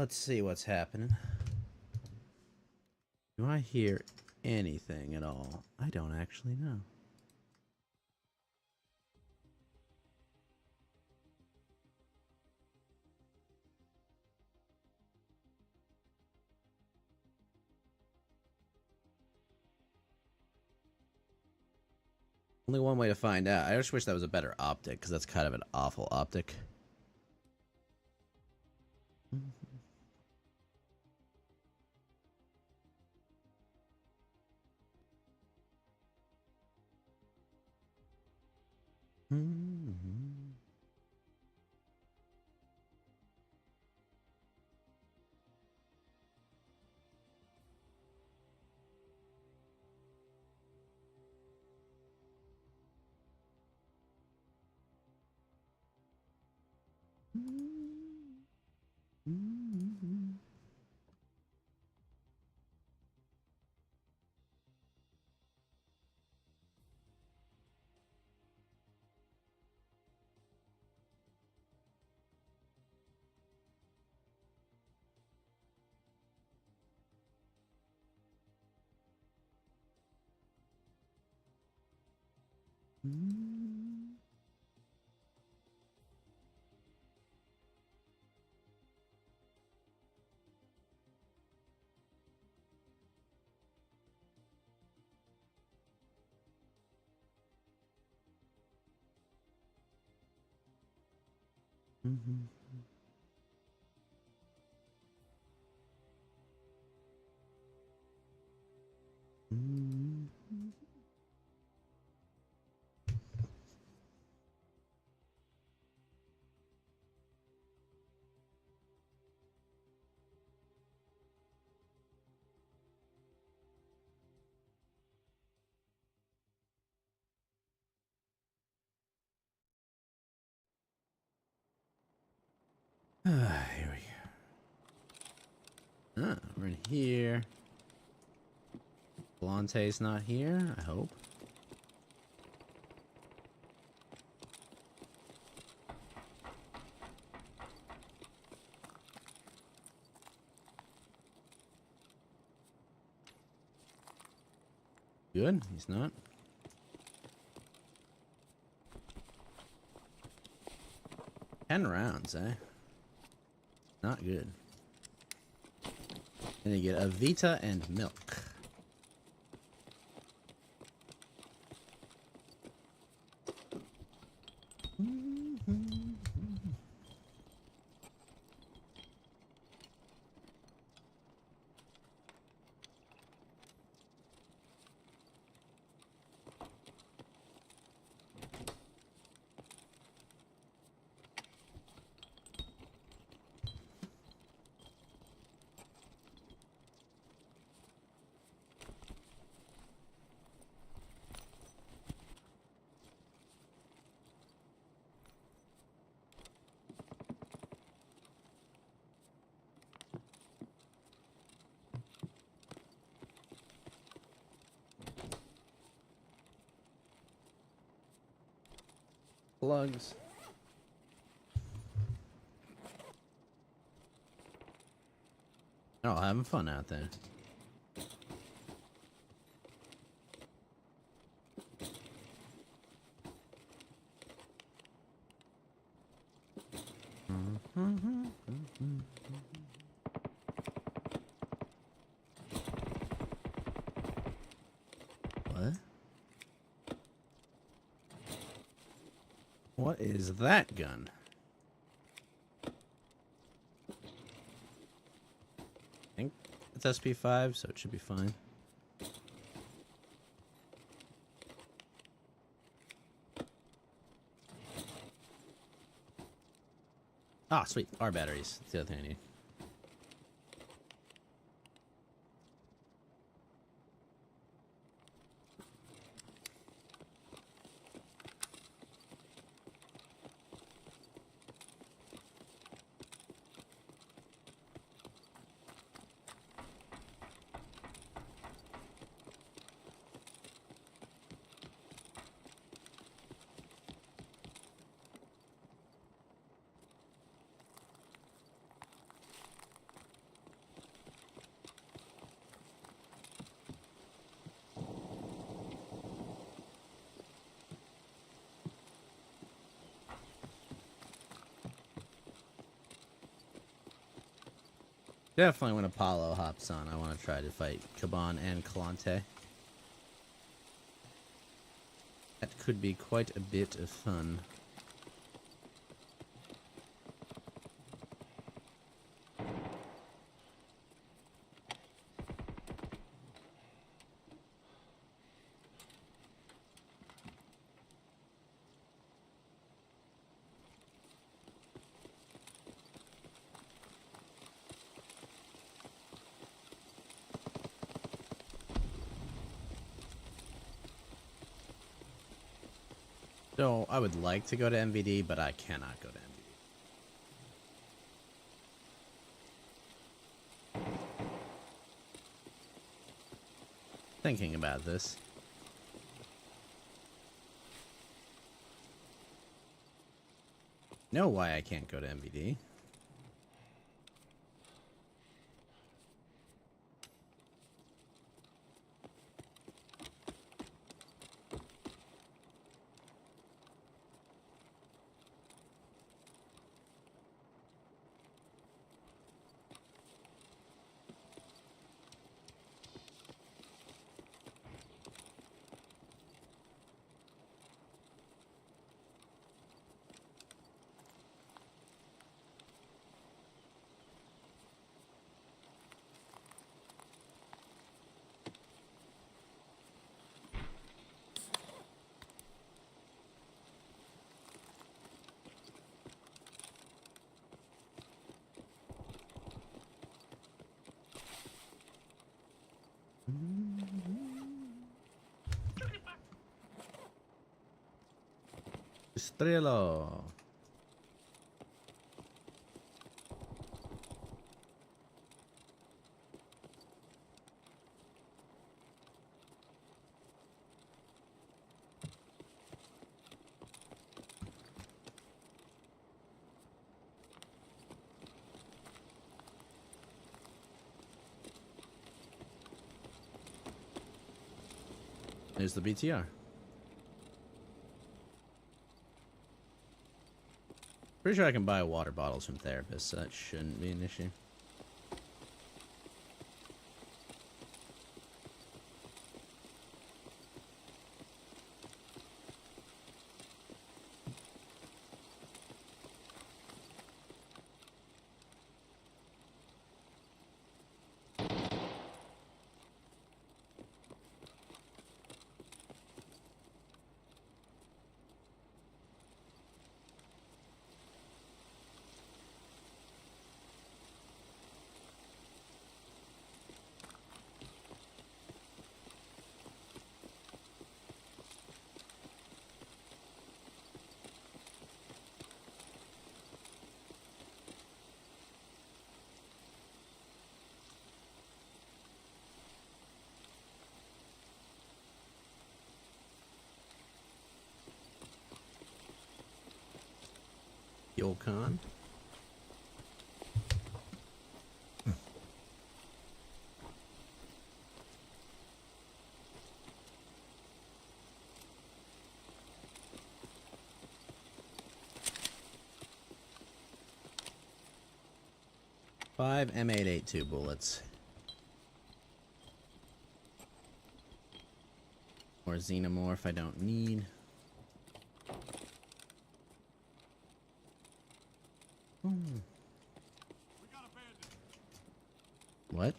Let's see what's happening. Do I hear anything at all? I don't actually know. Only one way to find out. I just wish that was a better optic, because that's kind of an awful optic. Here we go. Ah, we're in here. Blante's not here, I hope. Good, he's not. Ten rounds, eh? Not good. Then you get a Vita and milk. Plugs. Oh, having fun out there. What? What is that gun? I think it's SP5, so it should be fine. Ah, sweet. Our batteries. That's the other thing I need. Definitely when Apollo hops on, I want to try to fight Caban and Kalante. That could be quite a bit of fun. So, I would like to go to MVD, but I cannot go to MVD. Thinking about this. Know why I can't go to MVD. Estrella. There's the BTR. Pretty sure I can buy water bottles from therapists, so that shouldn't be an issue. Yolcon. Five M882 bullets. Or xenomorph I don't need. What?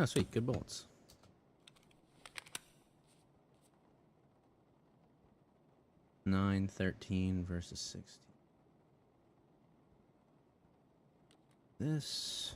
Oh, sweet. Good bullets. Nine, 13 versus 16. This.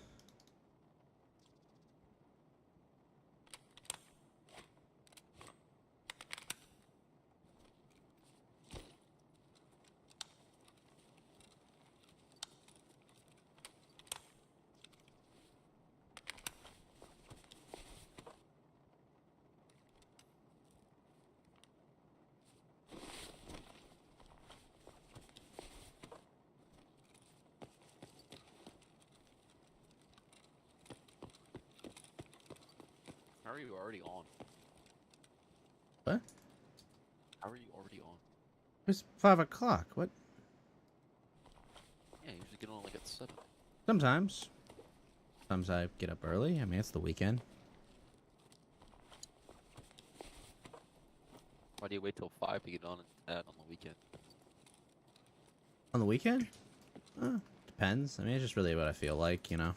How are you already on? What? How are you already on? It's 5 o'clock. What? Yeah, you usually get on like at 7. Sometimes. Sometimes I get up early. I mean, it's the weekend. Why do you wait till 5 to get on at on the weekend? On the weekend? Depends. I mean, it's just really what I feel like, you know.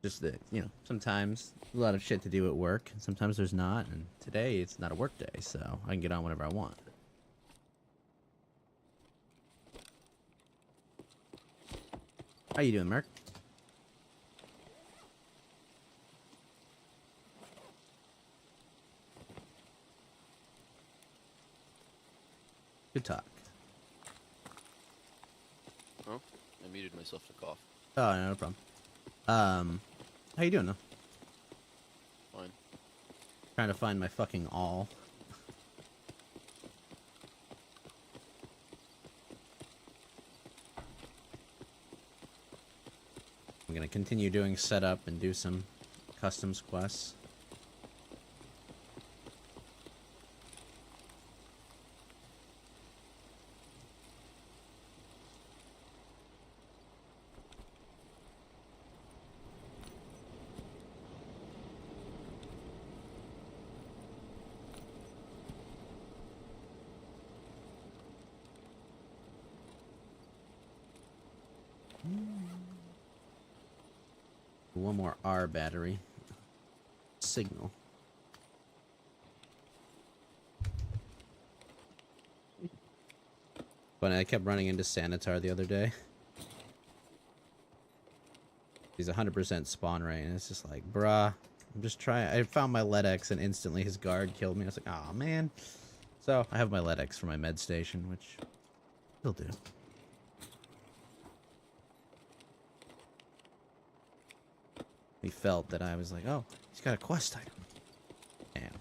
Just that, you know, sometimes a lot of shit to do at work, and sometimes there's not, and today it's not a work day, so I can get on whenever I want. How you doing, Merc? Good talk. Oh, I muted myself to cough. Oh, no problem. How you doing, though? Fine. Trying to find my fucking all. I'm gonna continue doing setup and do some customs quests. One more R battery. Signal. Funny, I kept running into Sanitar the other day. He's 100% spawn rate, and it's just like, bruh. I'm just trying. I found my LEDX, and instantly his guard killed me. I was like, oh man. So I have my LEDX for my med station, which will do. He felt that I was like, oh, he's got a quest item. Damn.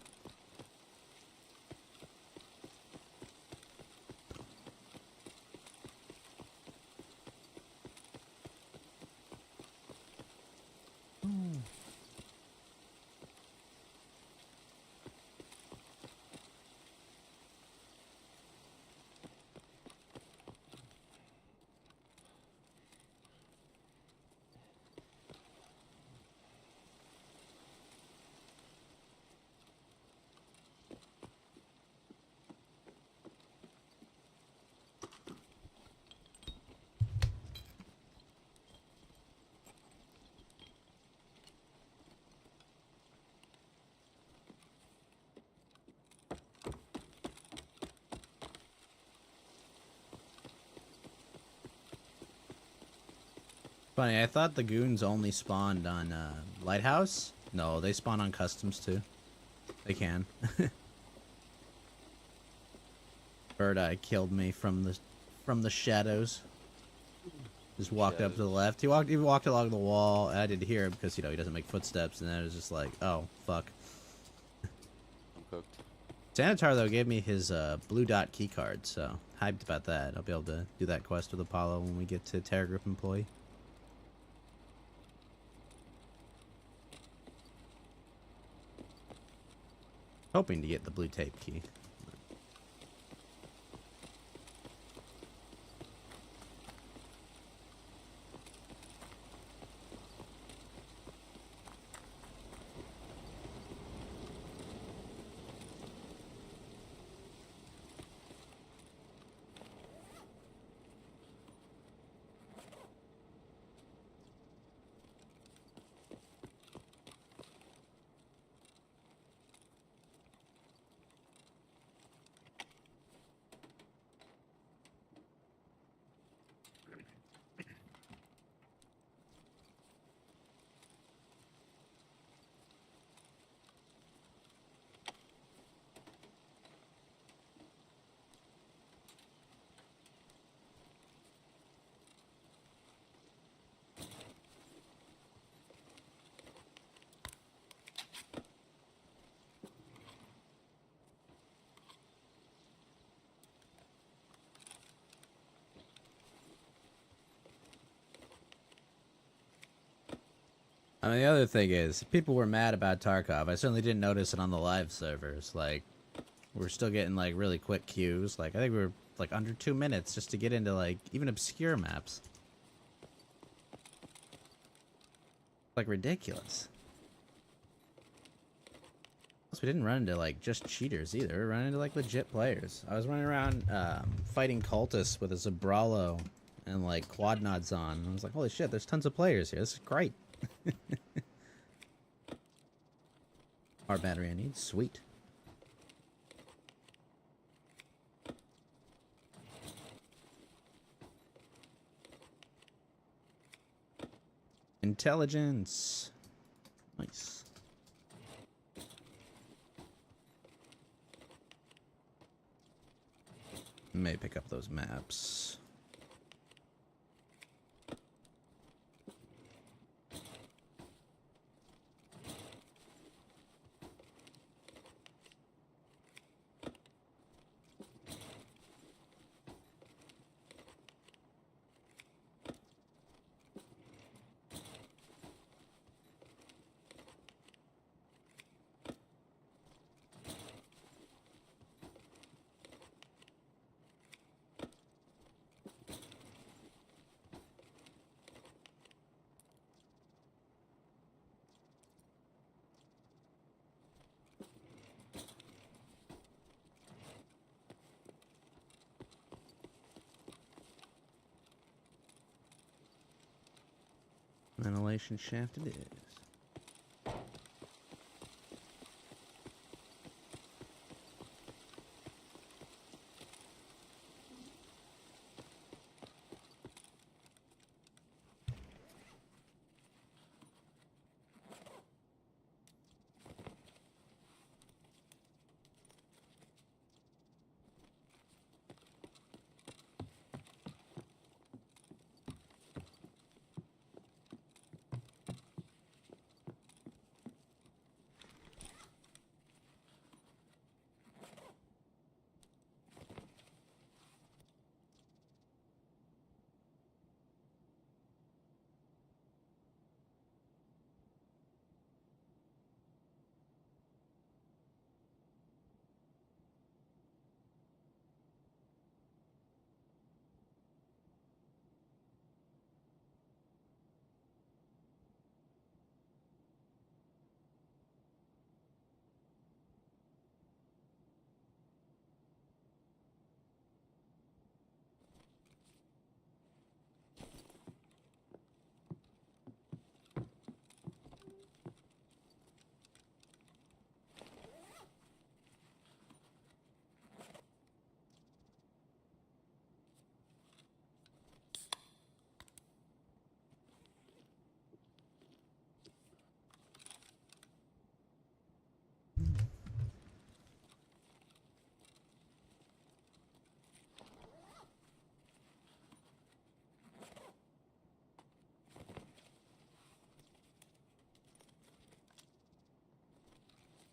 Funny, I thought the goons only spawned on Lighthouse. No, they spawn on customs too. They can. Bird Eye killed me from the shadows. Just walked up to the left. He walked along the wall. And I didn't hear him because, you know, he doesn't make footsteps. And then it was just like, oh fuck. I'm cooked. Sanitar though gave me his blue dot key card, so hyped about that. I'll be able to do that quest with Apollo when we get to Terra Group Employee. Hoping to get the blue tape key. I mean, the other thing is, people were mad about Tarkov. I certainly didn't notice it on the live servers. Like, we're still getting, like, really quick queues. Like, I think we were, like, under 2 minutes just to get into, like, even obscure maps. Like, ridiculous. Plus, we didn't run into, like, just cheaters either. We ran into, like, legit players. I was running around fighting cultists with a Zabralo and, like, quad nods on. And I was like, holy shit, there's tons of players here. This is great. Our battery I need. Sweet. Intelligence. Nice. May pick up those maps. Ventilation shaft it is.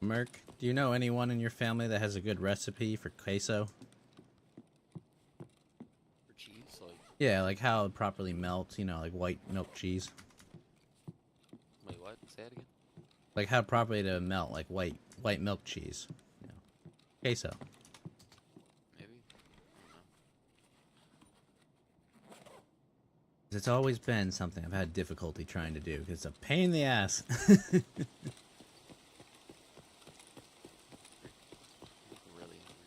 Merc, do you know anyone in your family that has a good recipe for queso? For cheese, like, Yeah, like how it properly melts, you know, like white milk cheese. wait, what? Say it again. Like how properly to melt, like white milk cheese. You know, queso. Maybe. I don't know. 'Cause it's always been something I've had difficulty trying to do, because it's a pain in the ass. I'm really hungry.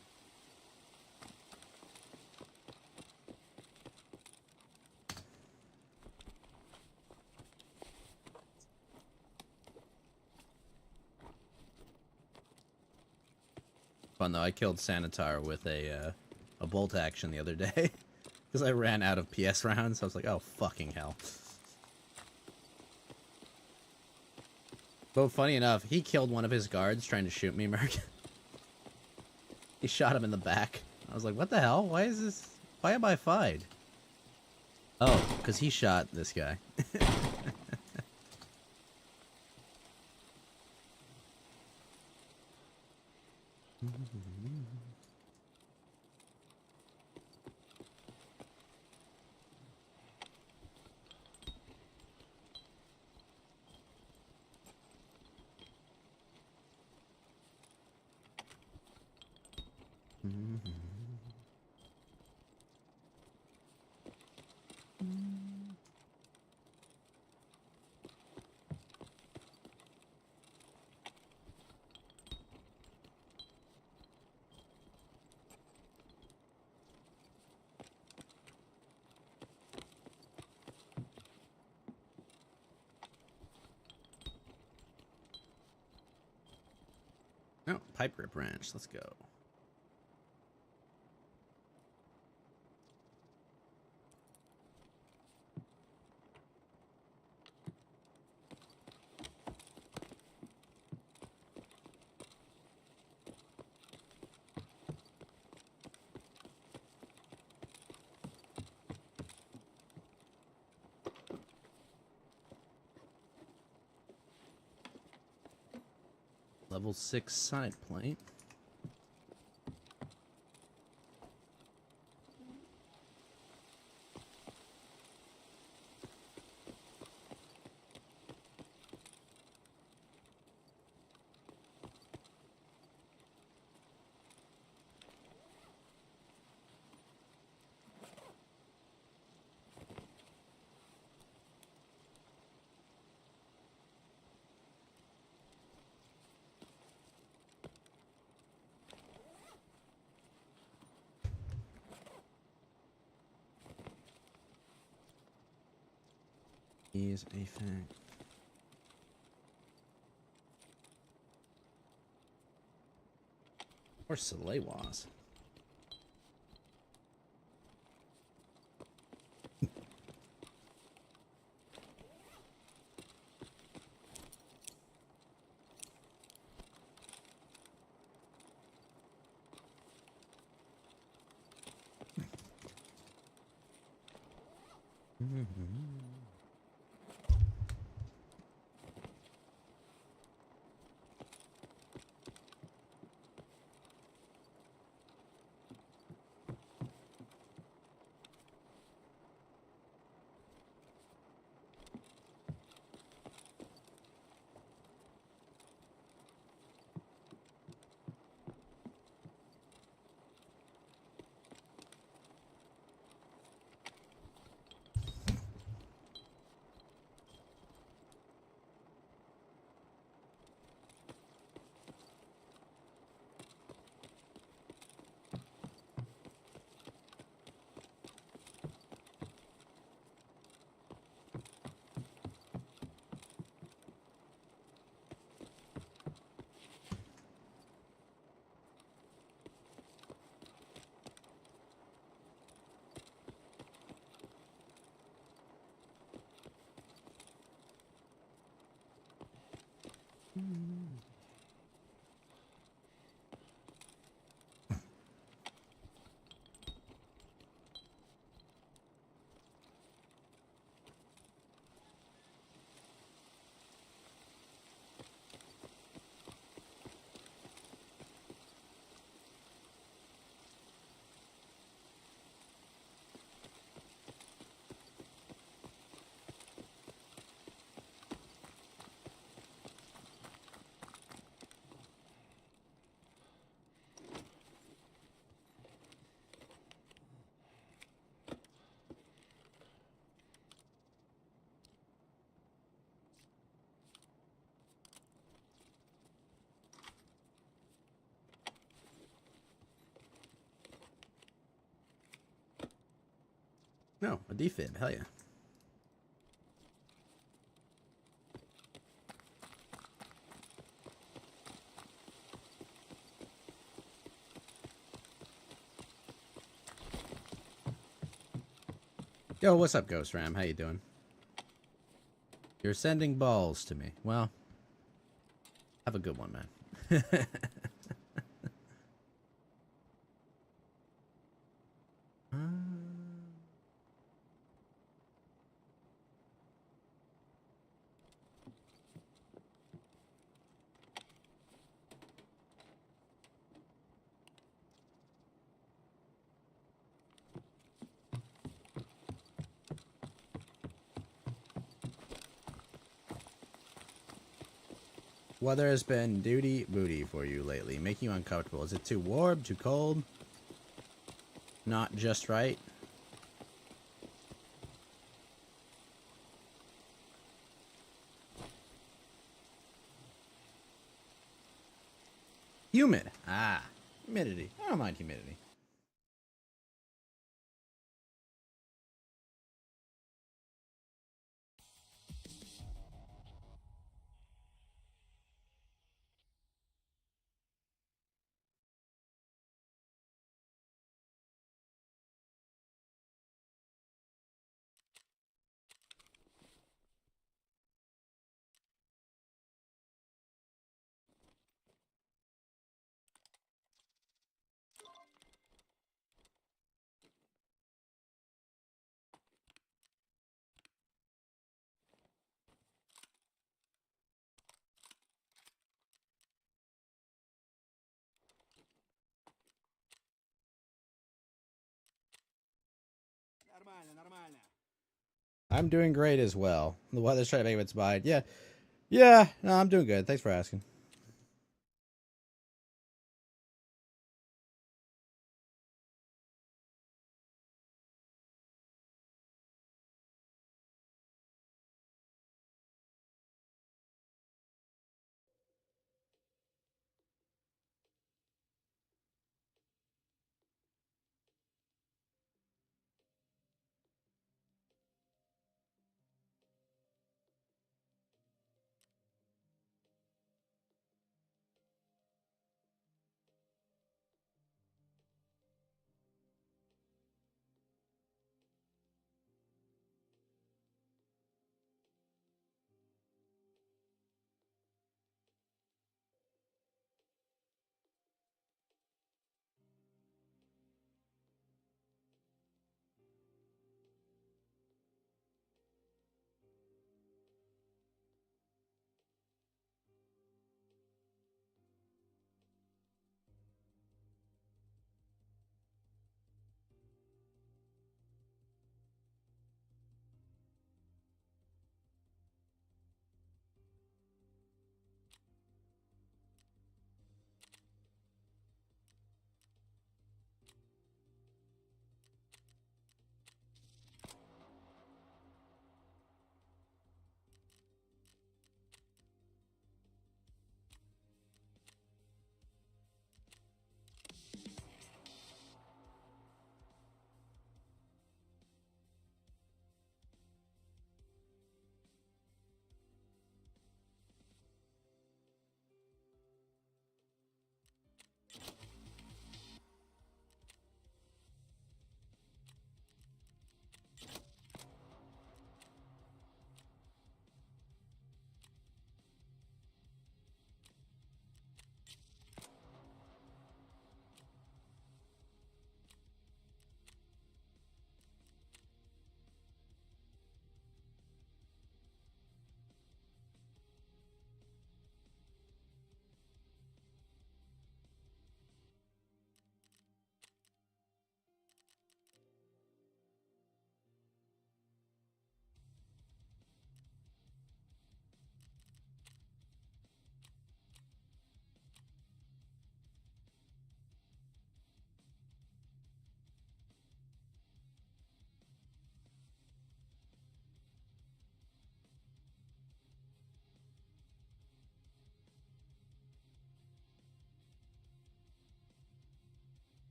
Fun though, I killed Sanitar with a bolt action the other day. Because I ran out of PS rounds. I was like, oh, fucking hell. But funny enough, he killed one of his guards trying to shoot me, Merc. He shot him in the back. I was like, what the hell? Why is this? Why am I fine? Oh, because he shot this guy. Oh, pipe rip wrench. Let's go. Level 6 side plate. Is a fact. Or Salewas. No, a defib. Hell yeah. Yo, what's up, Ghost Ram? How you doing? You're sending balls to me. Well, have a good one, man. Weather has been duty booty for you lately, making you uncomfortable. Is it too warm, too cold? not just right. Humid. Ah, humidity. I don't mind humidity. I'm doing great as well. The weather's trying to make up its mind. Yeah. Yeah. No, I'm doing good. Thanks for asking.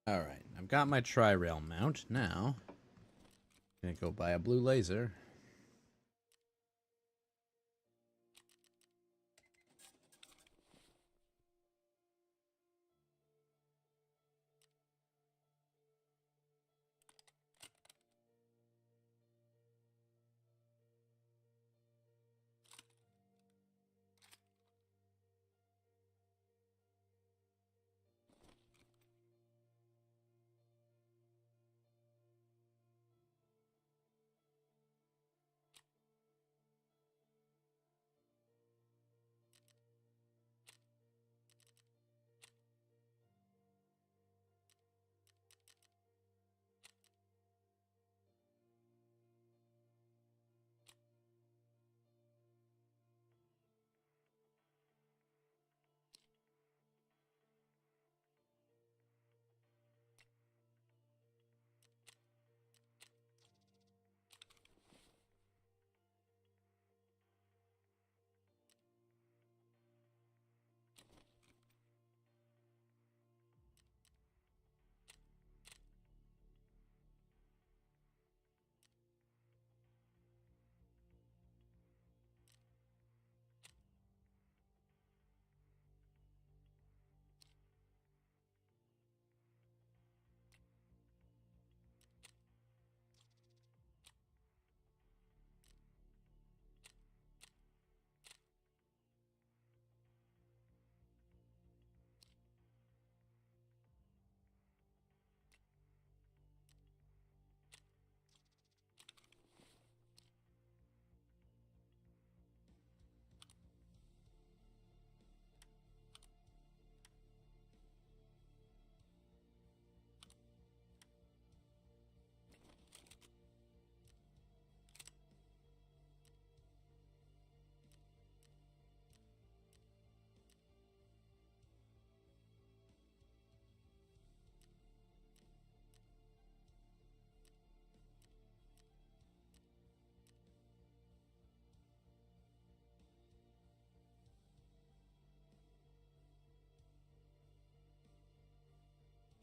All right. I've got my tri-rail mount now. Gonna go buy a blue laser.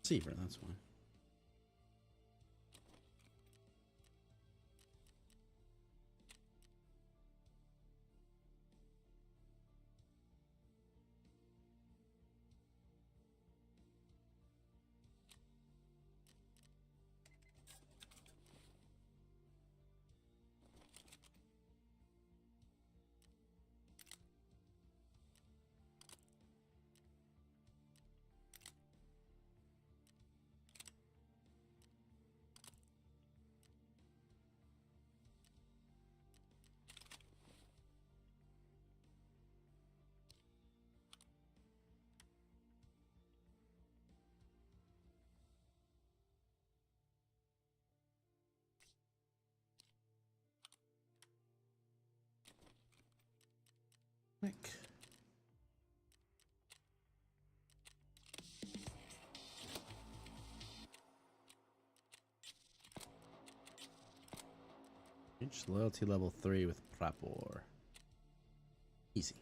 Receiver, that's why. Nick. Reach loyalty level 3 with Prapor. Easy.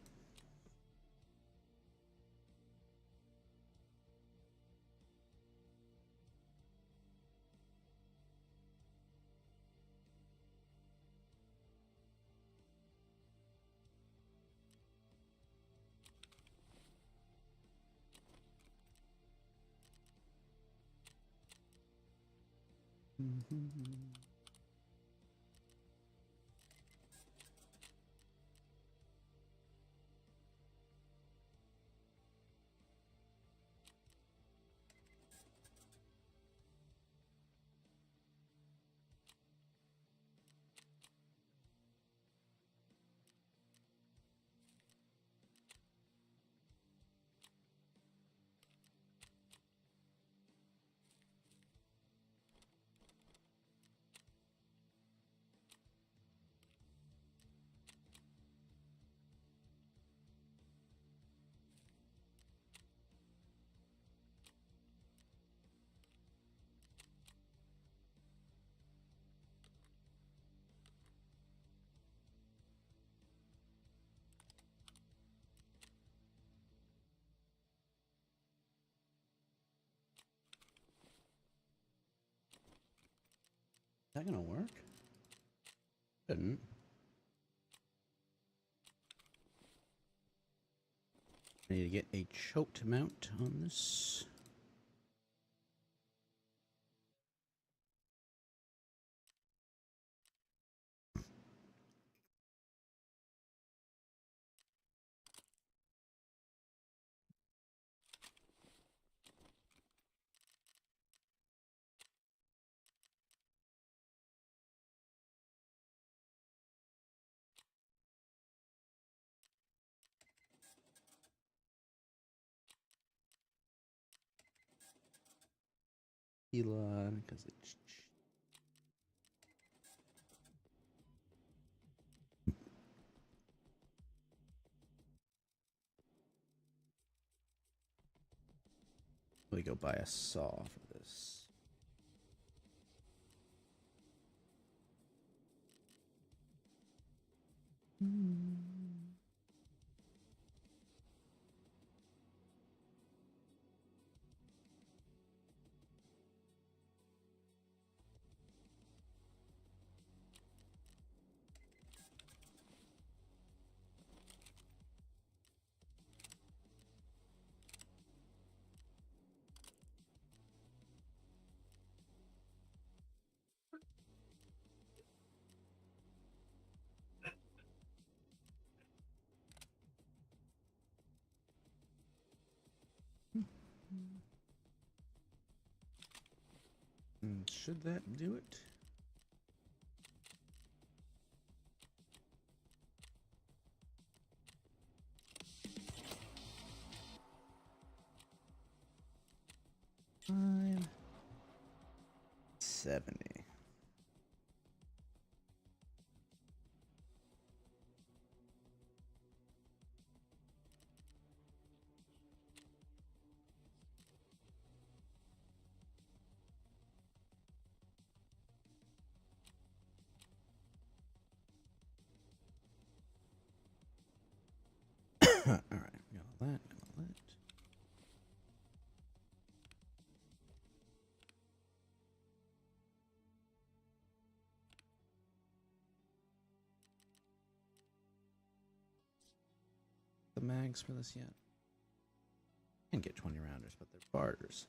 that gonna work? Couldn't. I need to get a choked mount on this. Elon, because it's. We go buy a saw for this. Should that do it? Fine. 70. All right, got all that, got all that. The mags for this yet? Can't get 20 rounders, but they're barters.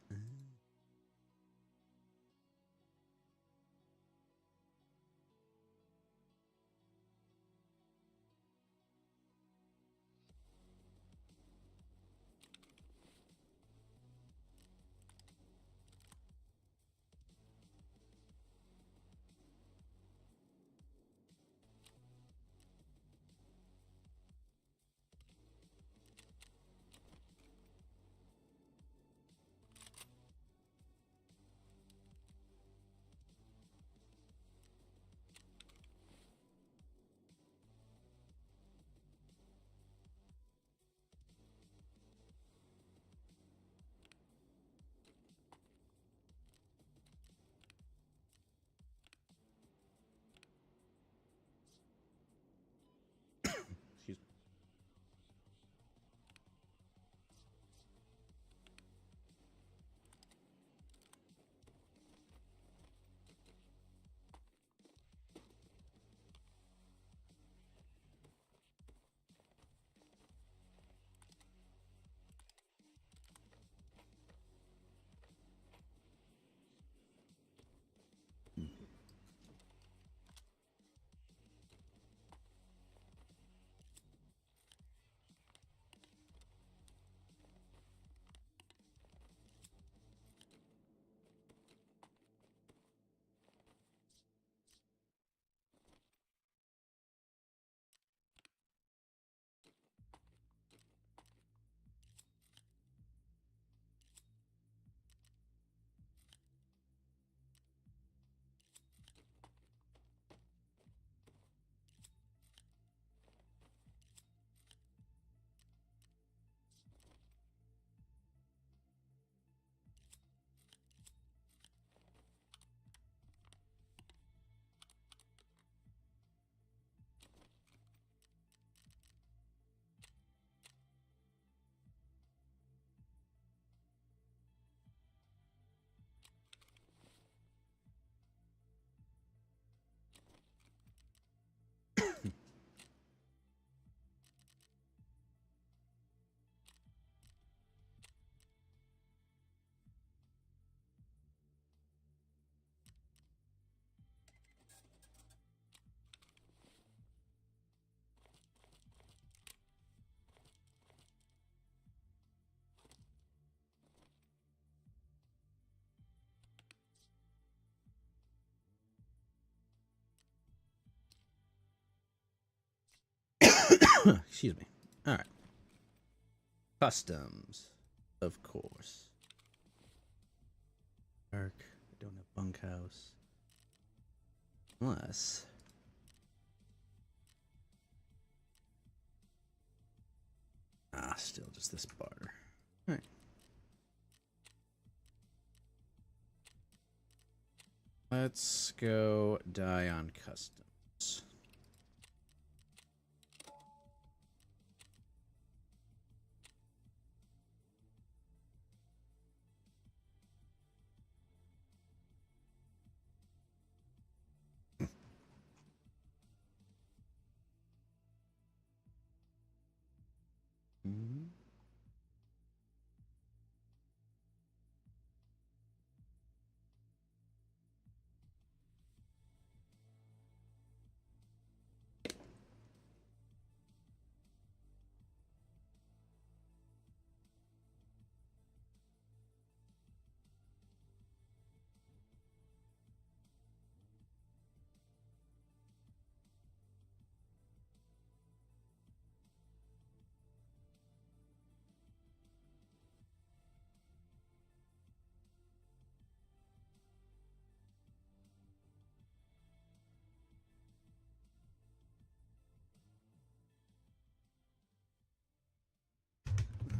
Excuse me. All right. Customs, of course. Dark. I don't have bunkhouse. Unless. Still just this barter. All right. Let's go die on customs. Mhm.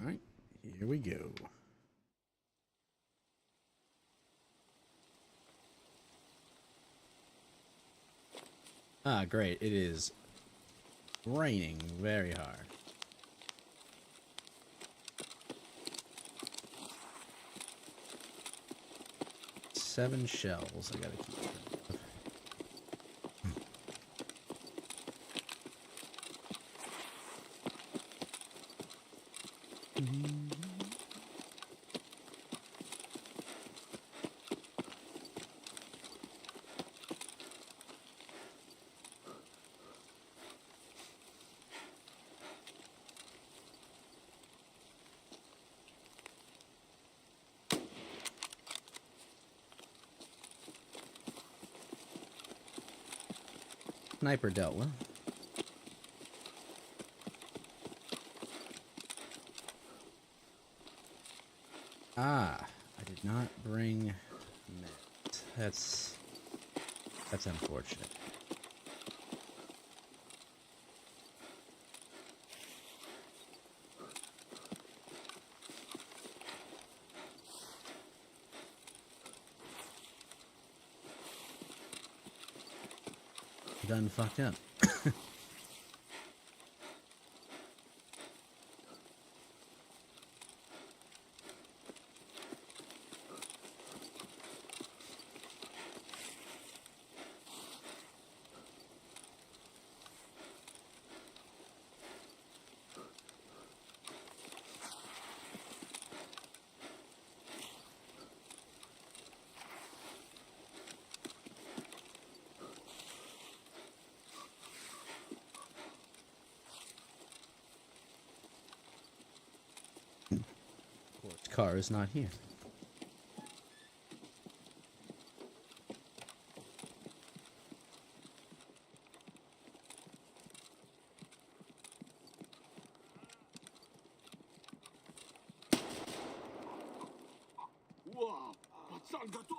All right, here we go. Great. It is raining very hard. Seven shells I gotta keep. Sniper dealt with. I did not bring net. That's unfortunate. Done fucked up. Car is not here. Вау! Пацан готов!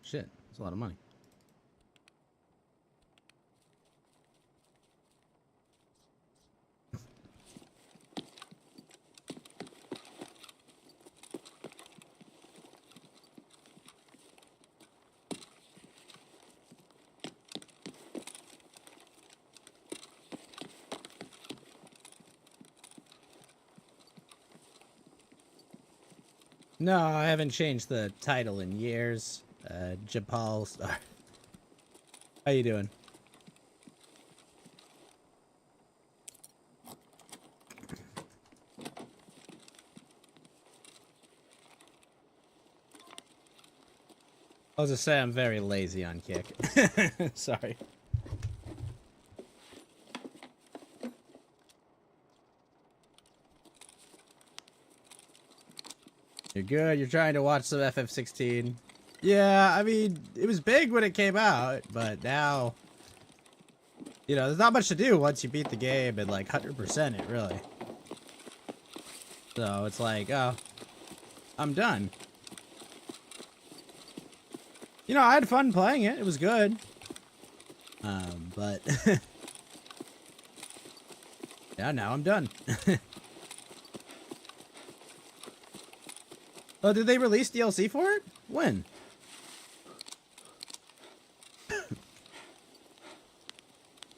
Shit, that's a lot of money. No, I haven't changed the title in years. Japal Star. How you doing? I was gonna say I'm very lazy on Kick. Sorry. You're good. You're trying to watch some FF16. Yeah, I mean, it was big when it came out, but now, you know, there's not much to do once you beat the game and like 100% it, really. So it's like, oh, I'm done. You know, I had fun playing it. It was good. But yeah, now I'm done. Oh, did they release DLC for it? When?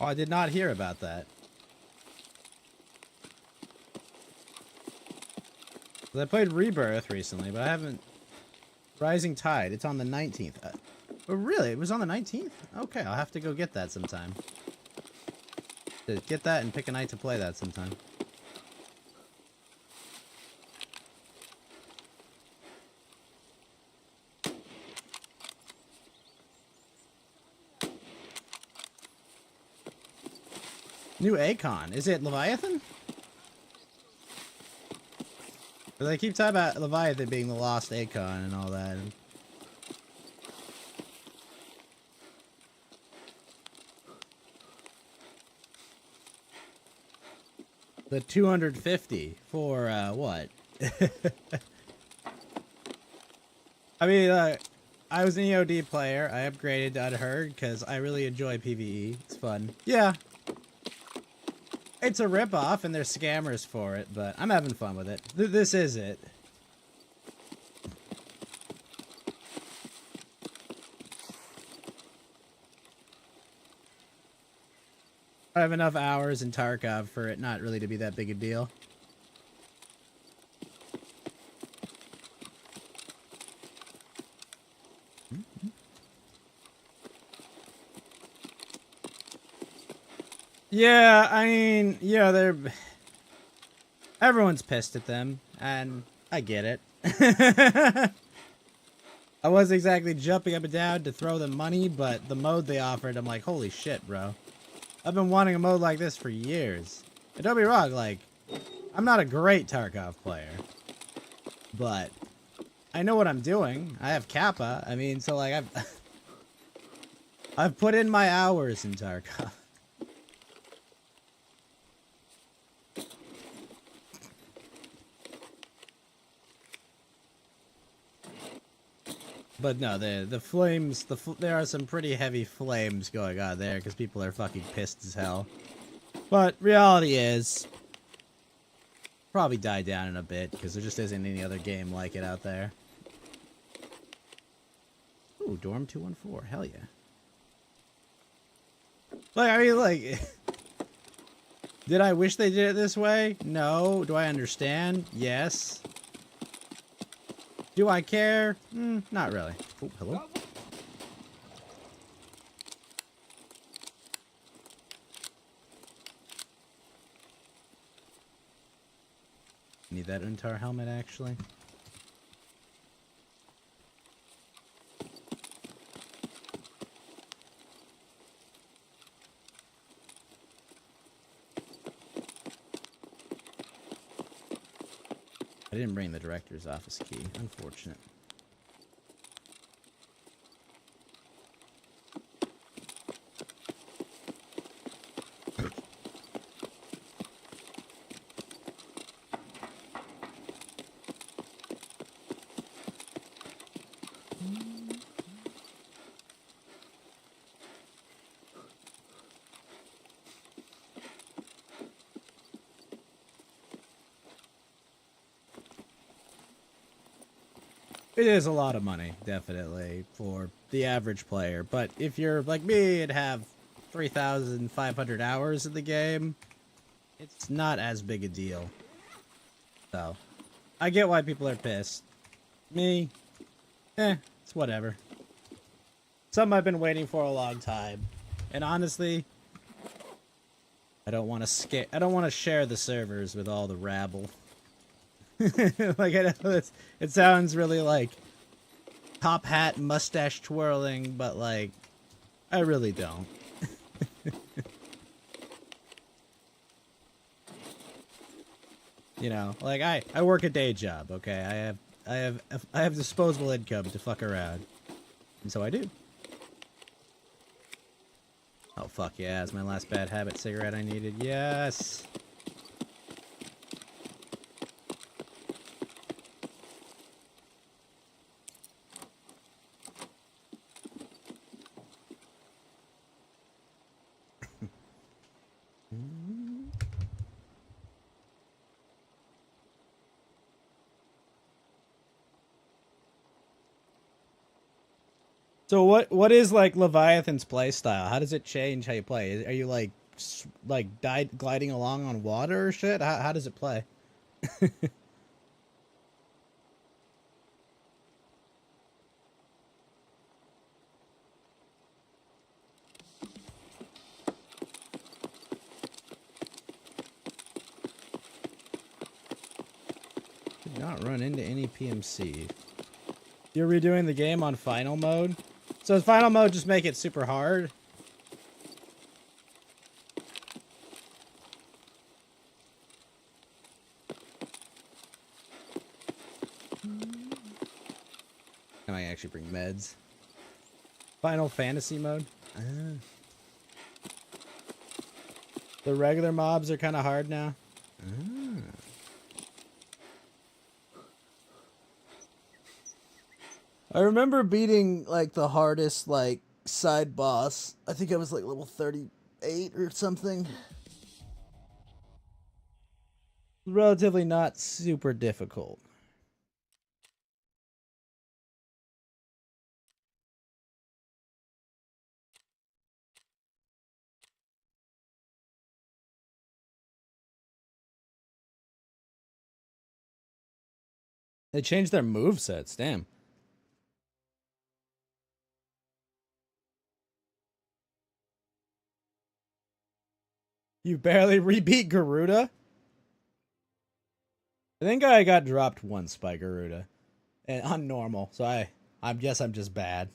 Oh, I did not hear about that. I played Rebirth recently, but I haven't... Rising Tide, it's on the 19th. Oh, really? It was on the 19th? Okay, I'll have to go get that sometime. Get that and pick a night to play that sometime. New Akon. Is it Leviathan? Because I keep talking about Leviathan being the lost Akon and all that. The 250 for, what? I mean, I was an EOD player. I upgraded to Unheard because I really enjoy PvE. It's fun. Yeah. It's a ripoff, and there's scammers for it, but I'm having fun with it. This is it. I have enough hours in Tarkov for it not really to be that big a deal. Yeah, I mean, yeah, they're... Everyone's pissed at them, and I get it. I wasn't exactly jumping up and down to throw them money, but the mode they offered, I'm like, holy shit, bro. I've been wanting a mode like this for years. And don't be wrong, like, I'm not a great Tarkov player, but I know what I'm doing. I have Kappa. I mean, so, like, I've put in my hours in Tarkov. But no, the flames, there are some pretty heavy flames going on there because people are fucking pissed as hell. But reality is, probably die down in a bit because there just isn't any other game like it out there. Ooh, Dorm 214, hell yeah. Like, I mean, like, did I wish they did it this way? No. Do I understand? Yes. Do I care? Not really. Oh, hello? Need that entire helmet, actually. I didn't bring the director's office key. Unfortunate. It is a lot of money, definitely, for the average player. But if you're like me and have 3,500 hours in the game, it's not as big a deal. So, I get why people are pissed. Me, it's whatever. Something I've been waiting for a long time. And honestly, I don't want to share the servers with all the rabble. Like, I know it sounds really like top hat, mustache twirling, but like, I really don't. You know, like I work a day job, okay? I have disposable income to fuck around. And so I do. Oh fuck yeah, it's my last bad habit cigarette I needed. Yes. So what is like Leviathan's play style? How does it change how you play? Are you like gliding along on water or shit? How does it play? Did not run into any PMC. You're redoing the game on final mode? So does final mode just make it super hard? I might actually bring meds. Final Fantasy mode? The regular mobs are kind of hard now. I remember beating like the hardest like side boss. I think I was like level 38 or something. Relatively not super difficult. They changed their movesets, damn. You barely rebeat Garuda? I think I got dropped once by Garuda. And on normal, so I guess I'm just bad.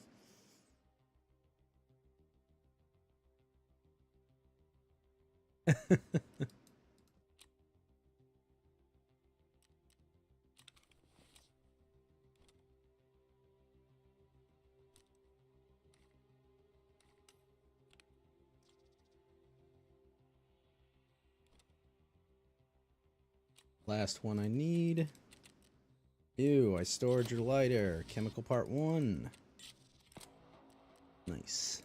Last one I need. Ew, I stored your lighter. Chemical part 1. Nice.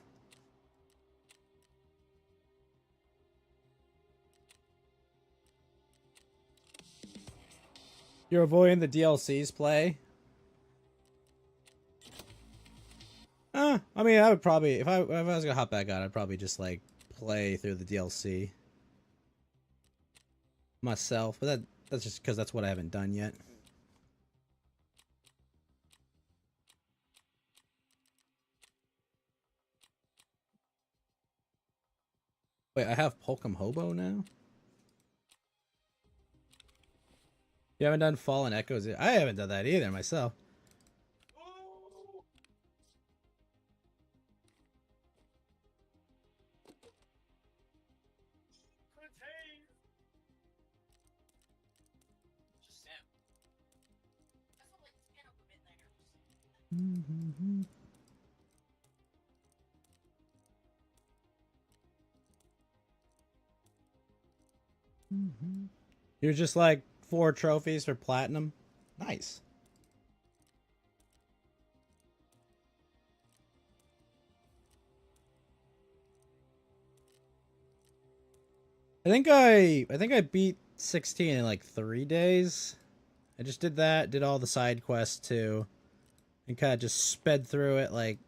You're avoiding the DLC's play? I mean, I would probably, if I was gonna hop back on, I'd probably just like play through the DLC myself. But that's just because that's what I haven't done yet. Wait, I have Polkum Hobo now? You haven't done Fallen Echoes? I haven't done that either myself. You're just like 4 trophies for platinum. Nice. I think I beat 16 in like 3 days. I just did that, did all the side quests too. and kind of just sped through it like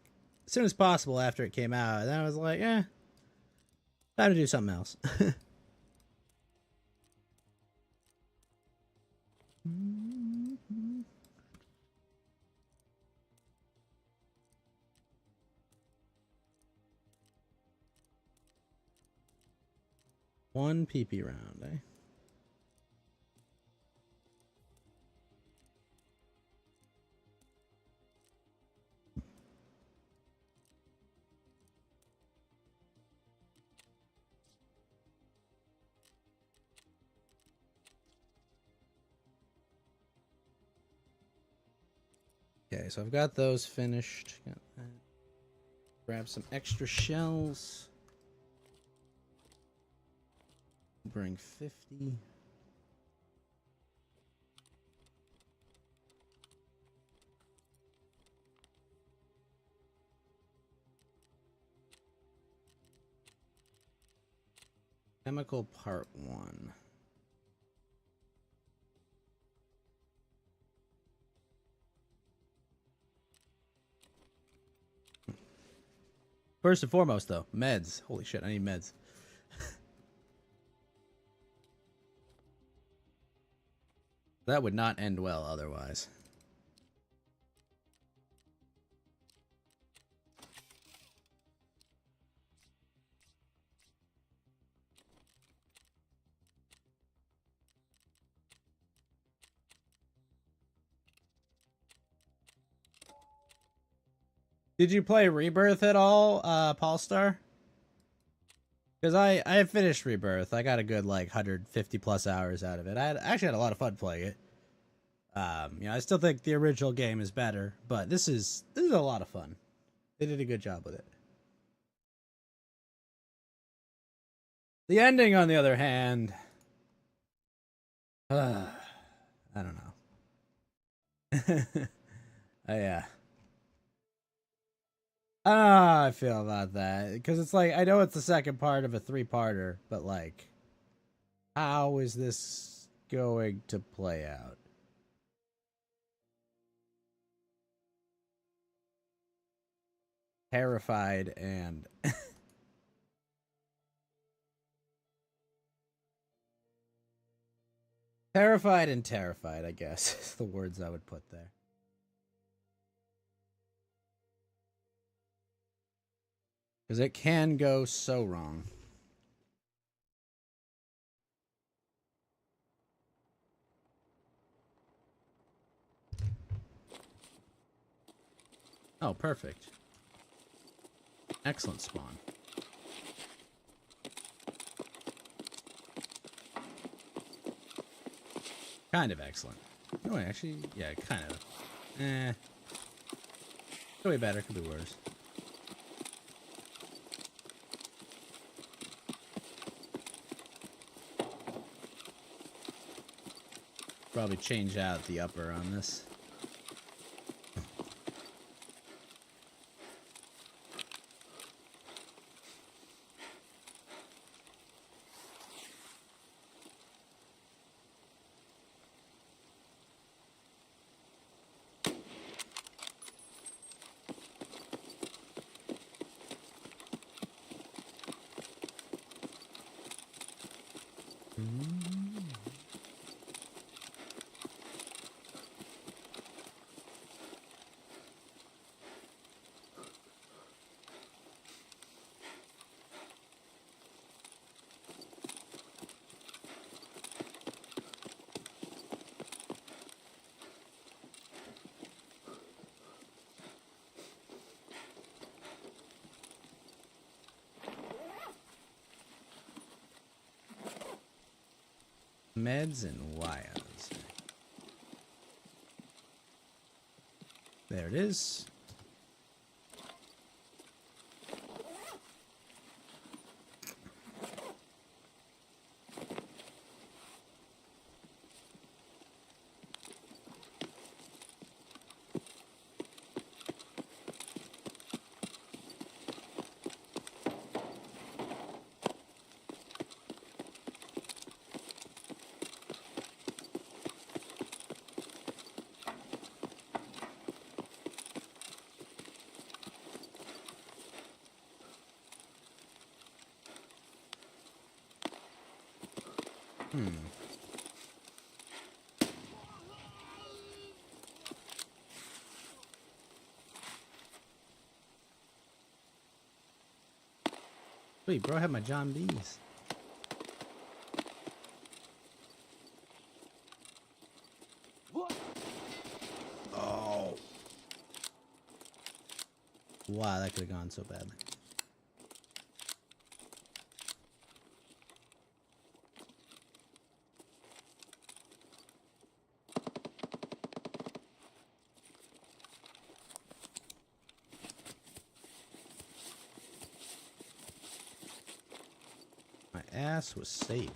as soon as possible after it came out. And I was like, time to do something else. One PP round, eh? Okay, so I've got those finished. Got that. Grab some extra shells. Bring 50. Chemical part 1. First and foremost, though, meds. Holy shit, I need meds. That would not end well otherwise. Did you play Rebirth at all, Polestar? Because I finished Rebirth. I got a good like 150 plus hours out of it. Actually had a lot of fun playing it. I still think the original game is better, but this is a lot of fun. They did a good job with it. The ending, on the other hand, I don't know. Yeah. I don't know how I feel about that, because it's like, I know it's the second part of a 3-parter, but like, how is this going to play out? Terrified and terrified, I guess, is the words I would put there. Because it can go so wrong. Oh, perfect. Excellent spawn. Kind of excellent. Oh, actually, yeah, kind of. Could be better, could be worse. Probably change out the upper on this. Meds and wires. There it is. Hmm. Wait, bro, I have my John B's. Oh. Wow, that could have gone so badly. My ass was saved.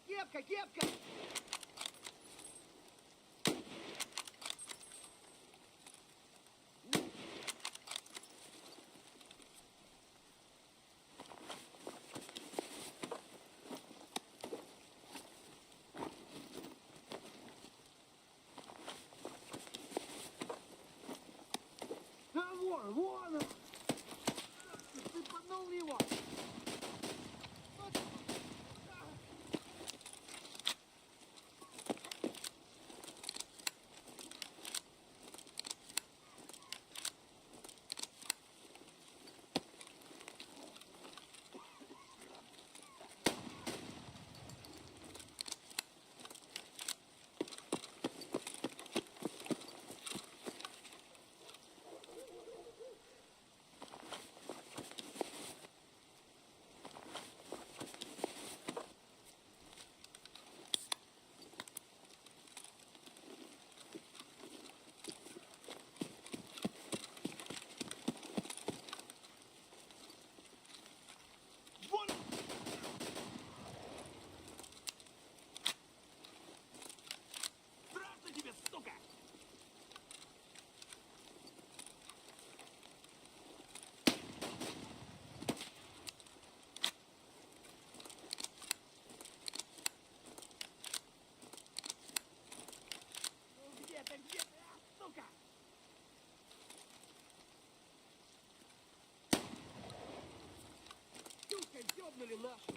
Кепка, кепка! А вон, вон он! Ты поднул его! Чмокнули нашу.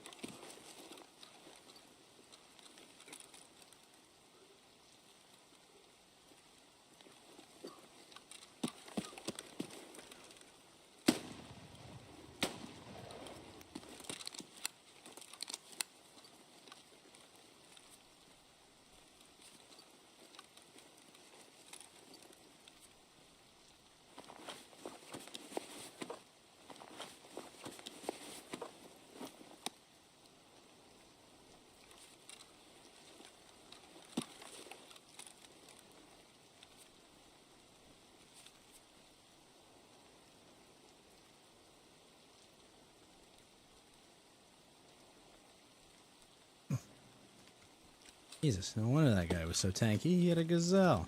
Jesus, no wonder that guy was so tanky. He had a gazelle.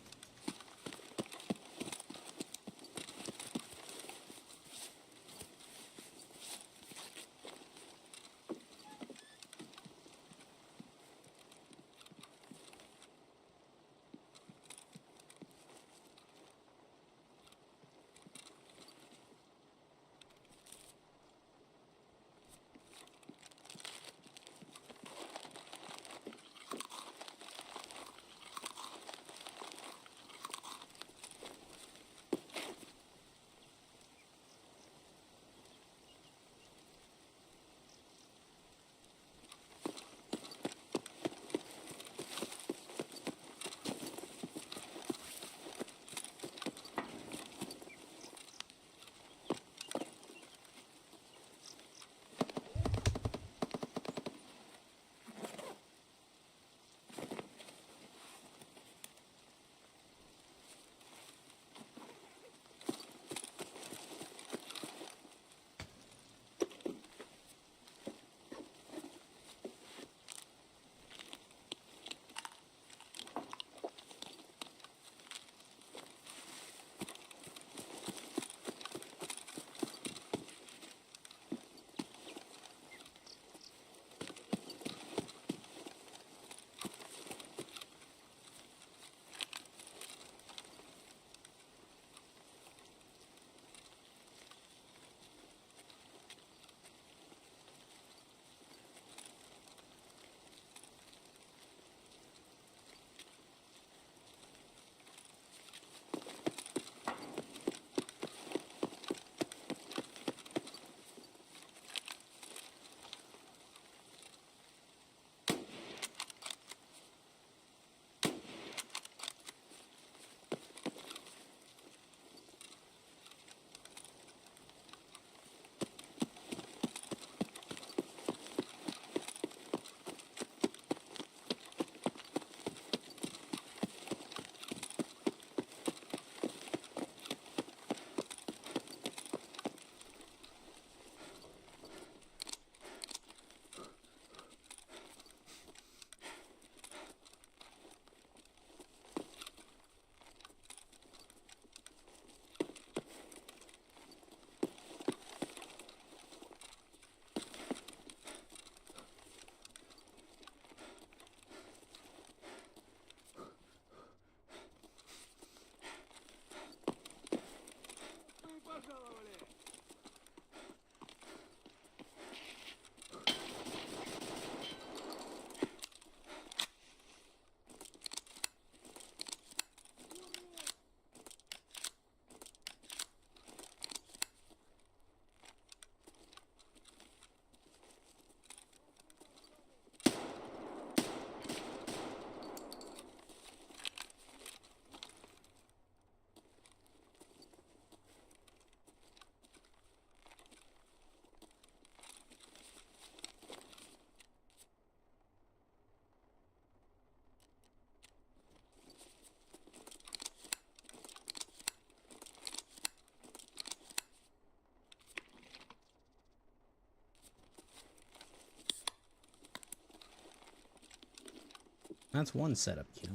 That's one setup kill.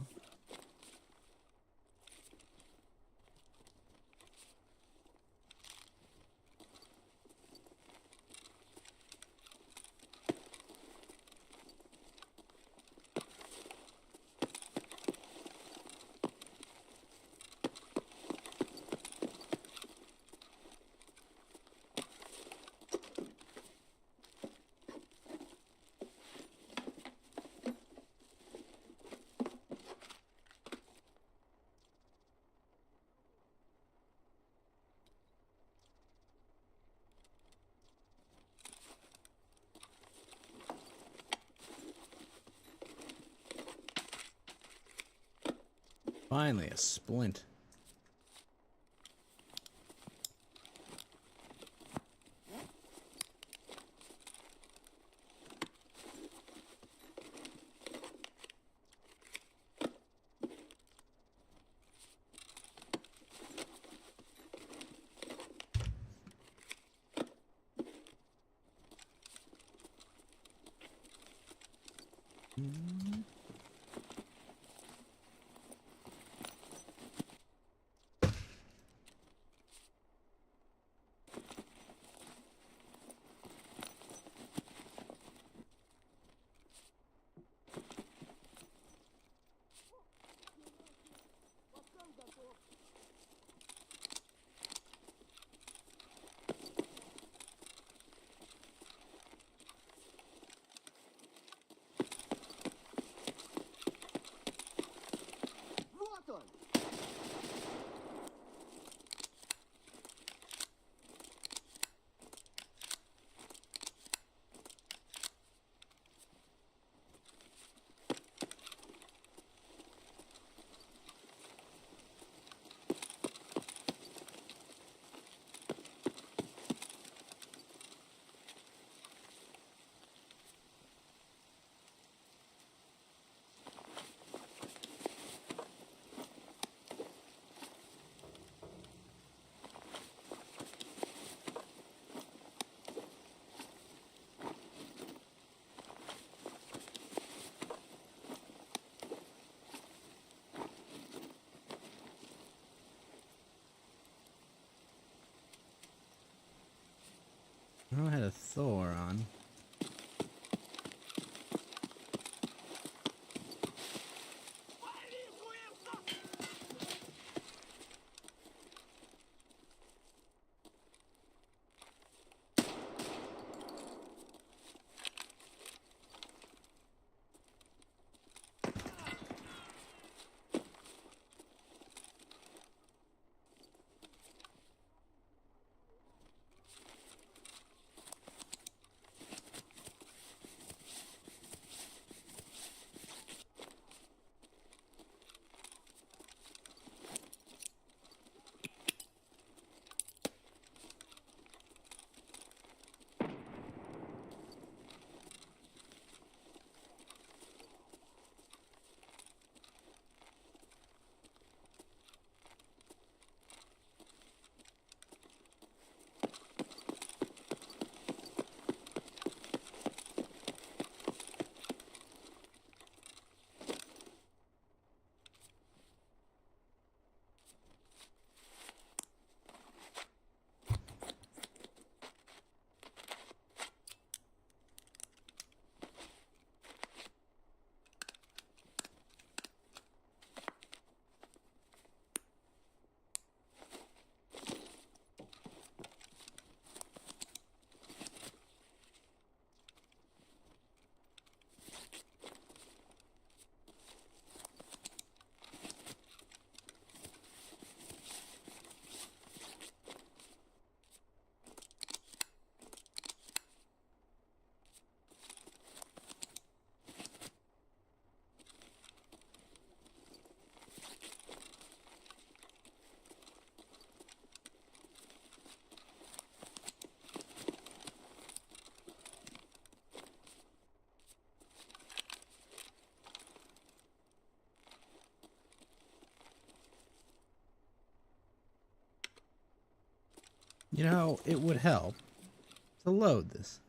Finally, a splint. Вот он! Oh, I had a Thor on. You know, it would help to load this.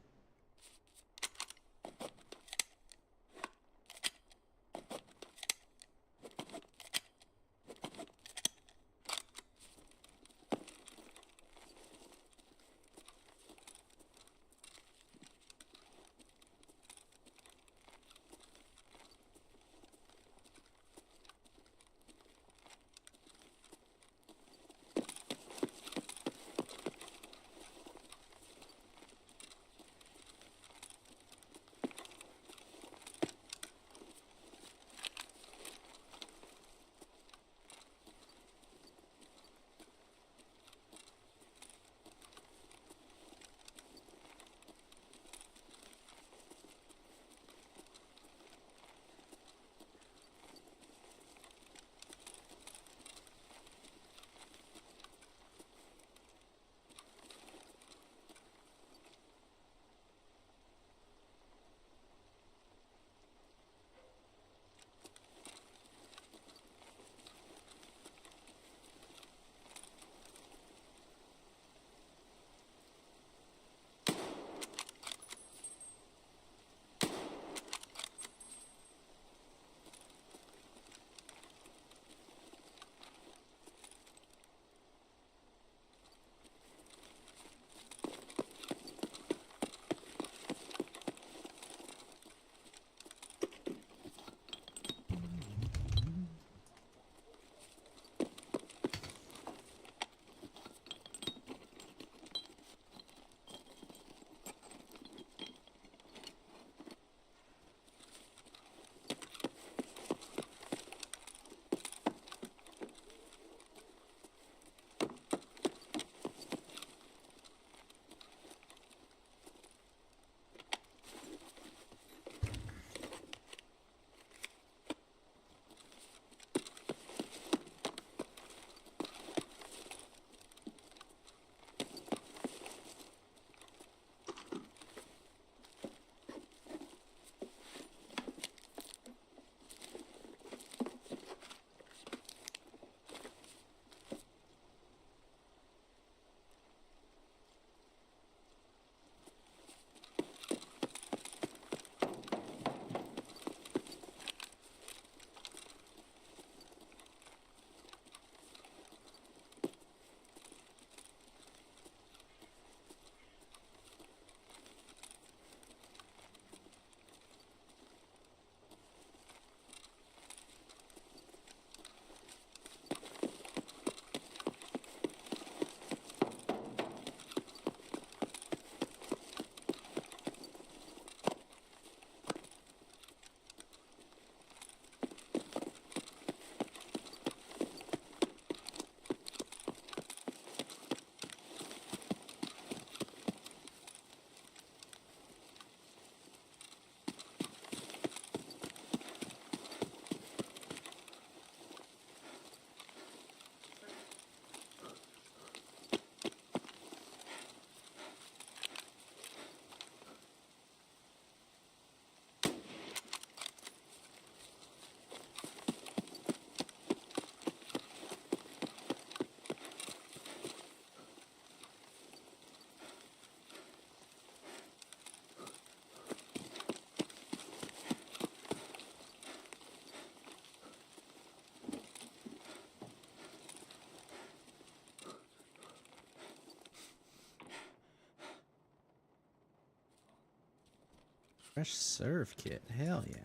Fresh serve kit. Hell yeah.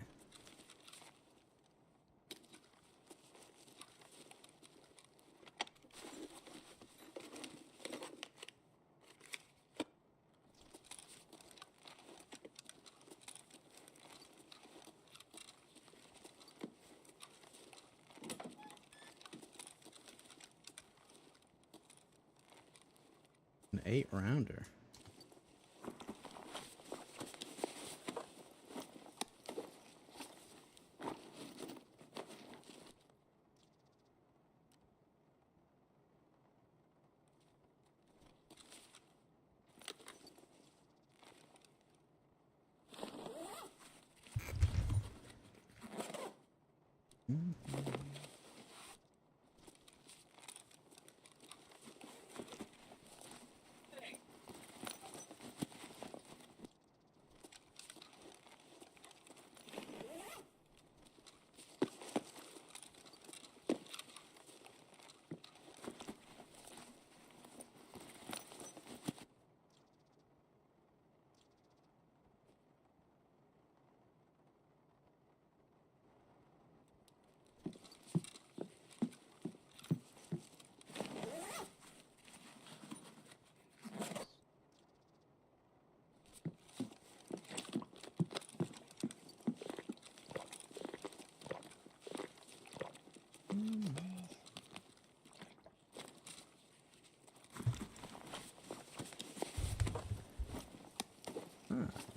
An 8-rounder.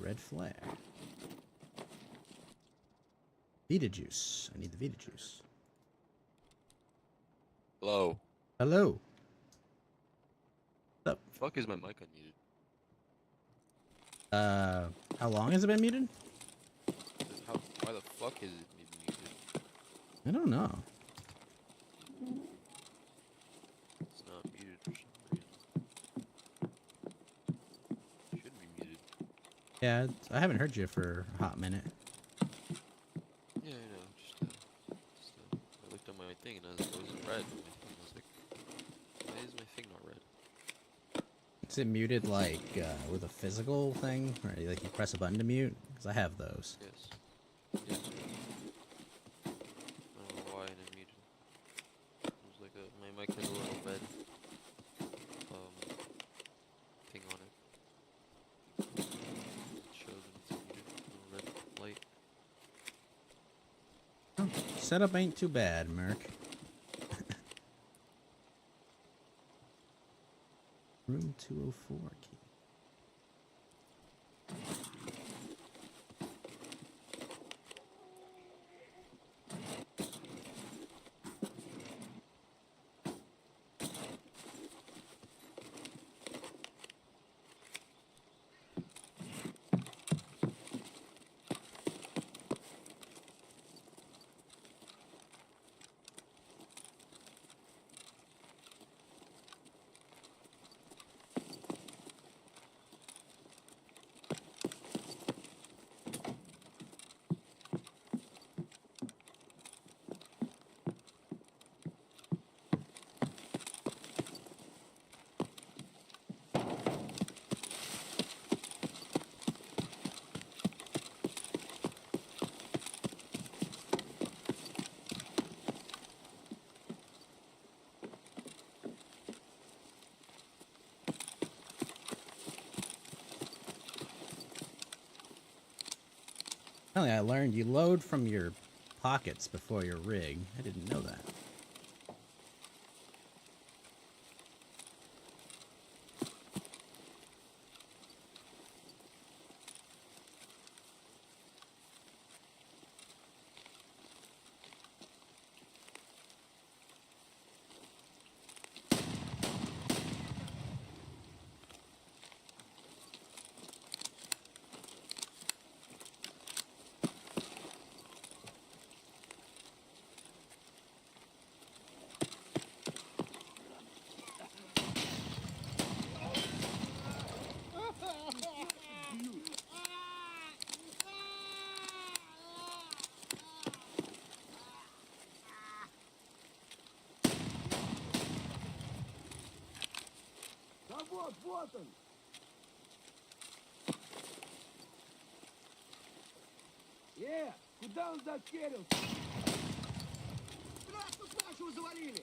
Red flare. Vita juice. I need the Vita juice. Hello. Hello. What's up? Fuck is my mic unmuted? How long has it been muted? Why the fuck is it muted? I don't know. It's not muted for some reason. It should be muted. Yeah, I haven't heard you for a hot minute. Yeah, I know. I looked on my thing and it was red. I was like, why is my thing not red? Is it muted like with a physical thing, or like you press a button to mute? Because I have those. Yes. Yes. I don't know why I didn't mute it. It was like my mic has a little red thing on it. It shows when it's muted. A little red light. Oh, setup ain't too bad, Merc. Room 204 key. Apparently, I learned you load from your pockets before your rig. I didn't know that. Да вот он. он зашкерил? Раз тут нашего завалили.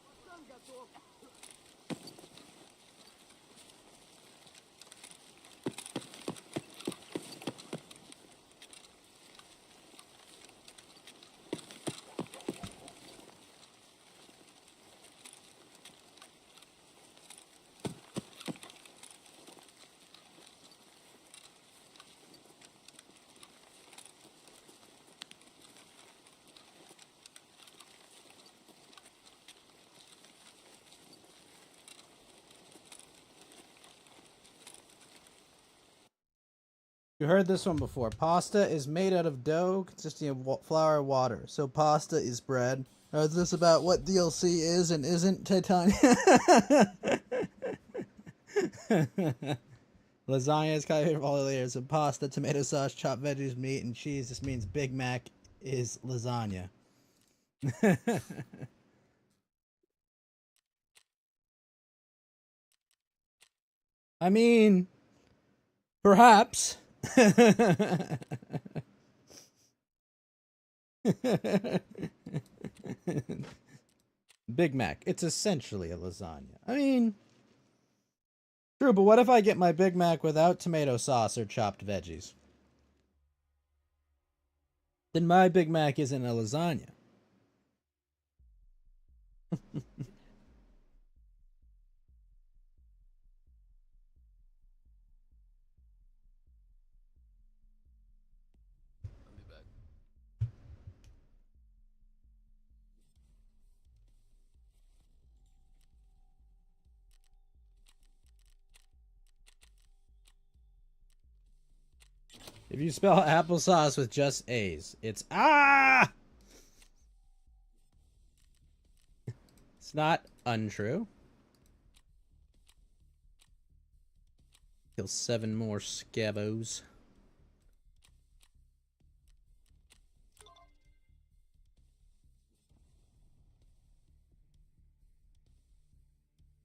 Пацан готов. You heard this one before. Pasta is made out of dough consisting of flour and water. So pasta is bread. Or is this about what DLC is and isn't, Titania? Lasagna is kind of all layers of pasta, tomato sauce, chopped veggies, meat, and cheese. This means Big Mac is lasagna. I mean, perhaps. Big Mac. It's essentially a lasagna. I mean, true, but what if I get my Big Mac without tomato sauce or chopped veggies? Then my Big Mac isn't a lasagna. I'll be back. If you spell applesauce with just A's, it's ah! It's not untrue. Kill 7 more scavos.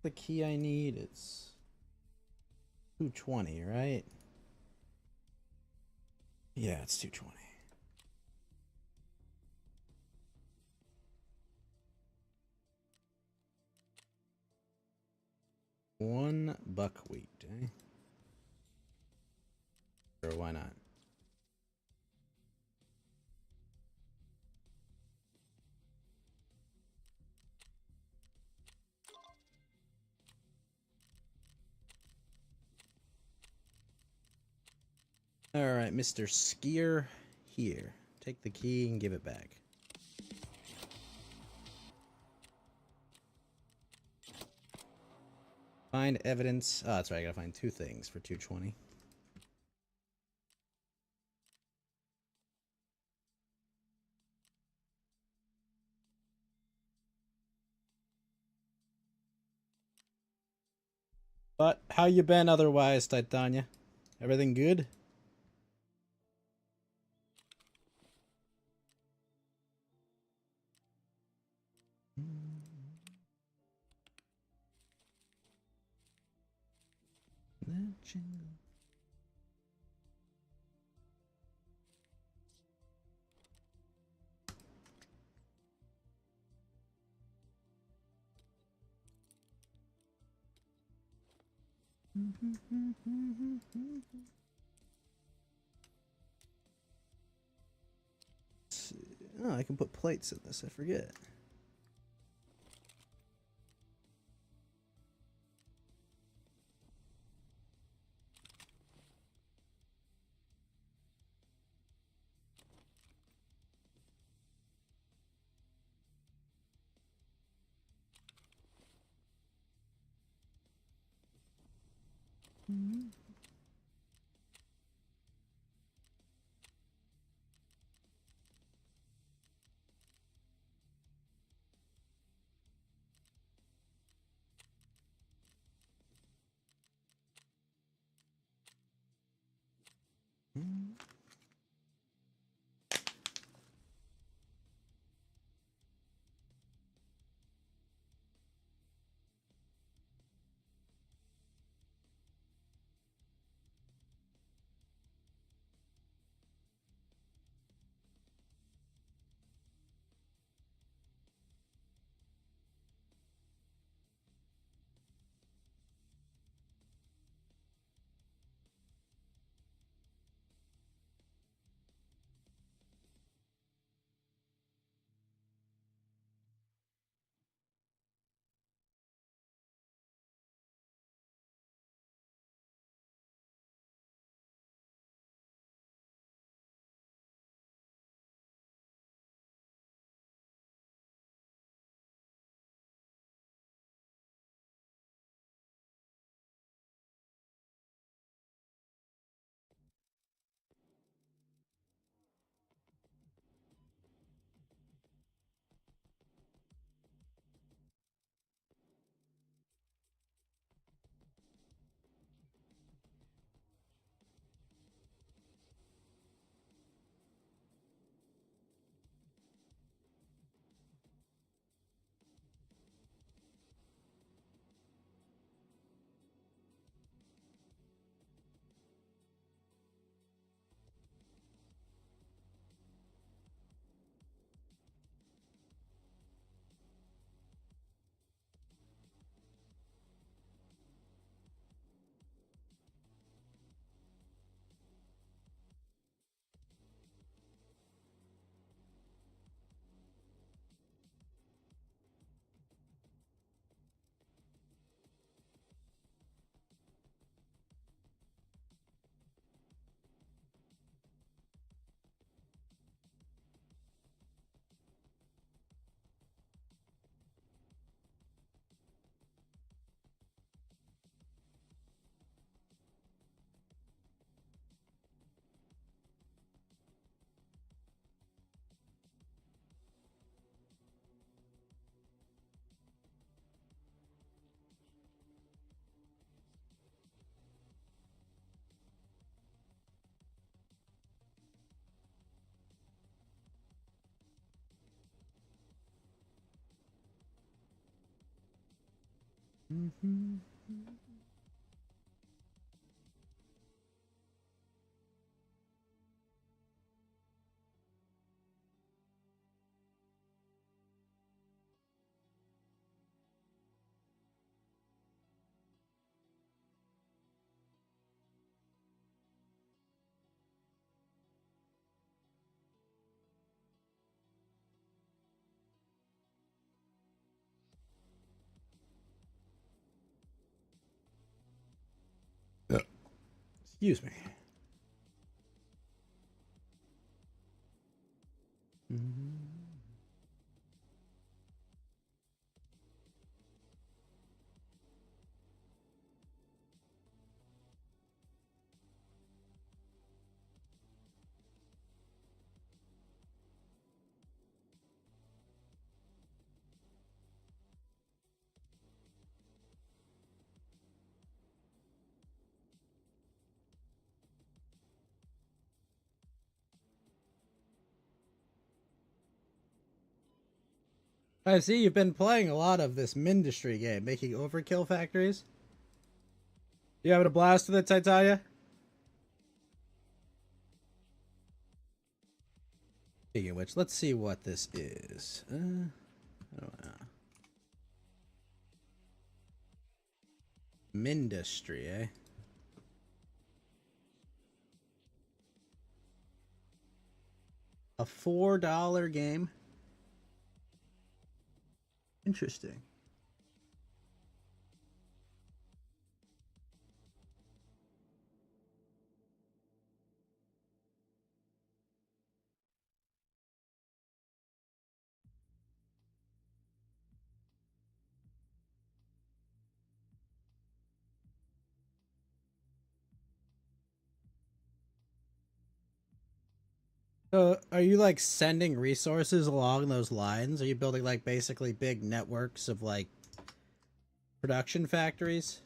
The key I need is 220, right? Yeah, it's 220. One buckwheat, eh? Sure, why not? Alright, Mr. Skier, here. Take the key and give it back. Find evidence. Oh, that's right, I gotta find 2 things for 220. But how you been otherwise, Titania? Everything good? Oh, I can put plates in this, I forget. Excuse me. I see you've been playing a lot of this Mindustry game, making overkill factories. You having a blast with it, Titania? Speaking of which, let's see what this is. I don't know. Mindustry, eh? A $4 game? Interesting. So, are you like sending resources along those lines? Are you building like basically big networks of like production factories?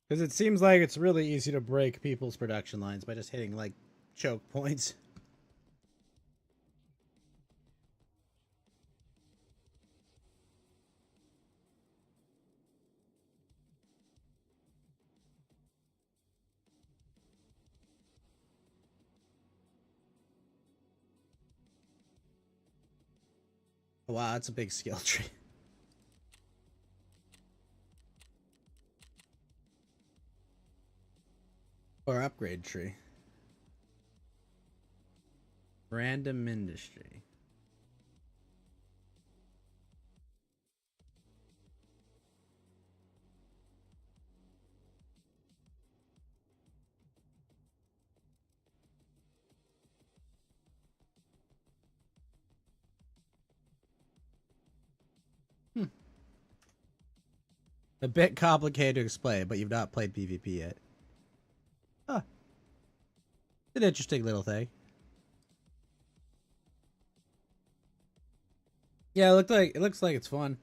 Because it seems like it's really easy to break people's production lines by just hitting like choke points. Wow, that's a big skill tree. Or upgrade tree. Random industry. A bit complicated to explain, but you've not played PvP yet. Huh. An interesting little thing. Yeah, it looks like it's fun.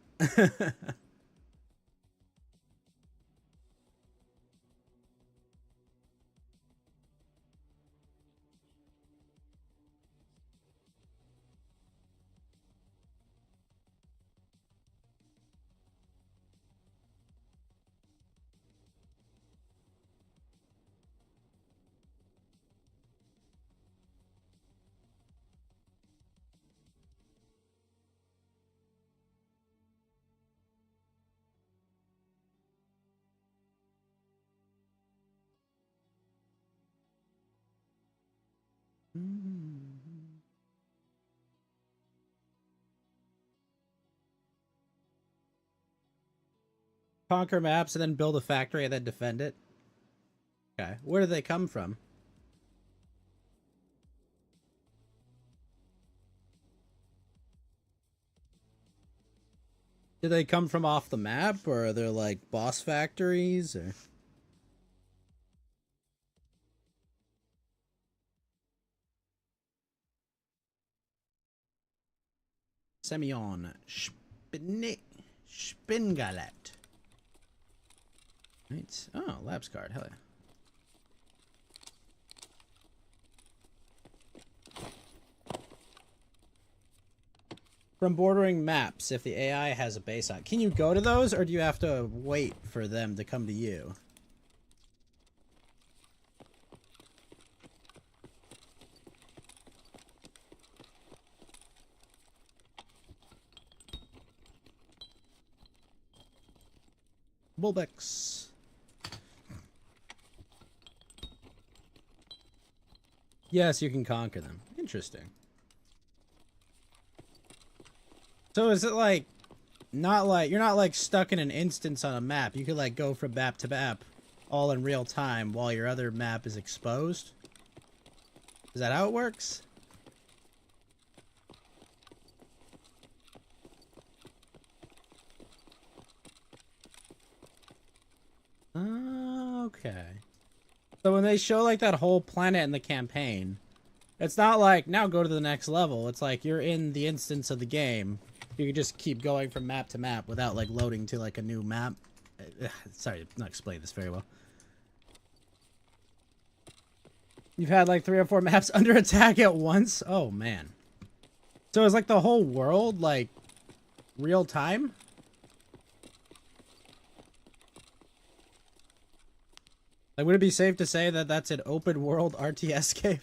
Conquer maps and then build a factory and then defend it. Okay, where do they come from? Do they come from off the map, or are there like boss factories? Or Semyon Spingalet. Right. Oh, labs card. Hell yeah. From bordering maps, if the AI has a base on, can you go to those, or do you have to wait for them to come to you? Bulbex. Yes, you can conquer them. Interesting. So is it like, not like, you're not like stuck in an instance on a map. You could like go from map to map all in real time while your other map is exposed? Is that how it works? Okay. So when they show like that whole planet in the campaign, it's not like, now go to the next level. It's like you're in the instance of the game. You can just keep going from map to map without like loading to like a new map. Sorry, I'm not explaining this very well. You've had like 3 or 4 maps under attack at once? Oh man. So is like the whole world like real time? Like, would it be safe to say that that's an open world RTS game?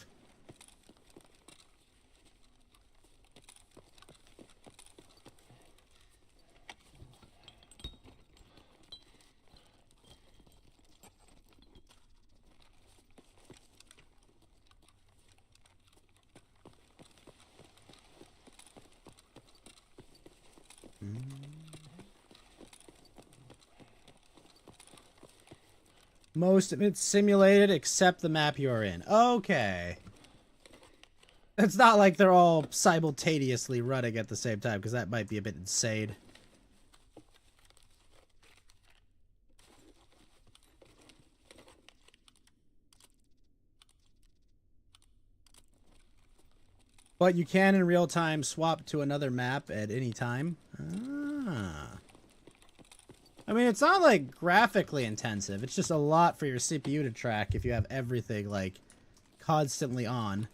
Most of it's simulated except the map you're in. Okay. It's not like they're all simultaneously running at the same time, because that might be a bit insane. But you can in real time swap to another map at any time. Ah. I mean, it's not like graphically intensive. It's just a lot for your CPU to track if you have everything like constantly on.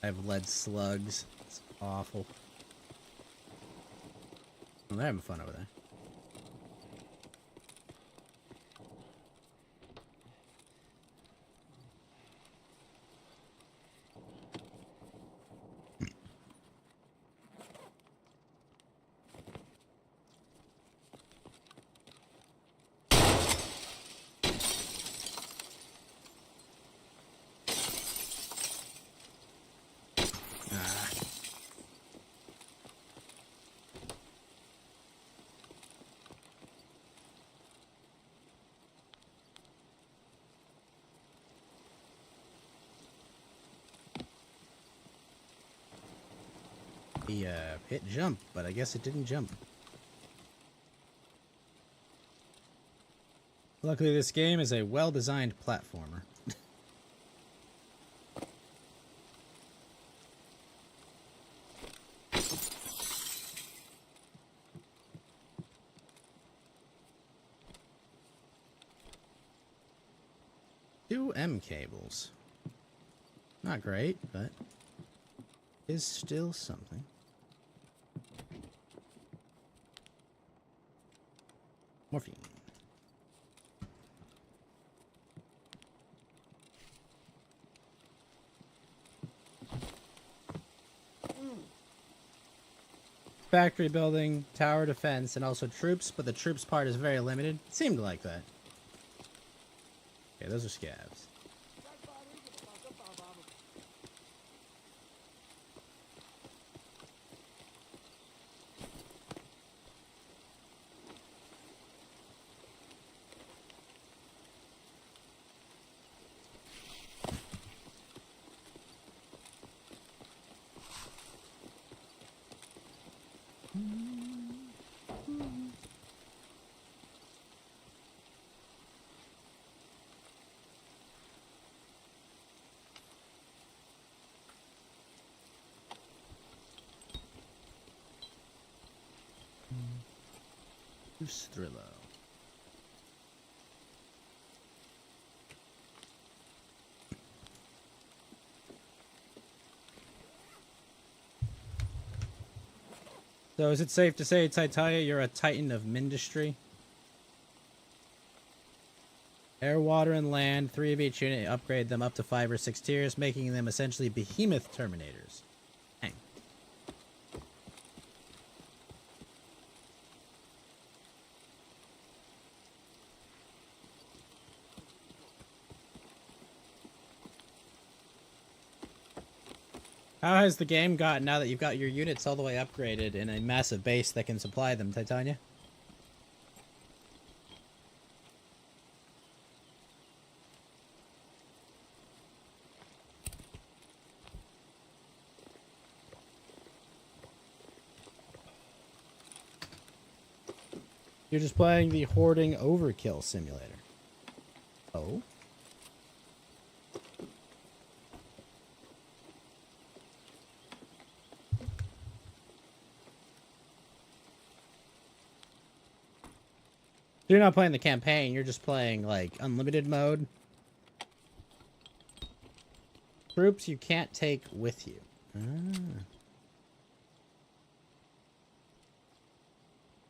I have lead slugs. It's awful. Well, they're having fun over there. He hit jump, but I guess it didn't jump. Luckily, this game is a well-designed platformer. Two M cables. Not great, but is still something. Morphine. Factory building, tower defense, and also troops, but the troops part is very limited. It seemed like that. Okay, those are scavs. Thriller. So is it safe to say, Titania, you're a titan of Mindustry? Air, water, and land, 3 of each unit, upgrade them up to 5 or 6 tiers, making them essentially behemoth Terminators. Dang. How has the game gotten now that you've got your units all the way upgraded in a massive base that can supply them, Titania? You're just playing the Hoarding Overkill Simulator. Oh? You're not playing the campaign, you're just playing, like, unlimited mode. Troops you can't take with you. Ah.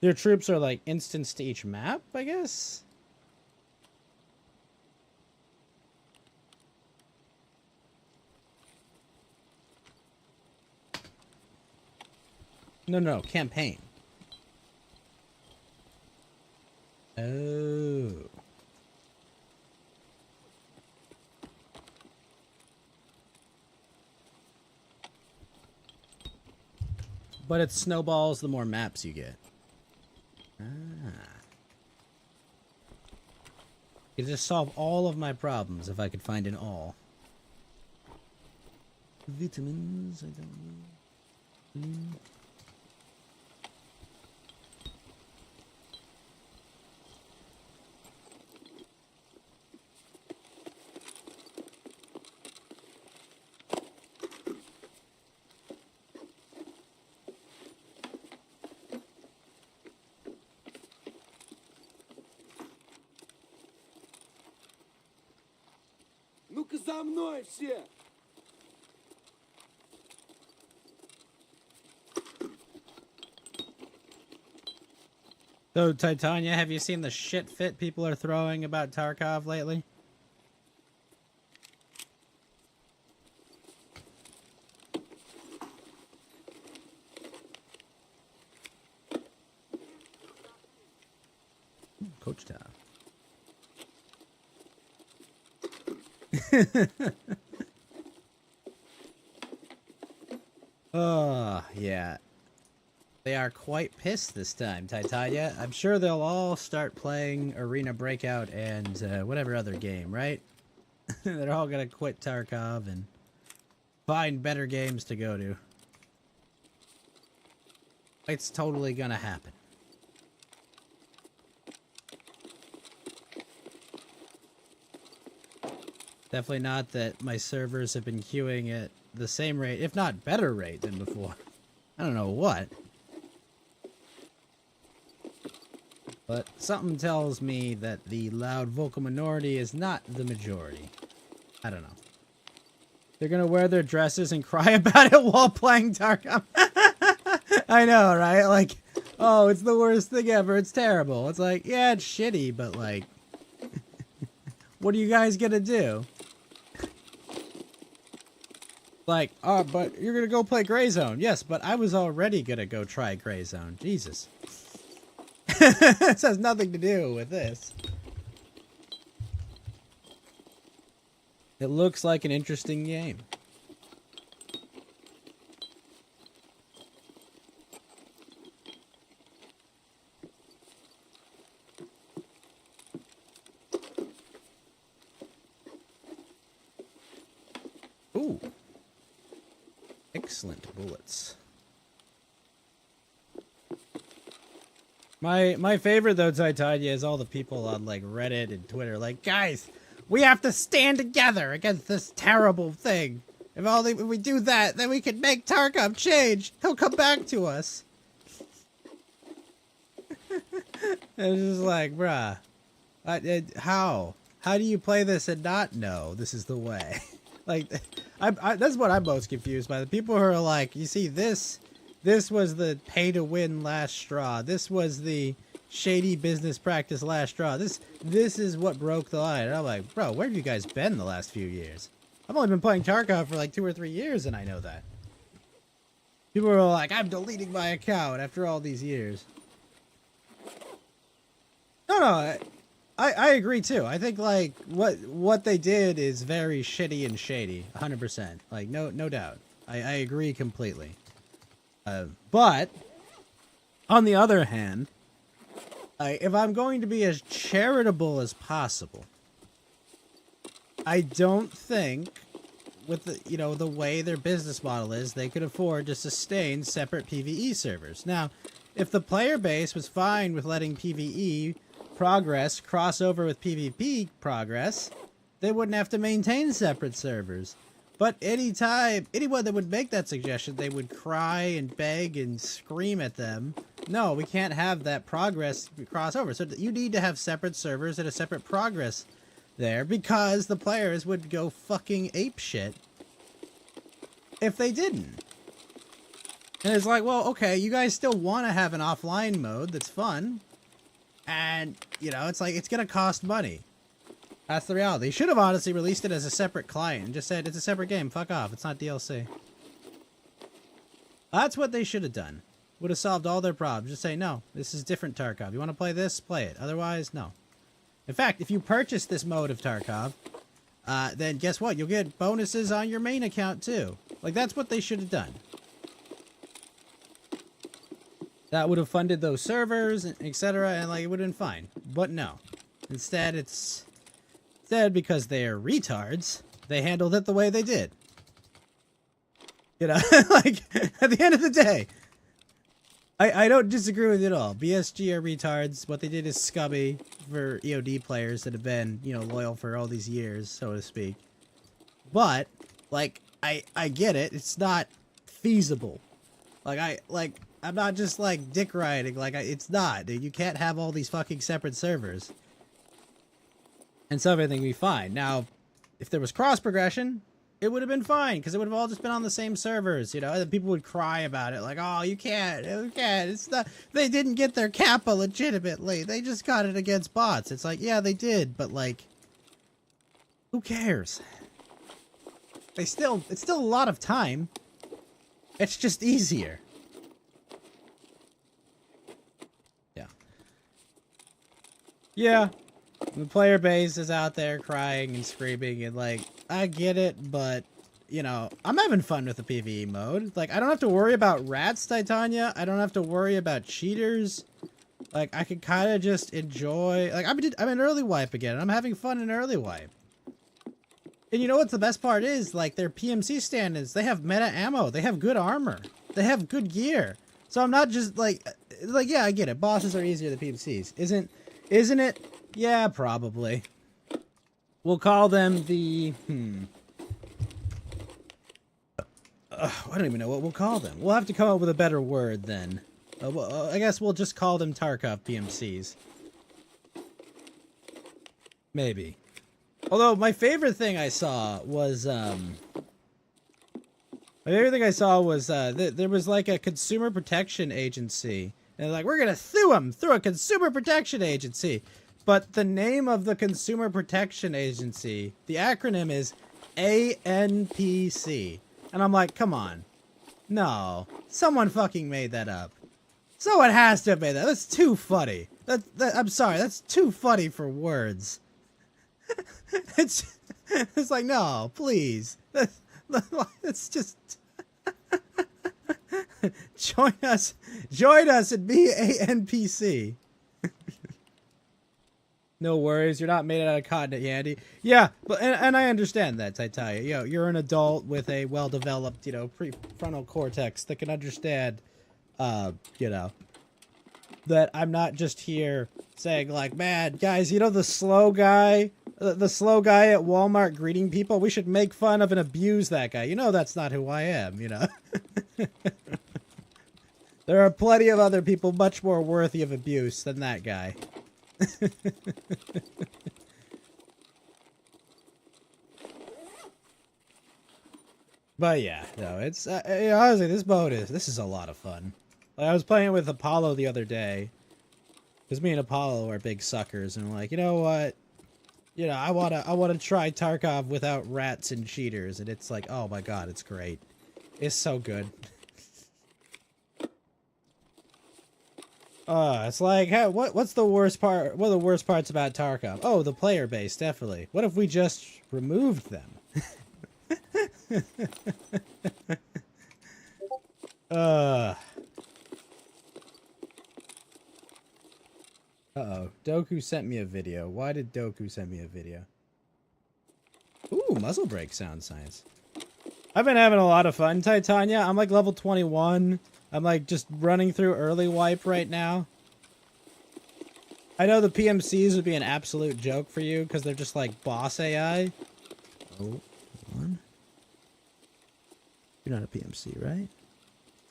Your troops are, like, instance to each map, I guess? No, campaign. Oh. But it snowballs the more maps you get. Ah. You just solve all of my problems if I could find an all. Vitamins, I don't know. Ну-ка за мной все! So, Titania, have you seen the shit fit people are throwing about Tarkov lately? Coach Tom. Oh, yeah. They are quite pissed this time, Titania. I'm sure they'll all start playing Arena Breakout and whatever other game, right? They're all gonna quit Tarkov and find better games to go to. It's totally gonna happen. Definitely not that my servers have been queuing at the same rate, if not better rate than before. I don't know what. But something tells me that the loud vocal minority is not the majority. I don't know. They're gonna wear their dresses and cry about it while playing Tarkov. I know, right? Like, oh, it's the worst thing ever. It's terrible. It's like, yeah, it's shitty, but like, what are you guys gonna do? Like, oh, but you're gonna go play Gray Zone. Yes, but I was already gonna go try Gray Zone. Jesus. This has nothing to do with this. It looks like an interesting game. Ooh. Excellent bullets. My favorite though, Titania, is all the people on like Reddit and Twitter like, guys, we have to stand together against this terrible thing. If we do that, then we can make Tarkov change. He'll come back to us. It's just like, bruh, how? How do you play this and not know this is the way? Like, that's what I'm most confused by. The people who are like, you see, this was the pay-to-win last straw. This was the shady business practice last straw. This is what broke the line. And I'm like, bro, where have you guys been the last few years? I've only been playing Tarkov for like 2 or 3 years, and I know that. People are like, I'm deleting my account after all these years. No, I agree too. I think like what they did is very shitty and shady, 100%. Like no doubt. I agree completely. But on the other hand, if I'm going to be as charitable as possible, I don't think with the way their business model is, they could afford to sustain separate PvE servers. Now, if the player base was fine with letting PvE progress cross over with PvP progress, they wouldn't have to maintain separate servers. But anyone that would make that suggestion, they would cry and beg and scream at them. No, we can't have that progress crossover. So you need to have separate servers and a separate progress there, because the players would go fucking apeshit if they didn't. And it's like, well, okay, you guys still want to have an offline mode that's fun, and it's like, it's gonna cost money. That's the reality. They should have honestly released it as a separate client and just said it's a separate game, fuck off, it's not DLC. That's what they should have done. Would have solved all their problems. Just say, no, this is different Tarkov. You want to play this? Play it. Otherwise, no. In fact, if you purchase this mode of Tarkov, then guess what? You'll get bonuses on your main account too. Like, that's what they should have done. That would have funded those servers, etc., and like, it would have been fine. But no. Instead, because they're retards, they handled it the way they did. Like, at the end of the day, I don't disagree with it at all. BSG are retards. What they did is scummy for EOD players that have been, loyal for all these years, so to speak. But, like, I get it. It's not feasible. I'm not just, like, dick riding. Like, it's not. Dude, you can't have all these fucking separate servers. And so everything would be fine. Now, if there was cross-progression, it would have been fine, because it would have all just been on the same servers, and people would cry about it, like, oh, you can't, it's not, they didn't get their Kappa legitimately, they just got it against bots. It's like, yeah, they did, but, like, who cares? It's still a lot of time. It's just easier. Yeah. The player base is out there crying and screaming, and like, I get it, but I'm having fun with the PvE mode. Like, I don't have to worry about rats, Titania. I don't have to worry about cheaters. Like, I can kind of just enjoy. Like, I'm in early wipe again, and I'm having fun in early wipe. And you know what the best part is? Like, their PMC stand-ins, they have meta ammo. They have good armor. They have good gear. So I'm not just like, yeah, I get it. Bosses are easier than PMCs. Isn't it? Yeah, probably. We'll call them the, I don't even know what we'll call them. We'll have to come up with a better word then. Well, I guess we'll just call them Tarkov PMCs. Maybe. Although, my favorite thing I saw was, there was like a consumer protection agency. And they're like, we're gonna sue them through a consumer protection agency. But the name of the Consumer Protection Agency, the acronym is ANPC. And I'm like, come on. No. Someone fucking made that up. Someone has to have made that. That's too funny. I'm sorry, that's too funny for words. It's like, no, please. It's just... Join us and be ANPC. No worries, you're not made out of cotton, Yandy. Yeah, but and I understand that, Titaia. You're an adult with a well-developed, prefrontal cortex that can understand, that I'm not just here saying like, man, guys, the slow guy at Walmart greeting people, we should make fun of and abuse that guy. That's not who I am, There are plenty of other people much more worthy of abuse than that guy. But yeah, no, it's honestly this is a lot of fun. Like, I was playing with Apollo the other day, because me and Apollo are big suckers, and I'm like, you know what? You know, I wanna try Tarkov without rats and cheaters, and it's like, oh my god, it's great. It's so good. It's like, hey, what's the worst part? What are the worst parts about Tarkov? Oh, the player base, definitely. What if we just removed them? Uh-oh. Doku sent me a video. Why did Doku send me a video? Ooh, muzzle brake sounds nice. I've been having a lot of fun, Titania. I'm like level 21. I'm like just running through early wipe right now. I know the PMCs would be an absolute joke for you because they're just like boss AI. Oh, hold on. You're not a PMC, right?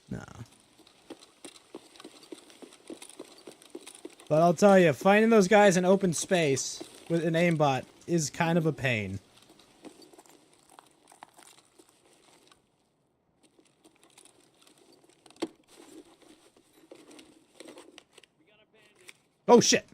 No. But I'll tell you, finding those guys in open space with an aimbot is kind of a pain. Oh shit!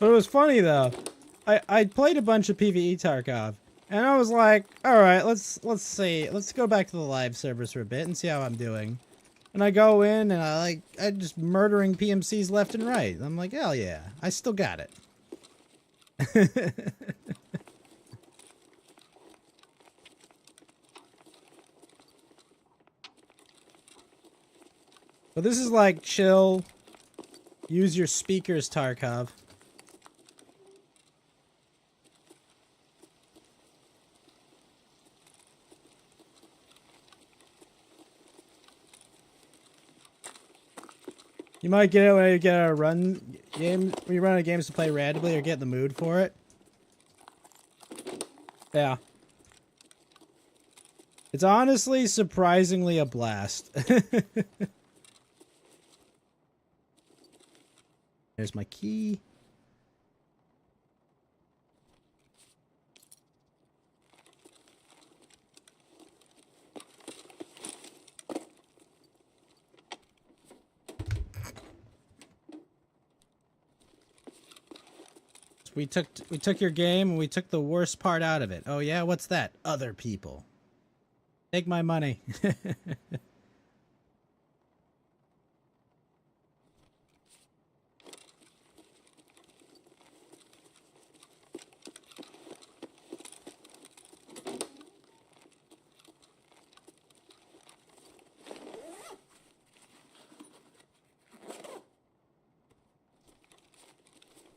But it was funny though. I played a bunch of PvE Tarkov, and I was like, all right, let's see, let's go back to the live servers for a bit and see how I'm doing. And I go in and I'm just murdering PMCs left and right. I'm like, hell yeah, I still got it. But this is like chill. Use your speakers, Tarkov. You might get it when you get a run game, when you run out of games to play randomly or get in the mood for it. Yeah. It's honestly surprisingly a blast. There's my key. We took your game and we took the worst part out of it. Oh yeah, what's that? Other people. Take my money.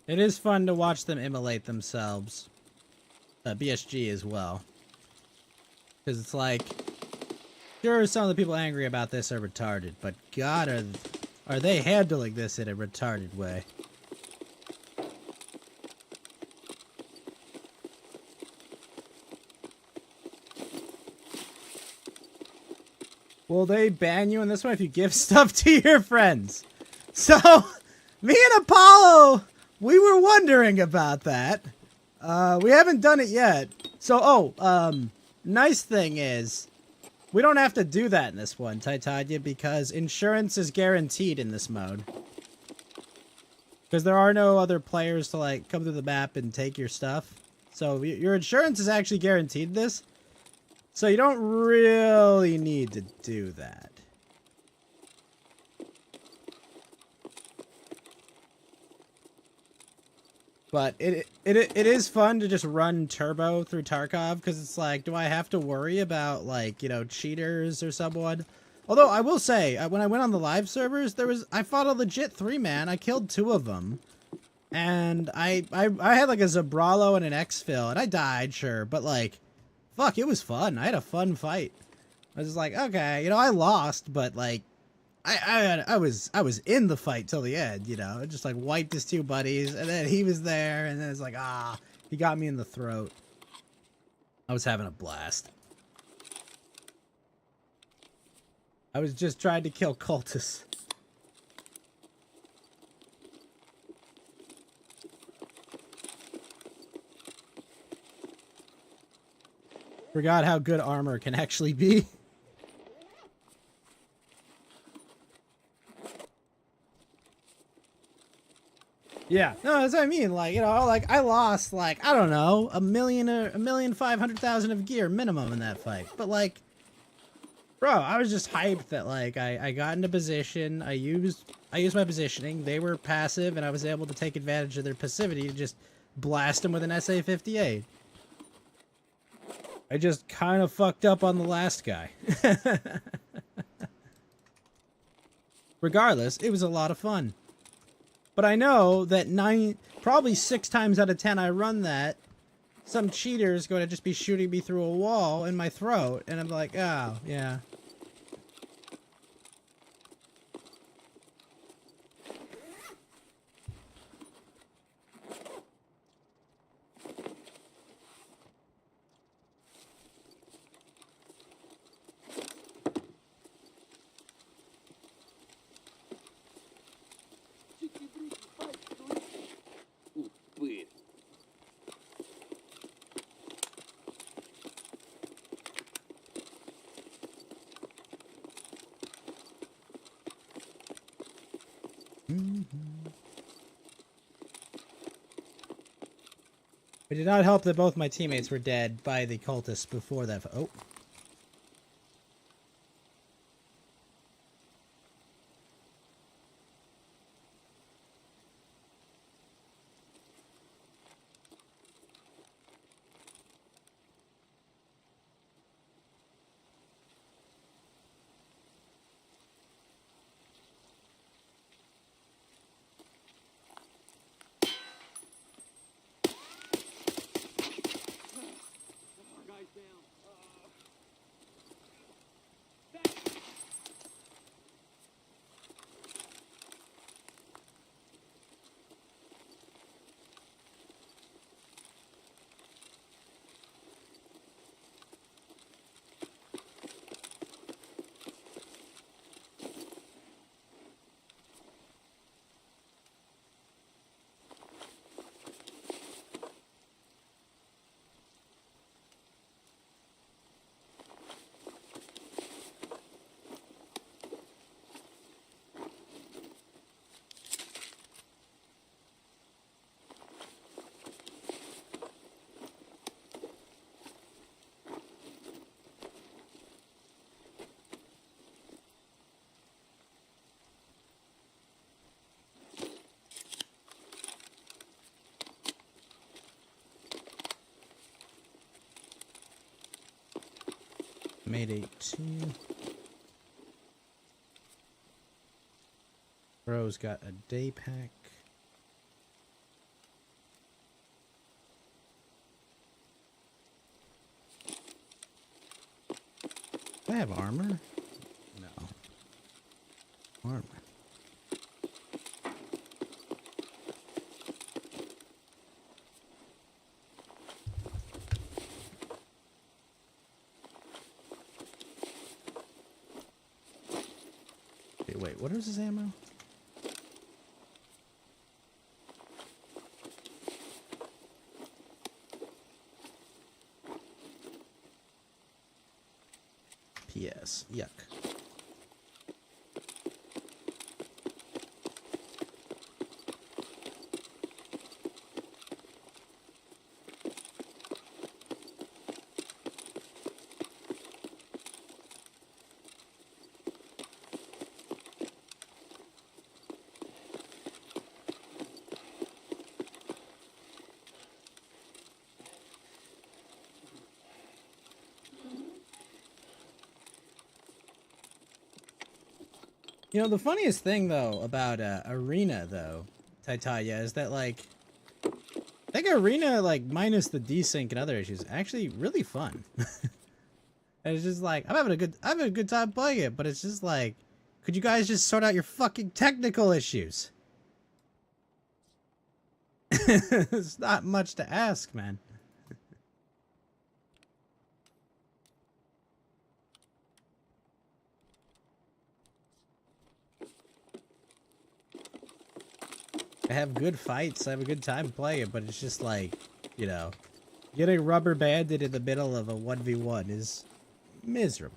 It is fun to watch them immolate themselves. BSG as well. Because it's like, sure, some of the people angry about this are retarded, but God, are they handling this in a retarded way? Will they ban you in this one if you give stuff to your friends? So, me and Apollo, we were wondering about that. We haven't done it yet. So, nice thing is, we don't have to do that in this one, Titania, because insurance is guaranteed in this mode. Because there are no other players to, like, come through the map and take your stuff. So, your insurance is actually guaranteed in this. So, you don't really need to do that. But it is fun to just run turbo through Tarkov, because it's like, do I have to worry about, like, you know, cheaters or someone? Although, I will say, when I went on the live servers, I fought a legit 3-man. I killed 2 of them. And I had, like, a Zabralo and an exfil, and I died, sure. But, like, fuck, it was fun. I had a fun fight. I was just like, okay, you know, I lost, but like, I was in the fight till the end, you know. I just like wiped his two buddies, and then he was there, and then it's like, he got me in the throat. I was having a blast. I was just trying to kill cultists. Forgot how good armor can actually be. Yeah, no, that's what I mean. Like, you know, like I lost like, I don't know, 1,500,000 of gear minimum in that fight. But like, bro, I was just hyped that like I got into position, I used my positioning, they were passive, and I was able to take advantage of their passivity to just blast them with an SA-58. I just kind of fucked up on the last guy. Regardless, it was a lot of fun. But I know that probably 6 times out of 10 I run that, some cheater is going to just be shooting me through a wall in my throat, and I'm like, oh, yeah. Упырь. It did not help that both my teammates were dead by the cultists before that. Oh. Guys down. Made 18. Bro's got a day pack. Do I have armor? No. Armor. Okay, wait, what is his ammo? PS. Yuck. You know, the funniest thing, though, about Arena, though, Titania, is that, like, I think Arena, like, minus the desync and other issues, actually really fun. And it's just like, I'm having a good time playing it, but it's just like, could you guys just sort out your fucking technical issues? It's not much to ask, man. I have good fights, I have a good time playing it, but it's just like, you know, getting rubber banded in the middle of a 1v1 is miserable.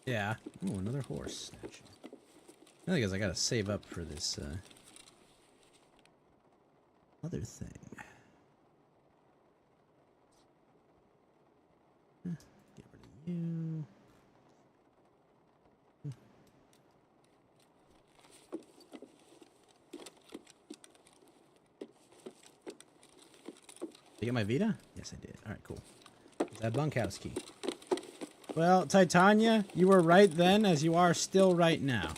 Yeah. Ooh, another horse statue. I think I gotta save up for this, other thing. Get rid of you. Did you get my Vita? Yes, I did. Alright, cool. Is that bunkhouse key? Well, Titania, you were right then as you are still right now.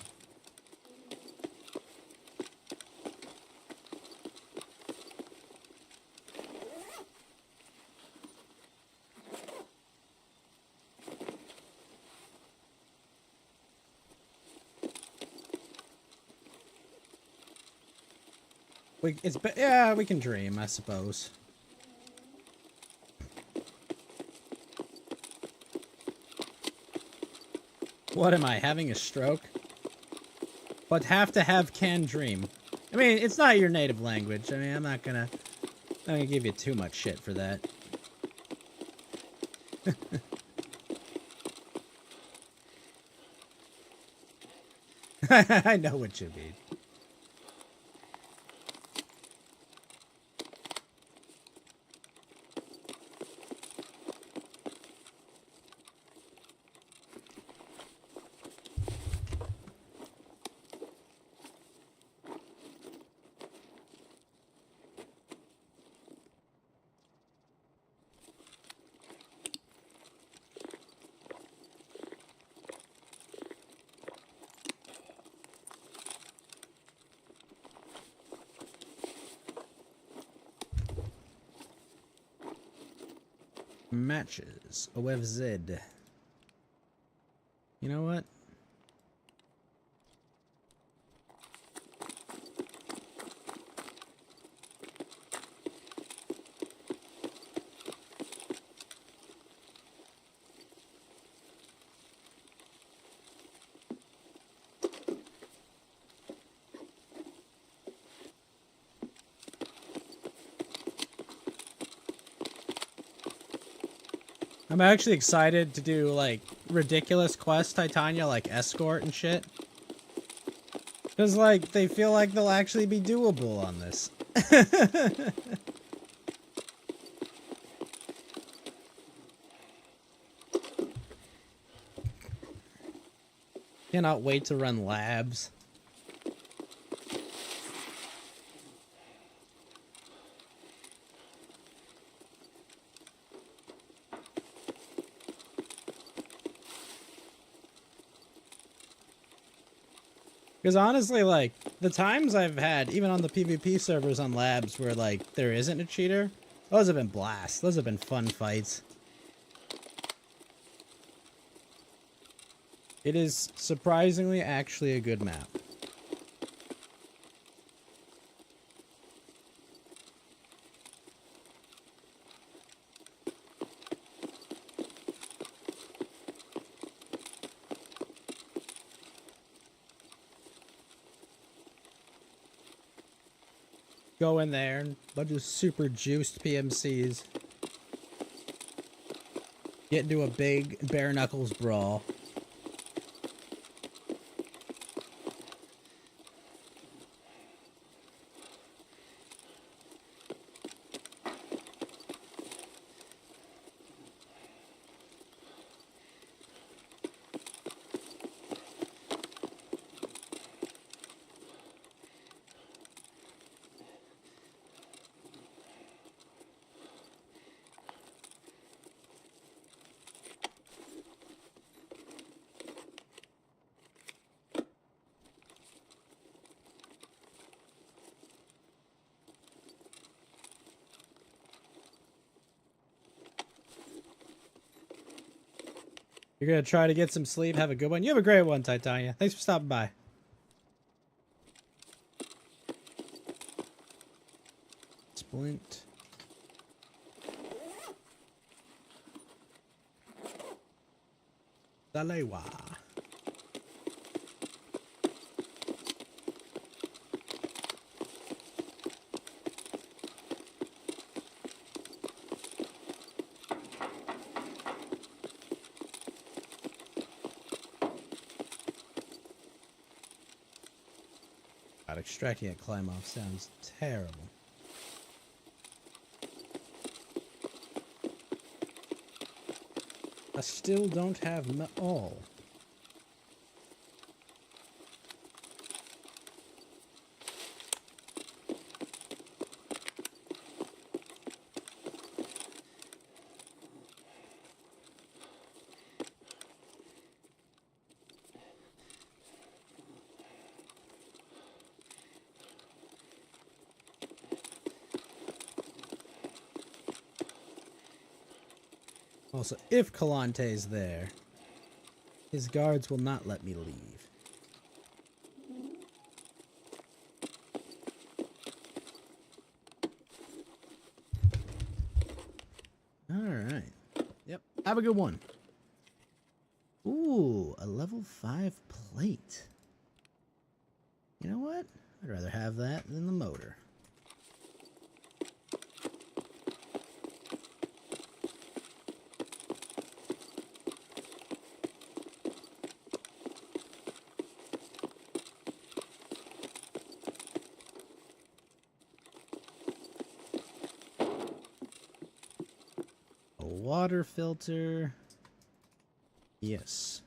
Yeah, we can dream, I suppose. What am I, having a stroke? But have to have can dream. I mean, it's not your native language. I mean, I'm not gonna give you too much shit for that. I know what you mean. Matches. OFZ. You know what? I'm actually excited to do, like, ridiculous quests, Titania, like escort and shit. Because, like, they feel like they'll actually be doable on this. Cannot wait to run labs. Because honestly, like, the times I've had, even on the PvP servers on labs where, like, there isn't a cheater, those have been blasts. Those have been fun fights. It is surprisingly actually a good map. Go in there and a bunch of super juiced PMCs. Get into a big bare knuckles brawl. You're gonna try to get some sleep. Have a good one. You have a great one, Titania. Thanks for stopping by. Splint. Salewa. God, extracting a climb off sounds terrible. I still don't have all. Also, if Kalante's there, his guards will not let me leave. Alright. Yep. Have a good one. Ooh, a level 5 plate. You know what? I'd rather have that than the motor. Water filter. Yes.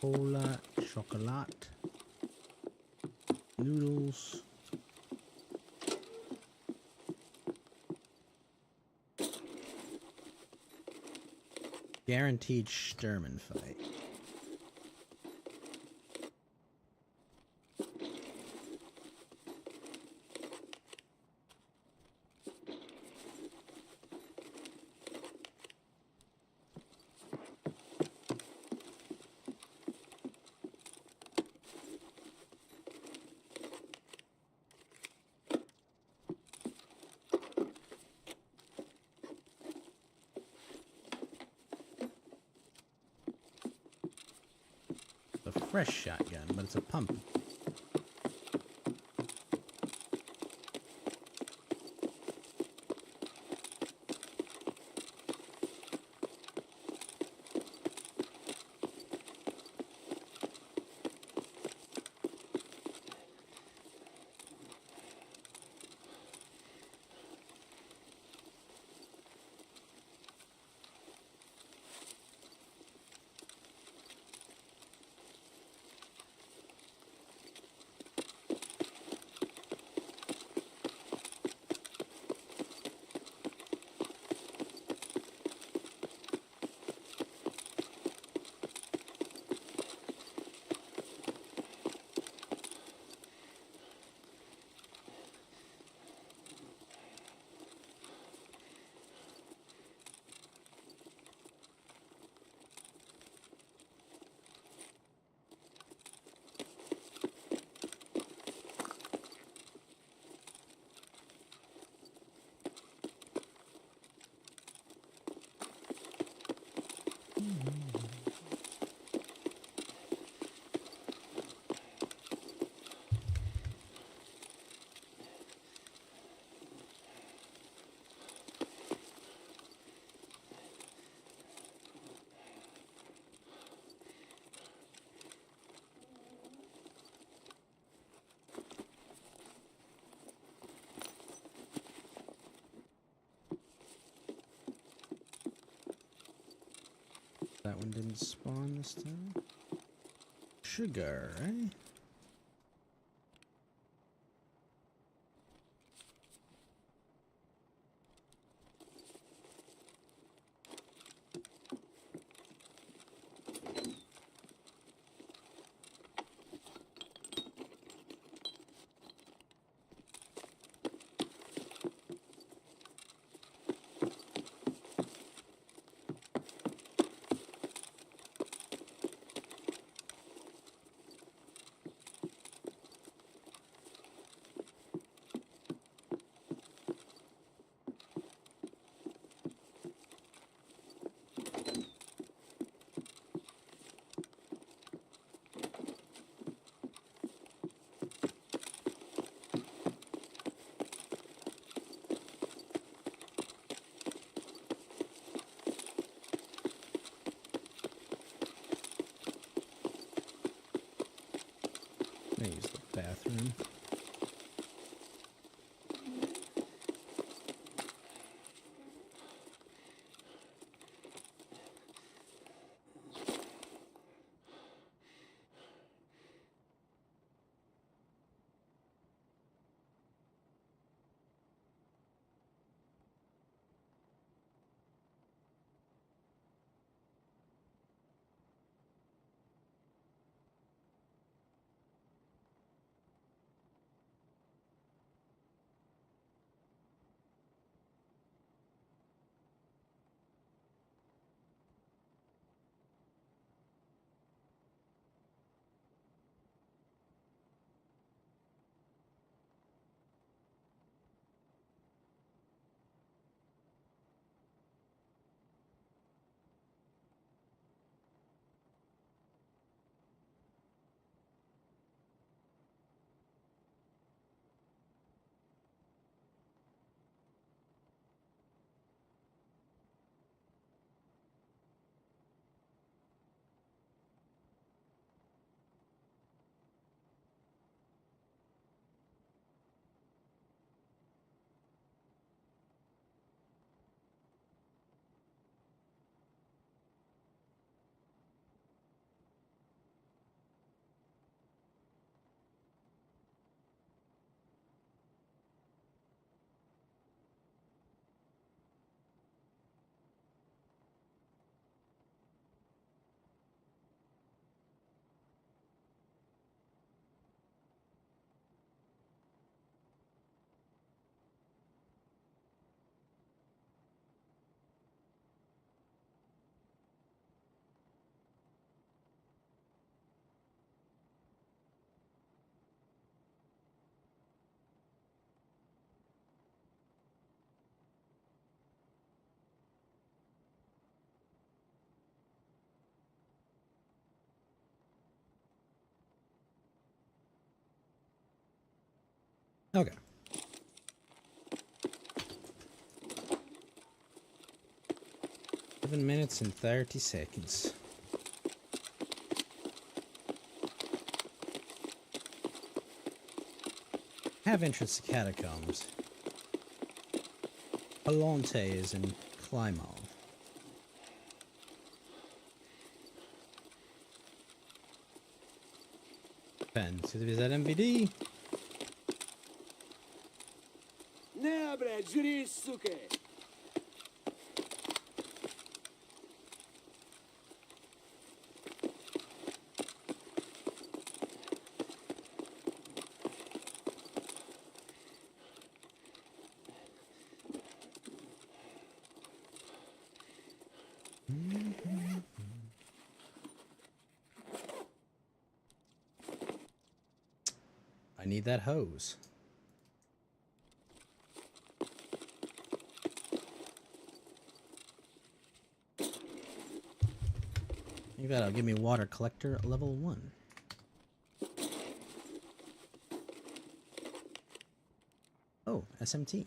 Cola, chocolate, noodles. Guaranteed Sturman fight. A fresh shotgun, but it's a pump. That one didn't spawn this time. Sugar, right? gonna use the bathroom. Okay. 7 minutes and 30 seconds. Have entrance to catacombs. Palantes and Climov. Depends. Is that MVD? Не, блядь, жри, сука! I need that hose. Maybe that'll give me water collector level 1. Oh, SMT.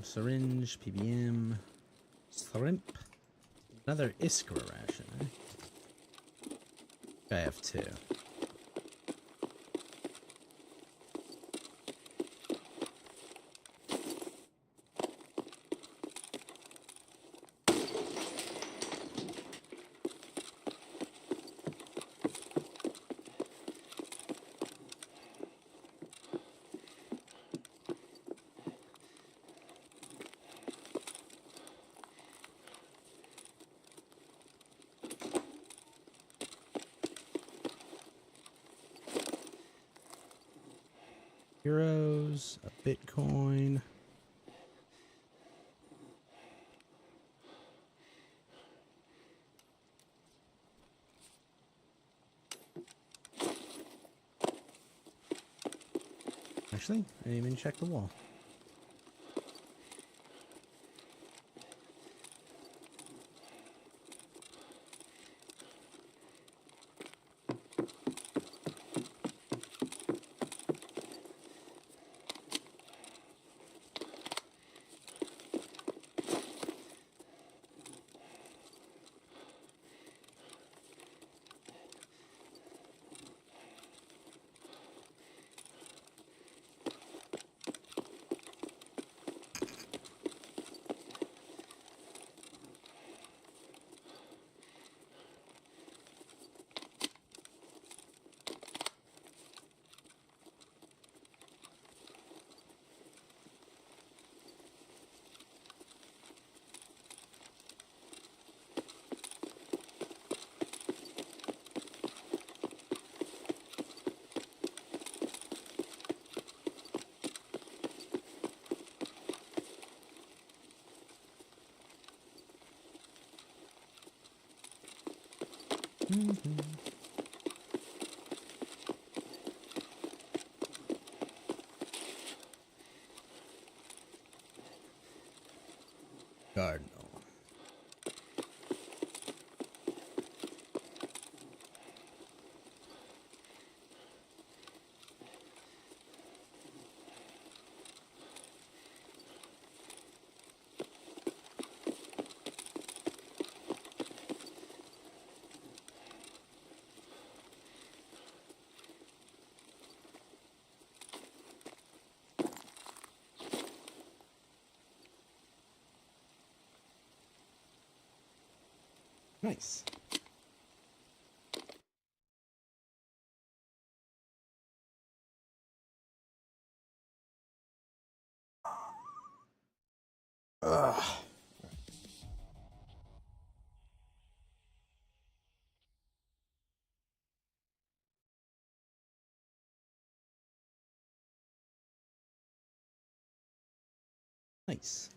Syringe, PBM, shrimp, another Iskra ration. I have 2. Euros, a Bitcoin. Actually, I didn't even check the wall. Cardinal. Nice. Ugh. Nice.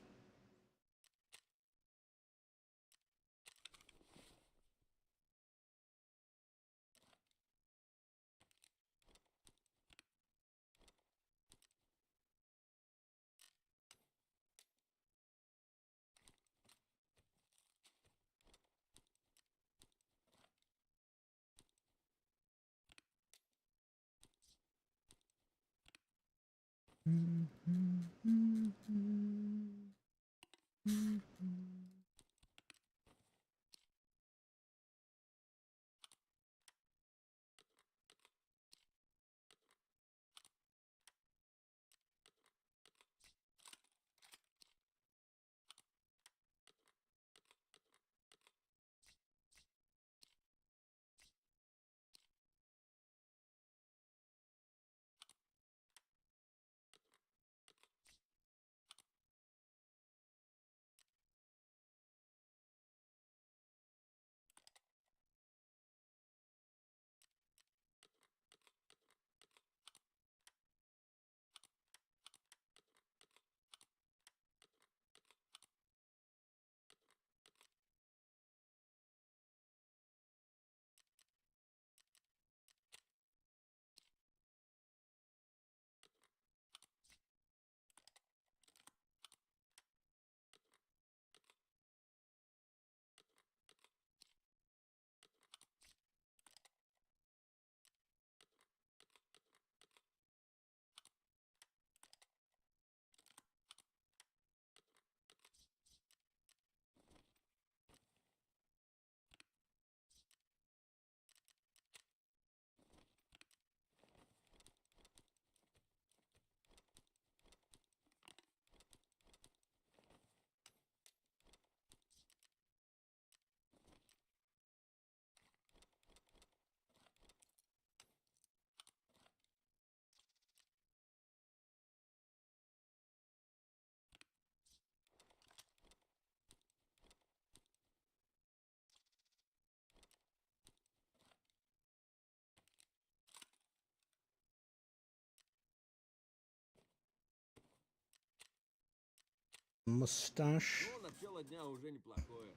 Mustache. Ну, начало дня уже неплохое.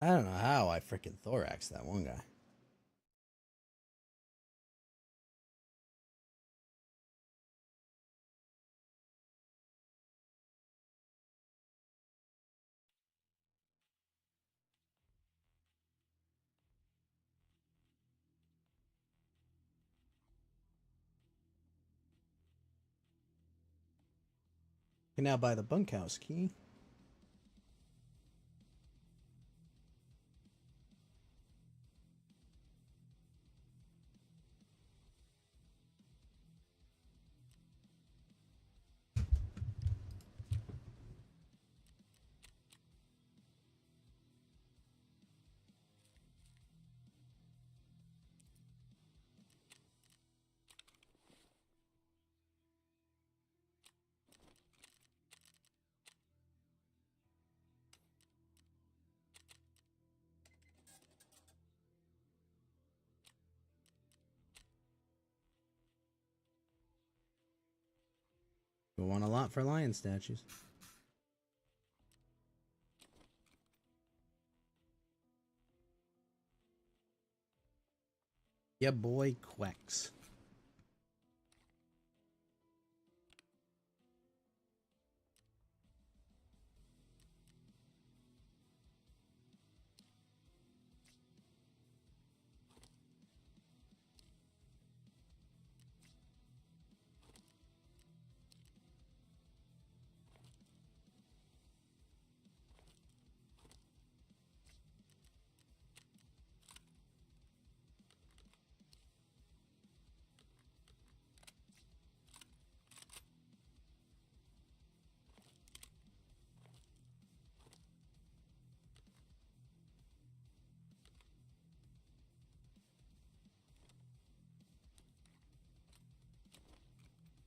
I don't know how I freaking thorax that one guy. can now buy the bunkhouse key. We want a lot for lion statues. Yeah, boy, quacks.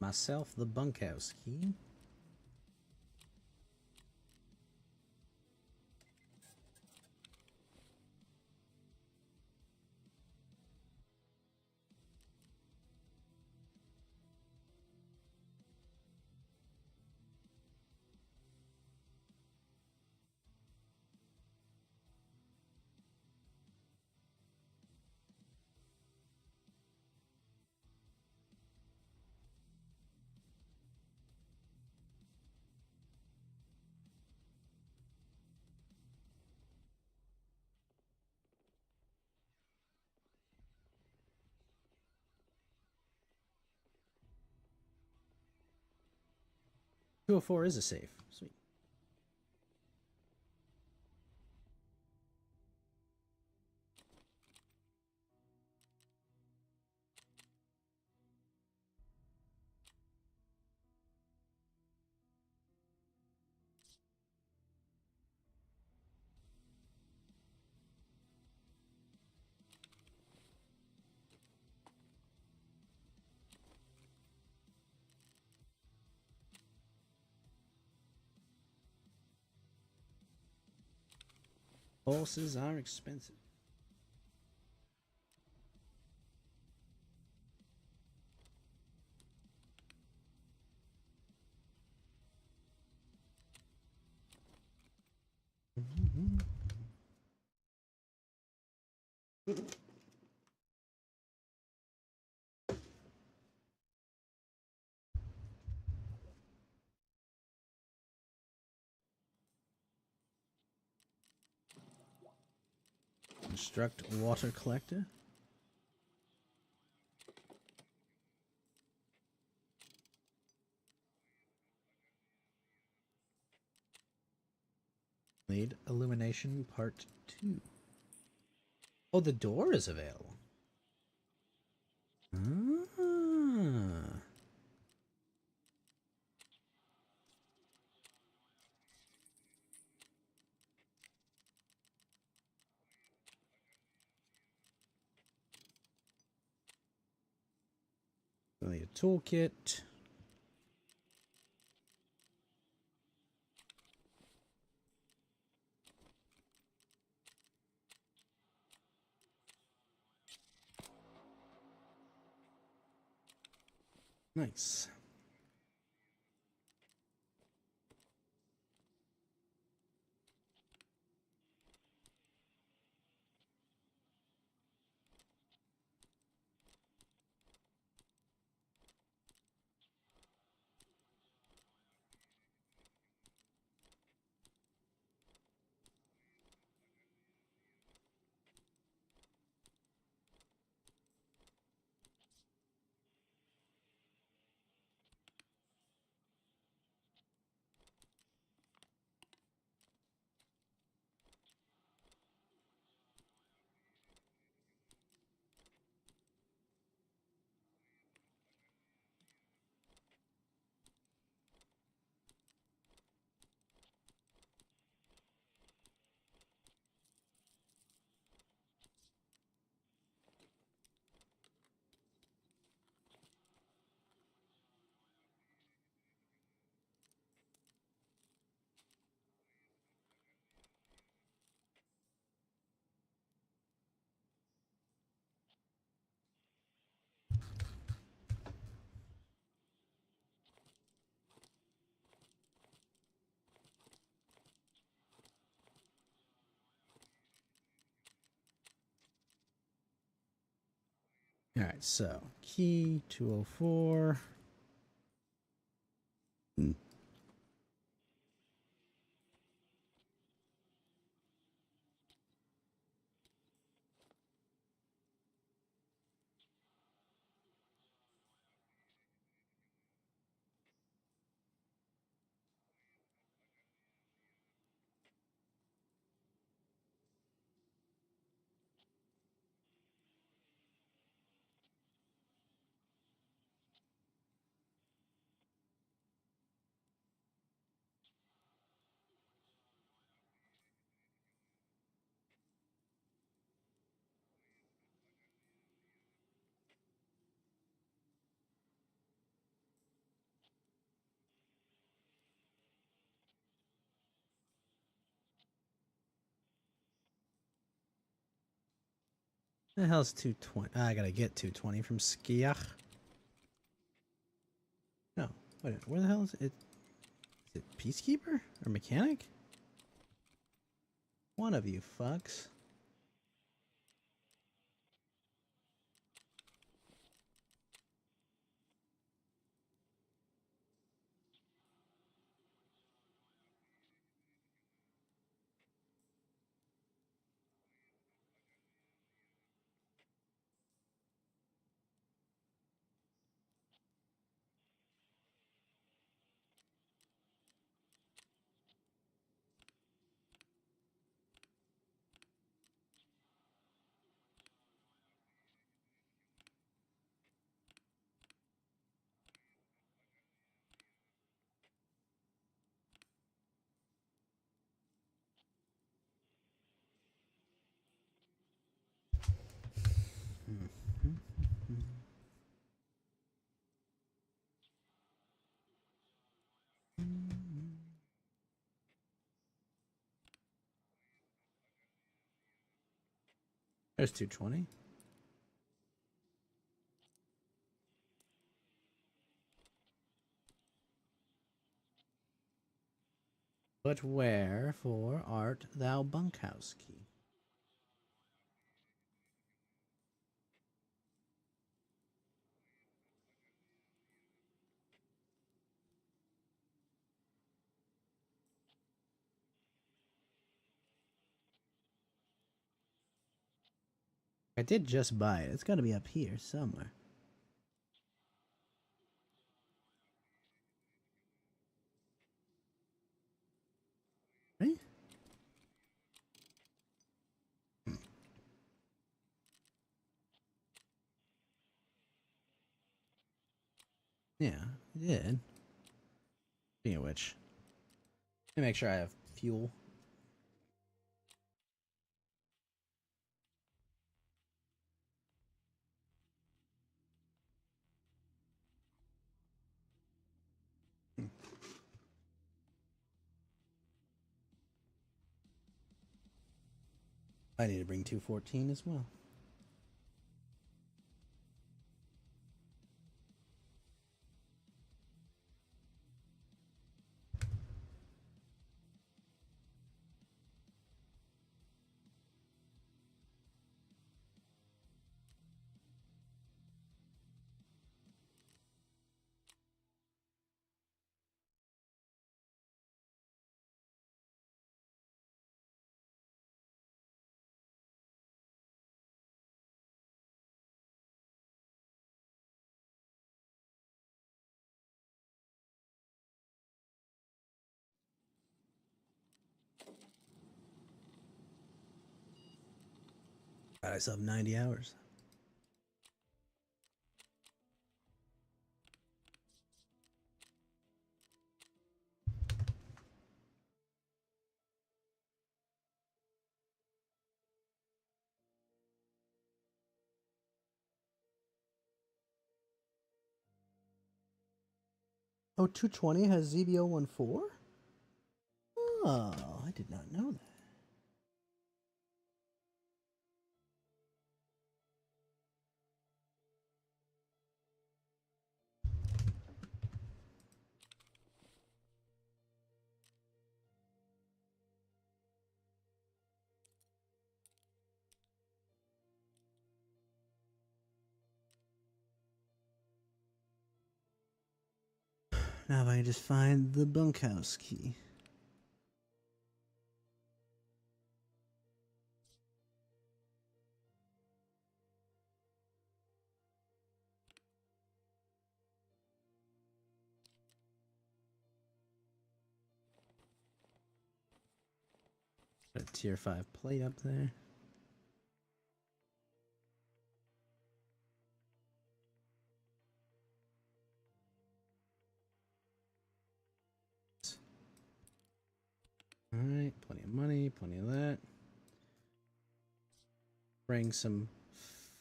Myself the bunkhouse key. Two oh four is a safe. Sweet. Horses are expensive. Construct water collector. Need illumination part 2. Oh, the door is available. Ah. So need a toolkit. Nice. Alright, so key 204. The hell's 220? I gotta get 220 from Skiach. No, wait, where the hell is it? Is it Peacekeeper or Mechanic? One of you fucks. There's 220. But wherefore art thou Bunkowski? I did just buy it. It's got to be up here somewhere. Right? Yeah, I did. Speaking of which, let me make sure I have fuel. I need to bring 214 as well. I still have 90 hours. Oh, 220 has ZBO14? Oh, I did not know that. Now if I can just find the bunkhouse key. Got a tier 5 plate up there. Alright, plenty of money, plenty of that. Bring some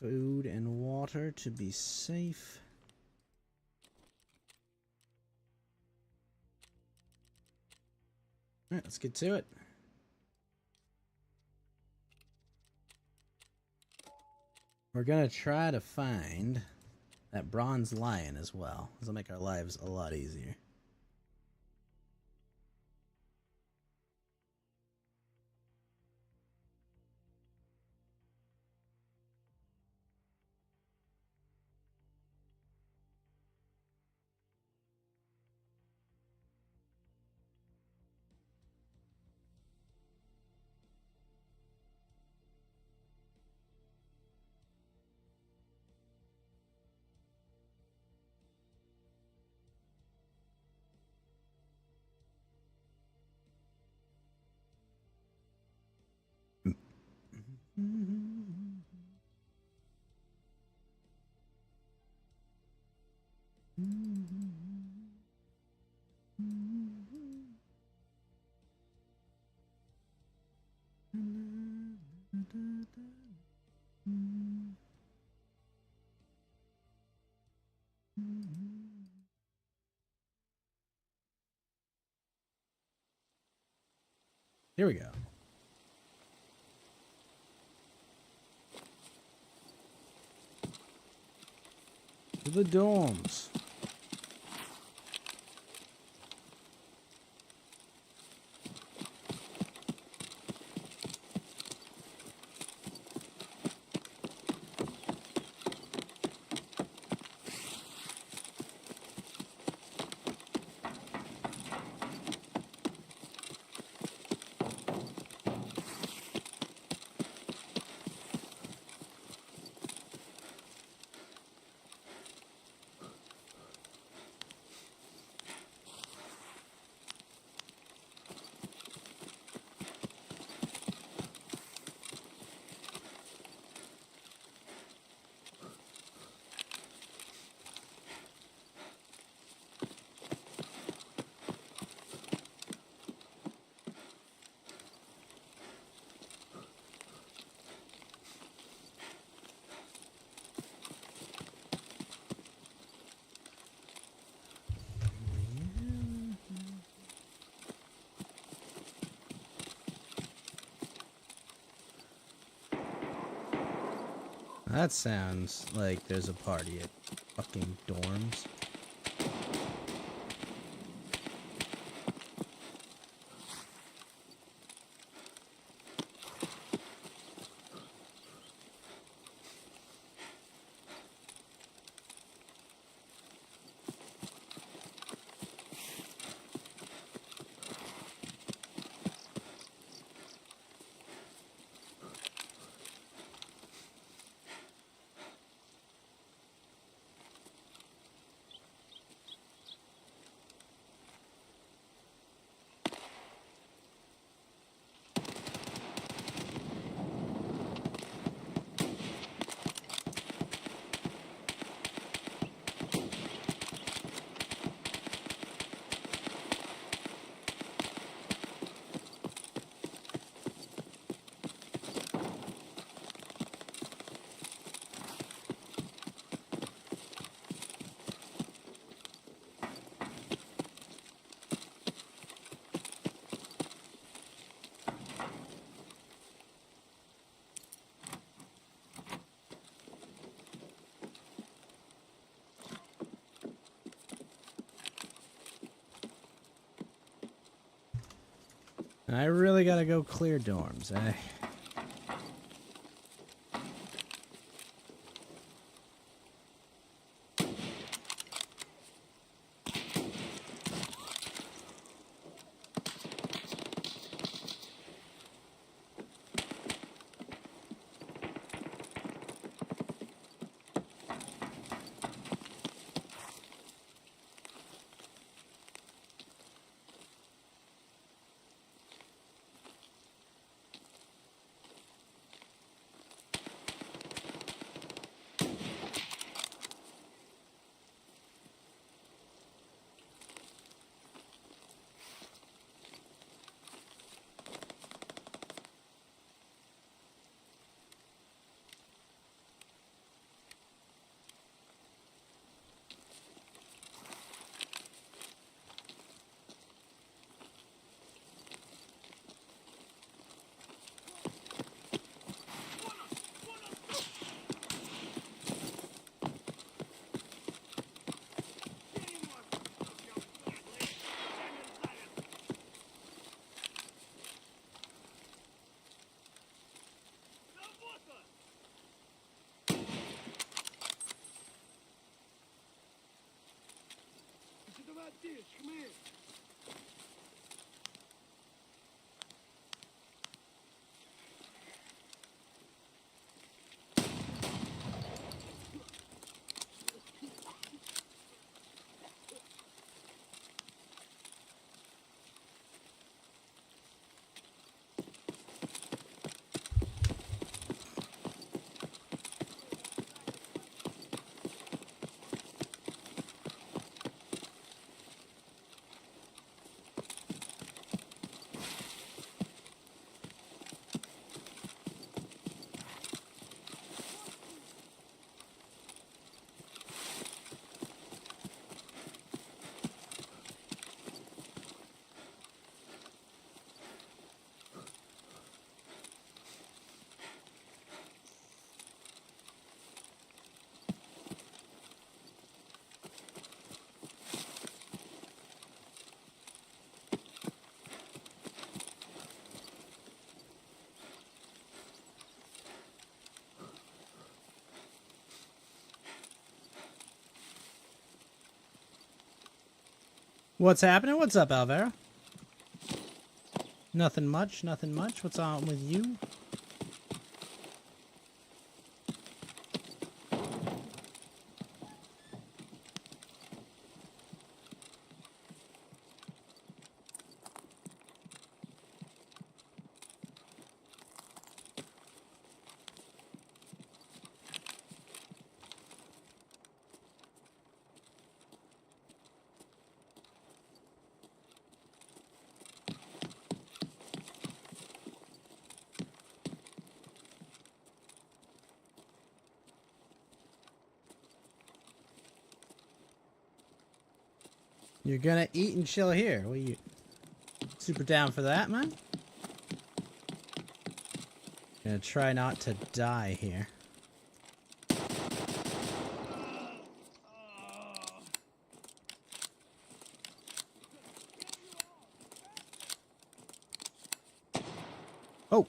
food and water to be safe. Alright, let's get to it. We're gonna try to find that bronze lion as well. This will make our lives a lot easier. Here we go. To the dorms. That sounds like there's a party at fucking dorms. And I really gotta go clear dorms, eh? What's happening? What's up, Alvaro? Nothing much, nothing much. What's on with you? You're gonna eat and chill here. Well, you super down for that, man? Gonna try not to die here. Oh!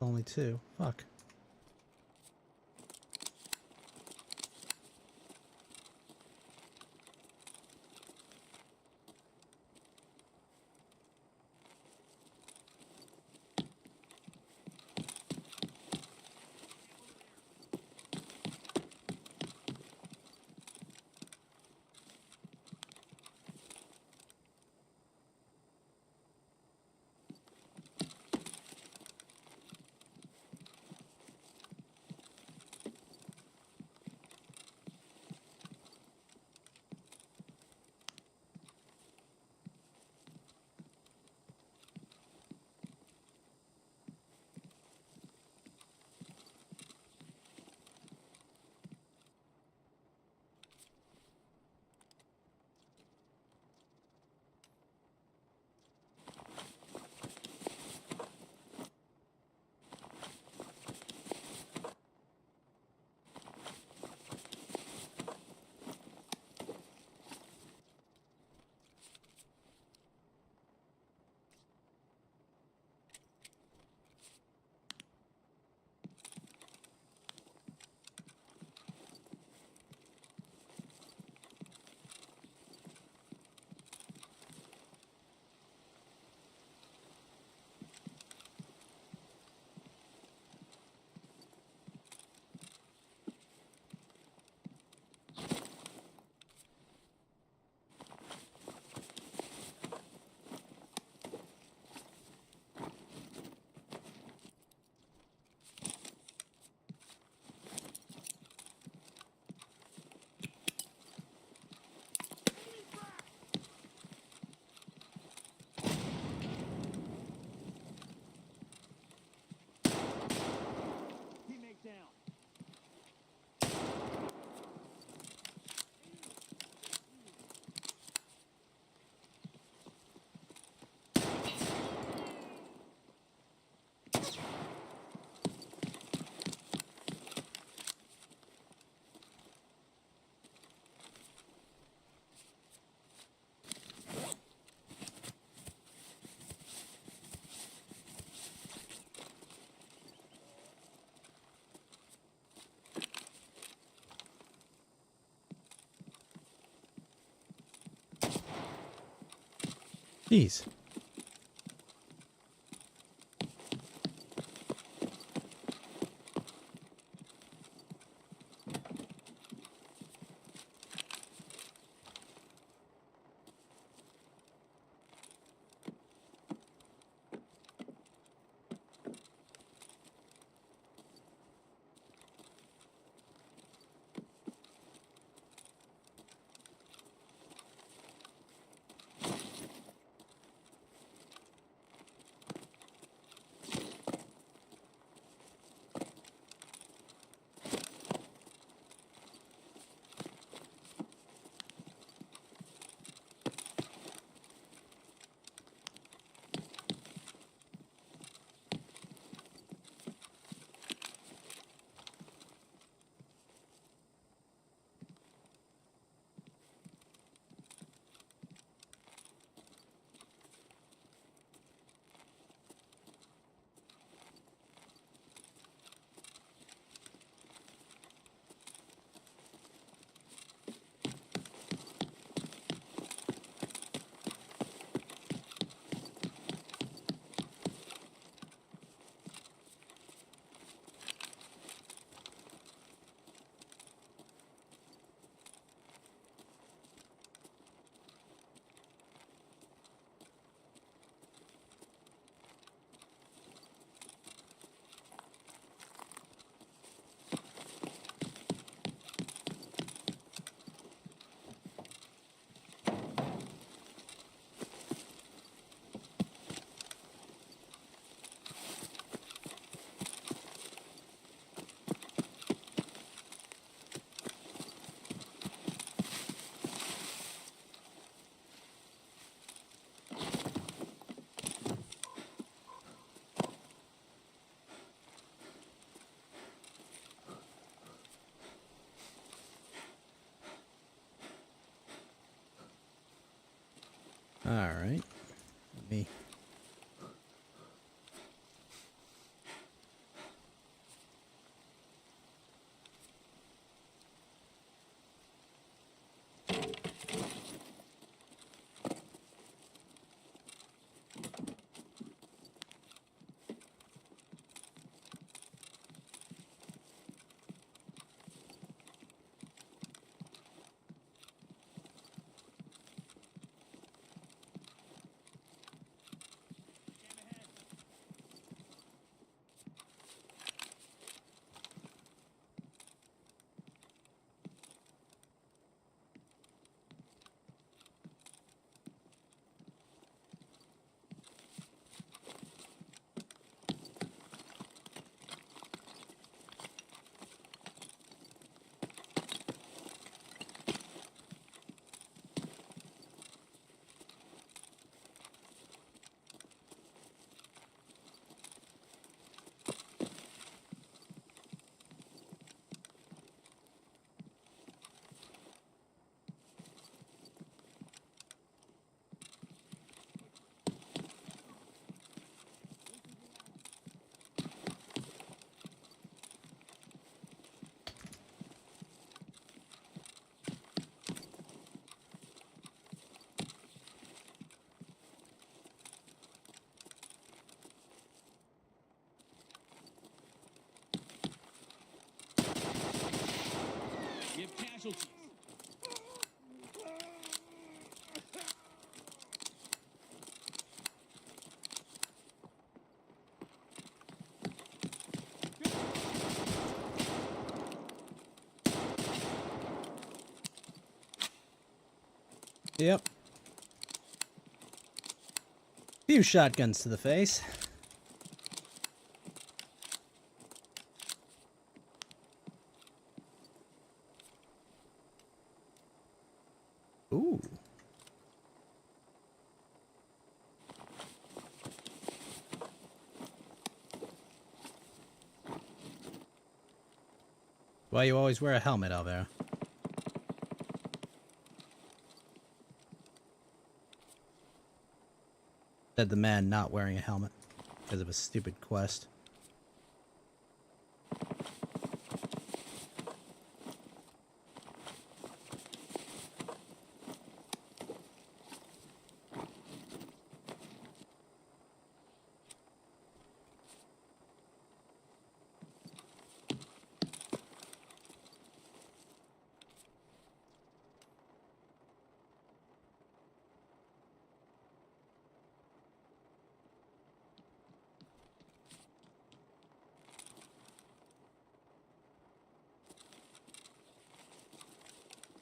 Only two. Fuck. Jeez. All right. Let me. We have casualties. Yep. Few shotguns to the face. Ooh. Why you always wear a helmet, Alvaro? Said the man not wearing a helmet because of a stupid quest.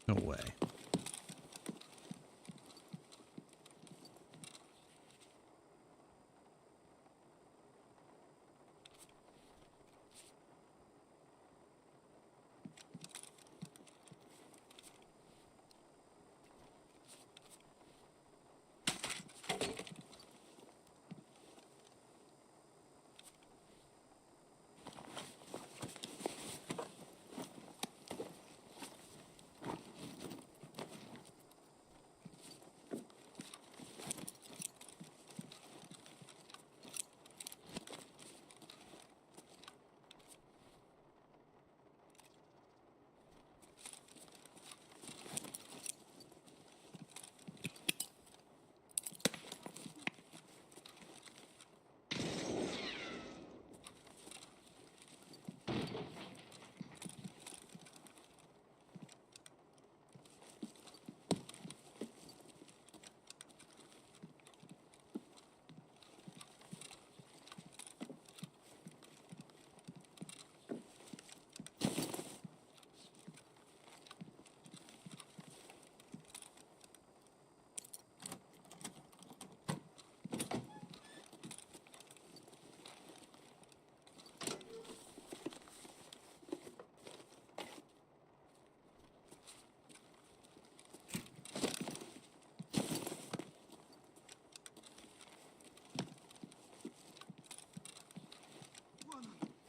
No way.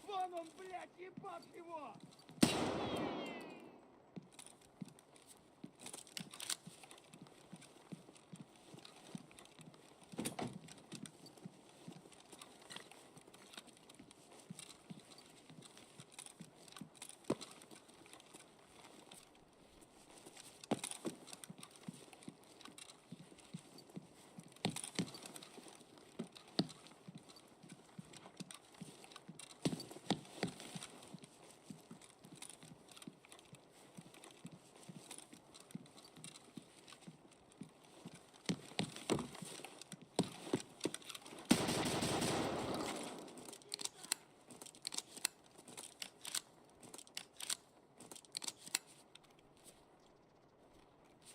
Вон он, блядь, ебать его!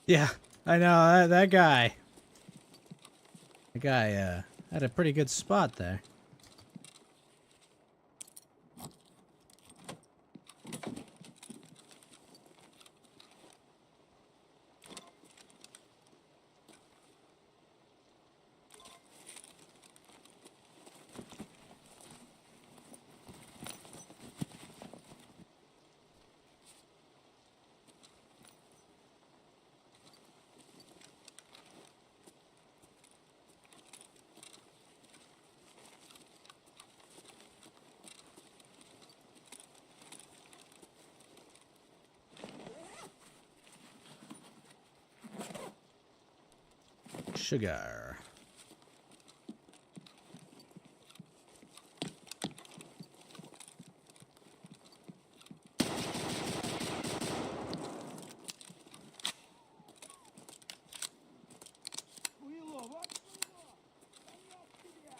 Yeah, I know that guy. The guy had a pretty good spot there. Sugar. Хуйло, вот хуйло! Понять тебя!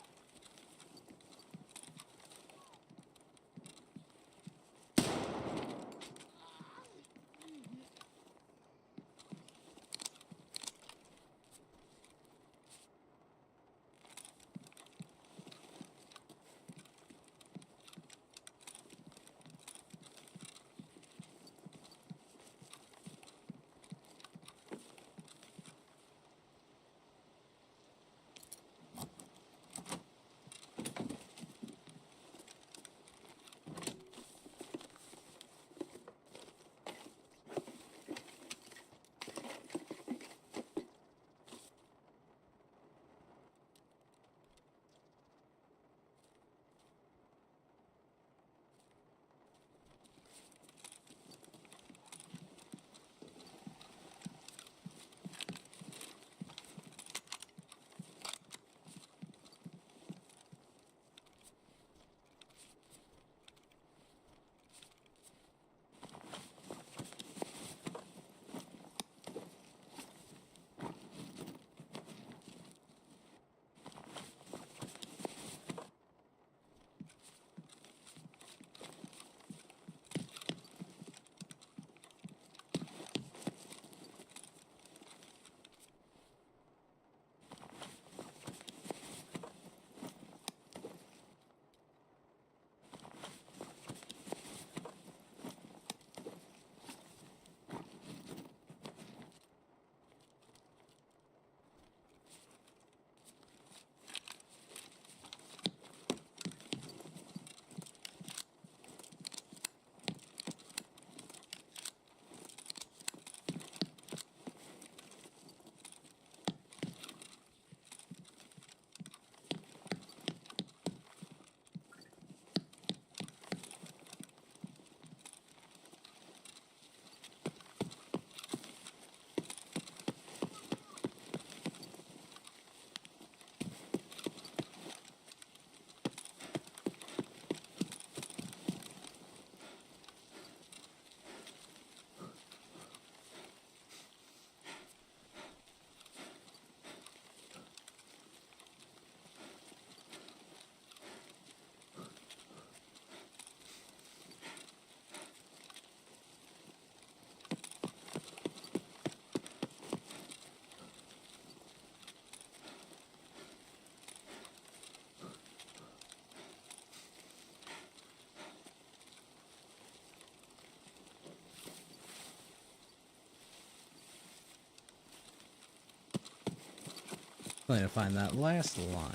I need to find that last line.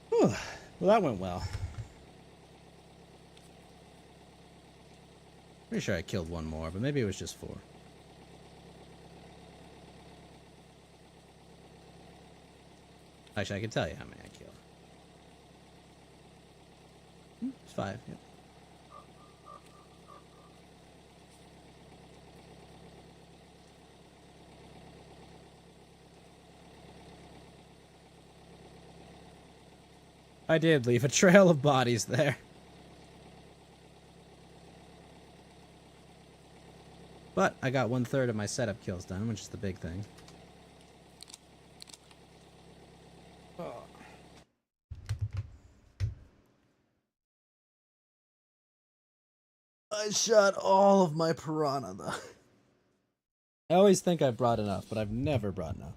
Whew. Well, that went well. Pretty sure I killed one more, but maybe it was just 4. Actually, I can tell you how many I killed. It's 5, yep. I did leave a trail of bodies there. But I got 1/3 of my setup kills done, which is the big thing. Oh. I shot all of my piranha, though. I always think I brought enough, but I've never brought enough.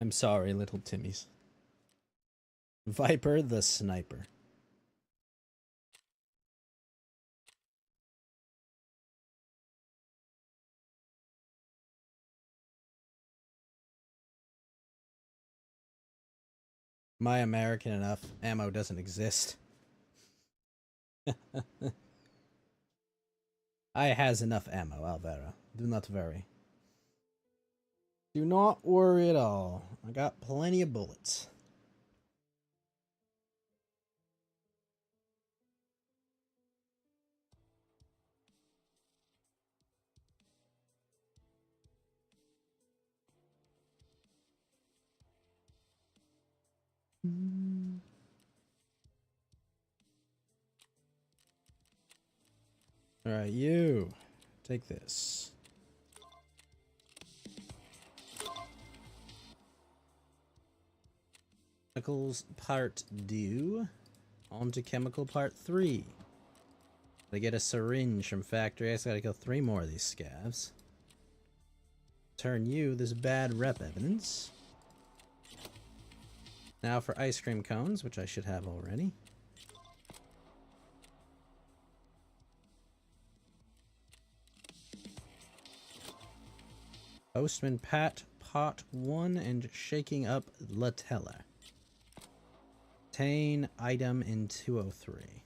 I'm sorry, little Timmies. Viper the Sniper. Am I American enough? Ammo doesn't exist. I has enough ammo, Alvera. Do not worry. Do not worry at all. I got plenty of bullets. Alright, you. Take this. Chemicals part 2. On to chemical part 3. I get a syringe from factory. I just gotta kill 3 more of these scavs. Turn you this bad rep evidence. Now for ice cream cones, which I should have already. Postman Pat, Pot 1, and shaking up Latella. Obtain item in 203.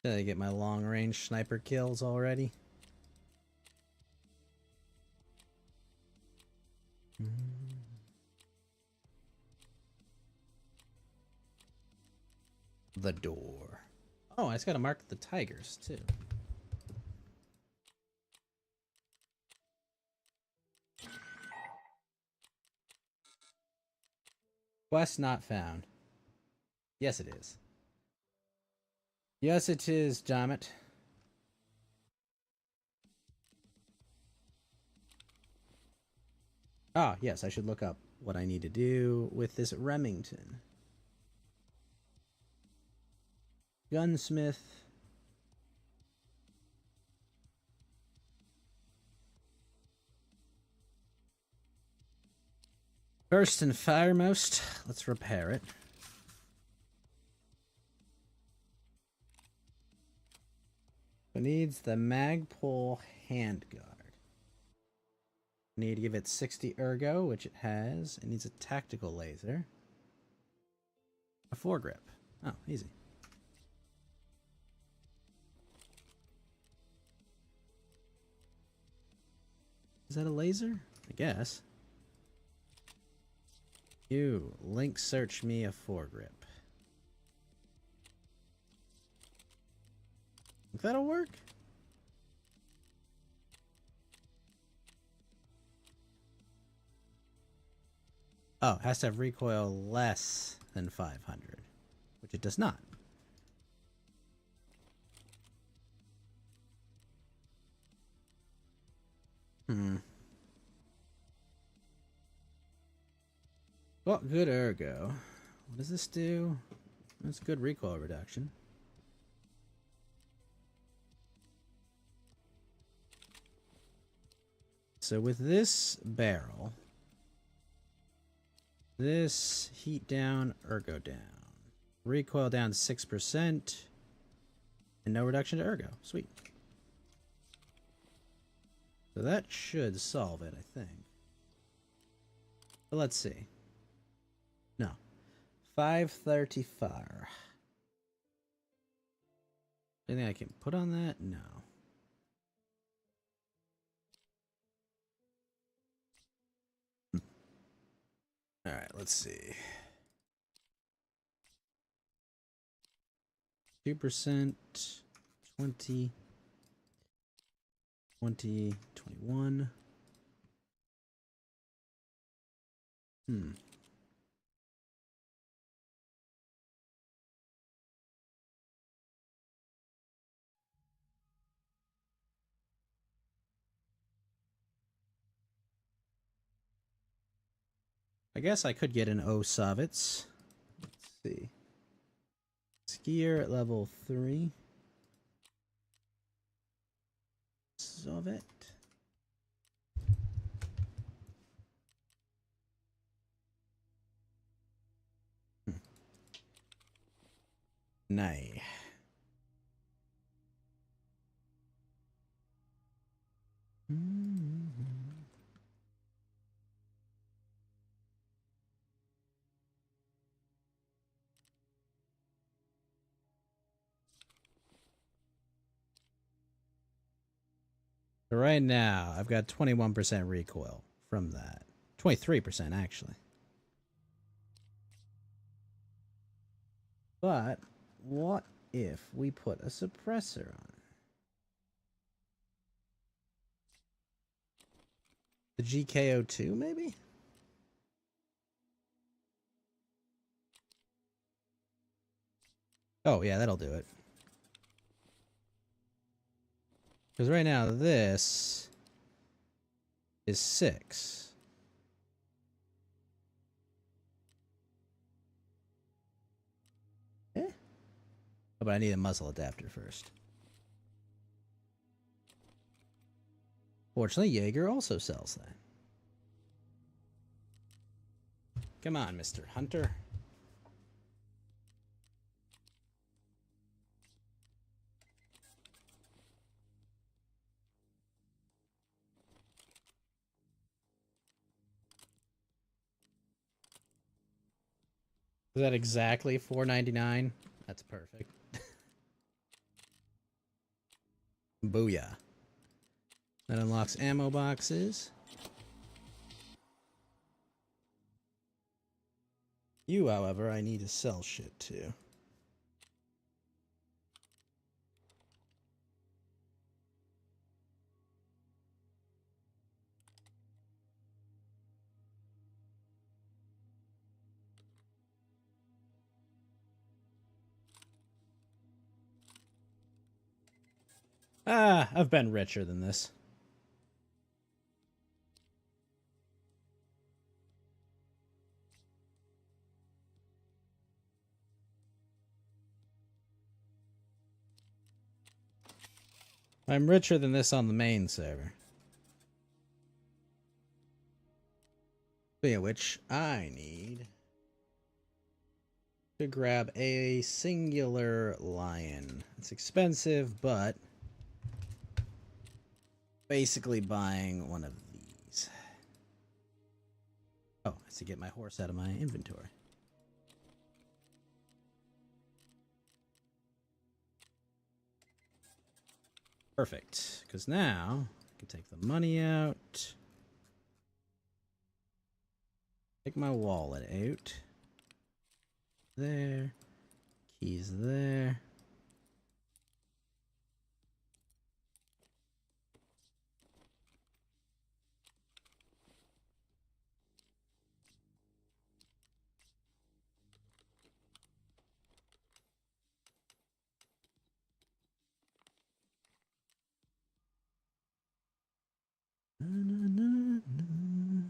Did I get my long range sniper kills already? The door. Oh, I just gotta mark the tigers too. Quest not found. Yes, it is. Yes, it is, damn it. Ah, yes, I should look up what I need to do with this Remington. Gunsmith. First and foremost, let's repair it. It needs the Magpul handguard. Need to give it 60 ergo, which it has. It needs a tactical laser. A foregrip. Oh, easy. Is that a laser? I guess. You link search me a foregrip. Think that'll work? Oh, it has to have recoil less than 500, which it does not. Well, good ergo. What does this do? That's good recoil reduction. So with this barrel, this heat down, ergo down. Recoil down 6%, and no reduction to ergo. Sweet. So that should solve it, I think. But let's see. No. 535. Anything I can put on that? No. Alright, let's see. 2%, 20, 20, 21. I guess I could get an O Savitz. Let's see. Skier at level 3. Sovet. Nay. So right now, I've got 21% recoil from that. 23% actually. But what if we put a suppressor on? The GKO2 maybe? Oh yeah, that'll do it. Because right now this is 6. Eh? Oh, but I need a muzzle adapter first. Fortunately, Jaeger also sells that. Come on, Mr. Hunter. Is that exactly $4.99? That's perfect. Booyah. That unlocks ammo boxes. You, however, I need to sell shit to. Ah, I've been richer than this. I'm richer than this on the main server. Yeah, which I need to grab a singular lion. It's expensive, but basically buying one of these. Oh, it's to get my horse out of my inventory. Perfect, because now I can take the money out. Take my wallet out. There. Keys there. Na, na, na, na.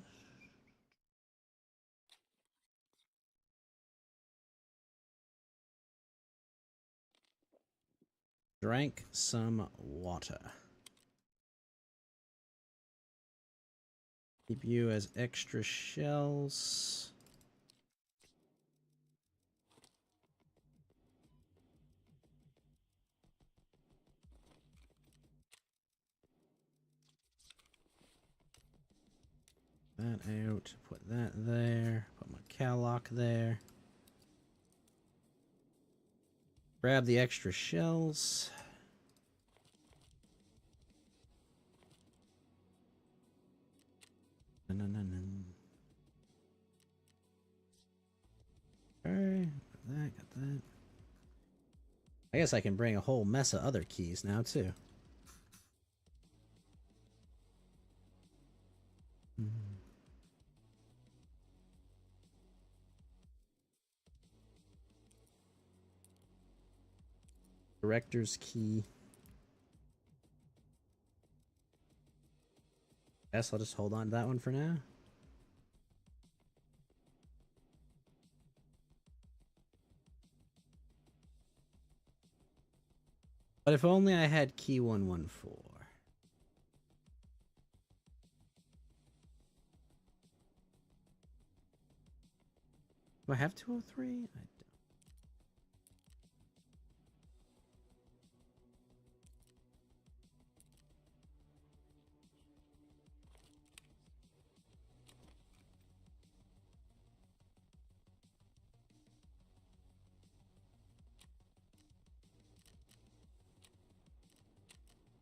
Drank some water. Keep you as extra shells. That out. Put that there. Put my Callock there. Grab the extra shells. Okay, got that. I guess I can bring a whole mess of other keys now, too. Director's key. Guess I'll just hold on to that one for now. But if only I had key 114. Do I have 203? I don't.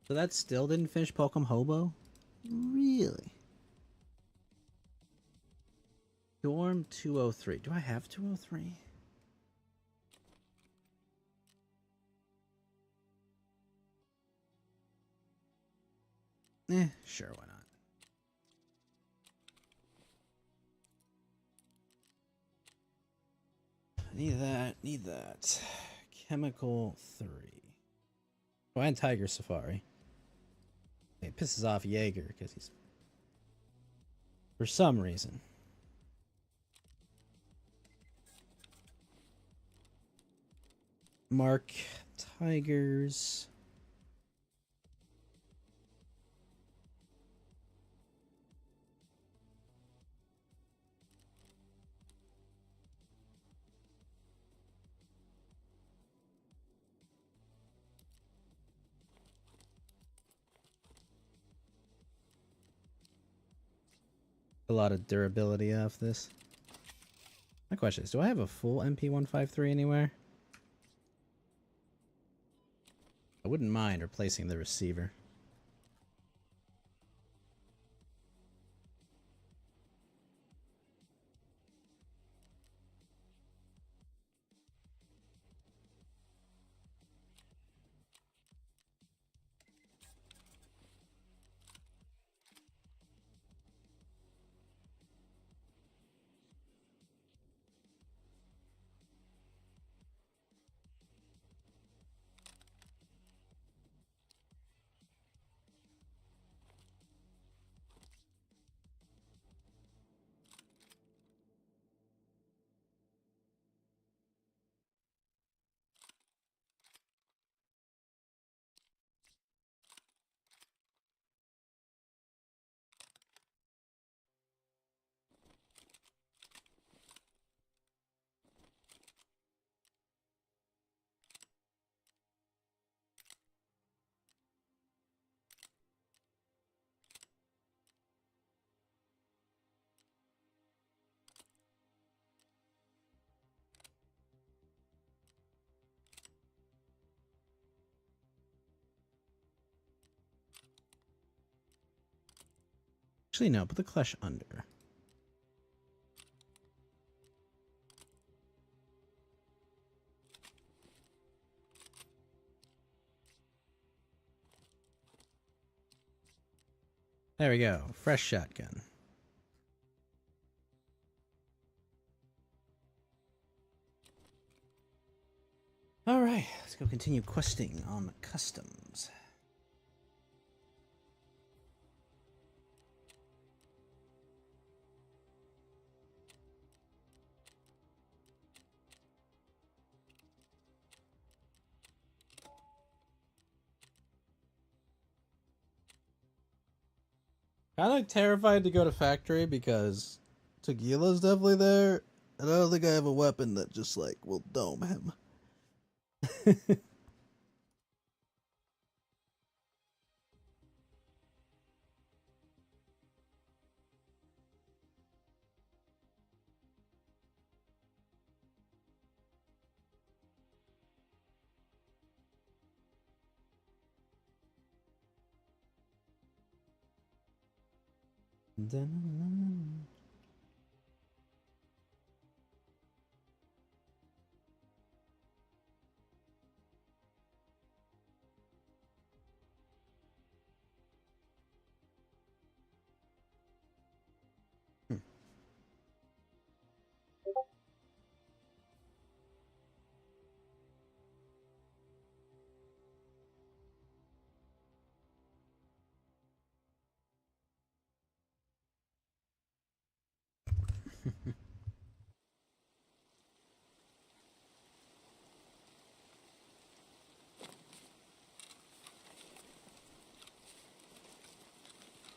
So that still didn't finish Pokemon Hobo? Really? Dorm 203. Do I have 203? Sure, why not? Need that, need that. Chemical 3. Oh, and Tiger Safari. It pisses off Jaeger because he's, for some reason. Mark Tigers. A lot of durability off this. My question is, do I have a full MP153 anywhere? I wouldn't mind replacing the receiver. Actually, no, put the clutch under. There we go. Fresh shotgun. Alright, let's go continue questing on customs. Kind of terrified to go to factory because Tequila's definitely there, and I don't think I have a weapon that just like will dome him.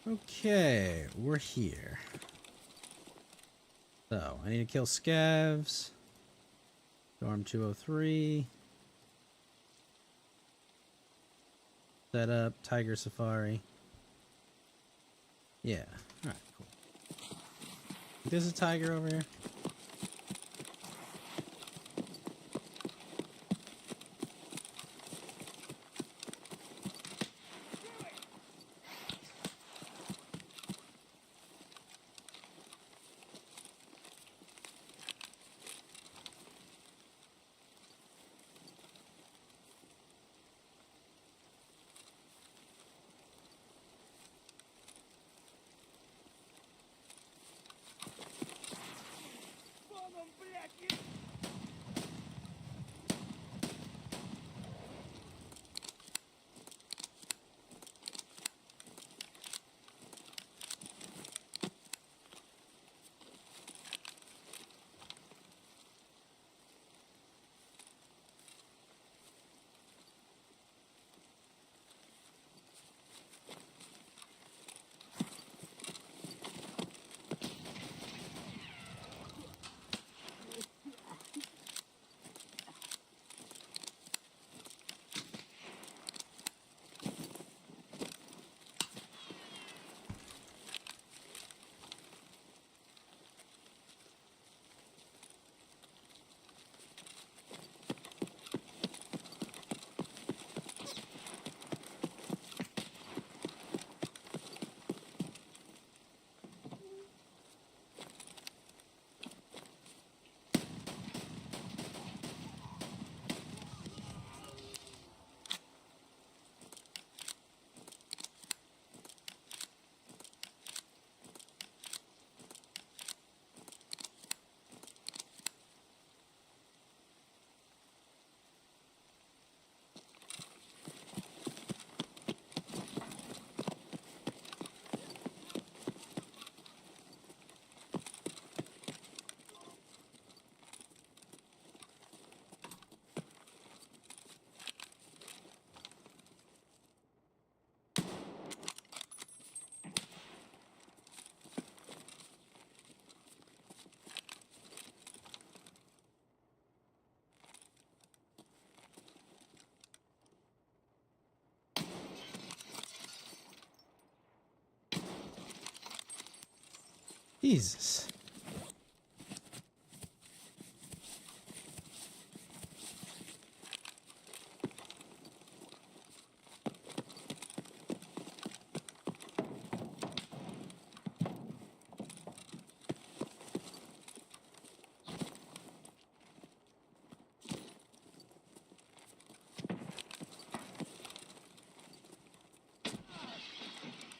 Okay, we're here. So, I need to kill scavs. Storm 203. Set up. Tiger Safari. Yeah. Alright, cool. There's a tiger over here. Вон он, блядь, и- Jesus.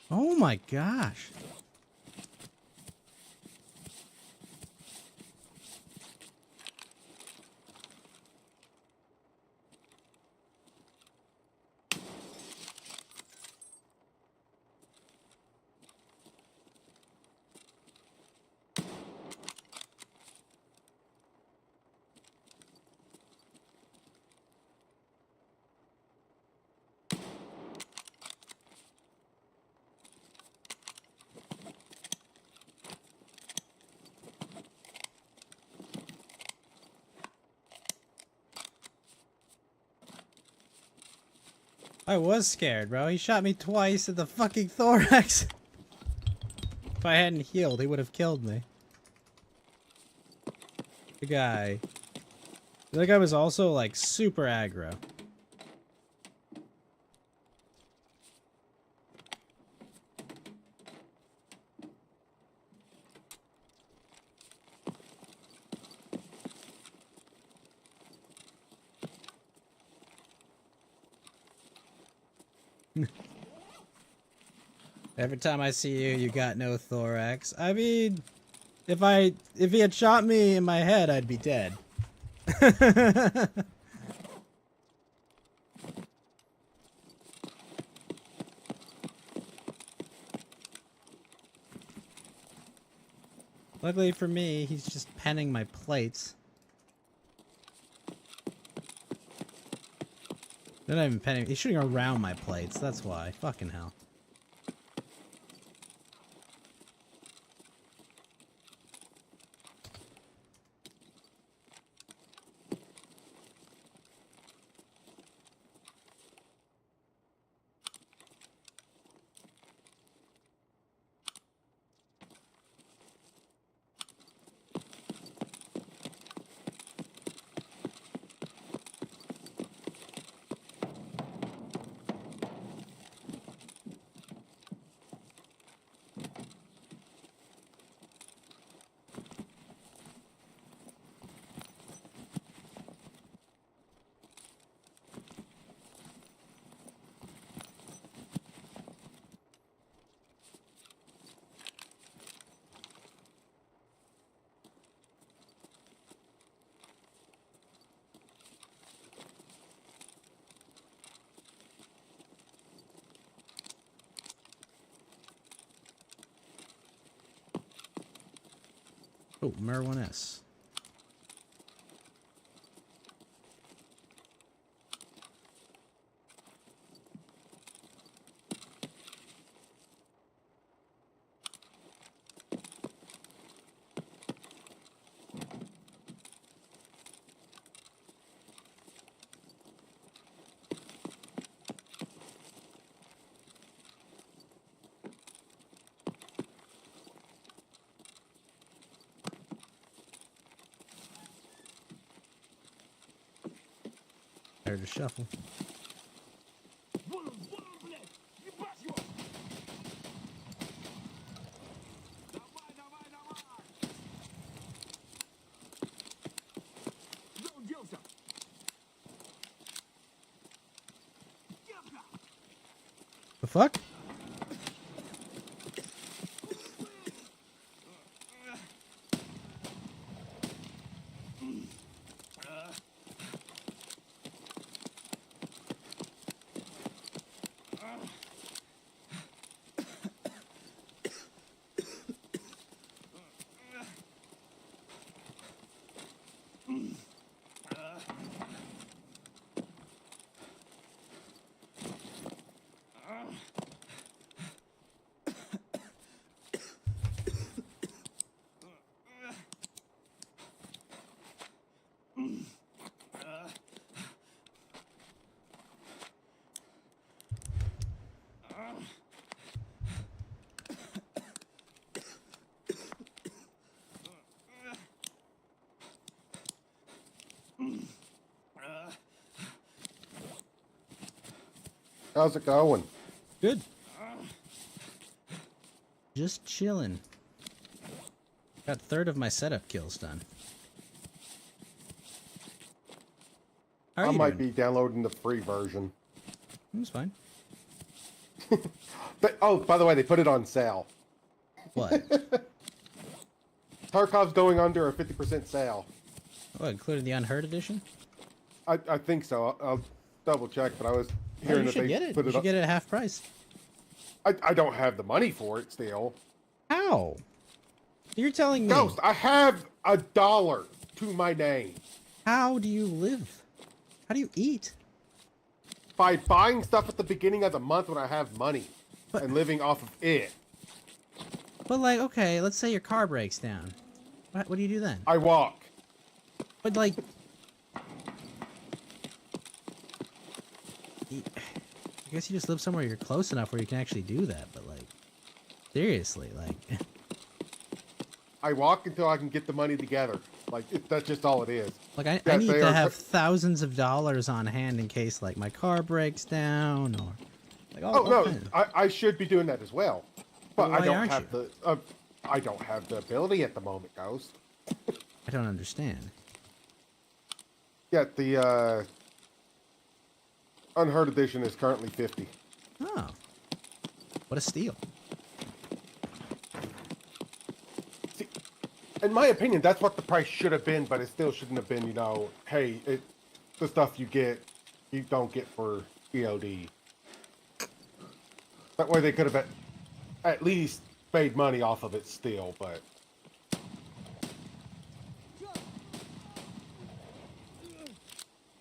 Oh my gosh. I was scared, bro. He shot me twice in the fucking thorax. If I hadn't healed, he would have killed me. The guy. The guy was also, like, super aggro. Every time I see you, you got no thorax. I mean, if he had shot me in my head, I'd be dead. Luckily for me, he's just penning my plates. They're not even penning. He's shooting around my plates. That's why. Fucking hell. Oh, marijuana S. There to shuffle. Вон он, блядь! Ебать его! Давай, давай, давай! Куда он делся? Кепка! The fuck? How's it going? Good. Just chilling. Got a third of my setup kills done. How are I you might doing? be downloading the free version. That's fine. But oh, by the way, they put it on sale. What? Tarkov's going under a 50% sale. Oh, including the Unheard edition? I think so. I'll double check, but I was Oh, hearing you that should they get it. put You it should on. get it at half price. I don't have the money for it still. How? You're telling me. Ghost, I have $1 to my name. How do you live? How do you eat? By buying stuff at the beginning of the month when I have money But- and living off of it. But like, okay, let's say your car breaks down. What do you do then? I walk. But like, I guess you just live somewhere you're close enough where you can actually do that, but like, seriously, like, I walk until I can get the money together. Like that's just all it is. like I Yeah, need they to are have thousands of dollars on hand in case like my car breaks down or like Oh all no, kinds of- I should be doing that as well, but Well, I why don't aren't have you? the I don't have the ability at the moment, Ghost. I don't understand. Yeah, the Unheard edition is currently 50. Oh, what a steal! See, in my opinion, that's what the price should have been, but it still shouldn't have been. You know, hey, the stuff you don't get for EOD. That way, they could have at least made money off of it still, but.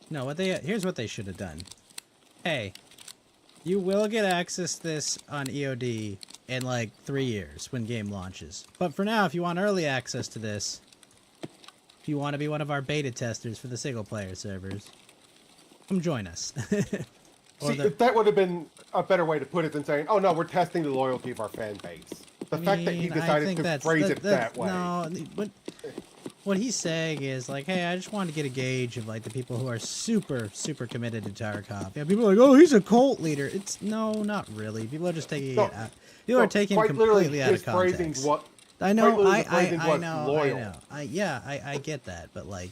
No, here's what they should have done. Hey, you will get access to this on EOD in like 3 years when game launches. But for now, if you want early access to this, if you want to be one of our beta testers for the single player servers, come join us. Or See, that would have been a better way to put it than saying, "Oh no, we're testing the loyalty of our fan base." The fact that he I decided think to phrase it that way. No, but what he's saying is like, hey, I just want to get a gauge of like the people who are super, super committed to Tarkov. Yeah, people are like, oh, he's a cult leader. It's no, not really. People are just taking it out. People are taking it completely out of context. I know, I know. I get that, but like,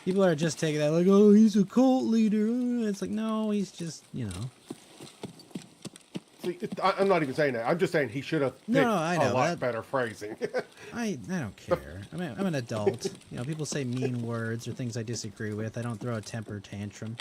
people are just taking that like, oh, he's a cult leader. It's like, no, he's just, you know. See, I'm not even saying that. I'm just saying he should have picked I know, a lot better phrasing. I don't care. I mean, I'm an adult. You know, people say mean words or things I disagree with. I don't throw a temper tantrum.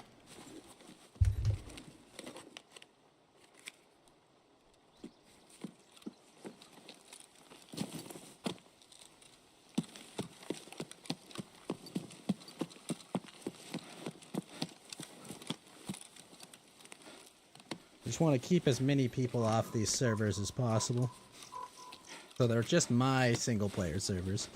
Just want to keep as many people off these servers as possible. So they're just my single player servers.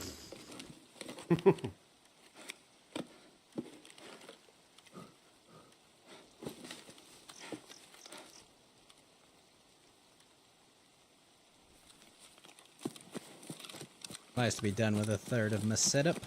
Nice to be done with a third of my setup.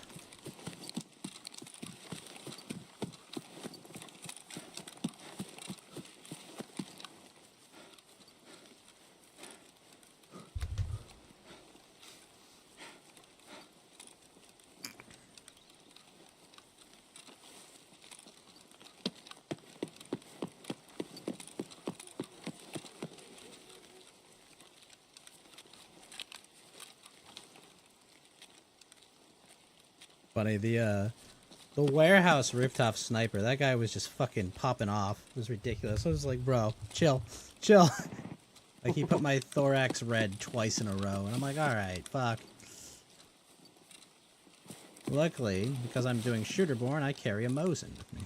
Funny, the warehouse rooftop sniper, that guy was just fucking popping off. It was ridiculous. I was like, bro, chill. Like, he put my thorax red twice in a row, and I'm like, alright, fuck. Luckily, because I'm doing Shooterborn, I carry a Mosin with me.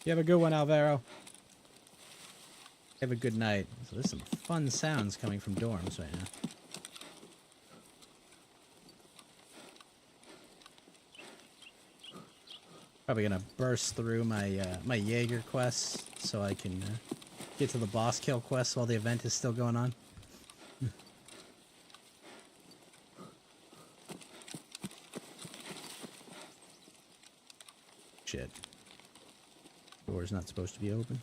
You have a good one, Alvaro. Have a good night. So there's some fun sounds coming from dorms right now. Probably gonna burst through my my Jaeger quests so I can get to the boss kill quest while the event is still going on. Shit. Door's not supposed to be open.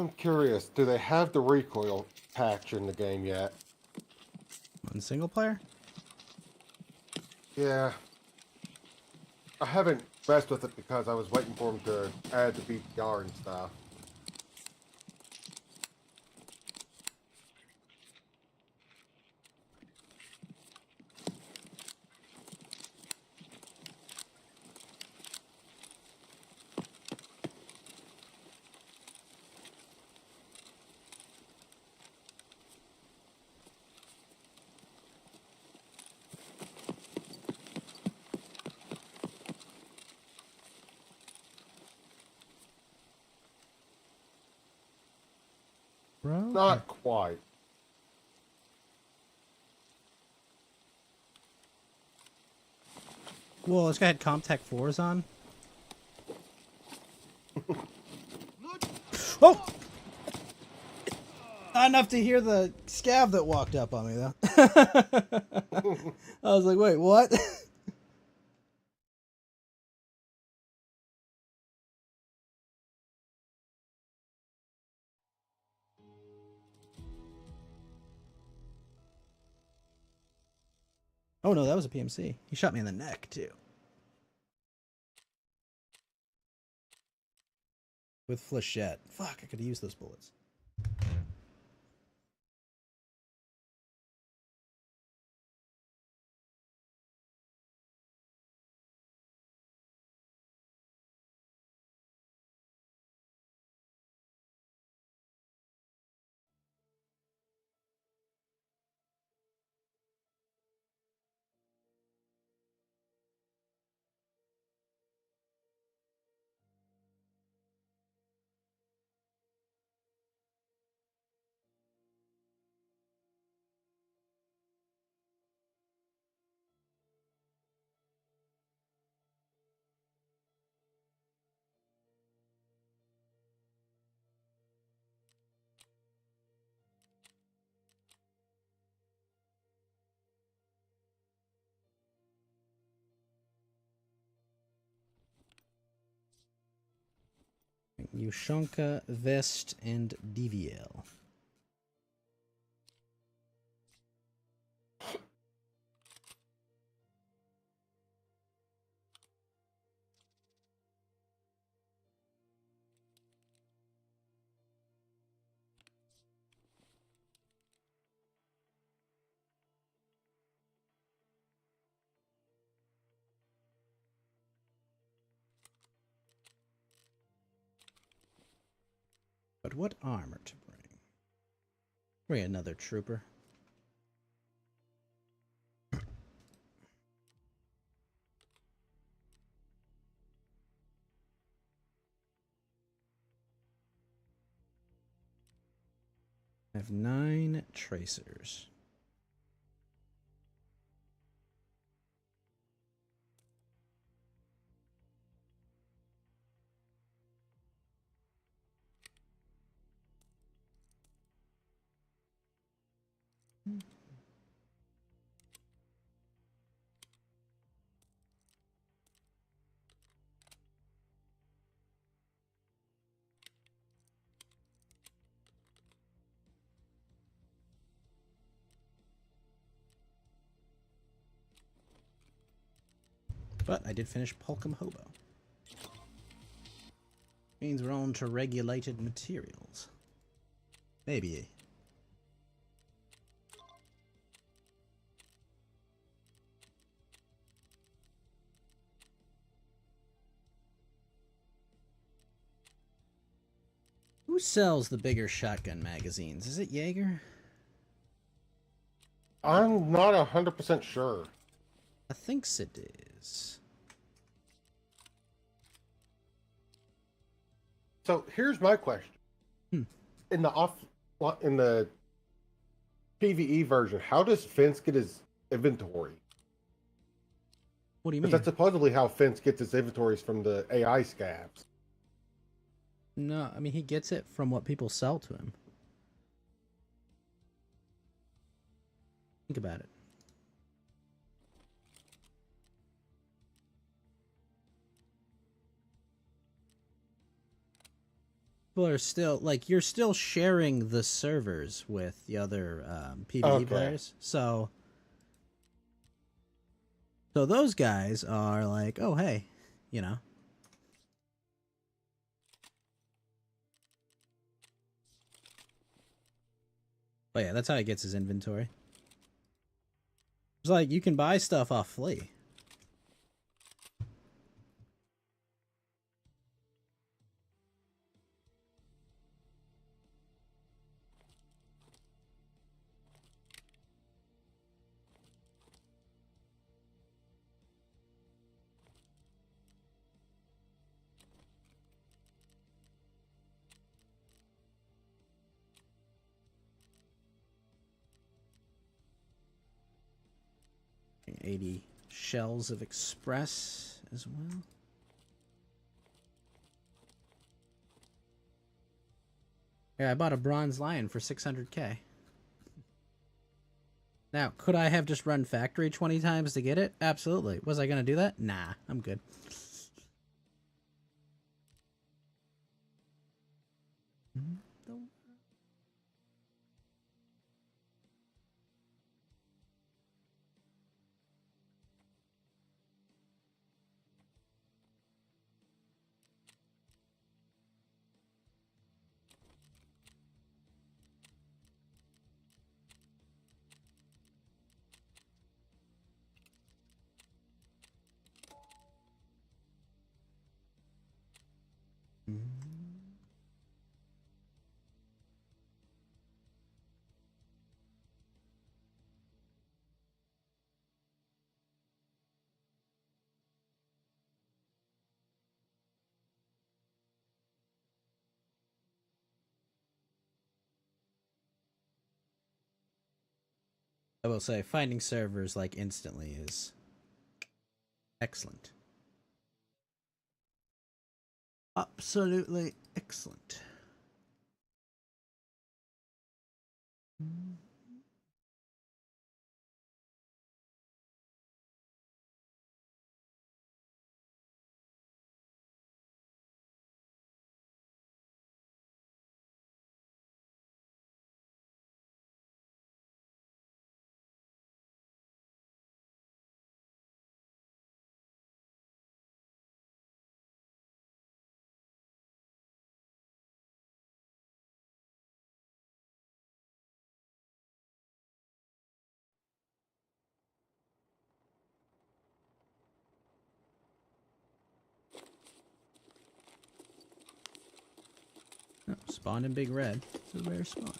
I'm curious, do they have the recoil patch in the game yet? On single player? Yeah. I haven't messed with it because I was waiting for them to add the BTR and stuff. Bro? Not quite. Well, this guy had Comtech 4s on. Oh! Not enough to hear the scav that walked up on me, though. I was like, wait, what? Oh, no, that was a PMC. He shot me in the neck, too. With flechette. Fuck, I could have used those bullets. Ushanka, Vest, and DVL. But what armor to bring? Bring another trooper. I have 9 tracers. But I did finish Pulcum Hobo. Means we're on to regulated materials. Maybe. Who sells the bigger shotgun magazines? Is it Jaeger? I'm not 100% sure. I think it is. So here's my question. In the PvE version, how does Fence get his inventory? What do you Because mean? that's supposedly how Fence gets his inventories from the AI scabs. No, I mean, he gets it from what people sell to him. Think about it. people are still like you're still sharing the servers with the other PvE Okay. players. So those guys are like, oh hey, you know. But yeah, that's how he gets his inventory. It's like you can buy stuff off Flea. Okay, 80 shells of express as well. Yeah, I bought a bronze lion for 600k. Now, could I have just run factory 20 times to get it? Absolutely. Was I going to do that? Nah, I'm good. I will say, finding servers like instantly is excellent. Absolutely excellent. Oh, spawned in Big Red. It's a rare spawn.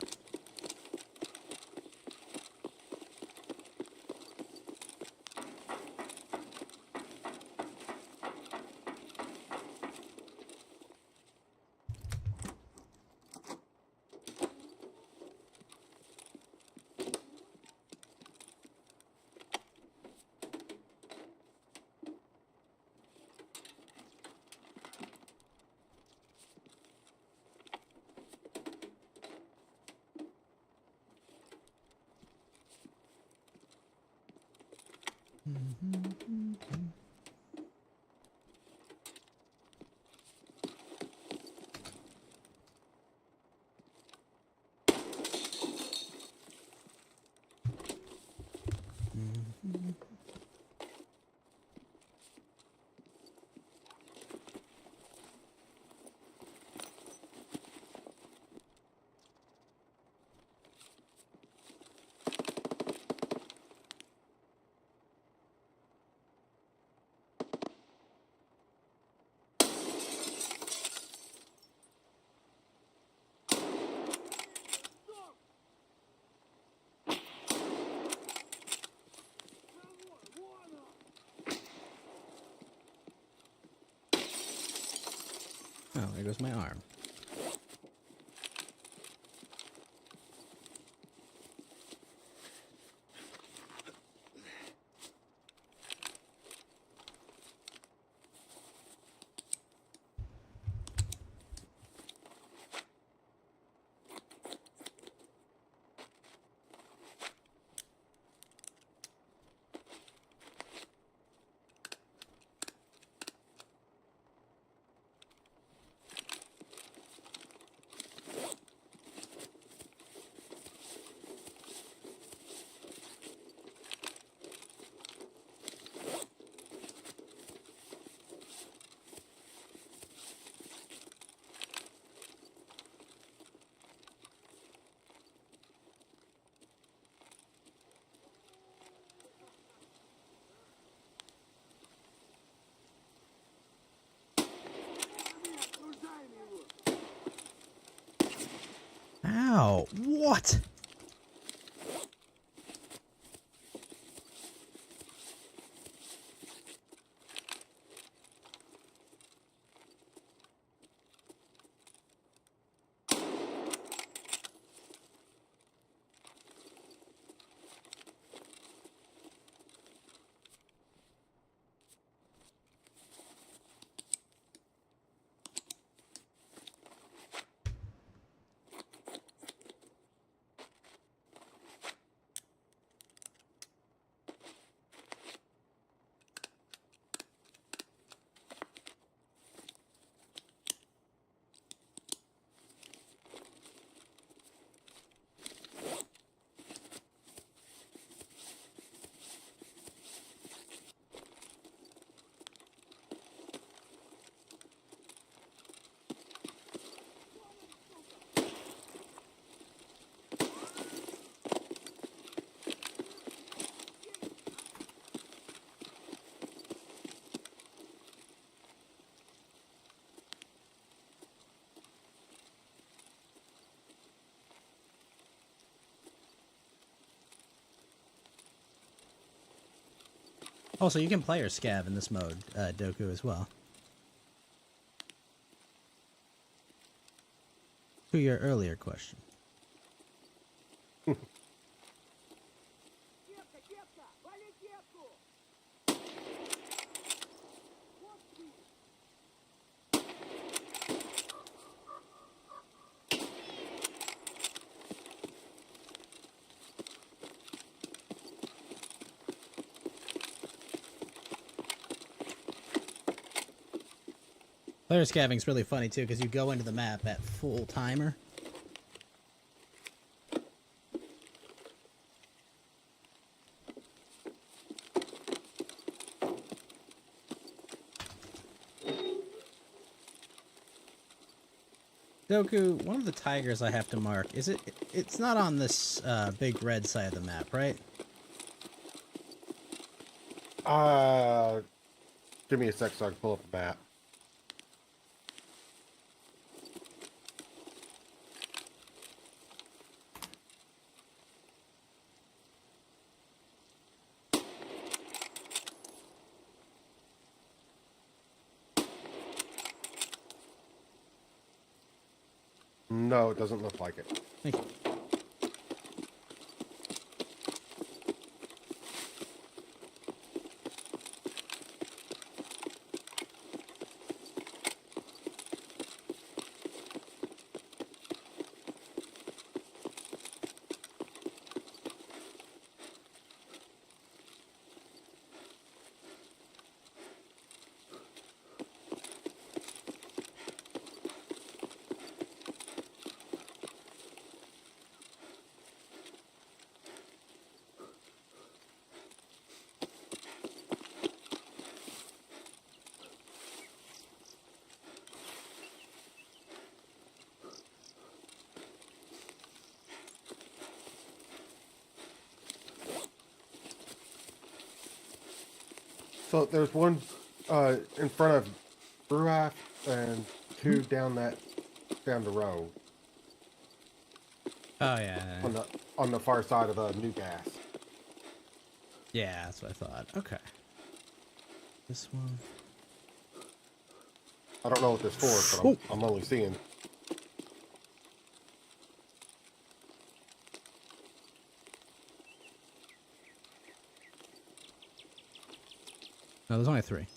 Oh, there goes my arm. How? What? Also, you can play or scav in this mode, Doku, as well. To your earlier question. Детка, детка, вали детку! Вот ты! Player scavving is really funny, too, because you go into the map at full timer. Doku, one of the tigers I have to mark, is it? It's not on this big red side of the map, right? Give me a sec so I can pull up the map. No, it doesn't look like it. Thank you. So there's one in front of Bruaf and two down the road Oh, yeah. on the far side of New Gas. Yeah, that's what I thought. Okay. This one. I don't know what this for, but I'm only seeing. No, there's only 3.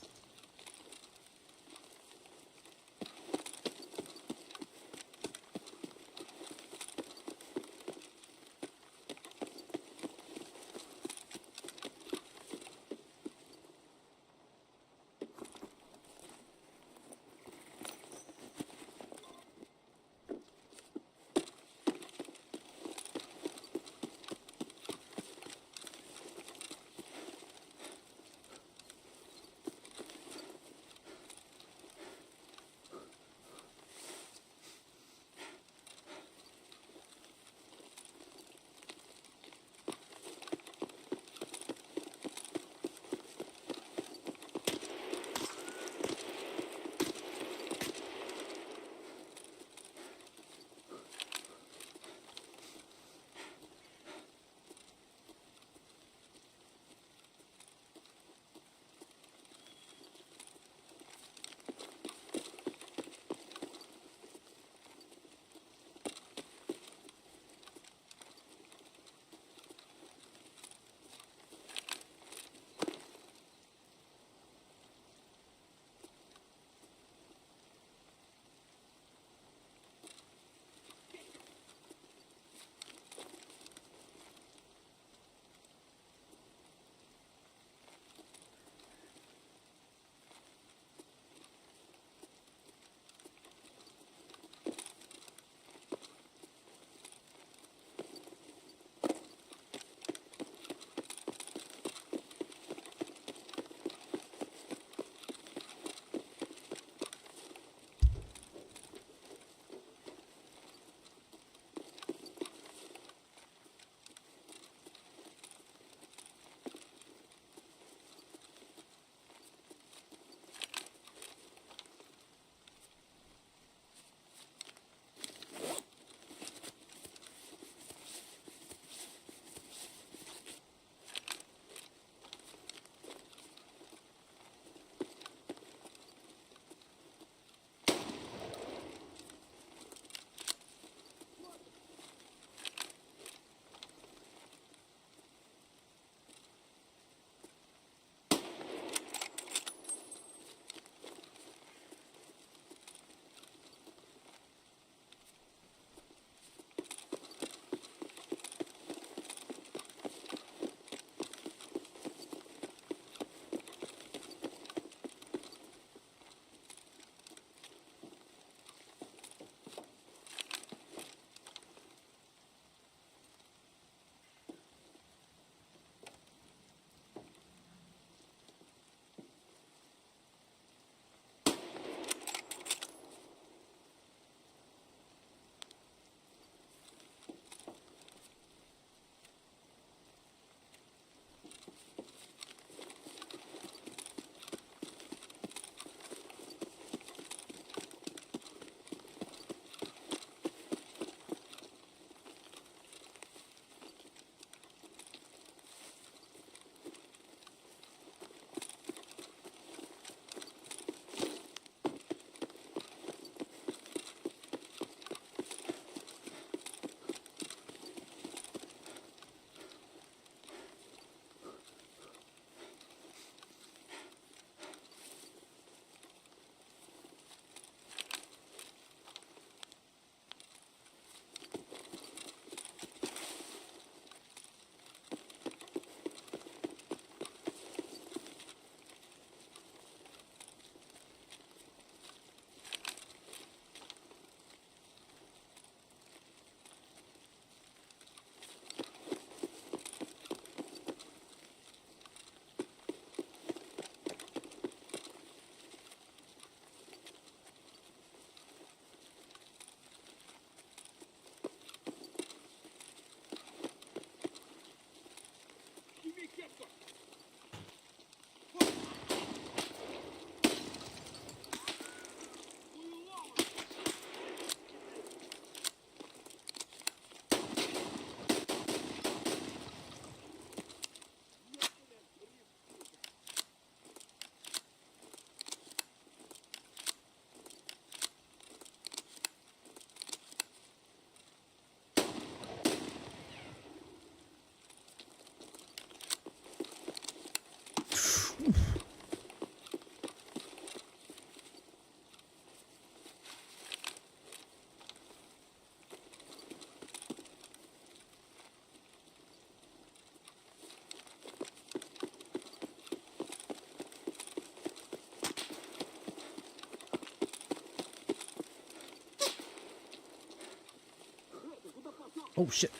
Oh shit.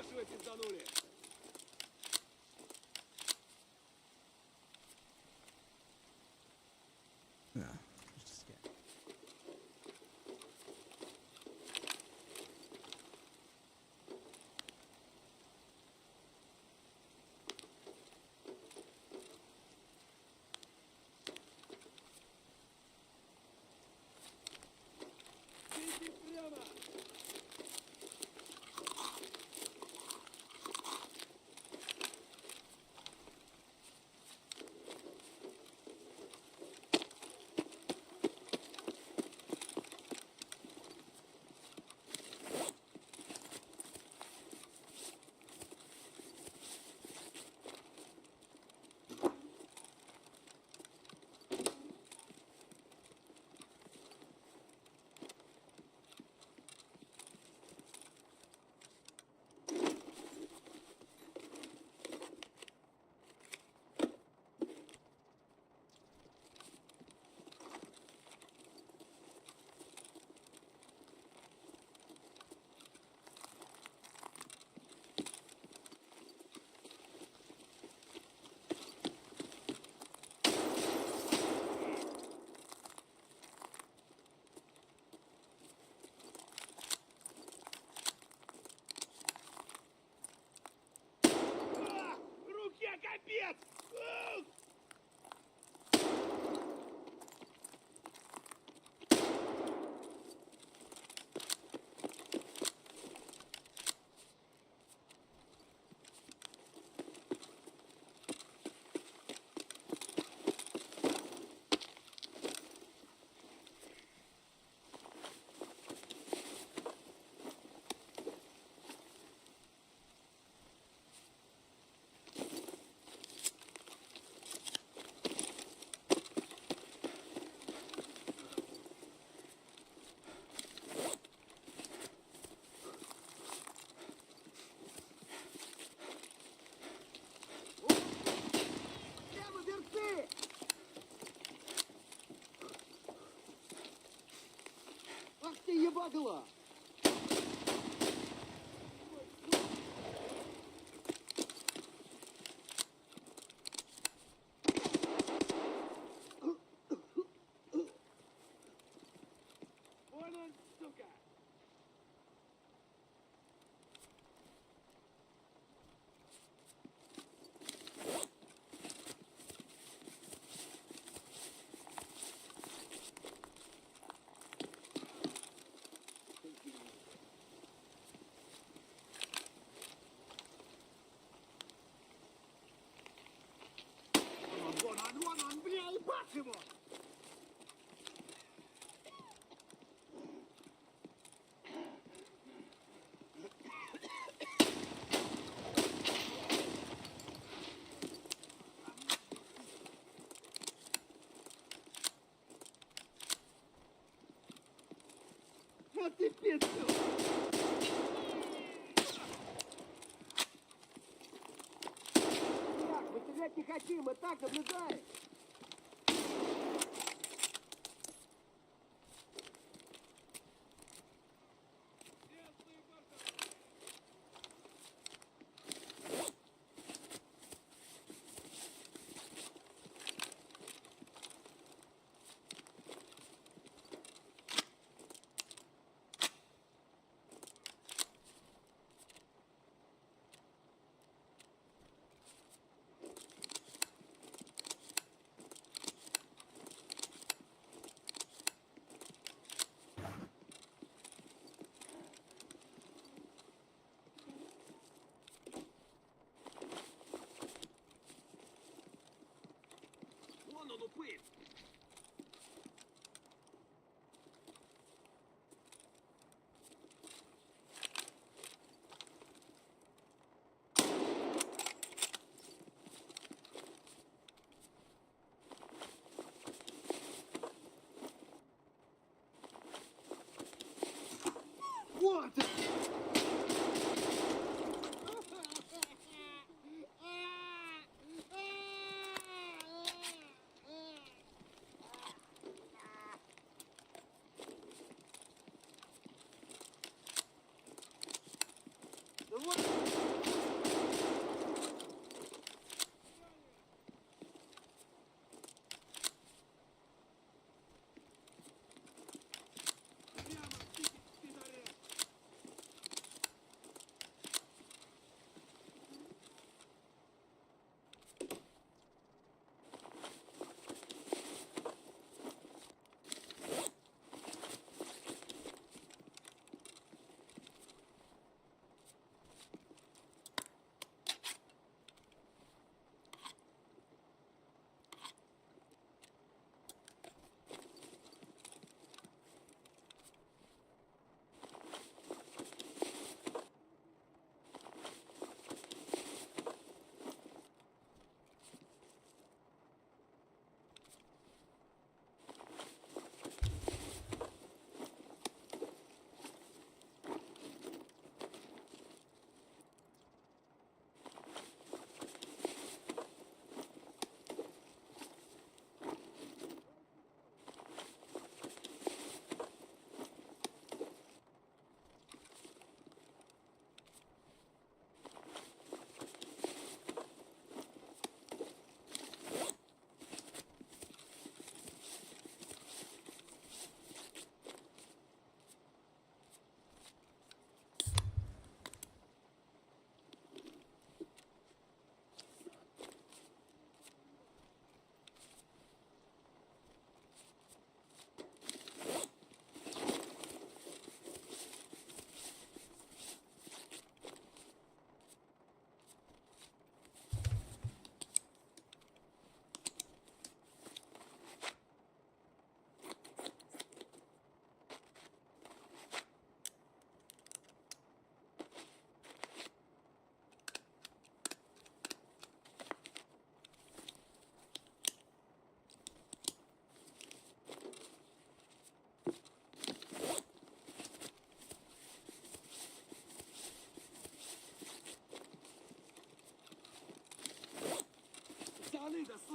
Спрашивай, пизданули. No, just get. Иди прямо. Руки, капец! Ух! Прямо берцы! Ах ты ебагло! Вон он, сука! Вон он, бля, ебать его! А ты пиздец! Так, мы стрелять не хотим, мы так наблюдаем!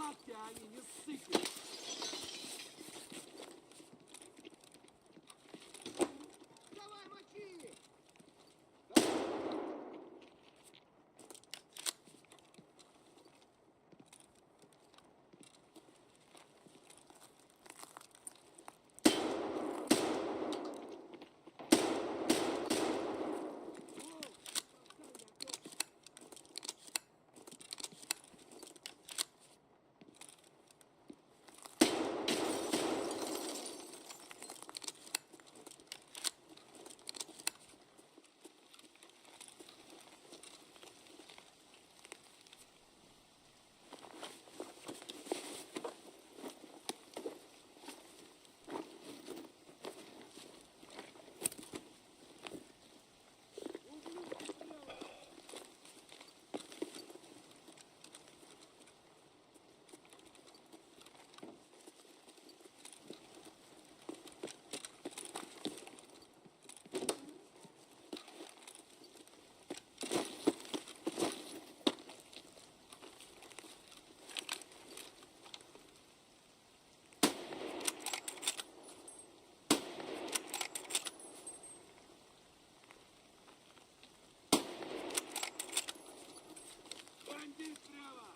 сладкие они, не ссыте. Давай, мочи! Бандит прямо!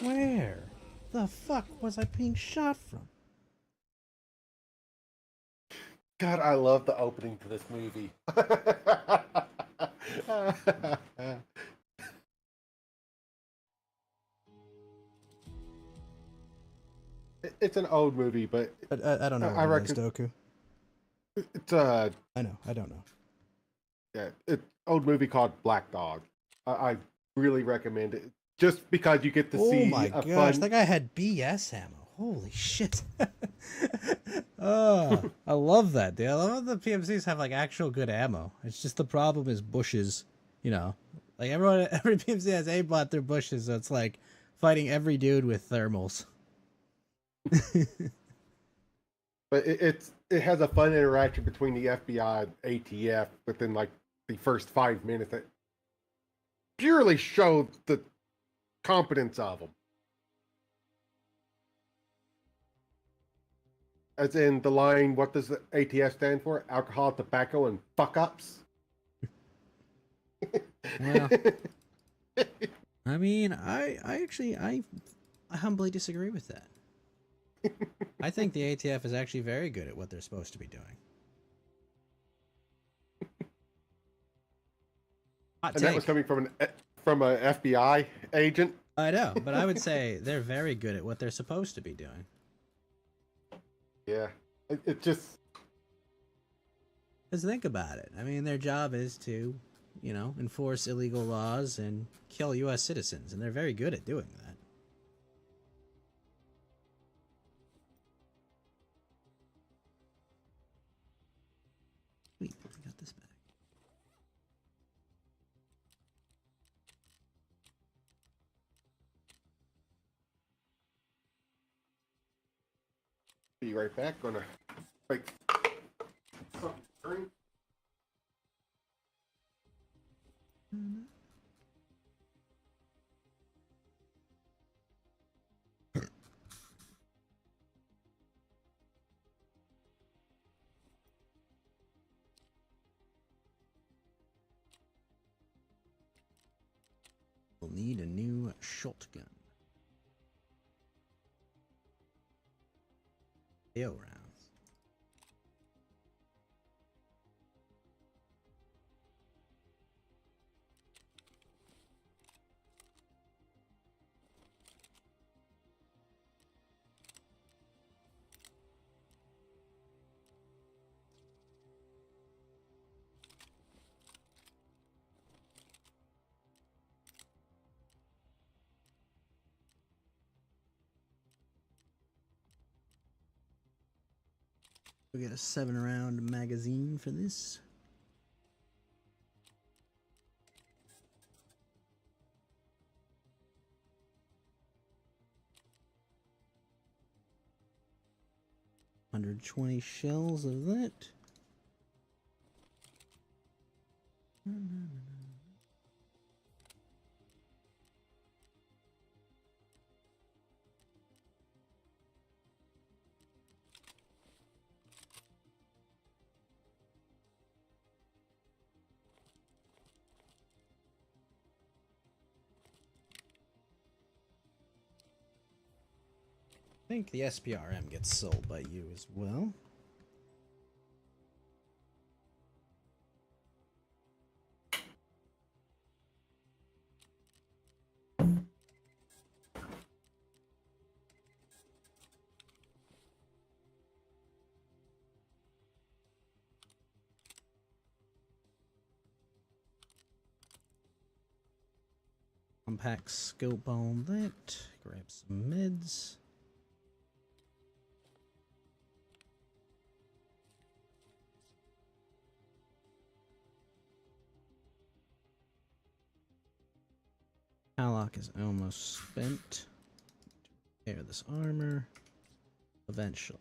Where the fuck was I being shot from? God, I love the opening to this movie. It's an old movie, but I don't know I what it is, reckon Doku. it's I know. I don't know. yeah, it's old movie called Black Dog. I really recommend it just because you get to Oh see my a gosh, fun. that guy had BS ammo. Holy shit. Oh, I love that, dude. I love the PMCs have like actual good ammo. It's just the problem is bushes, you know. Like every PMC has aimbot through bushes, so it's like fighting every dude with thermals. But it has a fun interaction between the FBI and ATF within like the first 5 minutes that purely showed the competence of them. As in the line, what does the ATF stand for? Alcohol, tobacco, and fuck ups. Well, I mean, I humbly disagree with that. I think the ATF is actually very good at what they're supposed to be doing. Hot And that was take. coming from an FBI agent. I know, but I would say they're very good at what they're supposed to be doing. Yeah, it just Because think about it. I mean, their job is to, you know, enforce illegal laws and kill U.S. citizens, and they're very good at doing that. Sweet, I got this back. be right back. Gonna make something to drink. We'll need a new shotgun. KO rounds. We get a 7-round magazine for this. $120 shells of that. I think the SPRM gets sold by you as well. Compact scope on that. Grab some meds. Hallock is almost spent. Repair this armor. Eventually.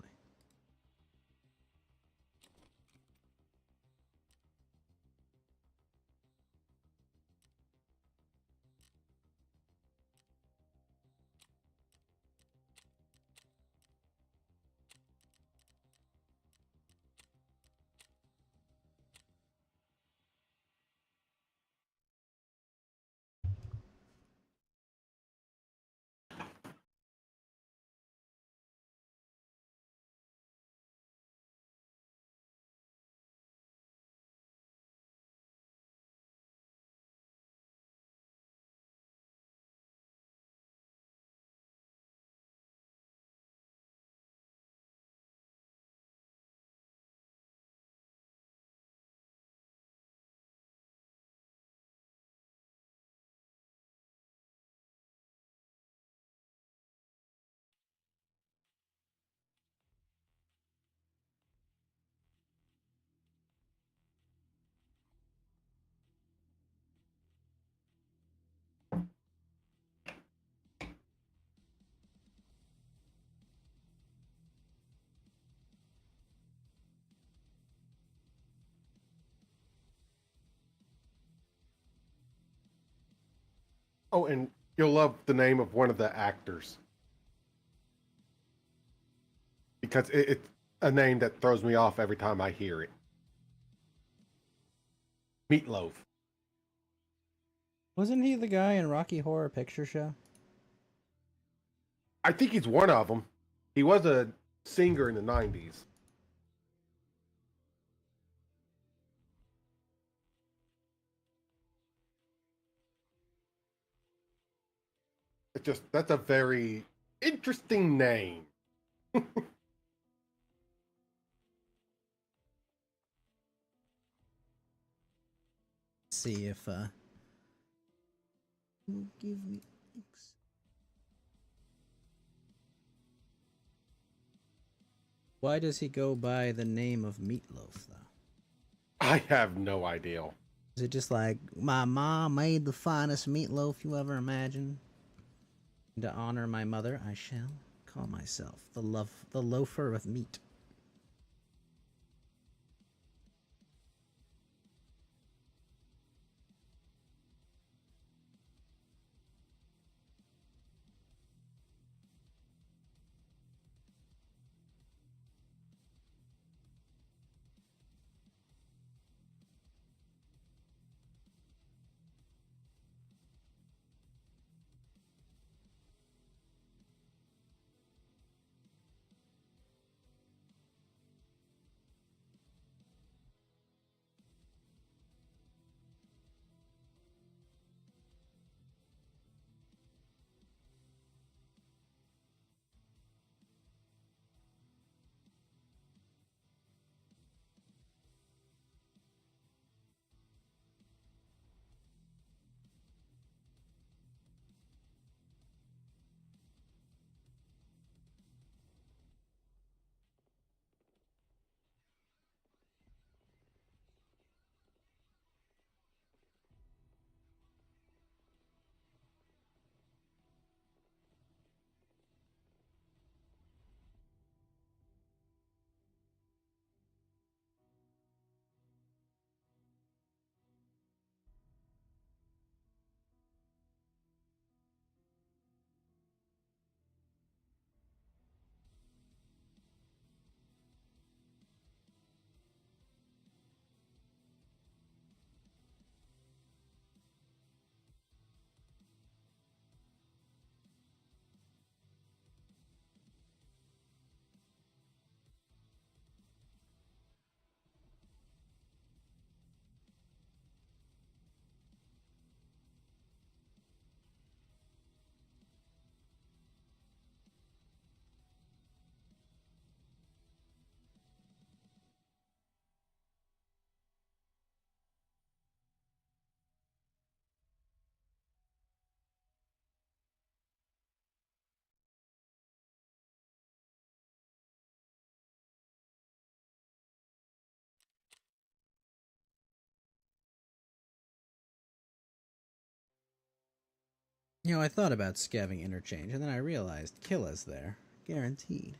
Oh, and you'll love the name of one of the actors because it's a name that throws me off every time I hear it. Meatloaf. Wasn't he the guy in Rocky Horror Picture Show? I think he's one of them. He was a singer in the 90s. It's just, that's a very interesting name. See if give me X. Why does he go by the name of Meatloaf though? I have no idea. Is it just like my mom made the finest meatloaf you ever imagined? And to honor my mother, I shall call myself the loafer of meat. You know, I thought about scavving interchange, and then I realized Killa's there. Guaranteed.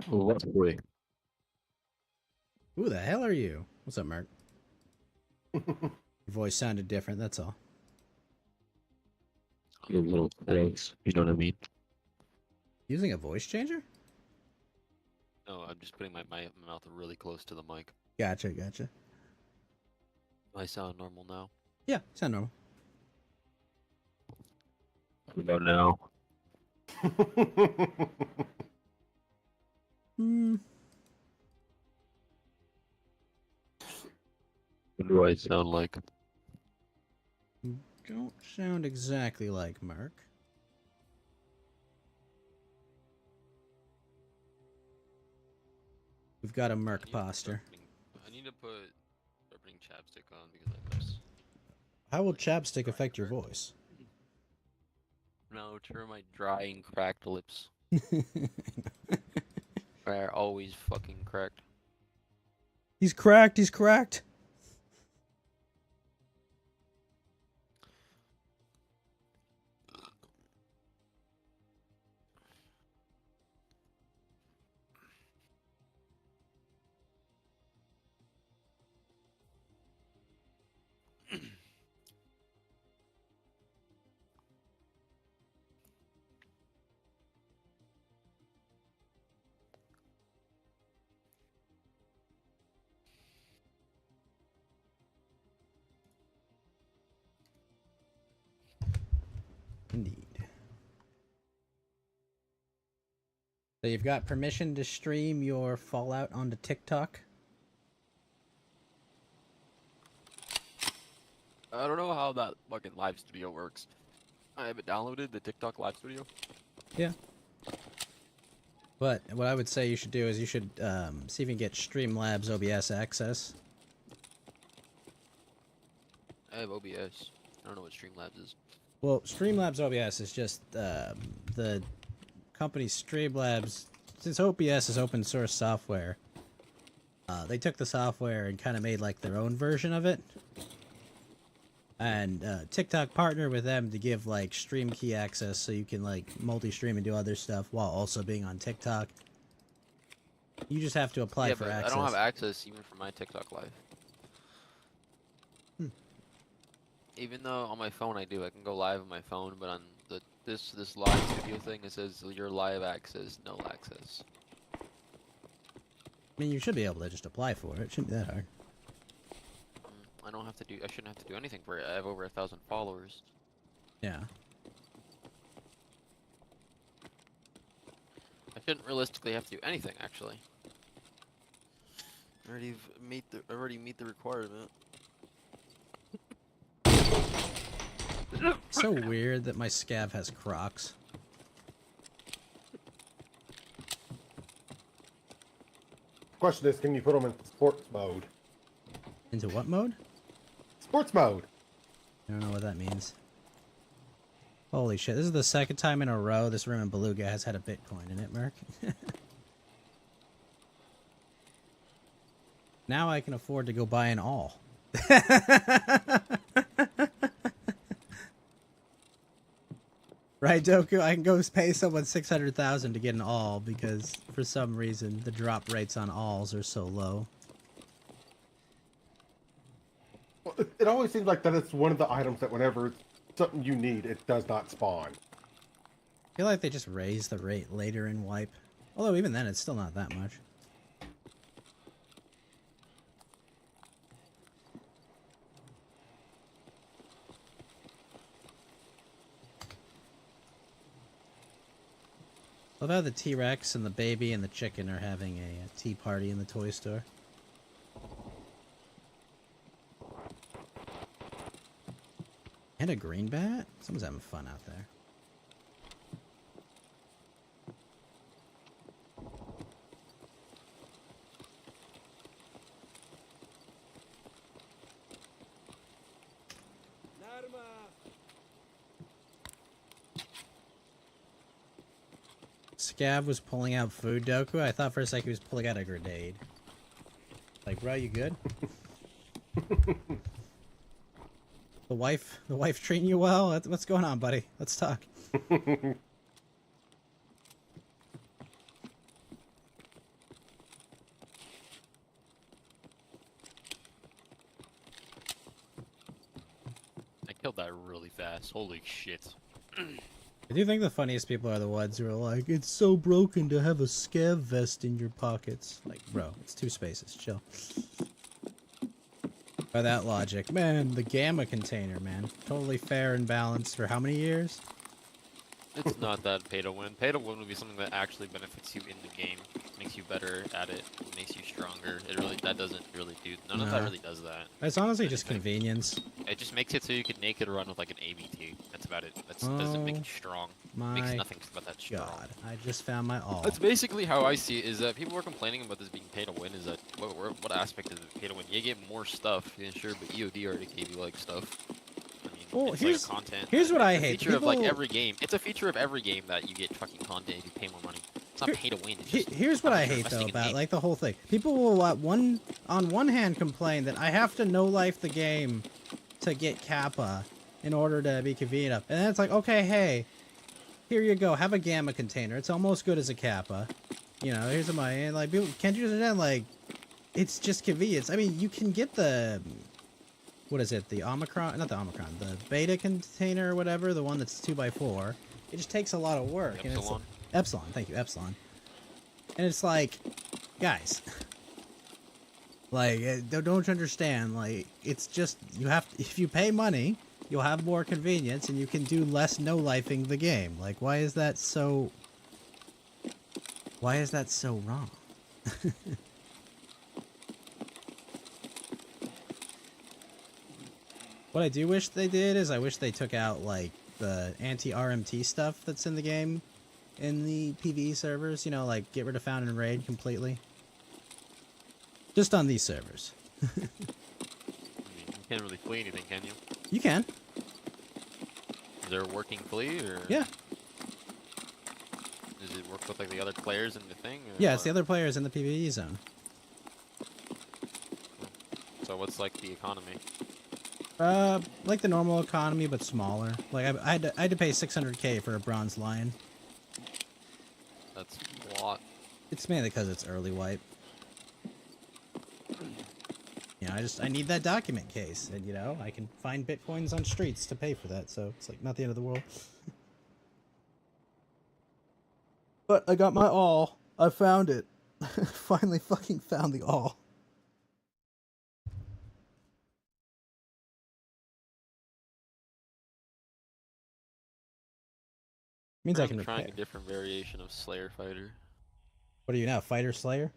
What boy? Who the hell are you? What's up, Merc? Your voice sounded different, that's all. A little close. You know what I mean? Using a voice changer? No, I'm just putting my mouth really close to the mic. Gotcha, gotcha. I sound normal now. Yeah, sound normal. What about now? Hmm. What do I sound like? Don't sound exactly like Mark. We've got a Merc posture. I need to start putting chapstick on because I miss. How will chapstick affect your voice? No, turn my dry and cracked lips. Are always fucking cracked. He's cracked, he's cracked. Indeed. So you've got permission to stream your Fallout onto TikTok? I don't know how that fucking live studio works. I haven't downloaded the TikTok live studio. Yeah. But what I would say you should do is you should see if you can get Streamlabs OBS access. I have OBS. I don't know what Streamlabs is. Well, Streamlabs OBS is just the company Streamlabs. Since OBS is open source software, they took the software and kind of made like their own version of it. And TikTok partnered with them to give like stream key access so you can like multi-stream and do other stuff while also being on TikTok. You just have to apply for access. I don't have access even for my TikTok live. Even though on my phone I do, I can go live on my phone, but on this live studio thing it says your live access, no access. I mean, you should be able to just apply for it. It shouldn't be that hard. I don't have to do. I shouldn't have to do anything for it. I have over 1,000 followers. Yeah. I shouldn't realistically have to do anything actually. I already meet the requirement. So weird that my scav has Crocs. Question is, can you put them in sports mode? Into what mode? Sports mode. I don't know what that means. Holy shit, this is the second time in a row this room in Beluga has had a Bitcoin in it, Merc. Now I can afford to go buy an all. Right, Doku? I can go pay someone 600,000 to get an all because for some reason the drop rates on alls are so low. Well, it always seems like that it's one of the items that whenever it's something you need, it does not spawn. I feel like they just raise the rate later in wipe. Although even then it's still not that much. Love how the T-Rex and the baby and the chicken are having a tea party in the toy store. And a green bat? Someone's having fun out there. Scav was pulling out food, Doku. I thought for a second he was pulling out a grenade. Like, bro, you good? The wife treating you well? What's going on, buddy? Let's talk. Killed that really fast. Holy shit. I do think the funniest people are the ones who are like, it's so broken to have a scav vest in your pockets. Like, bro, it's 2 spaces. Chill. By that logic, man, the gamma container, man. Totally fair and balanced for how many years? It's not that pay to win. Pay to win would be something that actually benefits you in the game, makes you better at it, makes you stronger. That doesn't really do. None of that Nah. really does that. It's honestly just Anything. convenience. It just makes it so you can naked run with like an ABT. That's about it. That doesn't make Oh it strong. My Makes nothing about that strong. God, I just found my all. That's basically how I see it. Is that people are complaining about this being pay to win? Is that what aspect is it pay to win? You get more stuff, yeah, sure, but EOD already gave you like stuff. I mean, Well, it's here's- like content. here's what I It's a hate. feature of like People- every game. It's a feature of every game that you get fucking content if you pay more money. It's not pay to win. It's just Here's what how I much you're hate though investing in the about game. like the whole thing. People will on one hand complain that I have to no life the game to get Kappa in order to be convenient up, and then it's like, okay, hey, here you go, have a gamma container. It's almost good as a Kappa. You know, here's a money. And like, people, can't you understand? Like, it's just convenience. I mean, you can get the what is it? The Omicron? Not the Omicron. The Beta container or whatever. The one that's 2x4. It just takes a lot of work. The And it's Epsilon? Epsilon. Thank you, Epsilon. And it's like, guys, like, don't you understand? Like, it's just you have to, if you pay money, you'll have more convenience and you can do less no-lifing the game. Like, why is that so? Why is that so wrong? What I do wish they did is I wish they took out like the anti-RMT stuff that's in the game in the PvE servers, you know, like get rid of Found and Raid completely. Just on these servers. I mean, you can't really flee anything, can you? You can. Is there a working flee or? Yeah. Does it work with like the other players in the thing? Or Yeah, it's the what? other players in the PvE zone. So what's like the economy? Like the normal economy, but smaller. Like I had to pay 600k for a bronze lion. That's a lot. It's mainly because it's early wipe. You know, I need that document case, and you know, I can find bitcoins on streets to pay for that, so it's like not the end of the world. But I got my all. I found it. Finally fucking found the all. Means I I'm can repair. trying a different variation of Slayer Fighter. What are you now, Fighter Slayer?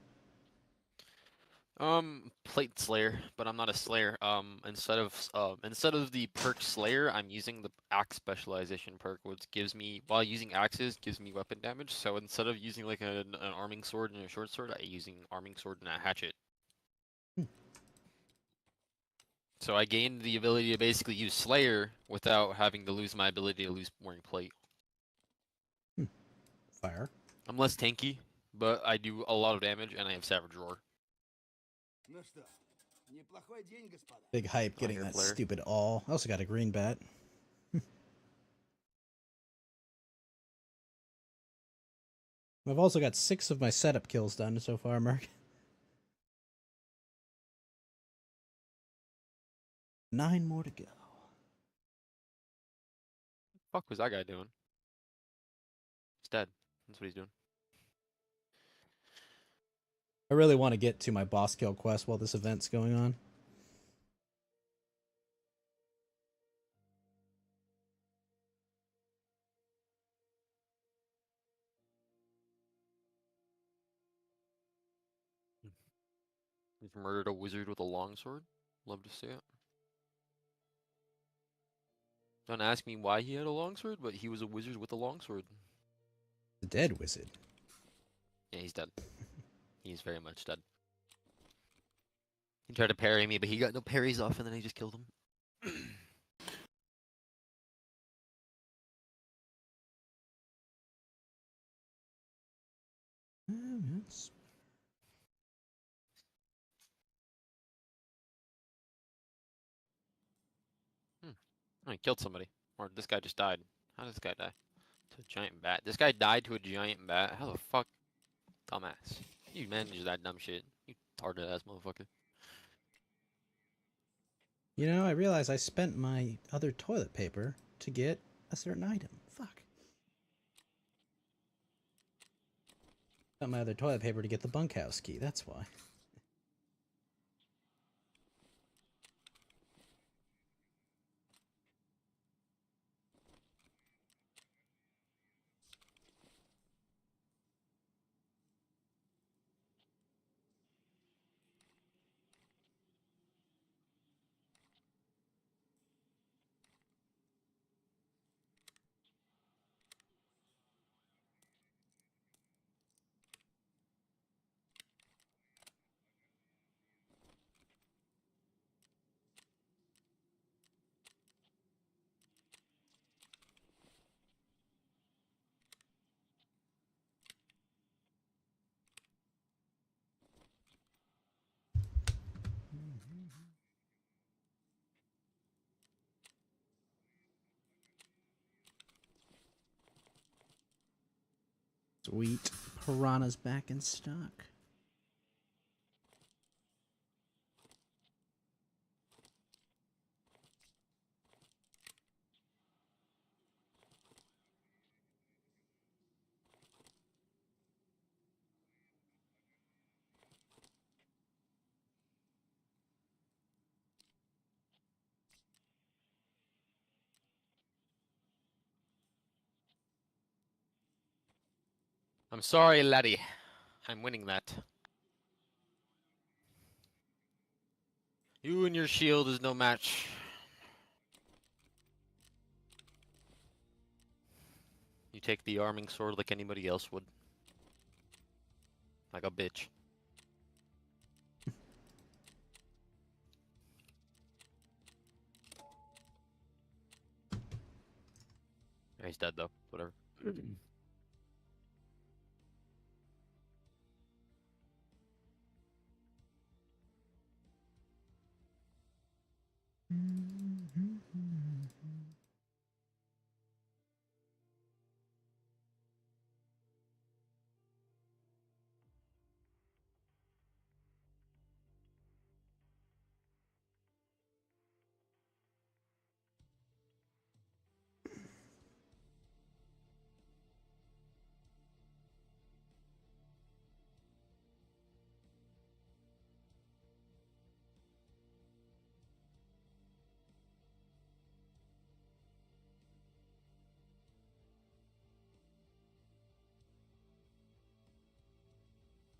Plate Slayer, but I'm not a Slayer. Instead of the perk Slayer, I'm using the axe specialization perk, which gives me, while using axes, gives me weapon damage. So instead of using like an arming sword and a short sword, I'm using arming sword and a hatchet. So I gained the ability to basically use Slayer without having to lose my ability to lose wearing plate. Fire. I'm less tanky, but I do a lot of damage, and I have Savage Roar. Ну что, неплохой день, господа. Big hype getting hear that Blair. stupid all. I also got a green bat. I've also got 6 of my setup kills done so far, Mark. 9 more to go. Fuck was that guy doing? He's dead. That's what he's doing. I really want to get to my boss kill quest while this event's going on. He's murdered a wizard with a longsword. Love to see it. Don't ask me why he had a longsword, but he was a wizard with a longsword. The dead wizard. Yeah, he's dead. He's very much dead. He tried to parry me, but he got no parries off, and then I just killed him. Yes. Oh, he killed somebody. Or this guy just died. How did this guy die? To a giant bat. This guy died to a giant bat. How the fuck? Dumbass. You managed that dumb shit. You retarded ass motherfucker. You know, I realize I spent my other toilet paper to get a certain item. Fuck. Spent my other toilet paper to get the bunkhouse key, that's why. Sweet. Piranha's back in stock. I'm sorry, laddie. I'm winning that. You and your shield is no match. You take the arming sword like anybody else would. Like a bitch. He's dead though. Whatever.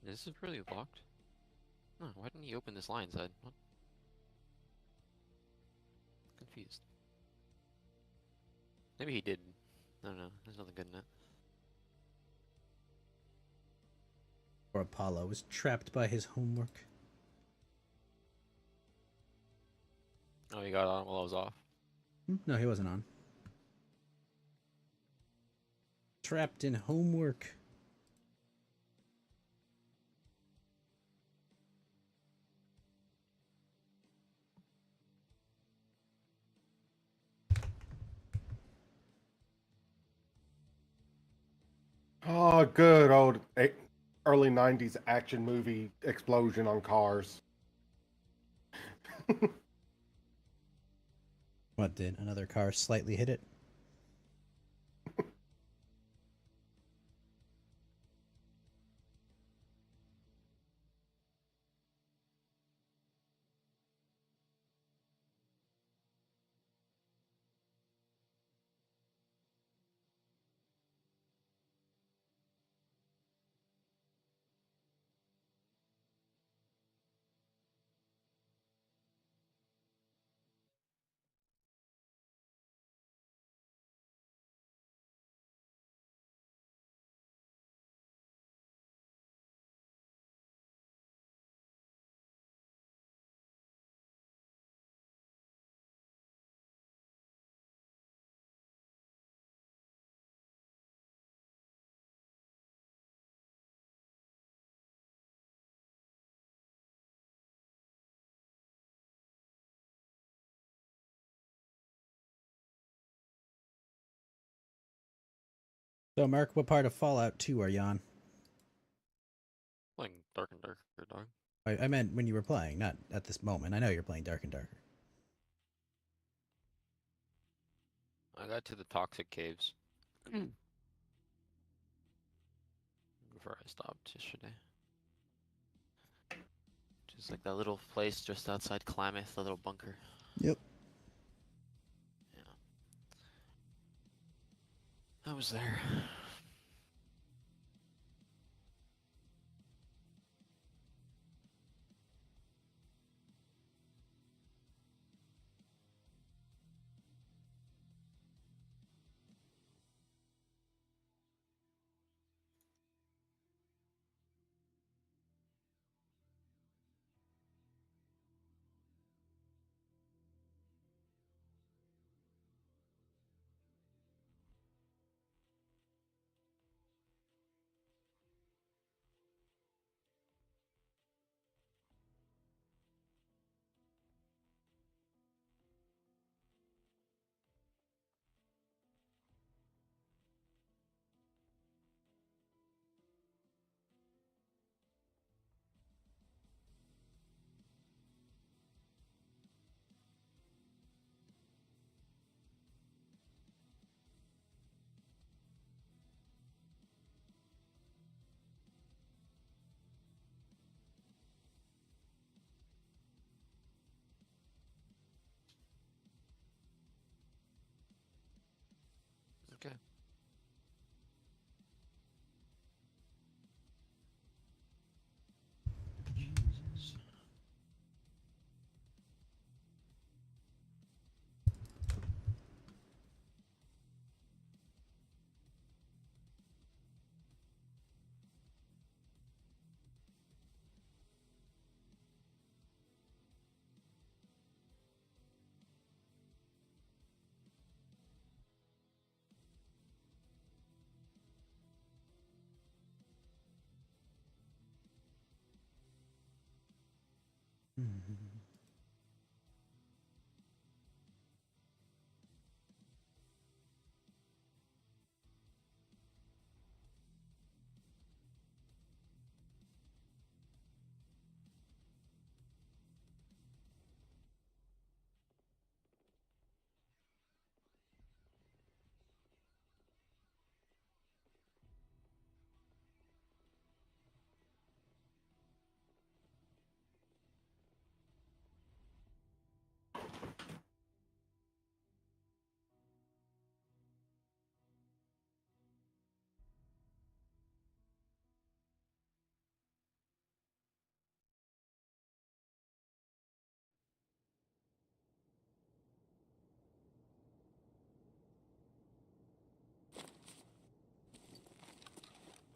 This is really locked. Oh, why didn't he open this line side? What? Confused. Maybe he did. I don't know. There's nothing good in it. Or Apollo was trapped by his homework. Oh, he got on while I was off. No, he wasn't on. Trapped in homework. Oh, good old early 90s action movie explosion on cars. What did? Another car slightly hit it? So, Mark, what part of Fallout 2 are you on? Playing Dark and Darker, dog. I meant when you were playing, not at this moment. I know you're playing Dark and Darker. I got to the toxic caves before I stopped yesterday. Just like that little place just outside Klamath, the little bunker. Yep. Yeah. I was there. Okay. Jesus.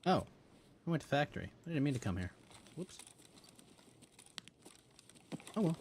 Oh, I went to factory. I didn't mean to come here. Whoops. Oh well.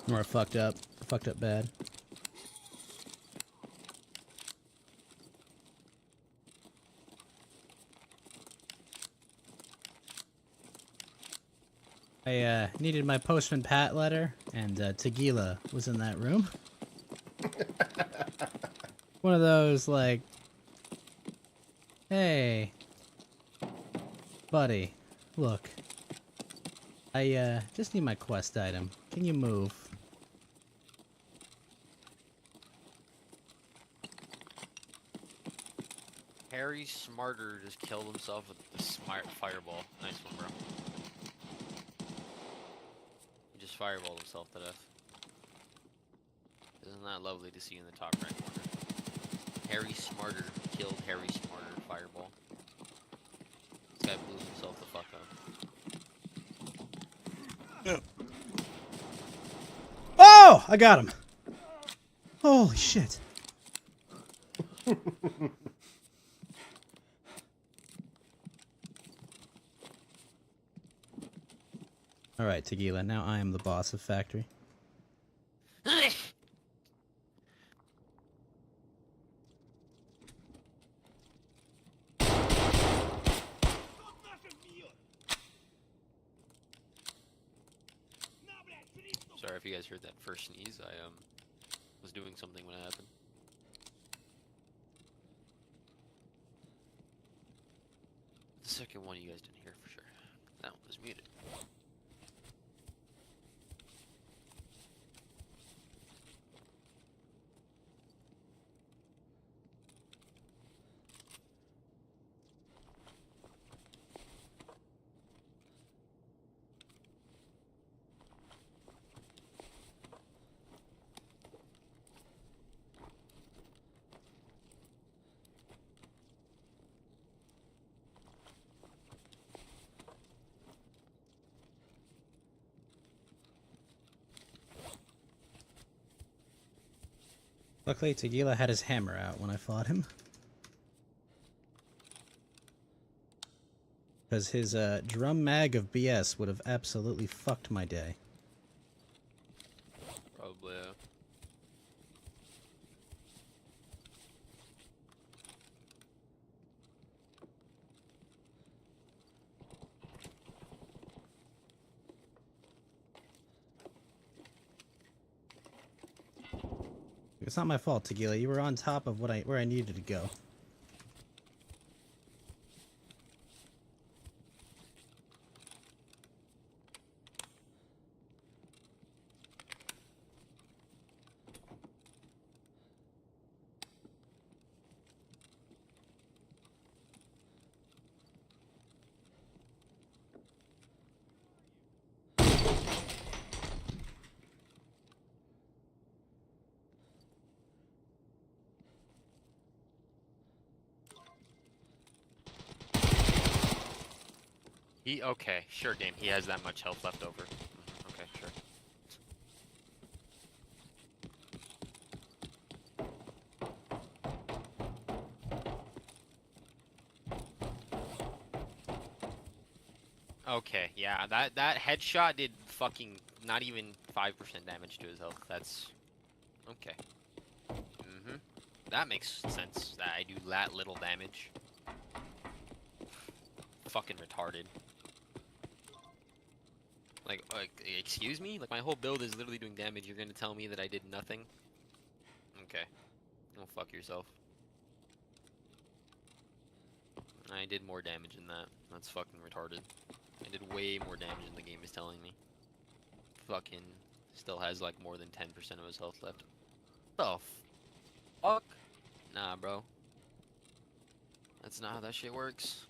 More fucked up. Fucked up bad. I needed my Postman Pat letter, and Tequila was in that room. One of those, like, hey, buddy, look, I just need my quest item. Can you move? Harry Smarter just killed himself with the smart fireball. Nice one, bro. He just fireballed himself to death. Isn't that lovely to see in the top right corner? Harry Smarter killed Harry Smarter fireball. This guy blew himself the fuck up. Oh! I got him! Holy shit. Alright, Tequila, now I am the boss of Factory. Sorry if you guys heard that first sneeze. I was doing something when it happened. The second one you guys didn't hear for sure. That one was muted. Luckily, Tequila had his hammer out when I fought him. Because his drum mag of BS would have absolutely fucked my day. Probably. It's not my fault, Tequila. You were on top of where I needed to go. Okay, sure game. He has that much health left over. Okay, sure. Okay, yeah, that headshot did fucking not even 5% damage to his health. That's okay. That makes sense that I do that little damage. Fucking retarded. Like, excuse me? Like, my whole build is literally doing damage. You're gonna tell me that I did nothing? Okay. Well, fuck yourself. I did more damage than that. That's fucking retarded. I did way more damage than the game is telling me. Fucking still has, like, more than 10% of his health left. The fuck? Nah, bro. That's not how that shit works.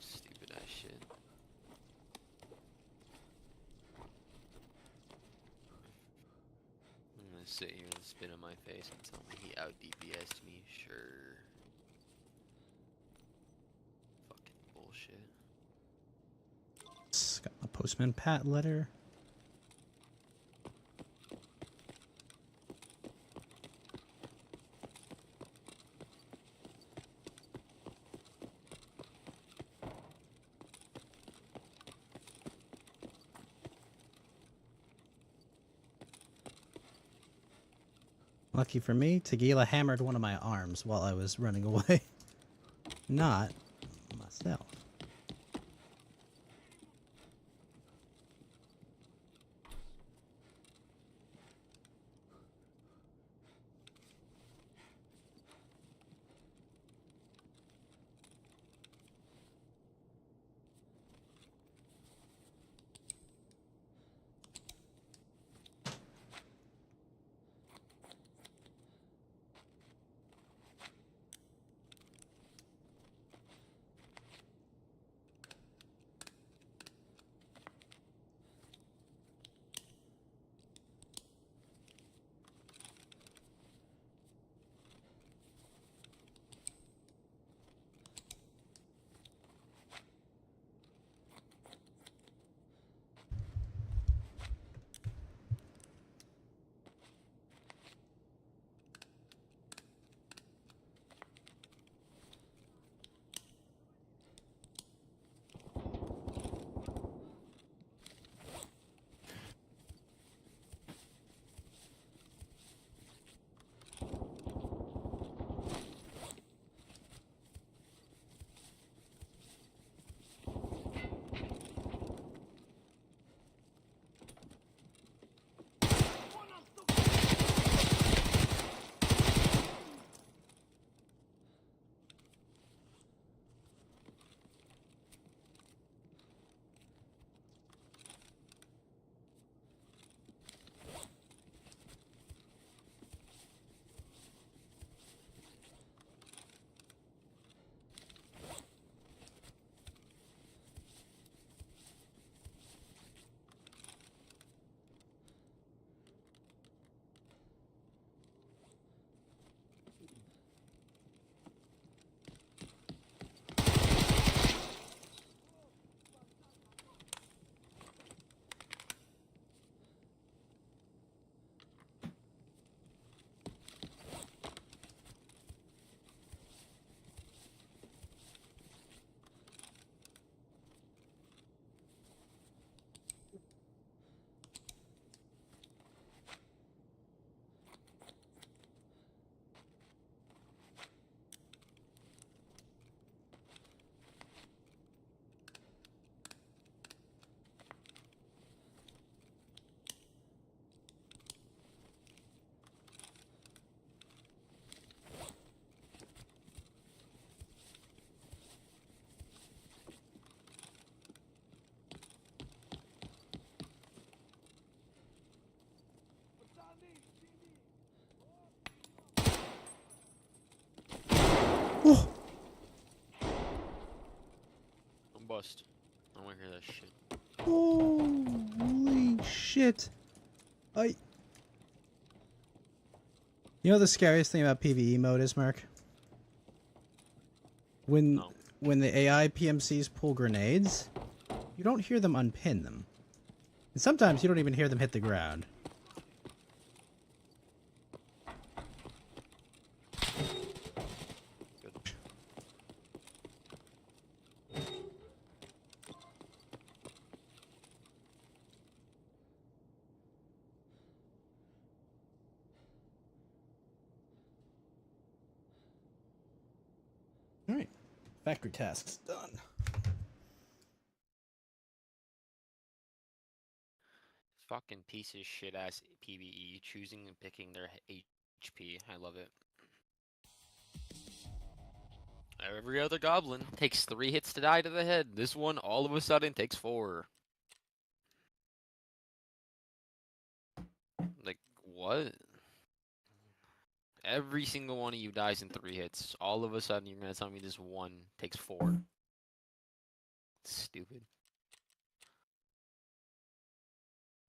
Stupid ass shit. I'm gonna sit here and spit in my face and tell me he out DPS'd me. Sure. Fucking bullshit. Got my Postman Pat letter. Lucky for me, Tequila hammered one of my arms while I was running away. Not myself. Oh, I'm bust. I don't want to hear that shit. holy shit. I... You know the scariest thing about PvE mode is, Mark? When No. when the AI PMCs pull grenades, you don't hear them unpin them. And sometimes you don't even hear them hit the ground. Good. Alright. Factory tasks done. Fucking piece of shit ass PvE choosing and picking their HP. I love it. Every other goblin takes 3 hits to die to the head. This one all of a sudden takes 4. Like, what? Every single one of you dies in 3 hits. All of a sudden you're gonna tell me this one takes 4. Stupid.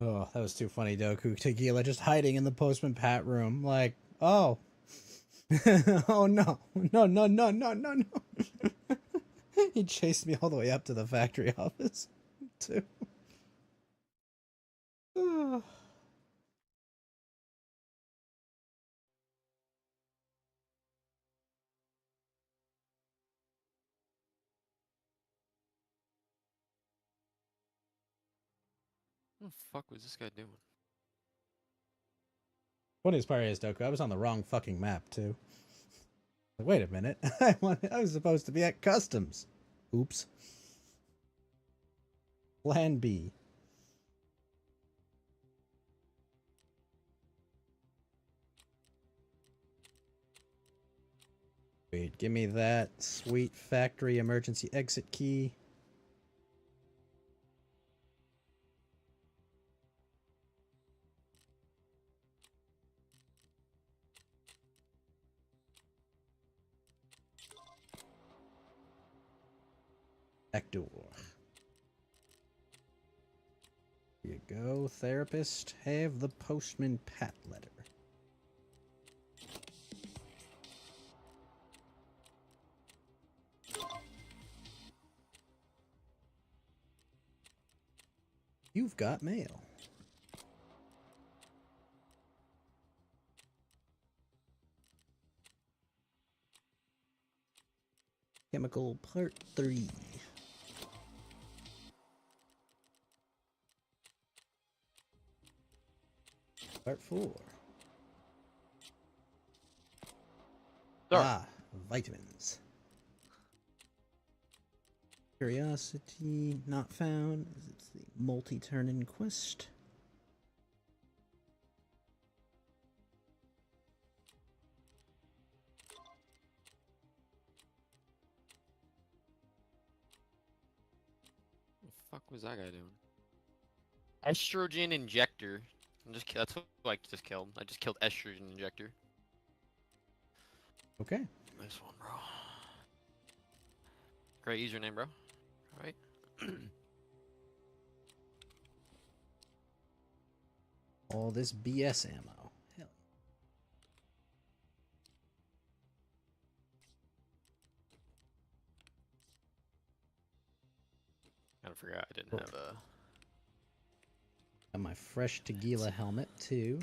Oh, that was too funny, Doku. Tequila just hiding in the Postman Pat room. Like, oh. Oh no. No, no, no, no, no, no. He chased me all the way up to the factory office, too. Oh. What the fuck was this guy doing? Funniest part is, Doku, I was on the wrong fucking map, too. Wait a minute. I was supposed to be at customs. Oops. Plan B. Wait, give me that sweet factory emergency exit key. Back door. Here you go, therapist. Have the postman pat letter. You've got mail. Chemical Part 3. Part 4. Sir. Ah, vitamins. Curiosity not found. It's the multi-turn-in quest. What the fuck was that guy doing? Estrogen injector. That's what I just killed. I just killed estrogen injector. Okay. Nice one, bro. Great username, bro. Alright. All this BS ammo. Hell. I forgot I didn't have a... Got my fresh Tagila helmet, too.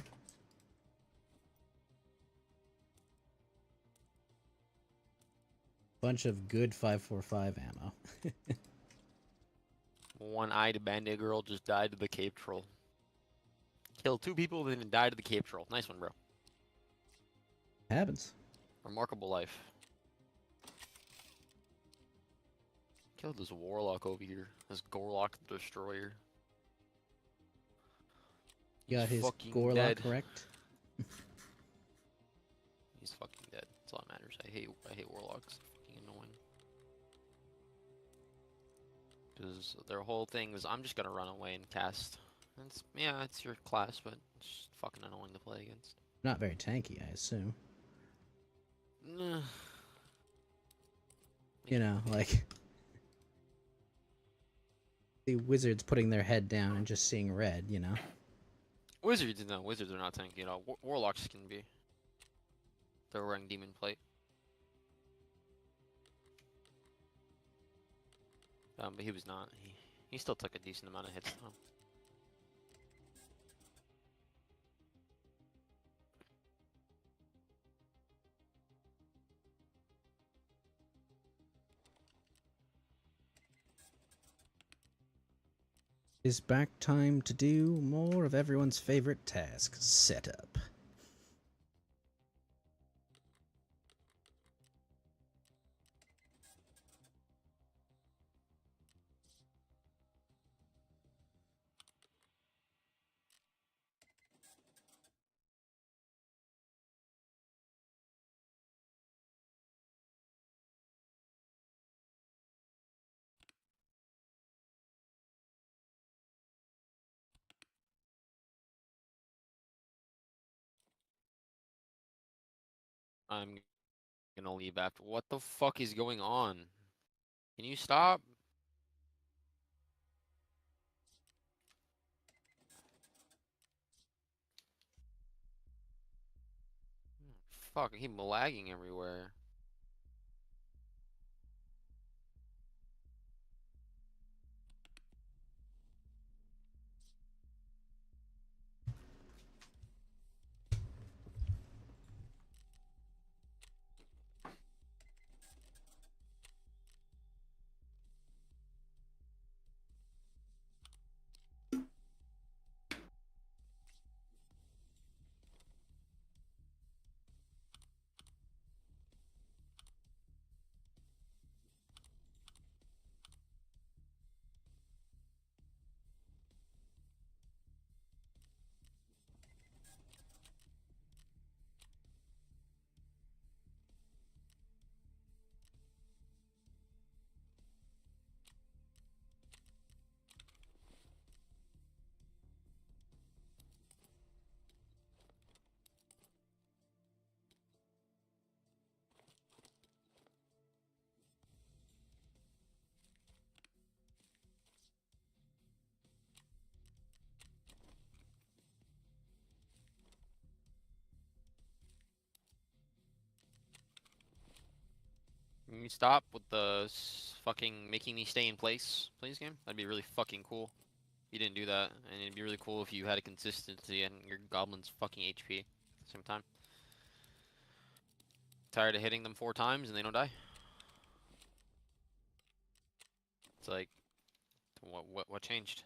Bunch of good 545 ammo. One-eyed bandit girl just died to the Cape Troll. Killed 2 people, then died to the Cape Troll. Nice one, bro. Happens. Remarkable life. Killed this warlock over here. This Gorlock the Destroyer. You got He's his fucking Gorlock dead. correct. He's fucking dead. That's all that matters. I hate warlocks. They're fucking annoying. Because their whole thing is, I'm just gonna run away and cast. And yeah, it's your class, but it's just fucking annoying to play against. Not very tanky, I assume. Nah. You know, like... the wizards putting their head down and just seeing red, you know? Wizards, no, wizards are not tanky at all. Warlocks can be. They're wearing demon plate. But he was not. He still took a decent amount of hits though. It's back time to do more of everyone's favorite task, setup. I'm gonna leave after. What the fuck is going on? Can you stop? Fuck, I keep lagging everywhere. you stop with the fucking making me stay in place, please, game? That'd be really fucking cool. If you didn't do that, and it'd be really cool if you had a consistency and your goblins fucking HP at the same time. Tired of hitting them 4 times and they don't die? It's like, what changed?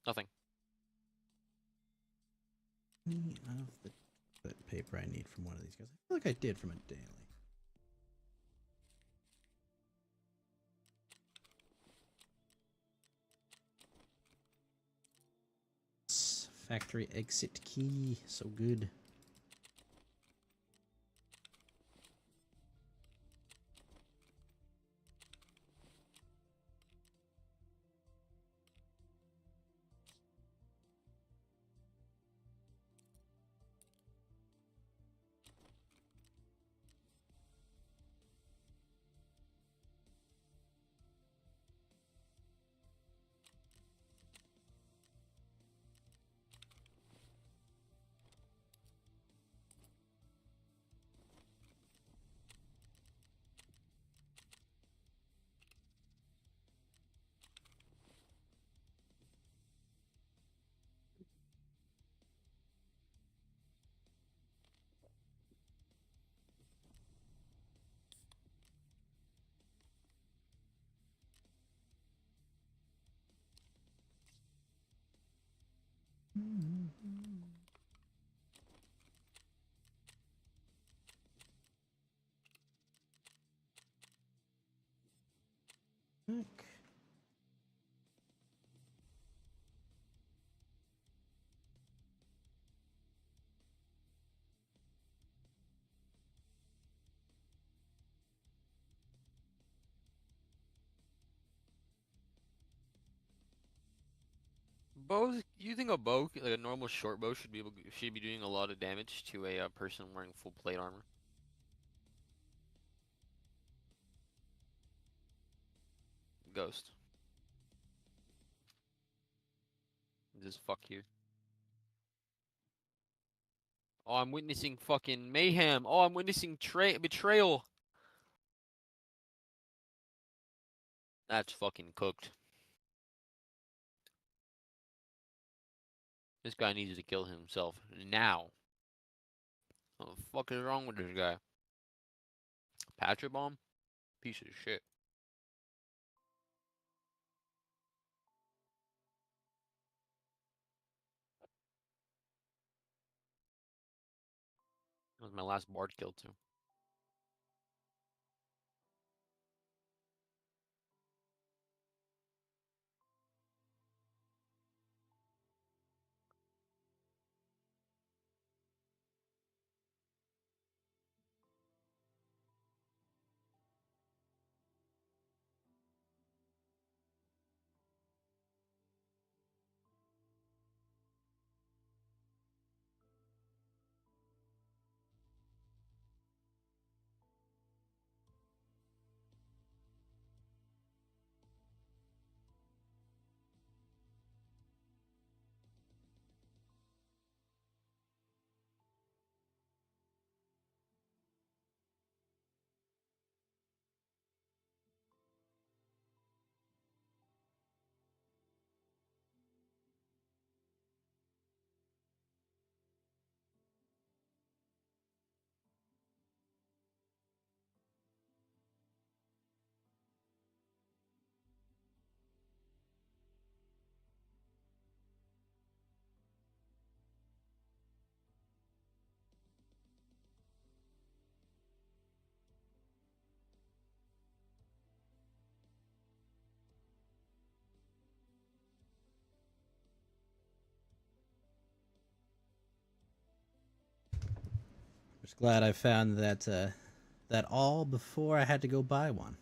Nothing. Out of the paper I need from one of these guys. I feel like I did from a daily. Factory exit key. So good. Heck. Bows. You think a bow, like a normal short bow, should be doing a lot of damage to a person wearing full plate armor? Ghost. Just fuck you. Oh, I'm witnessing fucking mayhem. Oh, I'm witnessing betrayal. That's fucking cooked. This guy needs to kill himself now. What the fuck is wrong with this guy? Patrick bomb? Piece of shit. That was my last bard kill too. Just glad I found that all before I had to go buy one.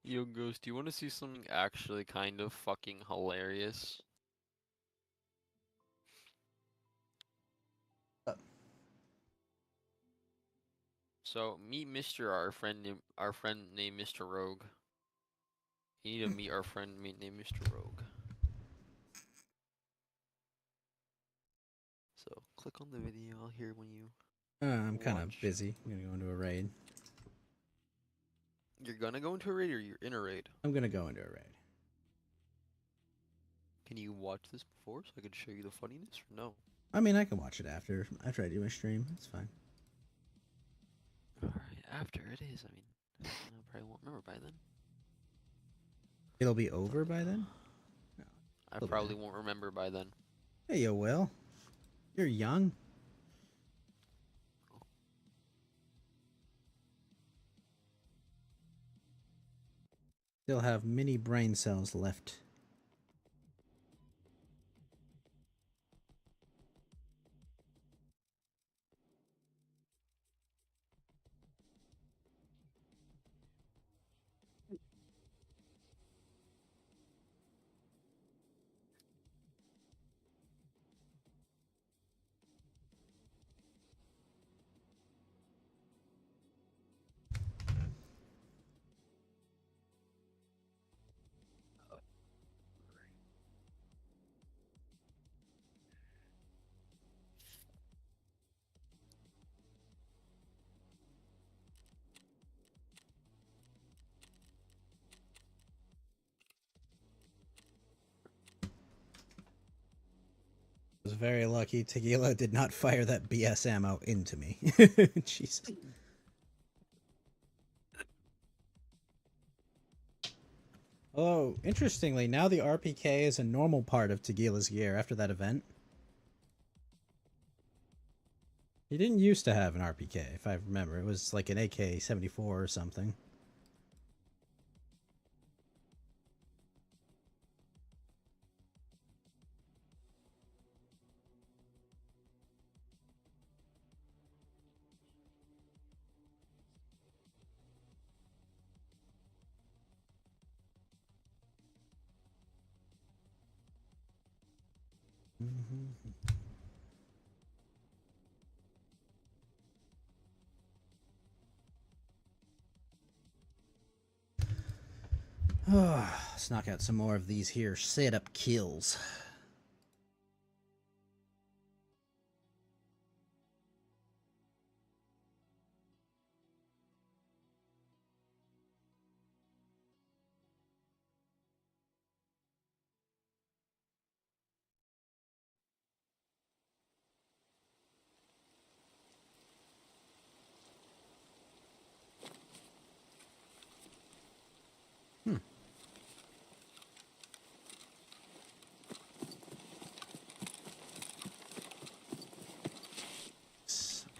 Yo, Ghost, do you want to see something actually kind of fucking hilarious? So meet Mr. Our friend named Mr. Rogue. You need to meet our friend named Mr. Rogue. So click on the video. I'll hear when you. I'm kind of Watch. busy. I'm gonna go into a raid. You're gonna go into a raid or you're in a raid? I'm gonna go into a raid. Can you watch this before so I can show you the funniness or no? I mean, I can watch it after I do my stream. It's fine. Alright, after it is. I mean, I probably won't remember by then. It'll be over by then. I It'll be probably there. won't remember by then. Hey, you will. You're young. Still have many brain cells left. I was very lucky Tequila did not fire that BS ammo into me. Jesus. Oh, interestingly, now the RPK is a normal part of Tequila's gear after that event. He didn't used to have an RPK, if I remember. It was like an AK-74 or something. Let's knock out some more of these here setup kills.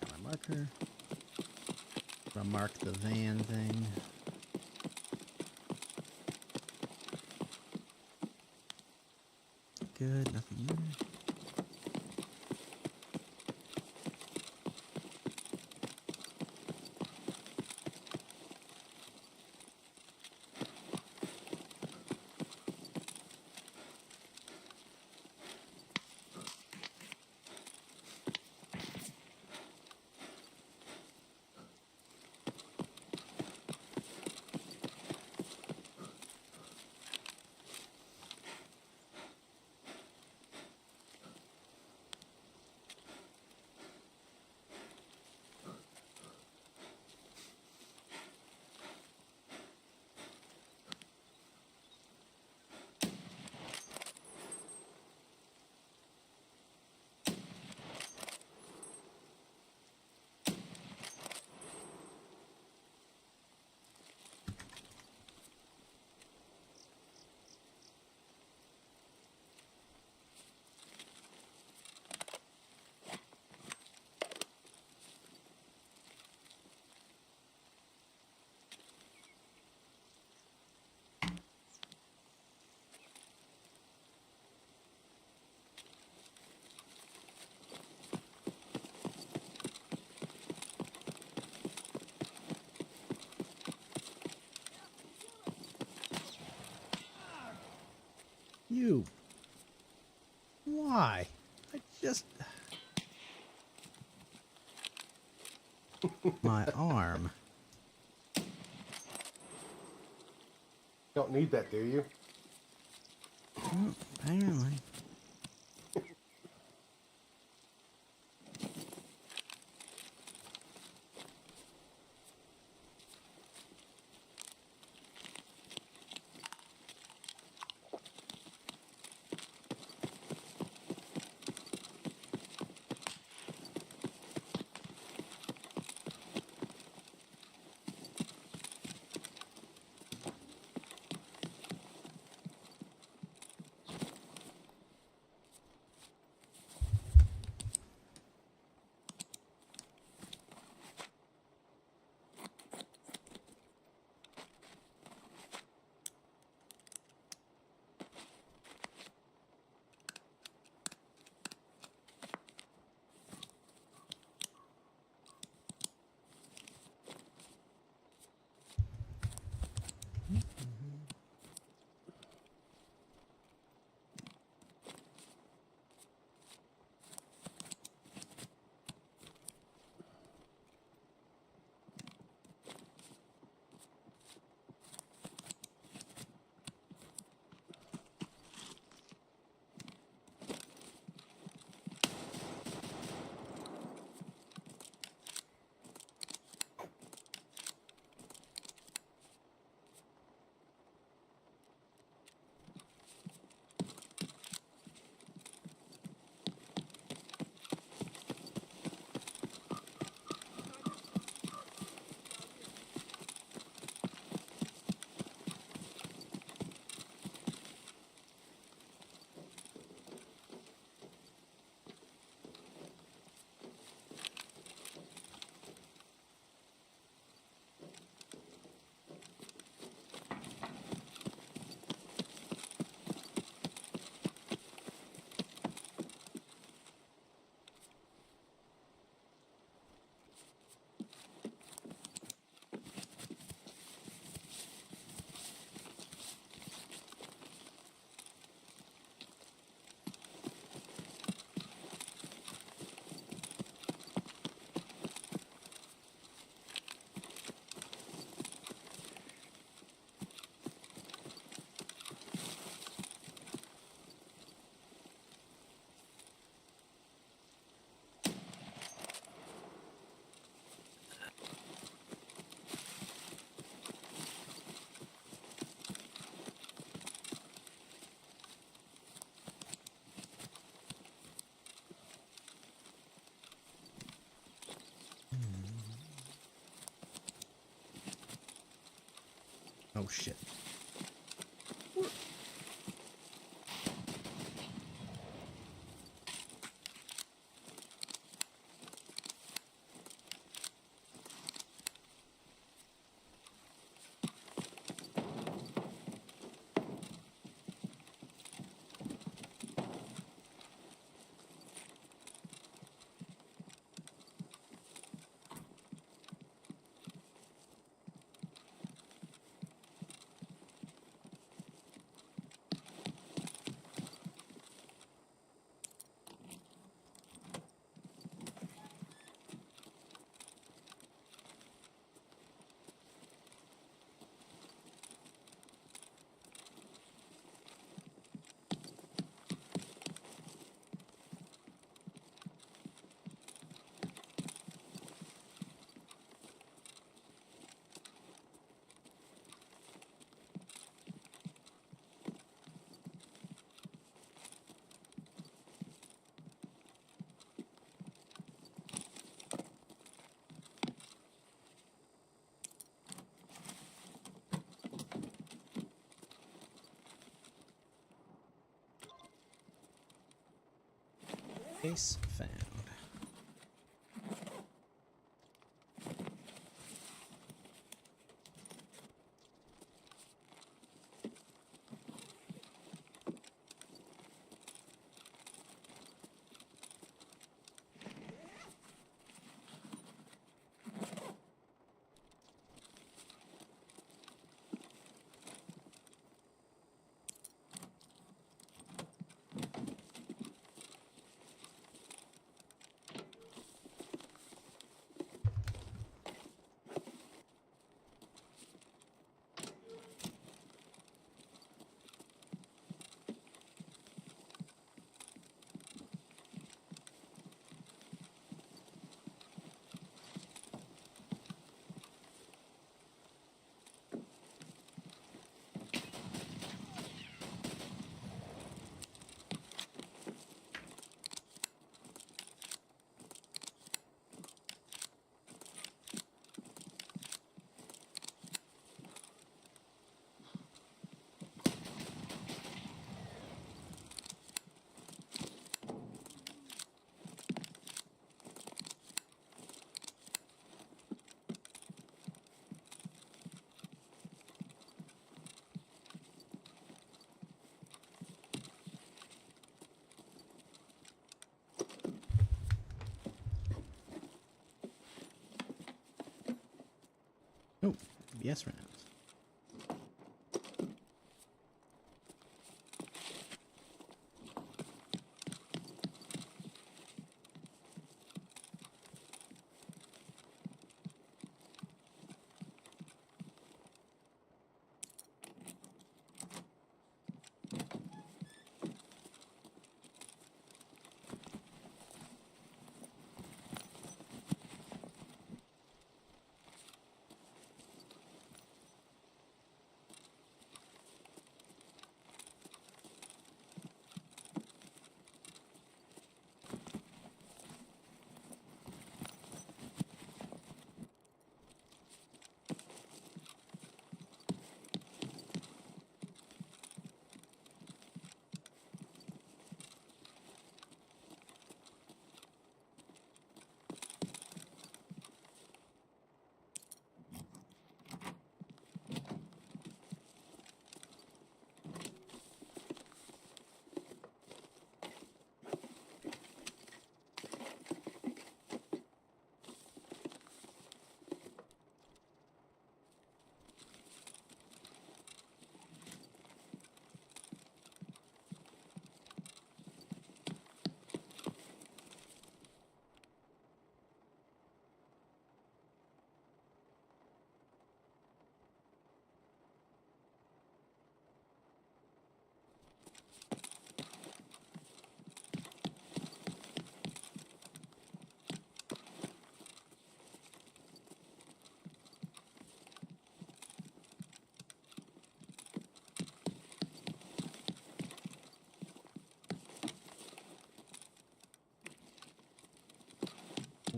Got my marker. Gonna mark the van thing. Good, nothing there. You. Why? I just... My arm. Don't need that, do you? Apparently. Oh shit. Case found. Oh, yes rounds.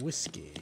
Whiskey.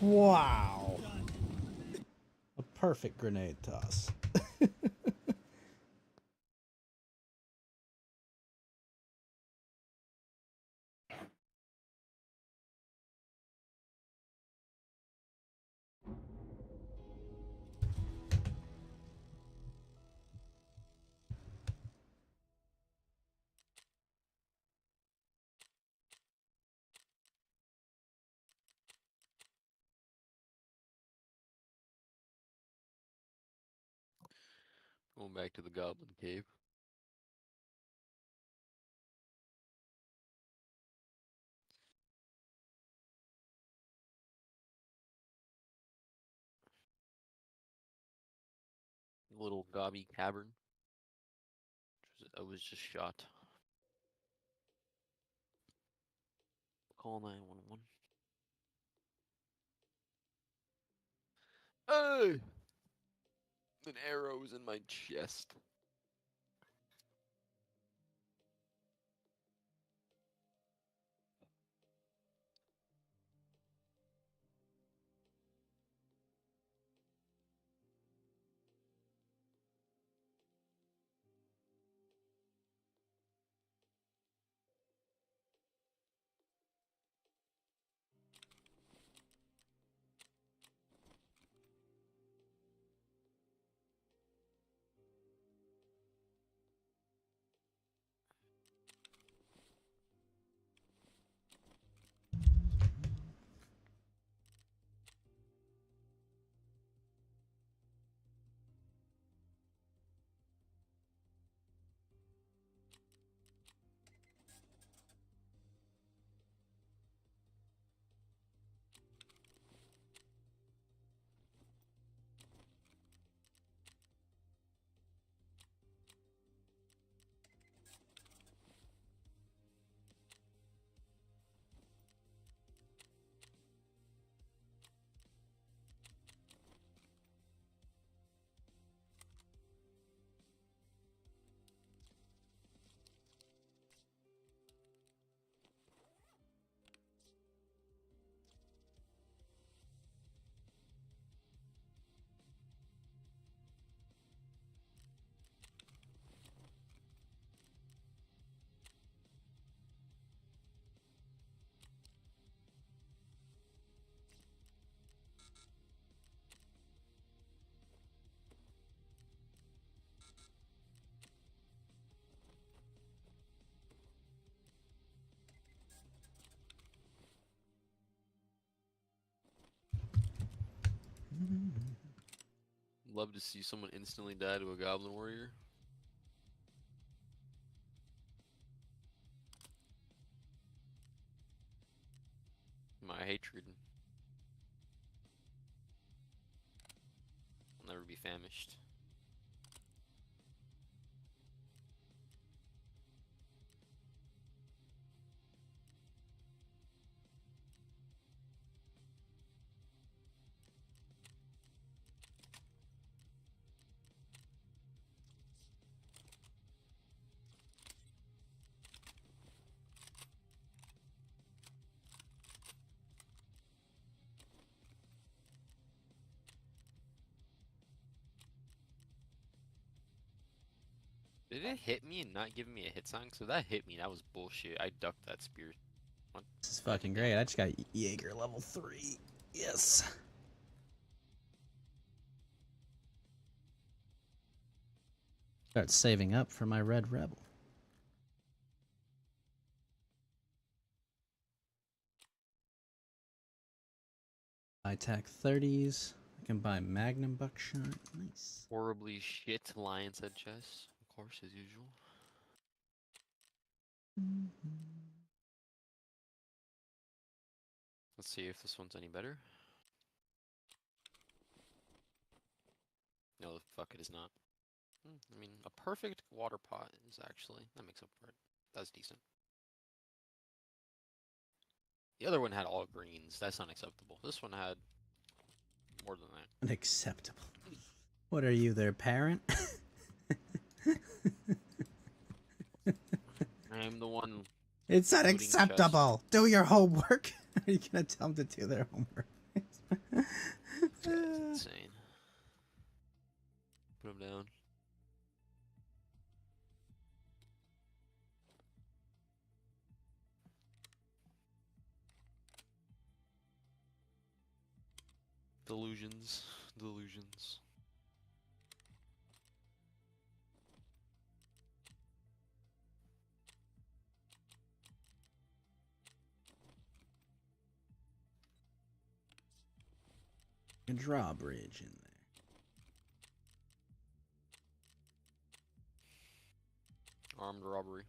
Wow. A perfect grenade toss. Going back to the Goblin Cave. Little Gobby Cavern. I was just shot. Call 911. Hey! An arrow is in my chest. Love to see someone instantly die to a Goblin Warrior. My hatred will never be famished. Did it hit me and not give me a hit sign? So that hit me. That was bullshit. I ducked that spear. What? This is fucking great. I just got Jaeger level 3. Yes. Start saving up for my Red Rebel. I attack 30s. I can buy Magnum Buckshot. Nice. Horribly shit Lion's Head chest. Of course, as usual. Let's see if this one's any better. No, the fuck it is not. I mean, a perfect water pot is actually, that makes up for it. That's decent. The other one had all greens. That's unacceptable. This one had more than that. Unacceptable. What are you, their parent? I am the one. It's looting unacceptable. Do your homework. Are you gonna tell them to do their homework? This guy's insane. Put him down. Delusions. Delusions. A drawbridge in there. Armed robbery.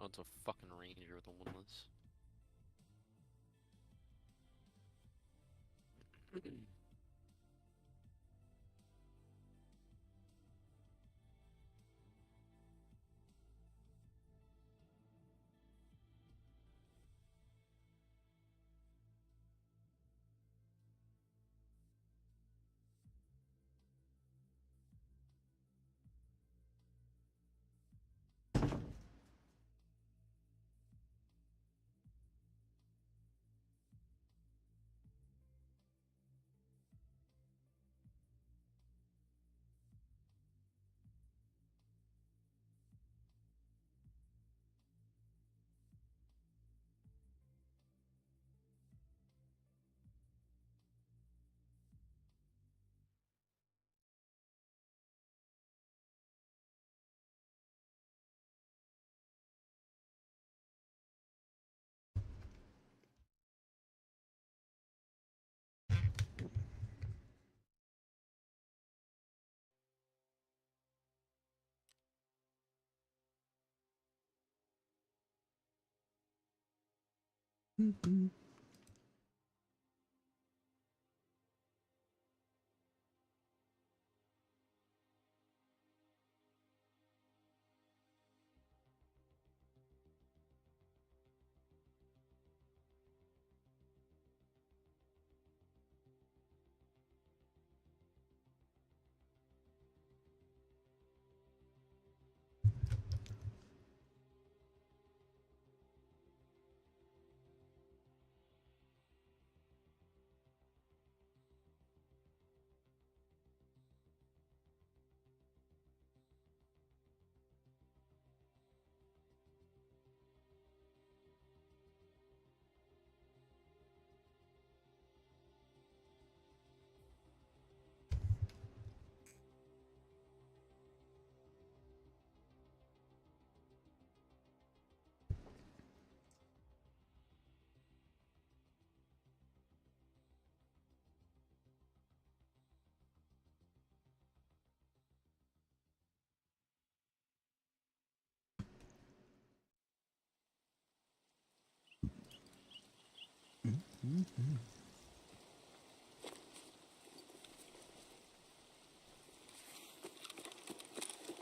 Oh, it's a fucking ranger with a windlass.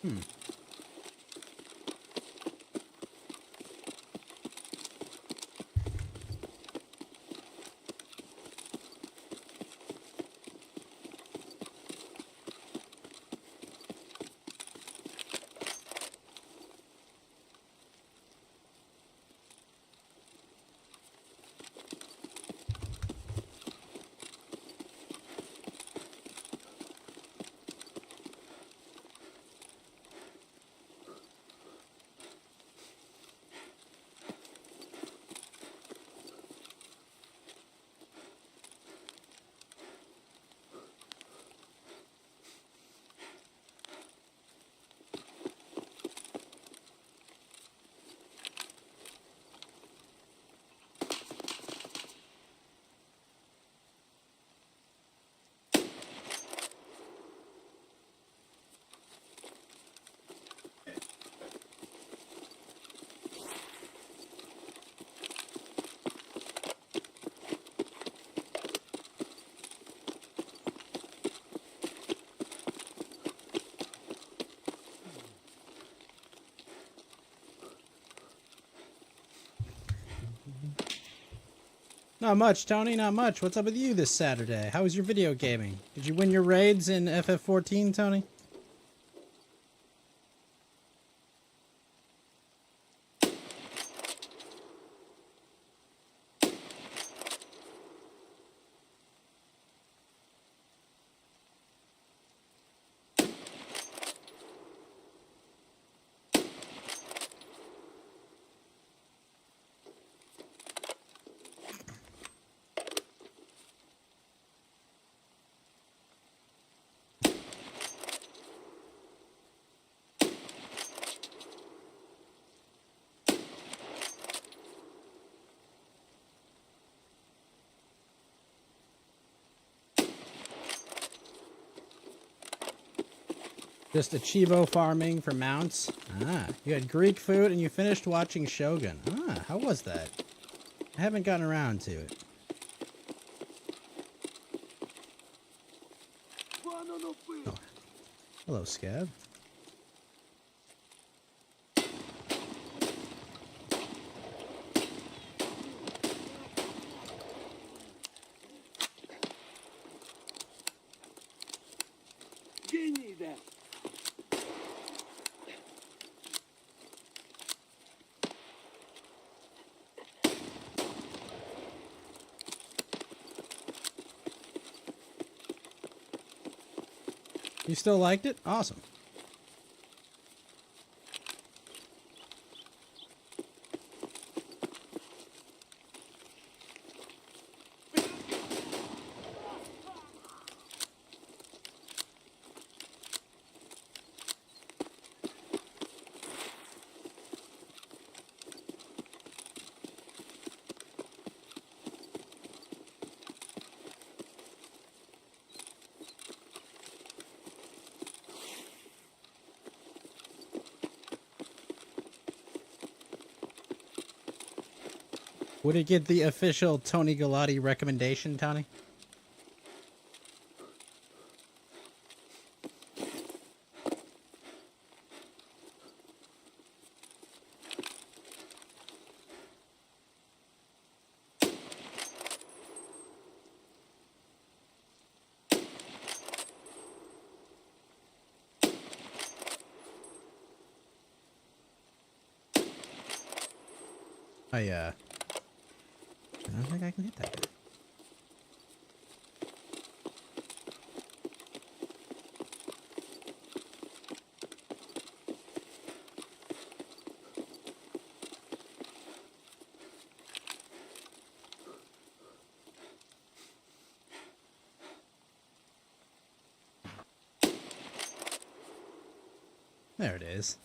Hmm. Not much, Tony, not much. What's up with you this Saturday? How was your video gaming? Did you win your raids in FF14, Tony? Just Achivo farming for mounts. Ah, you had Greek food and you finished watching Shogun. Ah, how was that? I haven't gotten around to it. Oh. Hello, Scab. Гений, You still liked it? Awesome. Would it get the official Tony Galati recommendation, Tony? I don't think I can hit that guy. There it is.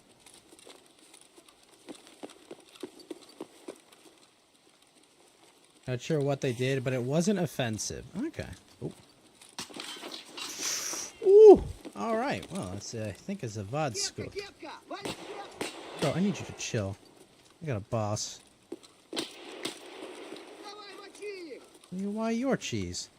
Not sure what they did, but it wasn't offensive. Okay. Ooh. Ooh. All right. Well, that's I think it's a VOD scoop. Bro, I need you to chill. I got a boss. Why your cheese?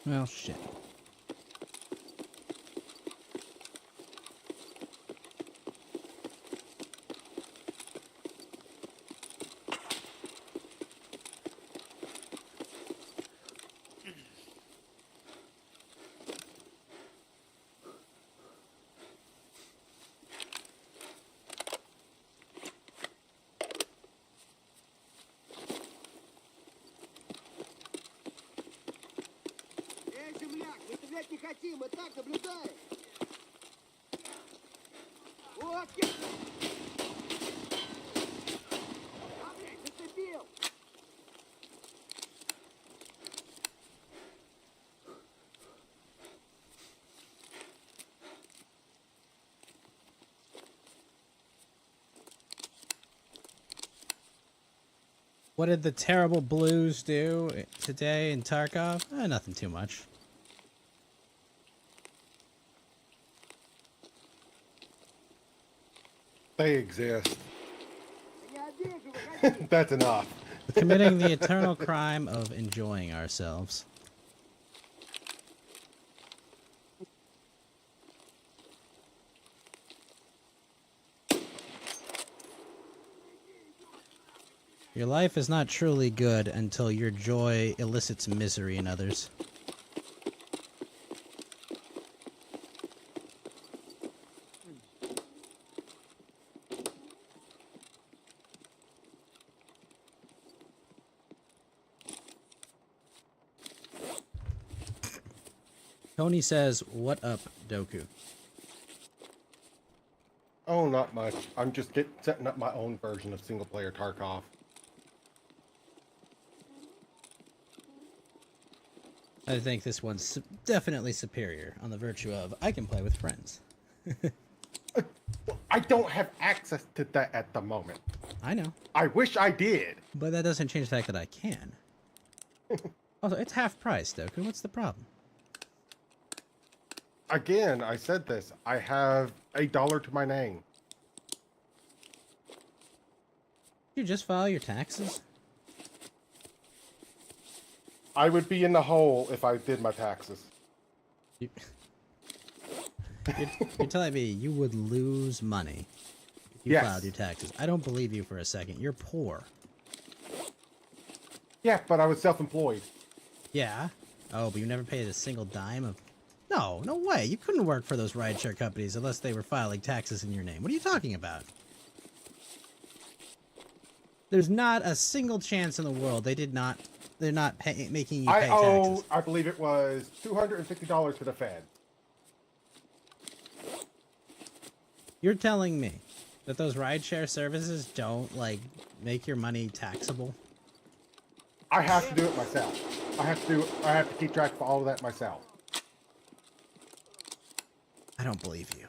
Well, shit. Эй, земляк, мы стрелять не хотим, мы так наблюдаем. Вот я... А, блядь, зацепил! What did the terrible blues do today in Tarkov? Nothing too much. They exist. Я не обижу, выходи! That's enough. Committing the eternal crime of enjoying ourselves. Your life is not truly good until your joy elicits misery in others. Tony says, "What up, Doku?" Oh, not much. I'm just setting up my own version of single-player Tarkov. I think this one's definitely superior on the virtue of I can play with friends. I don't have access to that at the moment. I know, I wish I did. but that doesn't change the fact that I can. Also, it's half price, Doku. What's the problem? Again, I said this. I have $1 to my name. You just file your taxes? I would be in the hole if I did my taxes. You, you're telling me you would lose money if you Yes. filed your taxes? I don't believe you for a second. You're poor. Yeah, but I was self-employed. Yeah. Oh, but you never paid a single dime of... No, no way. You couldn't work for those rideshare companies unless they were filing taxes in your name. What are you talking about? There's not a single chance in the world they're not making you pay I owe, taxes. I believe it was $250 to the Fed. You're telling me that those rideshare services don't, like, make your money taxable? I have to do it myself. I have to keep track of all of that myself. I don't believe you.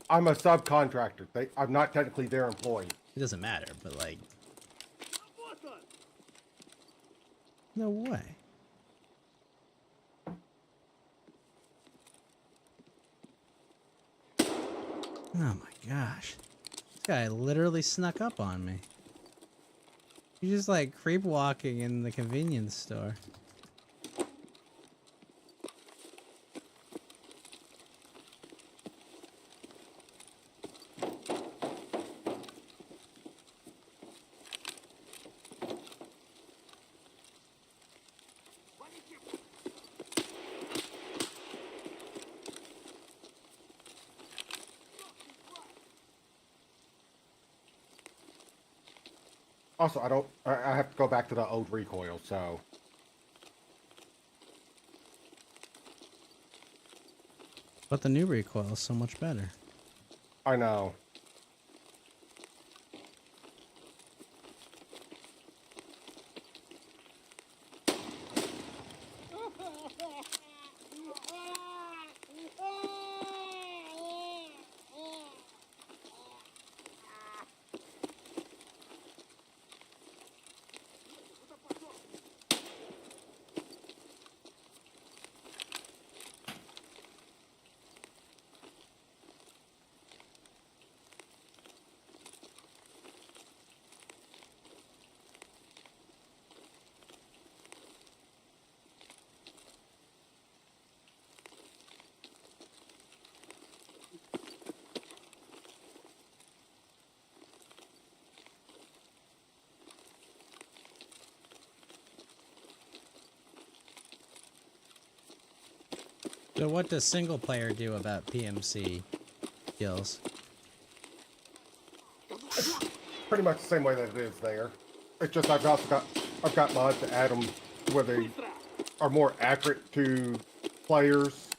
I'm a subcontractor. I'm not technically their employee. It doesn't matter, but, like, Вот он! no way. Oh my gosh. This guy literally snuck up on me. He's just like creep walking in the convenience store. Also, I have to go back to the old recoil, so. But the new recoil is so much better. I know. So what does single player do about PMC kills? Pretty much the same way that it is there. It's just I've got mods to add them where they are more accurate to players,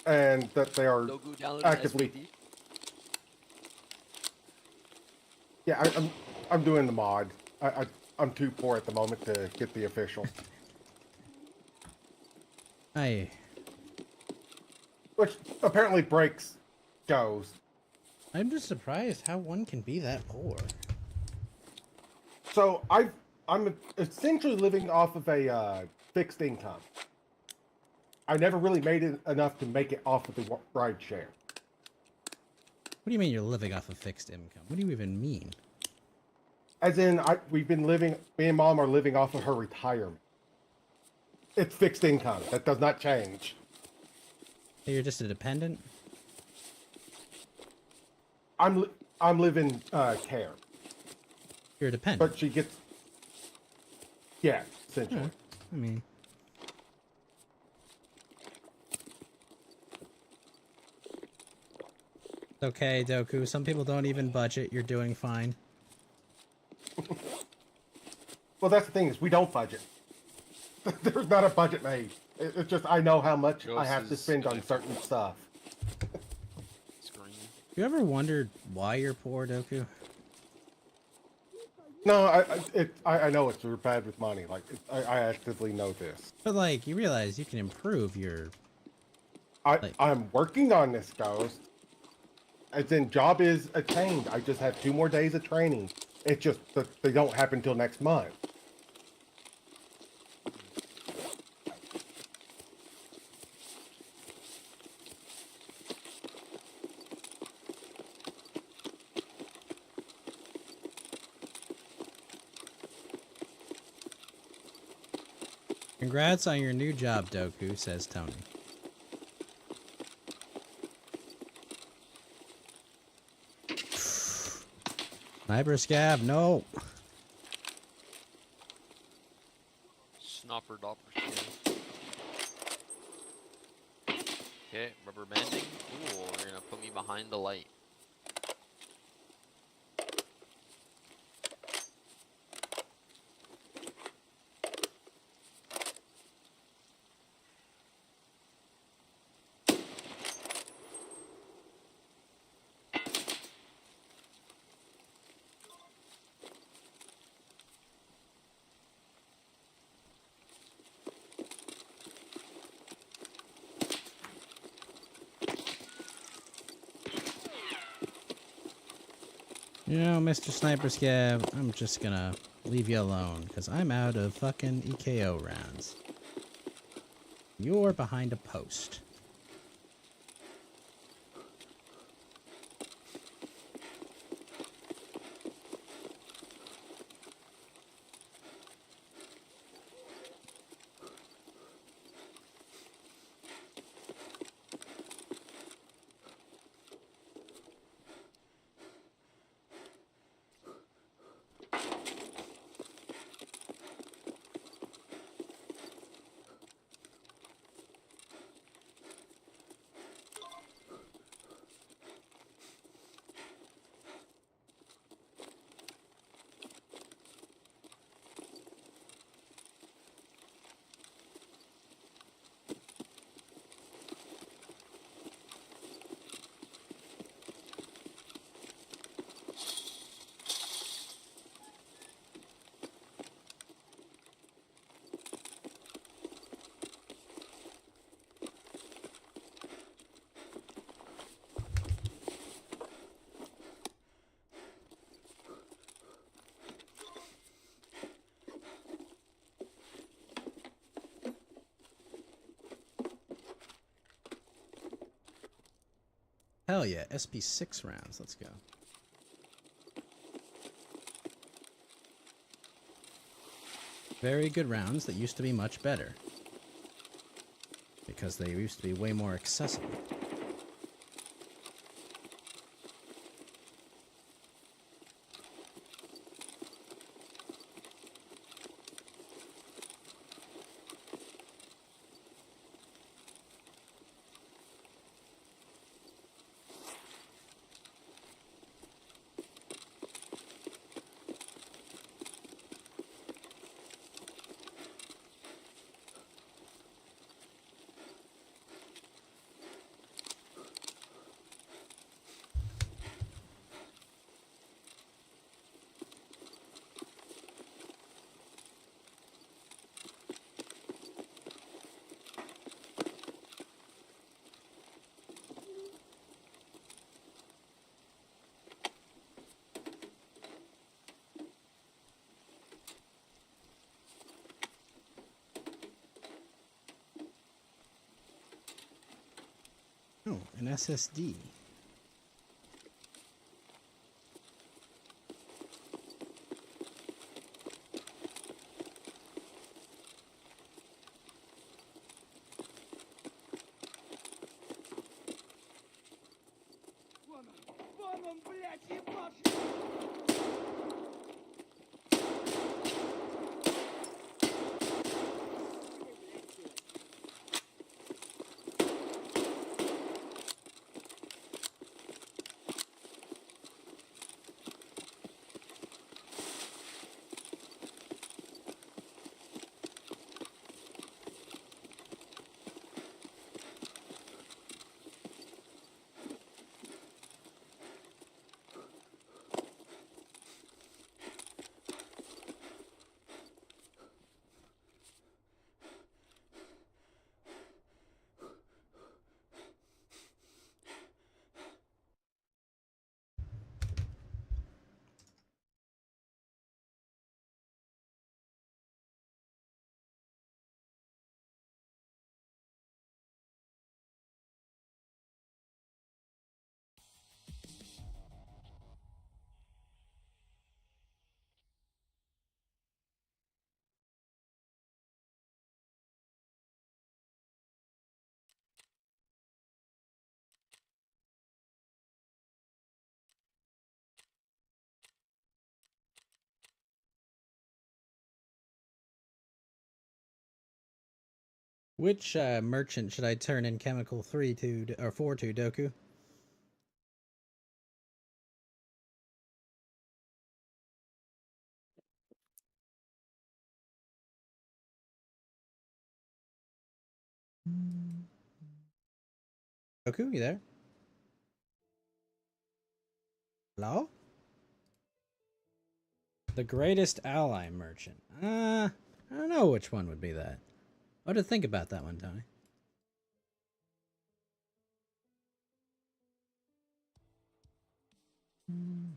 and that they are Dogu downloaded actively. SVD. Yeah, I'm doing the mod. I'm too poor at the moment to get the official. Which apparently breaks goes. I'm just surprised how one can be that poor. So I'm essentially living off of a fixed income. I never really made it enough to make it off of the ride share. What do you mean you're living off of fixed income? What do you even mean? As in, we've been living. Me and Mom are living off of her retirement. It's fixed income. That does not change. So you're just a dependent? I'm living care, You're a dependent. but she gets. Yeah, essentially. Yeah, I mean, it's okay, Doku. Some people don't even budget. You're doing fine. Well, that's the thing is we don't budget. There's not a budget made. It's just I know how much I have to spend on certain stuff. Screen. You ever wondered why you're poor, Doku? No, I know it's bad with money. Like I actively know this. But like, you realize you can improve your. I'm working on this, Ghost. As in, job is attained. I just have 2 more days of training. It's just that they don't happen till next month. Congrats on your new job, Doku, says Tony. Sniper scab, no. Snopper dopper. Okay, rubber banding. Cool. You're gonna put me behind the light. You know, Mr. Sniper Scab, I'm just gonna leave you alone, because I'm out of fucking EKO rounds. You're behind a post. Hell yeah, SP6 rounds, let's go. Very good rounds that used to be much better. Because they used to be way more accessible. Oh, an SSD. Вон он, блядь, ебашь! Which merchant should I turn in Chemical 3 to, or 4 to, Doku? Doku, you there? Hello? The greatest ally merchant. I don't know which one would be that. What to think about that one, Tony? Hmm.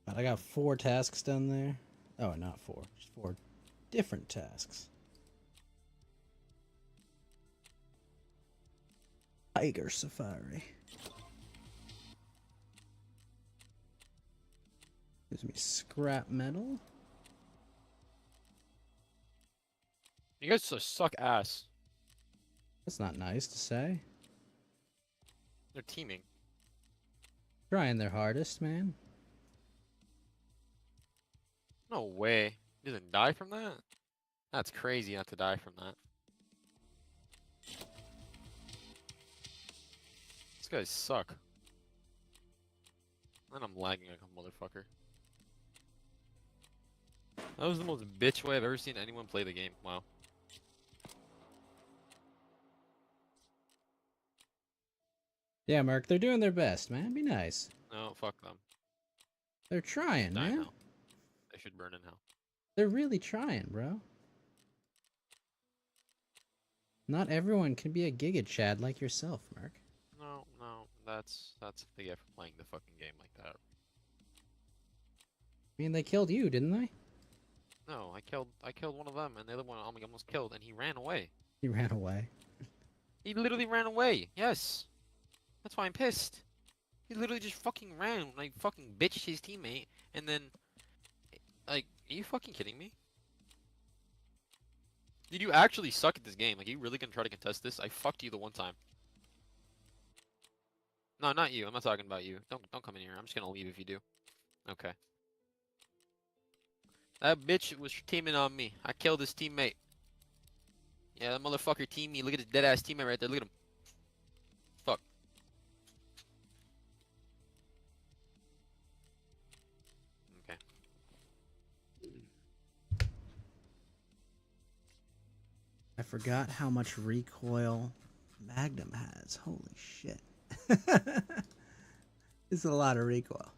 But I got 4 tasks done there. Oh, not 4. Just 4 different tasks. Tiger Safari. Gives me scrap metal. You guys just suck ass. That's not nice to say. They're teaming. Trying their hardest, man. No way. He doesn't die from that? That's crazy not to die from that. These guys suck. And I'm lagging like a motherfucker. That was the most bitch way I've ever seen anyone play the game. Wow. Yeah, Merc, they're doing their best, man. Be nice. No, fuck them. They're trying, Die man. now. They should burn in hell. They're really trying, bro. Not everyone can be a Giga Chad like yourself, Merc. No, that's what they get for playing the fucking game like that. I mean, they killed you, didn't they? No, I killed one of them, and the other one almost killed, and he ran away. He ran away. He literally ran away. Yes, that's why I'm pissed. He literally just fucking ran, like fucking bitched his teammate, and then, like, are you fucking kidding me? Did you actually suck at this game? Like, are you really gonna try to contest this? I fucked you the one time. No, not you. I'm not talking about you. Don't come in here. I'm just gonna leave if you do. Okay. That bitch was teaming on me. I killed his teammate. Yeah, that motherfucker teamed me. Look at his dead ass teammate right there. Look at him. Fuck. Okay. I forgot how much recoil Magnum has. Holy shit. It's a lot of recoil.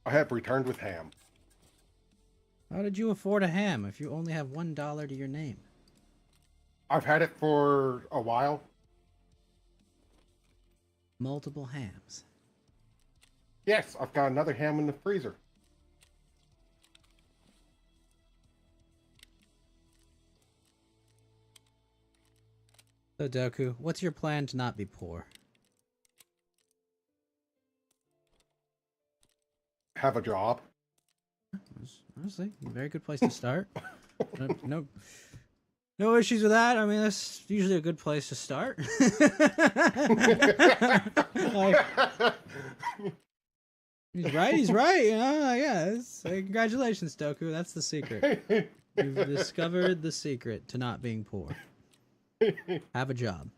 I have returned with ham. How did you afford a ham if you only have $1 to your name? I've had it for a while. Multiple hams. Yes, I've got another ham in the freezer. So, Doku, what's your plan to not be poor? Have a job. Honestly, a very good place to start. No issues with that. I mean, that's usually a good place to start. He's right. He's right. You know, yeah. Congratulations, Doku. That's the secret. You've discovered the secret to not being poor. Have a job.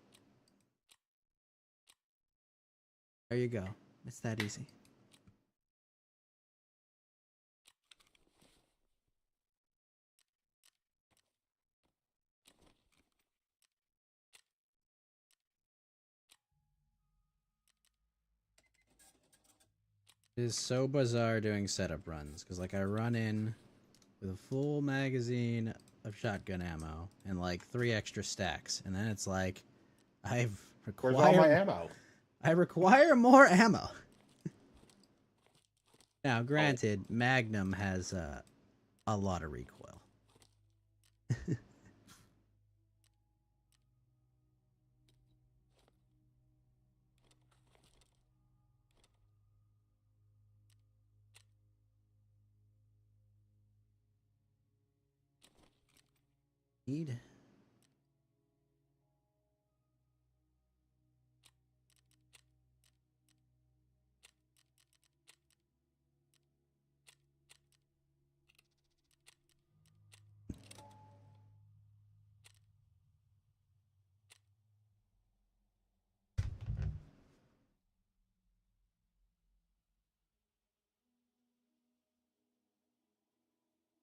There you go. It's that easy. It is so bizarre doing setup runs, because like I run in with a full magazine of shotgun ammo and like 3 extra stacks, and then it's like I Where's all my ammo? I require more ammo. Now, granted, Magnum has a lot of recoil. Need.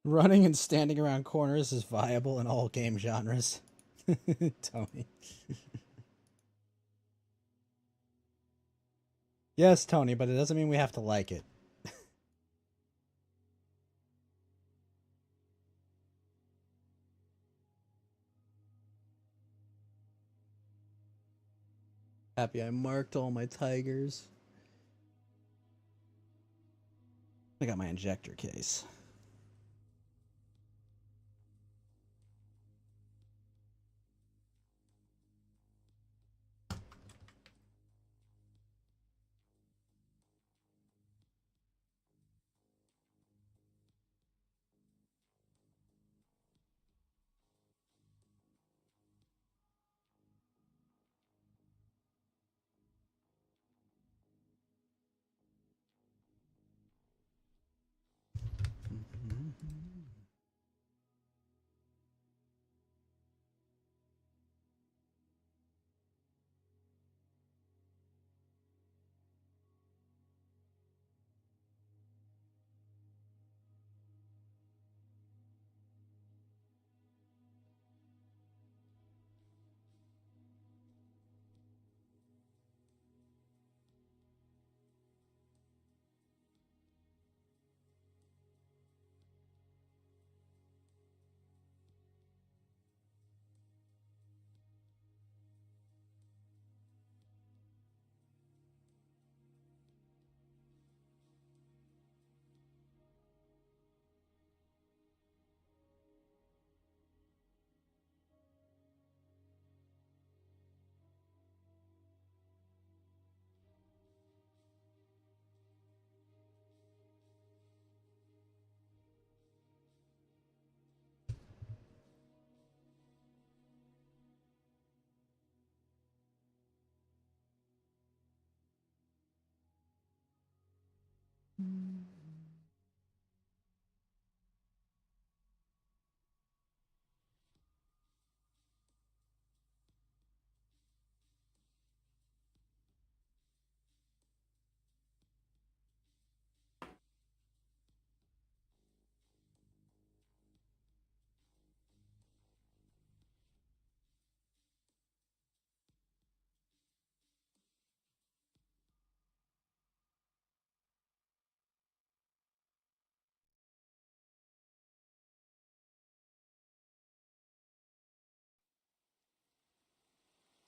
Running and standing around corners is viable in all game genres. Tony. Yes, Tony, but it doesn't mean we have to like it. Happy I marked all my tigers. I got my injector case.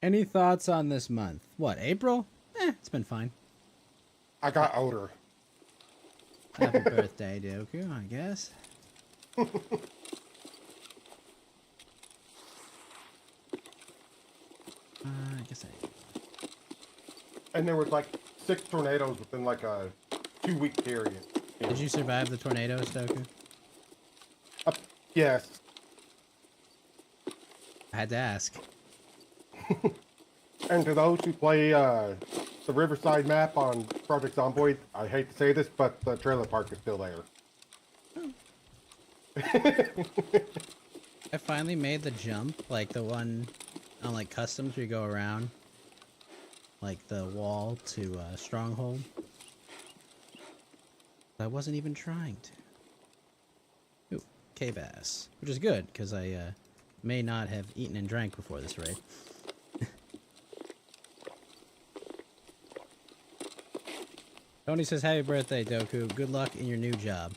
Any thoughts on this month? What, April? It's been fine. I got older. Happy birthday, Doku, I guess. I guess I... And there was like 6 tornadoes within like a 2-week period. Did you survive the tornadoes, Doku? Yes. I had to ask. And to those who play the Riverside map on Project Zomboid, I hate to say this, but the trailer park is still there. I finally made the jump, like the one on like customs where you go around like the wall to Stronghold. I wasn't even trying to. Ooh, K-Bass, which is good because I may not have eaten and drank before this raid. Tony says, happy birthday, Doku. Good luck in your new job.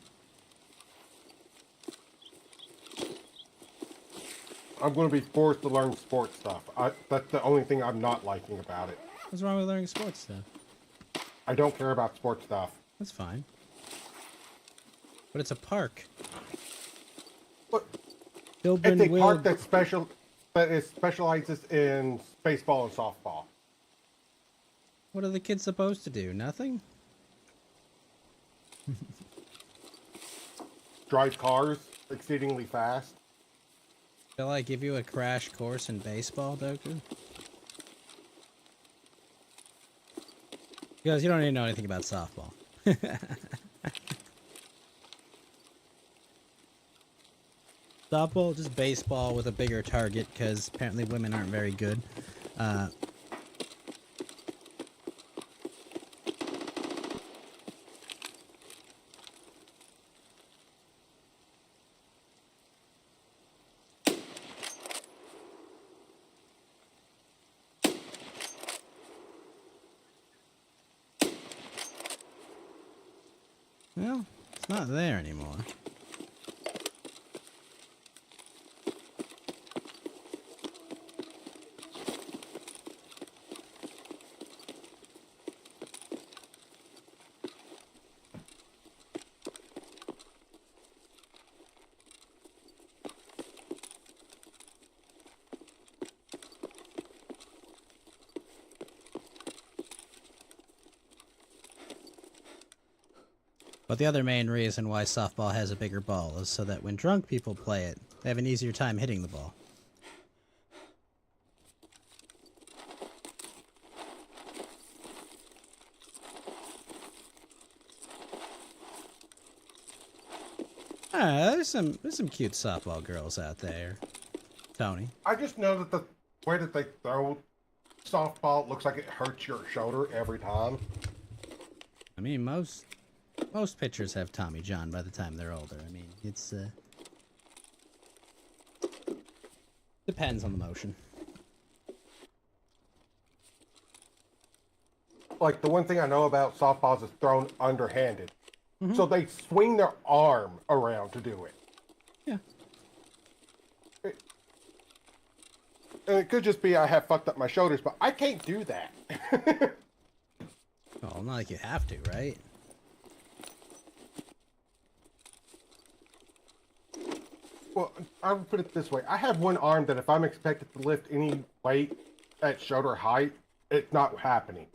I'm going to be forced to learn sports stuff. That's the only thing I'm not liking about it. What's wrong with learning sports stuff? I don't care about sports stuff. That's fine. But it's a park. But Children it's a will... park that specializes in baseball and softball. What are the kids supposed to do? Nothing? Drive cars exceedingly fast. Shall I give you a crash course in baseball, Doku? Because you don't even know anything about softball. Softball, just baseball with a bigger target, because apparently women aren't very good. Well, it's not there anymore. But the other main reason why softball has a bigger ball is so that when drunk people play it, they have an easier time hitting the ball. There's some cute softball girls out there, Tony. I just know that the way that they throw softball looks like it hurts your shoulder every time. I mean, most pitchers have Tommy John by the time they're older. I mean, it's depends on the motion. Like, the one thing I know about softballs is thrown underhanded. Mm-hmm. So they swing their arm around to do it. Yeah. And it could just be I have fucked up my shoulders, but I can't do that. Well, not like you have to, right? Well, I would put it this way. I have one arm that if I'm expected to lift any weight at shoulder height, it's not happening.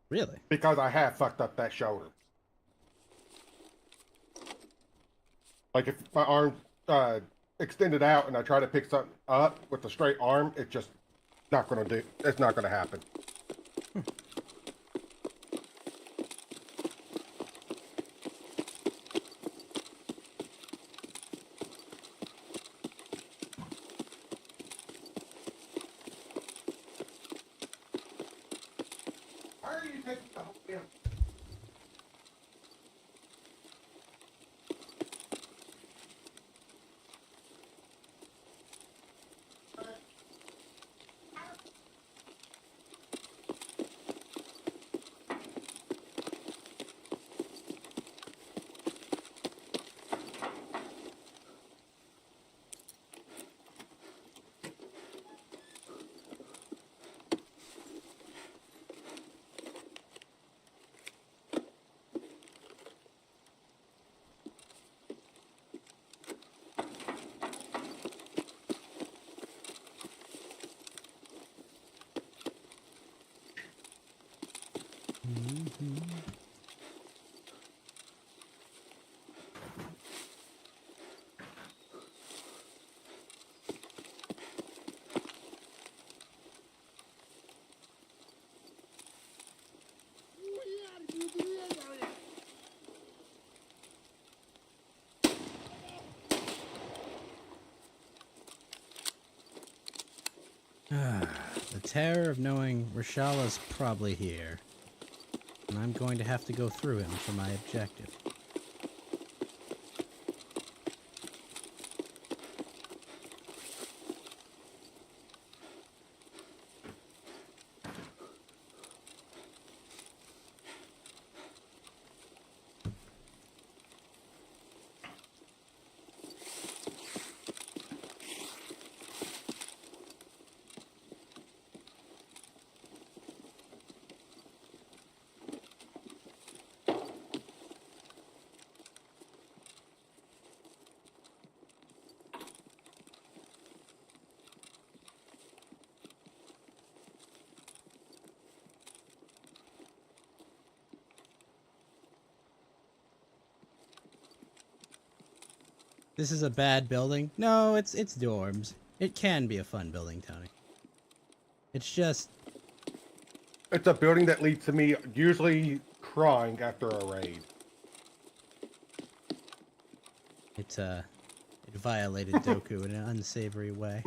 Really? Because I have fucked up that shoulder. Like, if my arm extended out and I try to pick something up with a straight arm, it's just not going to do. It's not going to happen. Why are you taking the whole damn... The terror of knowing Rashala's probably here. And I'm going to have to go through him for my objective. This is a bad building? No, it's dorms. It can be a fun building, Tony. It's just... It's a building that leads to me usually crying after a raid. It violated Doku in an unsavory way.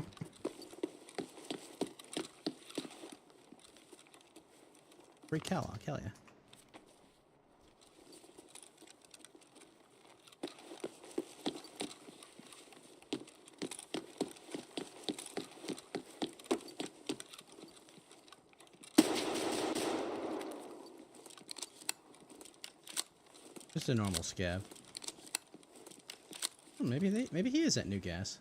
Free Cal, I'll kill ya. Just a normal scab. Oh, maybe he is at New Gas.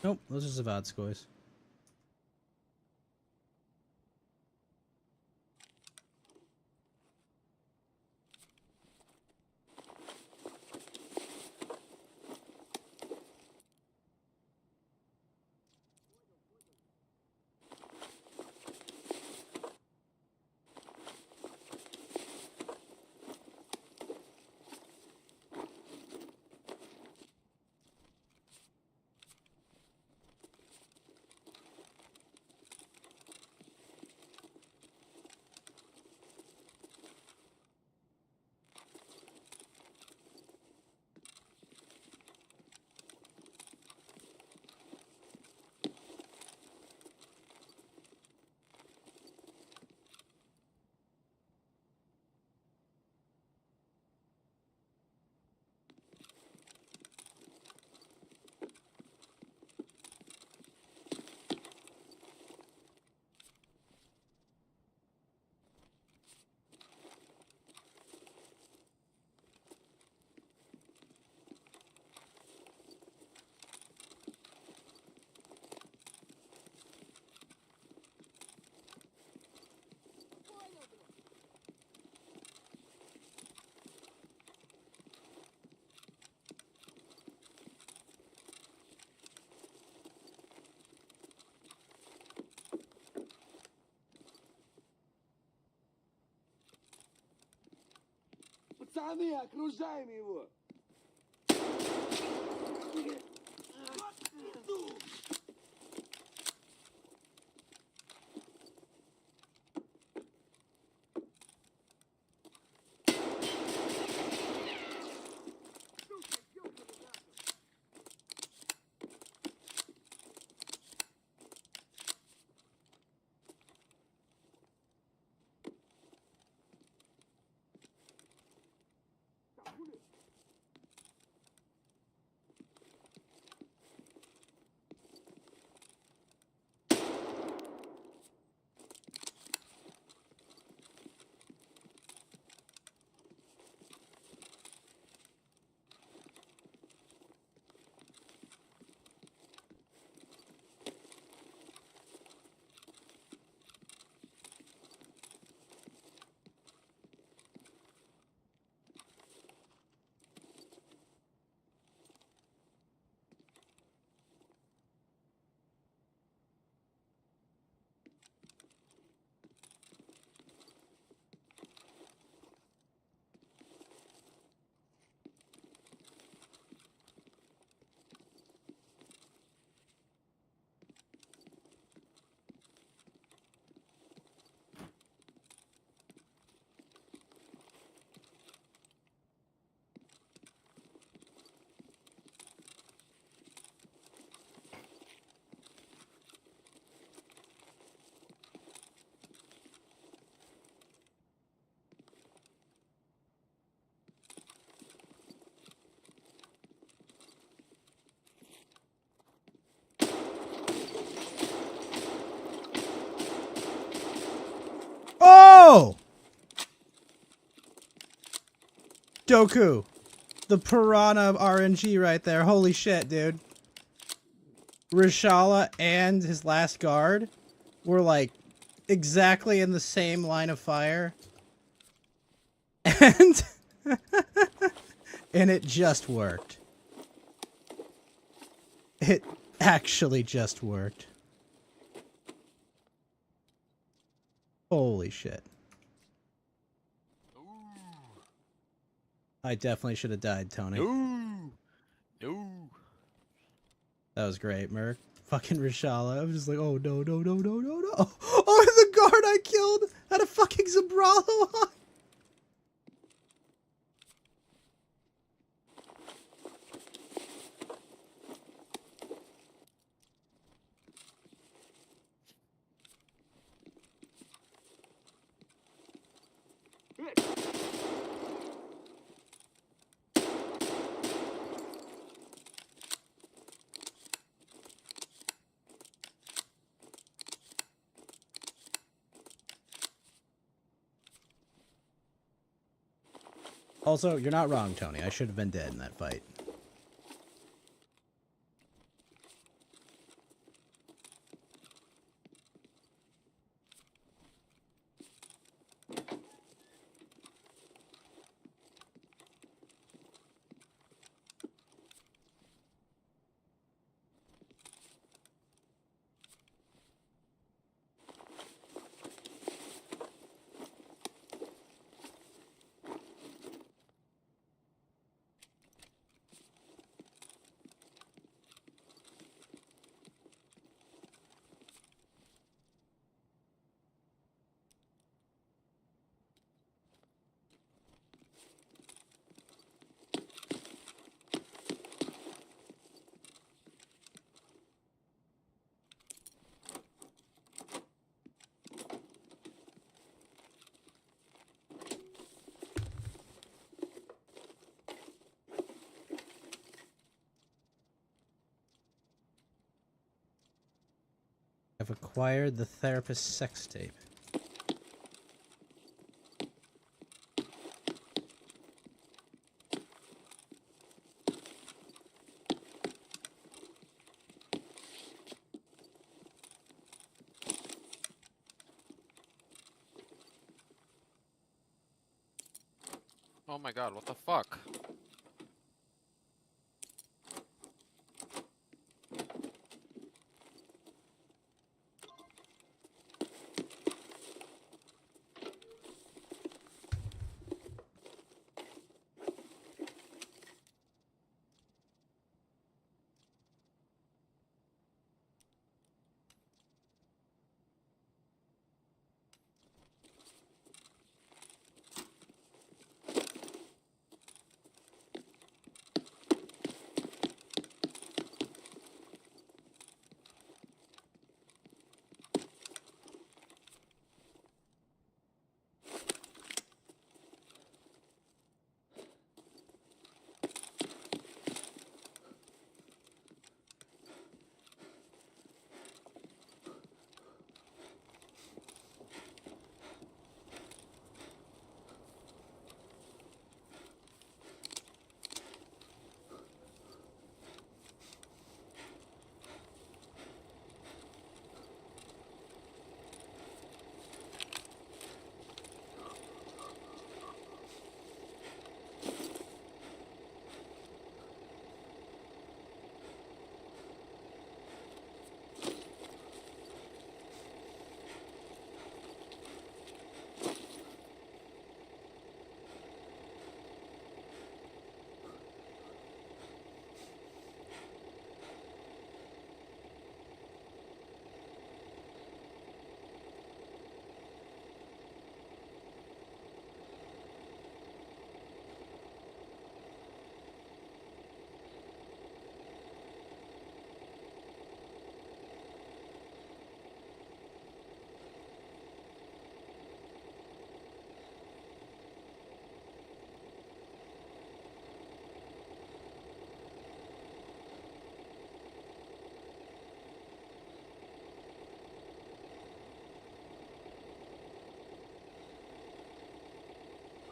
Nope, those are Zavadskoys. Пацаны, окружаем его! Doku. The piranha of RNG right there. Holy shit, dude. Rishala and his last guard were like exactly in the same line of fire. And and it just worked. It actually just worked. Holy shit. I definitely should have died, Tony. No. No. That was great, Merc. Fucking Rishala. I'm just like, oh no, no, no, no, no, no. Oh, the guard I killed had a fucking Zabralo on. Also, you're not wrong, Tony. I should have been dead in that fight. I've acquired the therapist's sex tape. Oh my god, what the fuck?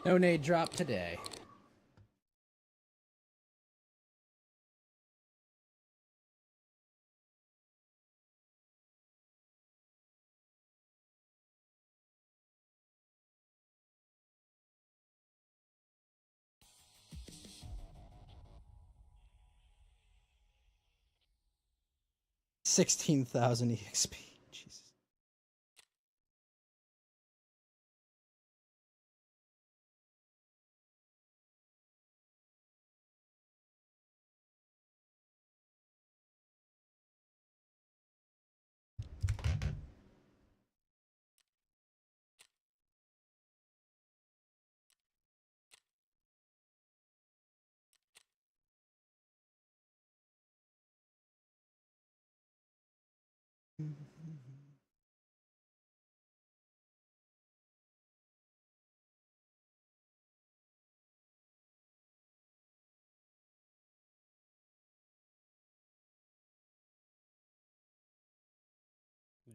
No nade drop today. 16,000 EXP. Jesus.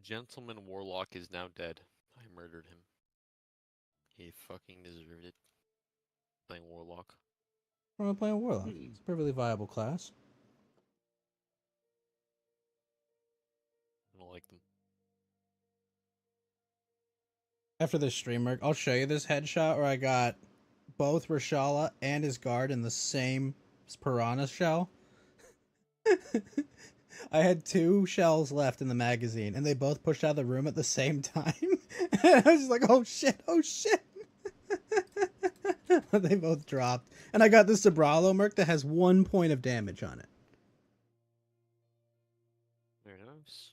Gentleman Warlock is now dead. I murdered him. He fucking deserved it. Playing Warlock. We're playing Warlock. It's a perfectly viable class. I don't like them. After this stream, I'll show you this headshot where I got both Rashala and his guard in the same piranha shell. I had 2 shells left in the magazine, and they both pushed out of the room at the same time. I was just like, oh shit, oh shit. They both dropped. And I got this Sobralo Merc that has 1 point of damage on it. Very nice.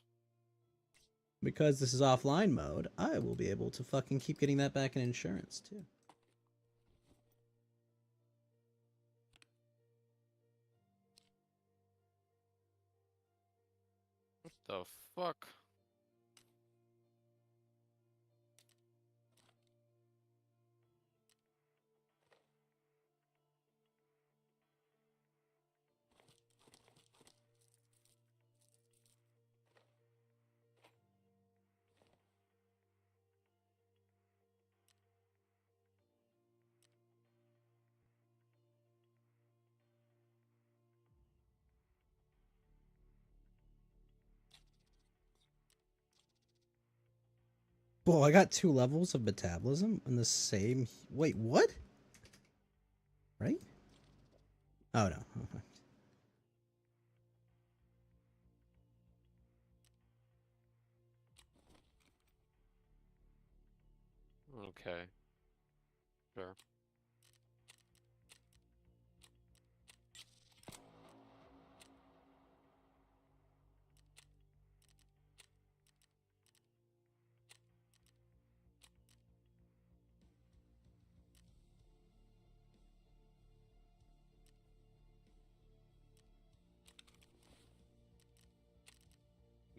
Because this is offline mode, I will be able to fucking keep getting that back in insurance, too. What the fuck? Whoa, I got 2 levels of metabolism in the same... Wait, what? Right? Oh, no. Okay. Sure.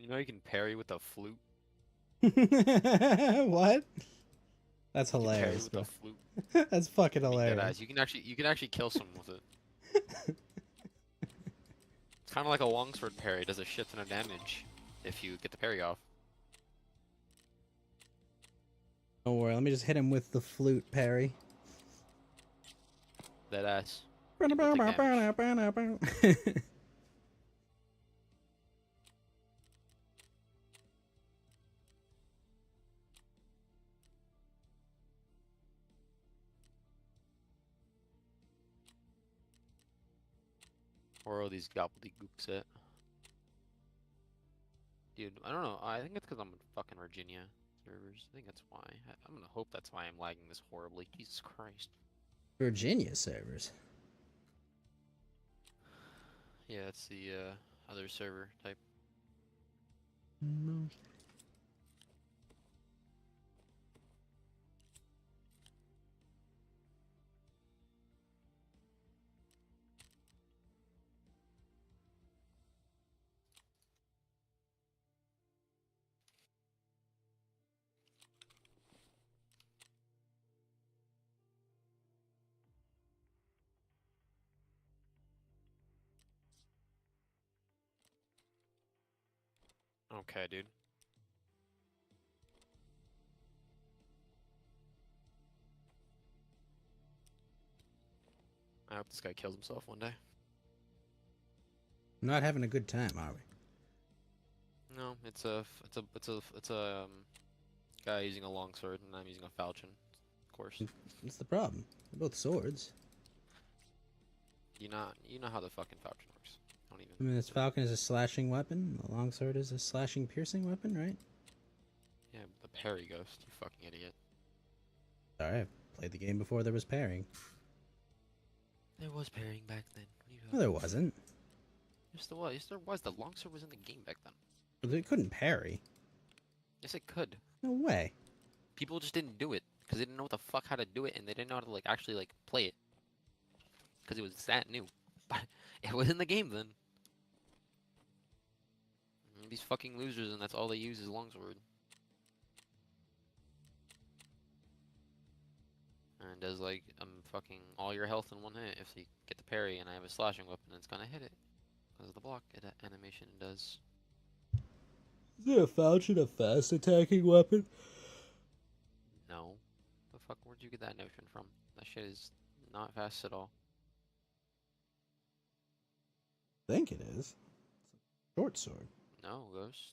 You know you can parry with a flute? What? That's You can parry hilarious, with bro. a flute. That's fucking I mean, hilarious. deadass. You can actually kill someone with it. It's kind of like a longsword parry. It does a shit ton of damage if you get the parry off. Don't worry, let me just hit him with the flute parry. Deadass. People take damage. Where are these gobbledygooks at? Dude, I don't know. I think it's because I'm in fucking Virginia servers. I think that's why. I'm gonna hope that's why I'm lagging this horribly. Jesus Christ. Virginia servers. Yeah, that's the other server type. Okay, dude. I hope this guy kills himself one day. Not having a good time, are we? No, it's a guy using a longsword and I'm using a falchion, of course. What's the problem? They're both swords. You know how the fucking falchion works. don't even. I mean, this falcon is a slashing weapon. The longsword is a slashing, piercing weapon, right? Yeah, the parry ghost. You fucking idiot. Sorry, I played the game before there was pairing. There was parrying back then. What are you No, there wasn't. Yes, there was. Yes, there was. The longsword was in the game back then. It couldn't parry. Yes, it could. No way. People just didn't do it because they didn't know what the fuck how to do it, and they didn't know how to like actually like play it because it was that new. But it was in the game then. And these fucking losers, and that's all they use is longsword. And does like fucking all your health in one hit if you get the parry, and I have a slashing weapon, it's gonna hit it because of the block animation it does. Is it a falchion a fast attacking weapon? No. The fuck, where'd you get that notion from? That shit is not fast at all. I think it is. It's a short sword. No, Ghost.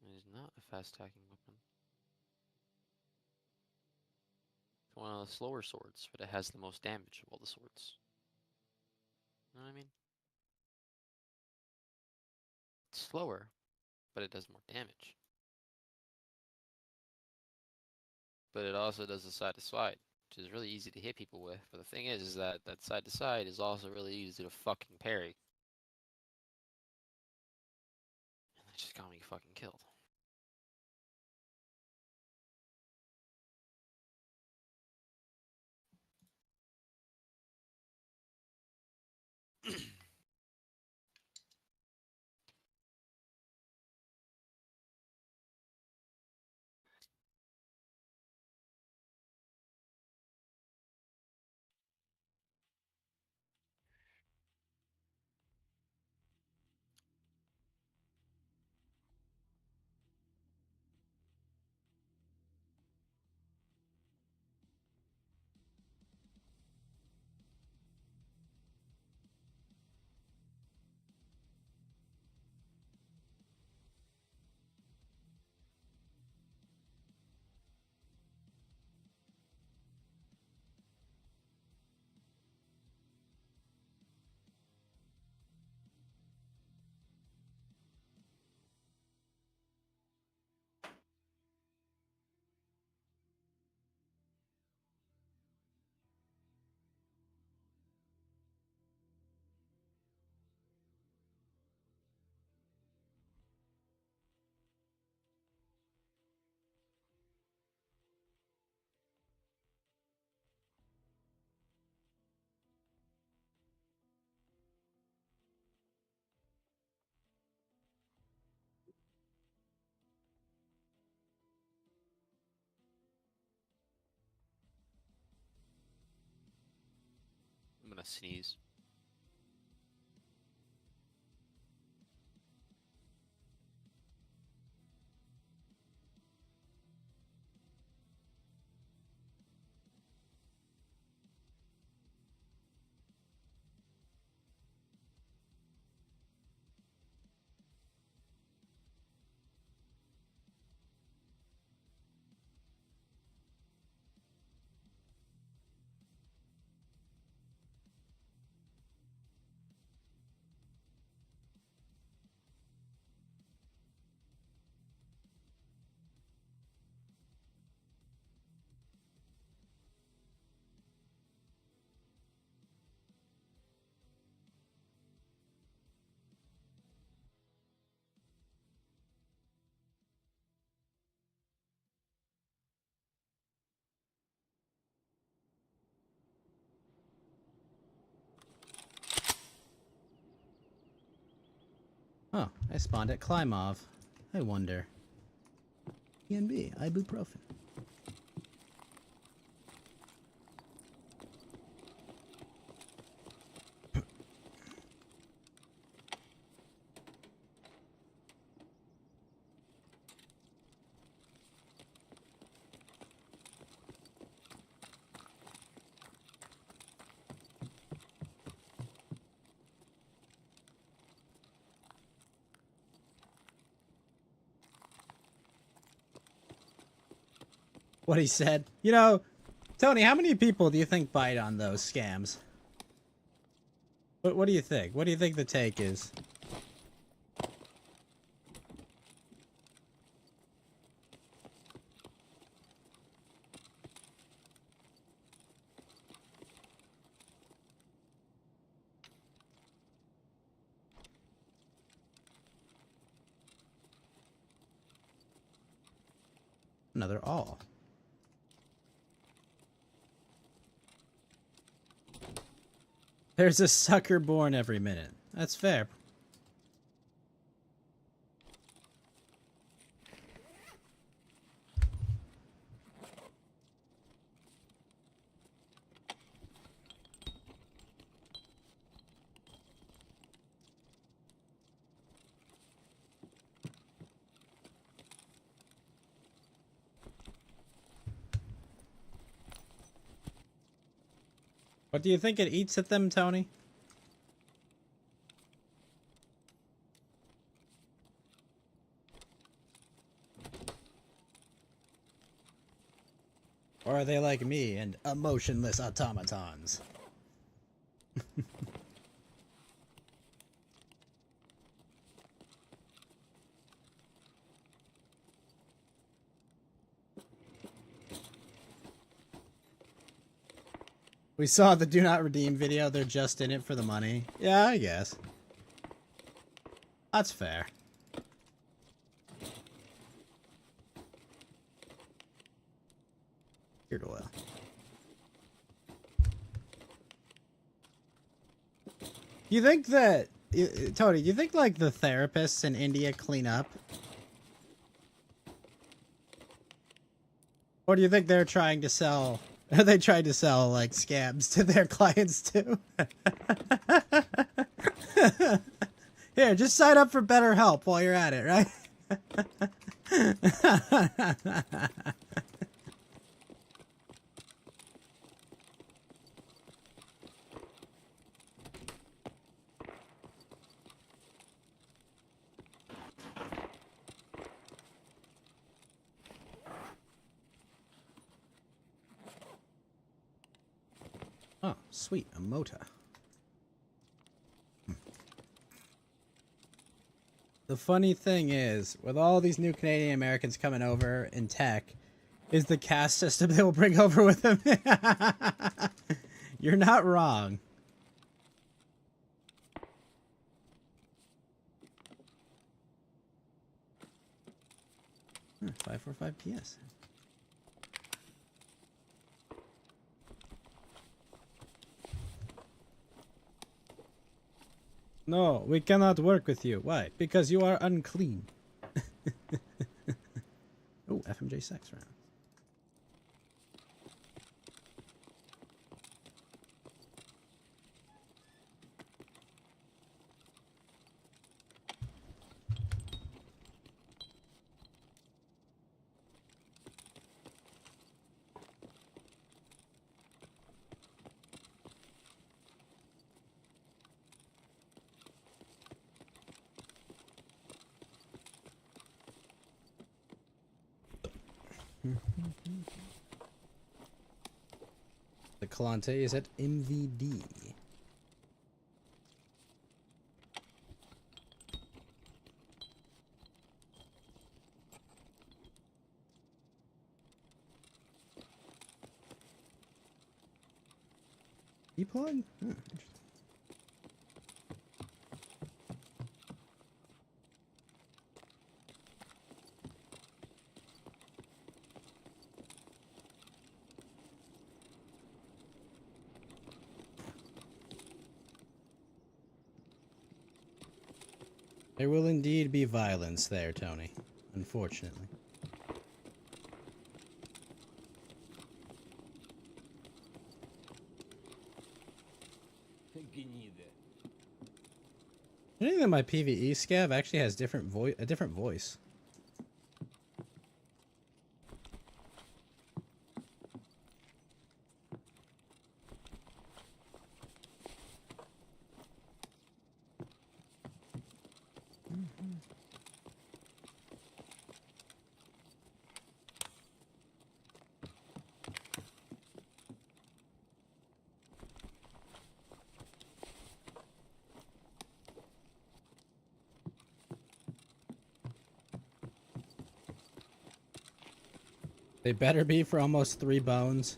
It is not a fast attacking weapon. It's one of the slower swords, but it has the most damage of all the swords. You know what I mean? It's slower, but it does more damage. But it also does the side to side, which is really easy to hit people with. But the thing is that that side to side is also really easy to fucking parry. And that just got me fucking killed. I'm gonna sneeze. Oh, I spawned at Klymov. I wonder. PNB, ibuprofen. What he said. You know, Tony, how many people do you think bite on those scams? What do you think? What do you think the take is? Another all. There's a sucker born every minute. That's fair. What do you think it eats at them, Tony? Or are they like me and emotionless automatons? We saw the do not redeem video. They're just in it for the money. Yeah, I guess. That's fair. Beard oil. You think that, Tony, you think like the therapists in India clean up? Or do you think they're trying to sell, are they trying to sell like scams to their clients too? Here, just sign up for BetterHelp while you're at it, right? Oh, sweet, a motor. The funny thing is, with all these new Canadian Americans coming over in tech, is the caste system they will bring over with them. You're not wrong. Huh, 545 PS. No, we cannot work with you. Why? Because you are unclean. Oh, FMJ sex round. The Calante is at MVD. E-plug? Oh, interesting. There will indeed be violence there, Tony. Unfortunately. You know that my PvE scav actually has a different voice. They better be for almost 3 bones.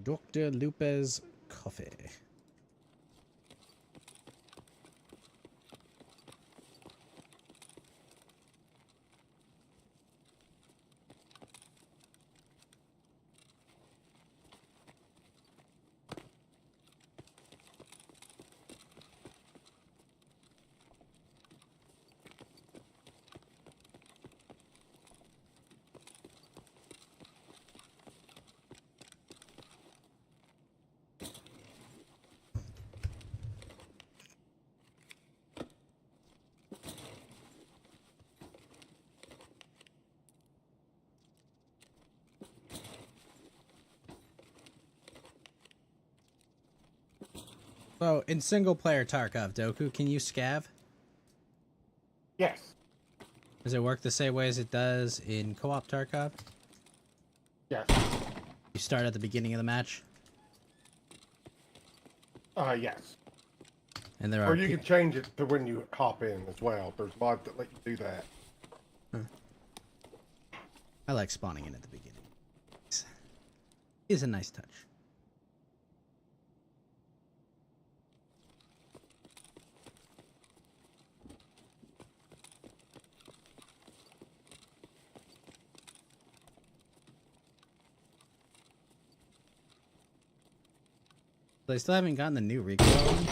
Dr. Lupe's coffee. So, in single-player Tarkov, Doku, can you scav? Yes. Does it work the same way as it does in co-op Tarkov? Yes. You start at the beginning of the match, Yes. and there are Or you can change it to when you hop in as well. There's mods that let you do that. I like spawning in at the beginning. It's a nice touch. They still haven't gotten the new recoil one?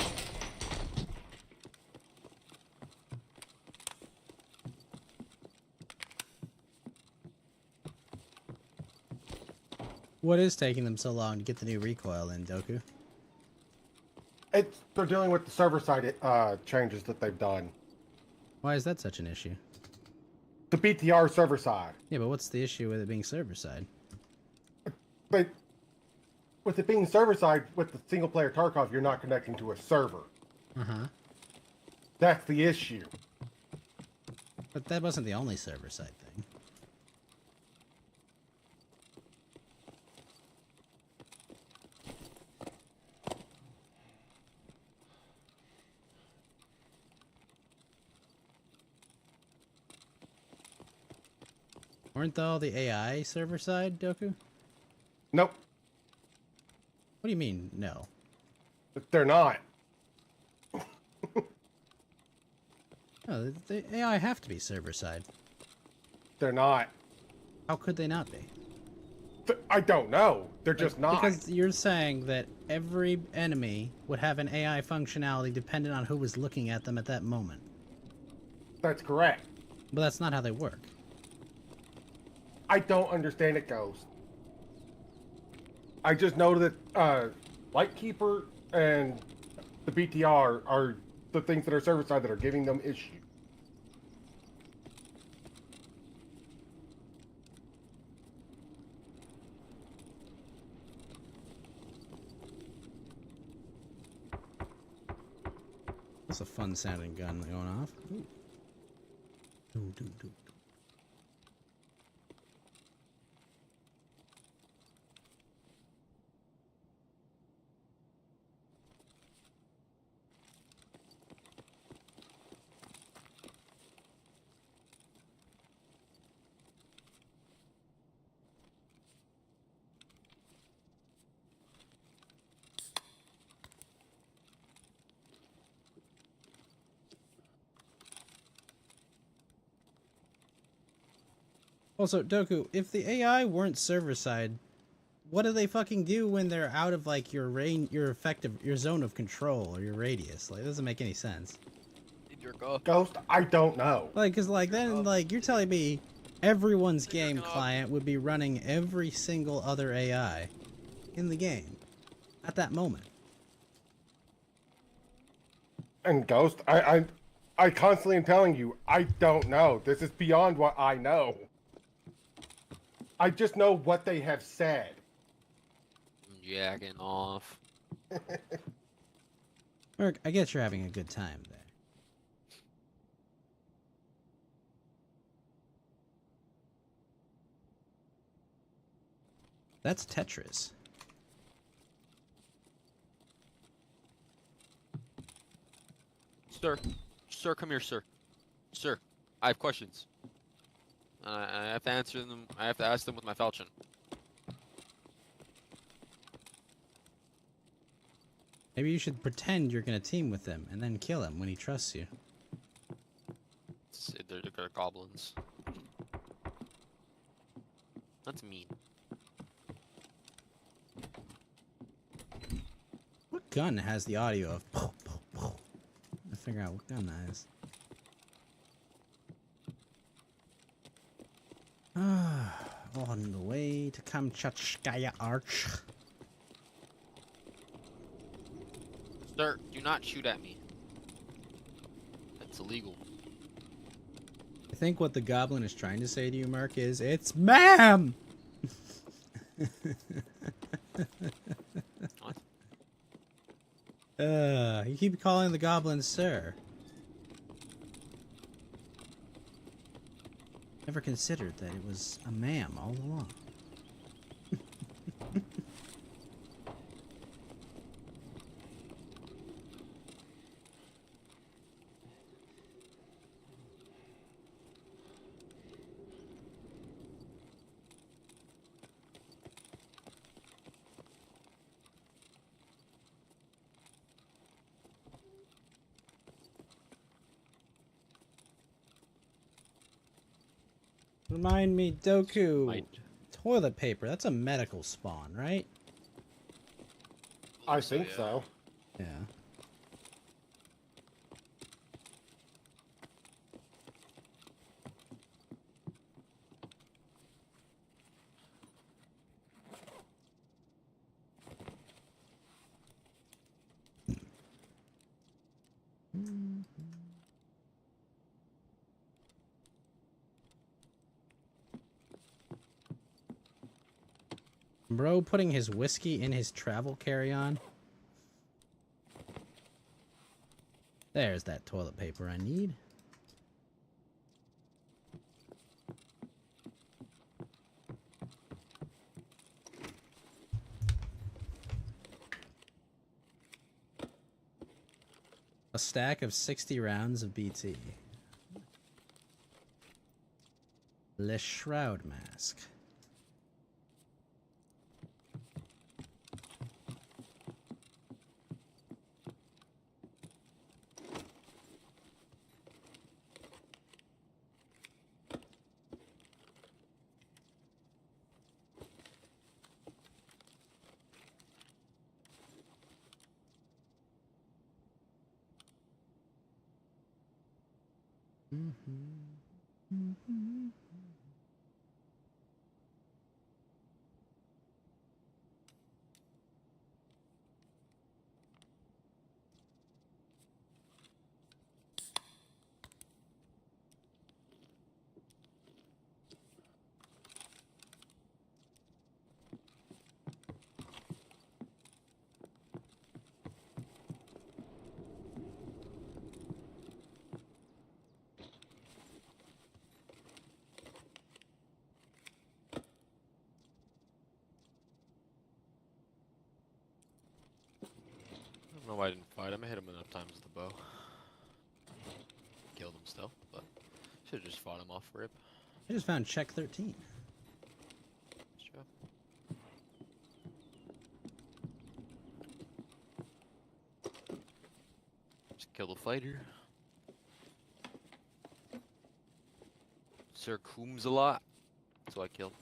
What is taking them so long to get the new recoil in, Doku? They're dealing with the server side changes that they've done. Why is that such an issue? The BTR server side. Yeah, but what's the issue with it being server side? But with it being server side, with the single player Tarkov, you're not connecting to a server. Uh-huh. That's the issue. But that wasn't the only server side thing. Weren't all the AI server side, Doku? Nope. What do you mean, no? They're not. No, the AI have to be server side. They're not. How could they not be? I don't know. They're just not. Because you're saying that every enemy would have an AI functionality dependent on who was looking at them at that moment. That's correct. But that's not how they work. I don't understand it, Ghost. I just know that Lightkeeper and the BTR are the things that are server side that are giving them issue. That's a fun sounding gun going off. Ooh. Doo, doo, doo. Also, Doku, if the AI weren't server side, what do they fucking do when they're out of like your range, your zone of control or your radius? Like, it doesn't make any sense. Ghost, I don't know. Like, cause like then like you're telling me everyone's game client would be running every single other AI in the game at that moment. And Ghost, I constantly am telling you, I don't know. This is beyond what I know. I just know what they have said. Jacking off. Merc, I guess you're having a good time there. That's Tetris. Sir, come here, sir. Sir, I have questions. I have to answer them. I have to ask them with my falchion. Maybe you should pretend you're gonna team with him and then kill him when he trusts you. They're goblins. That's mean. What gun has the audio of pow, pow, pow? I figure out what gun that is. On the way to Kamchatskaya Arch. Sir, do not shoot at me. That's illegal. I think what the goblin is trying to say to you, Mark, is it's ma'am. What? You keep calling the goblin sir. Never considered that it was a ma'am all along. Remind me, Doku. Might. Toilet paper. That's a medical spawn, right? I think so. Yeah. Bro putting his whiskey in his travel carry-on. There's that toilet paper I need. A stack of 60 rounds of BT. Le Shroud Mask. I don't know why I didn't fight him. I hit him enough times with the bow. Killed him still, but should have just fought him off rip. I just found check 13. Sure. Just kill the fighter. Sir Coombs a lot. So I killed.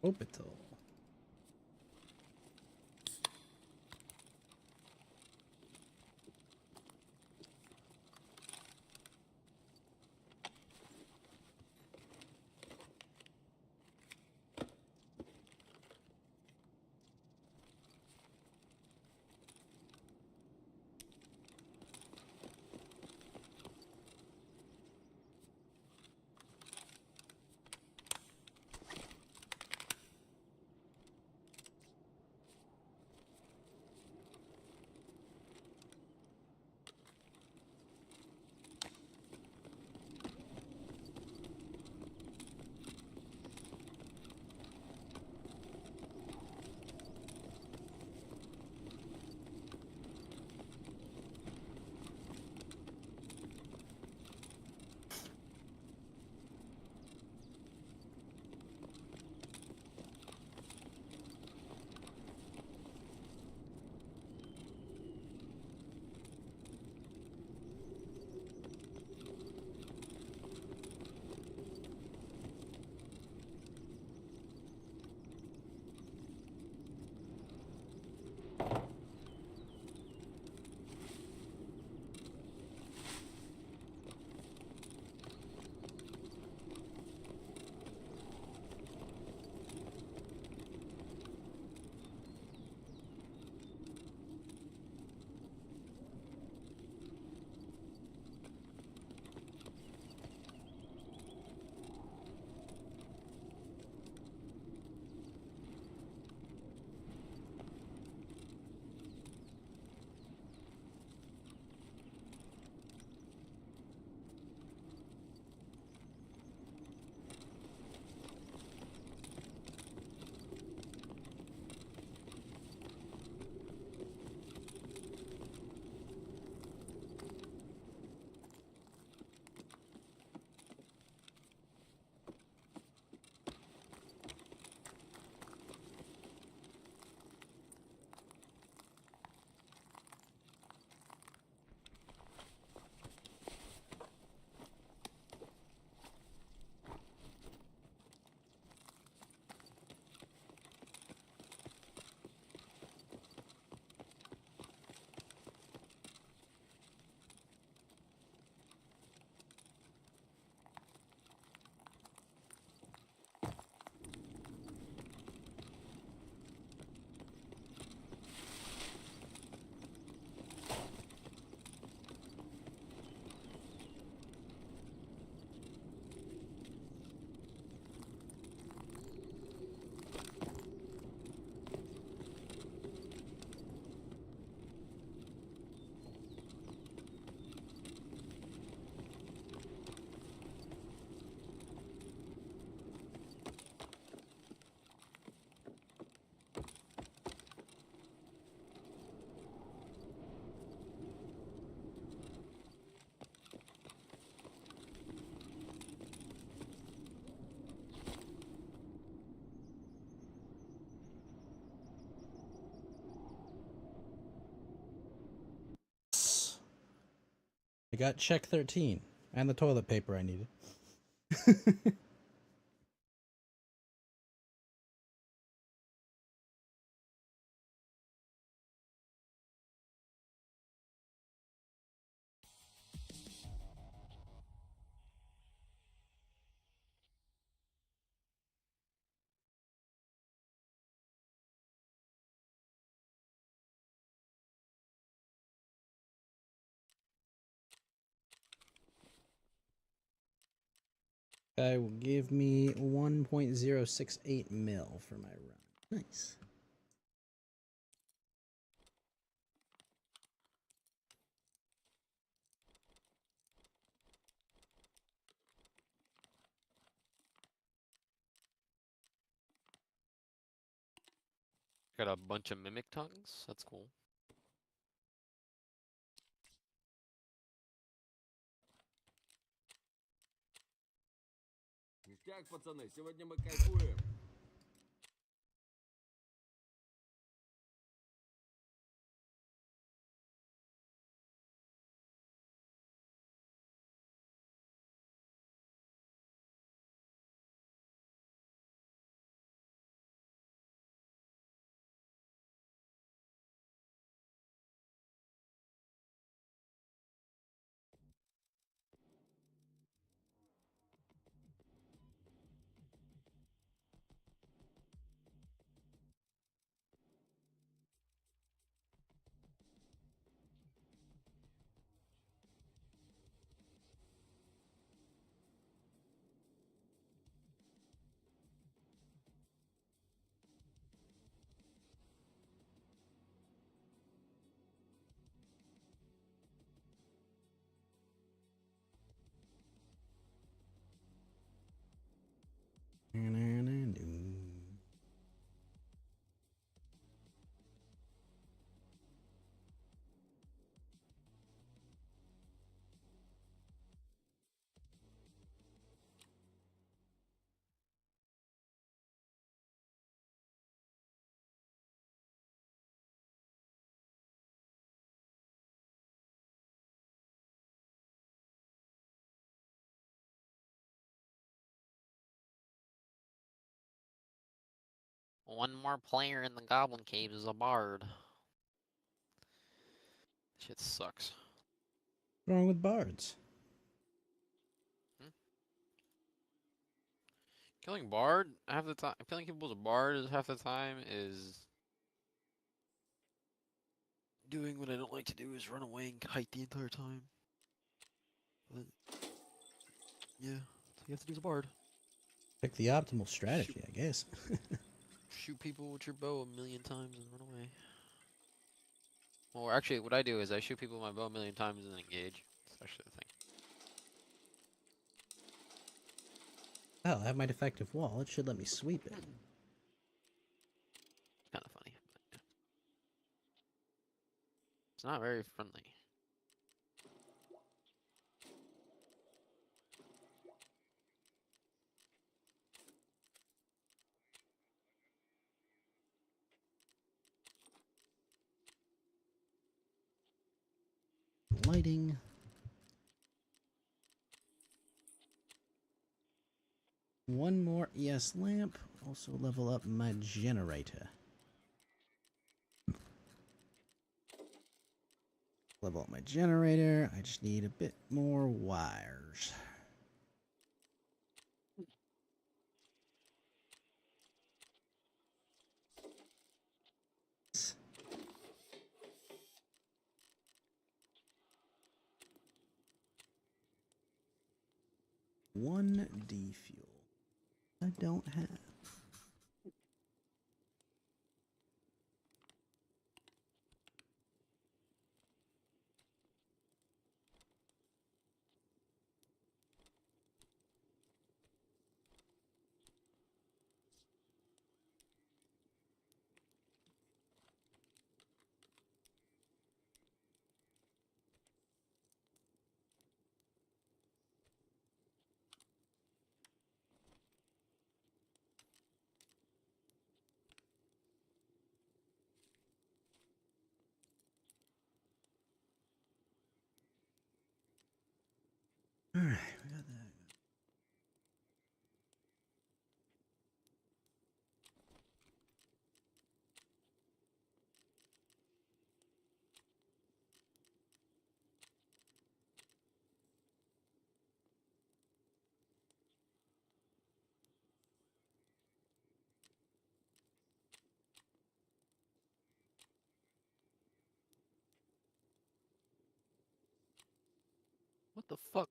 Orbital. I got check 13 and the toilet paper I needed. Guy will give me 1.068 mil for my run. Nice. Got a bunch of mimic tongues. That's cool. Ништяк, пацаны, сегодня мы кайфуем. One more player in the Goblin Caves is a bard. Shit sucks. What's wrong with bards? Killing bard half the time. Killing people with a bard is half the time is doing what I don't like to do is run away and kite the entire time. But yeah, so you have to do the bard. Pick the optimal strategy, I guess. Shoot people with your bow a million times and run away. Well, actually, what I do is I shoot people with my bow a million times and then engage. That's actually the thing. Oh, I have my defective wall. It should let me sweep it. It's kind of funny. But yeah. It's not very friendly. Lighting. One more ES lamp. Also level up my generator. Level up my generator. I just need a bit more wires. One D fuel. I don't have. All right, we got that. What the fuck?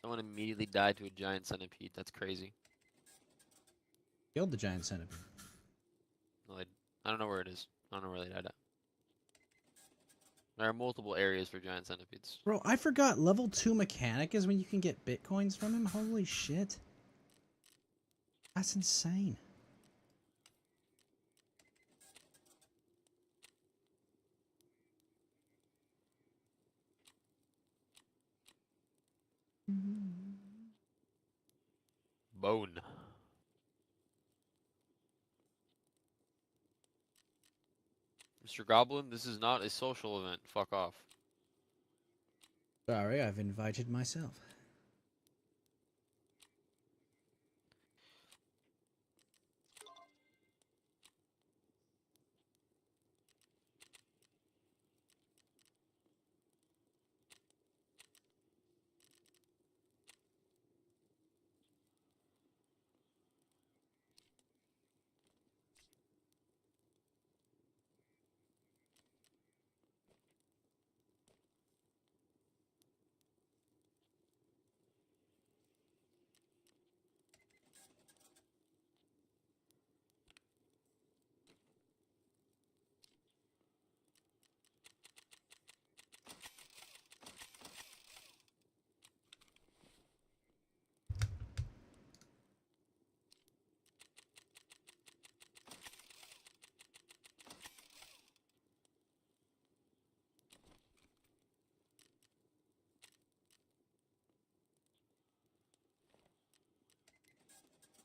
Someone immediately died to a giant centipede. That's crazy. Killed the giant centipede. No, I don't know where it is. I don't know where they died at. There are multiple areas for giant centipedes. Bro, I forgot level 2 mechanic is when you can get bitcoins from him. Holy shit. That's insane. Bone. Mr. Goblin, this is not a social event. Fuck off. Sorry, I've invited myself.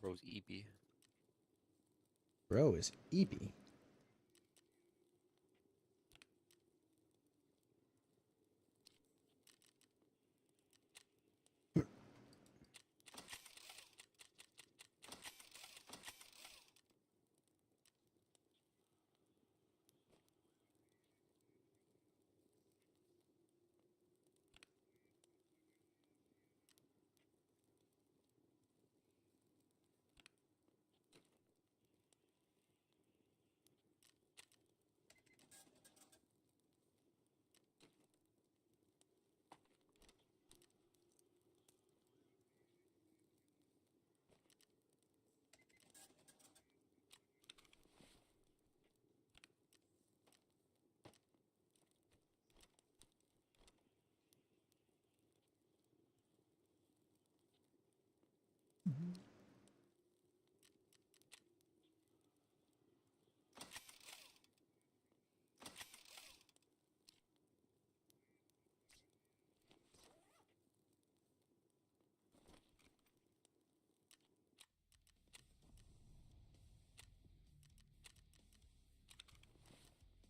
Bro's EP. Bro is eepy.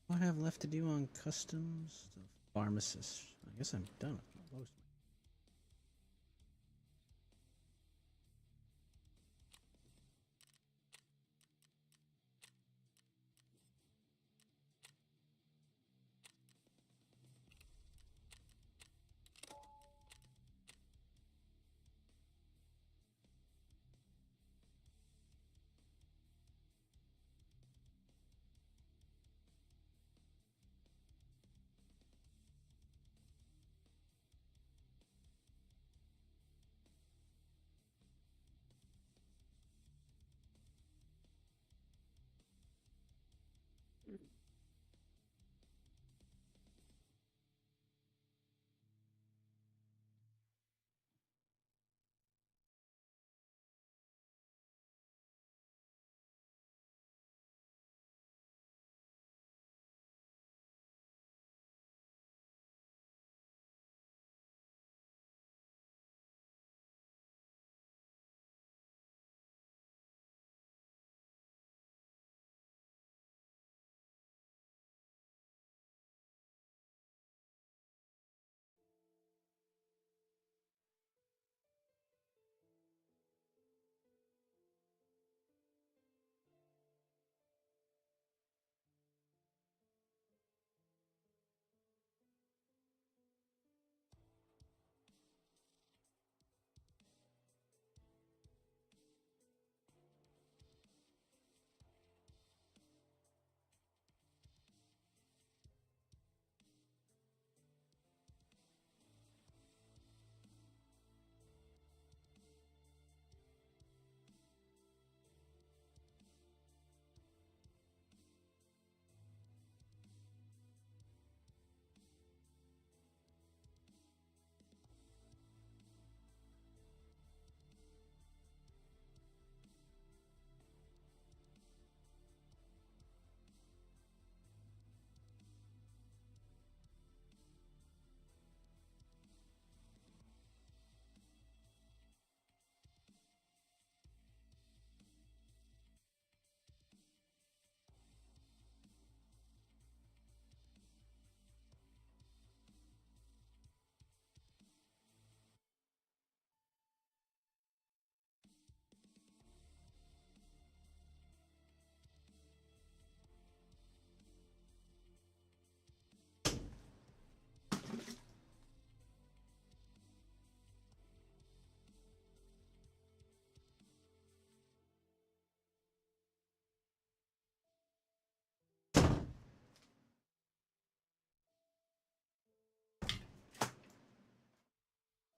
What I have left to do on customs? The pharmacist. I guess I'm done with most.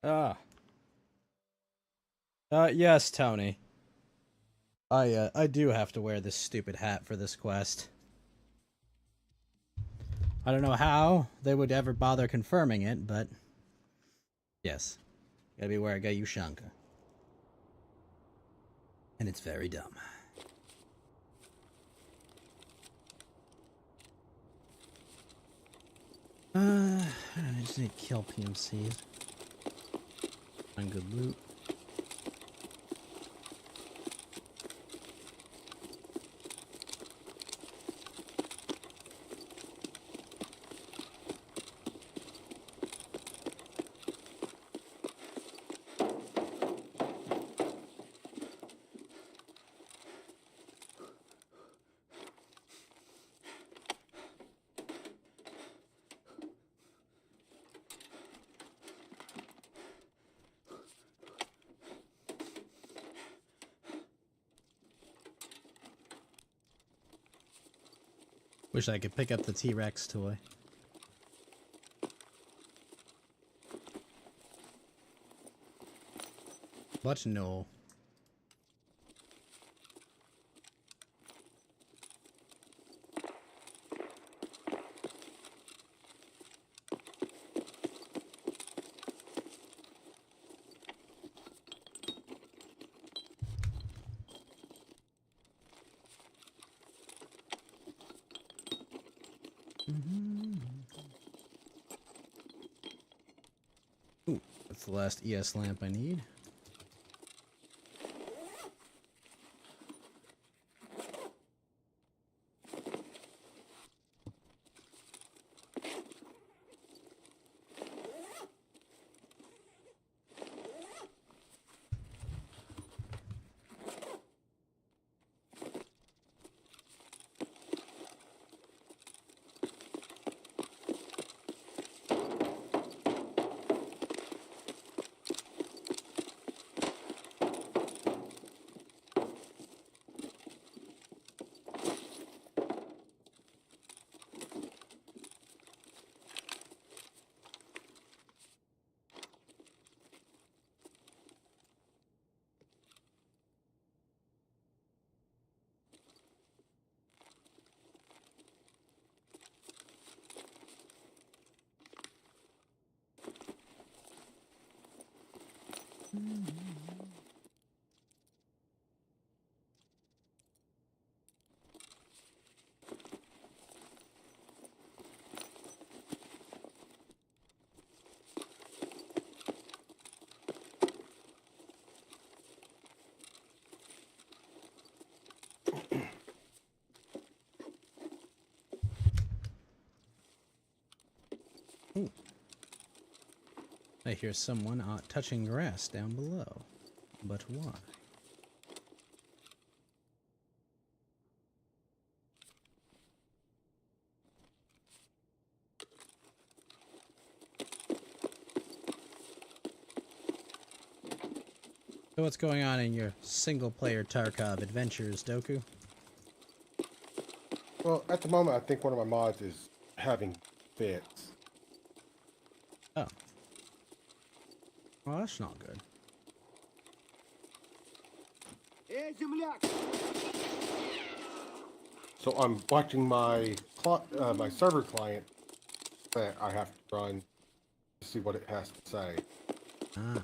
Ah. Yes, Tony. I do have to wear this stupid hat for this quest. I don't know how they would ever bother confirming it, but yes. Gotta be where I got Ushanka. And it's very dumb. I just need to kill PMCs. Find good loot. Wish I could pick up the T-Rex toy. But no. Ooh, that's the last ES lamp I need. Ooh. I hear someone touching grass down below. But why? So what's going on in your single-player Tarkov adventures, Doku? Well, at the moment, I think one of my mods is having fits. Oh. Well, that's not good. Эй, земляк! So I'm watching my my server client that I have to run to see what it has to say. Ah.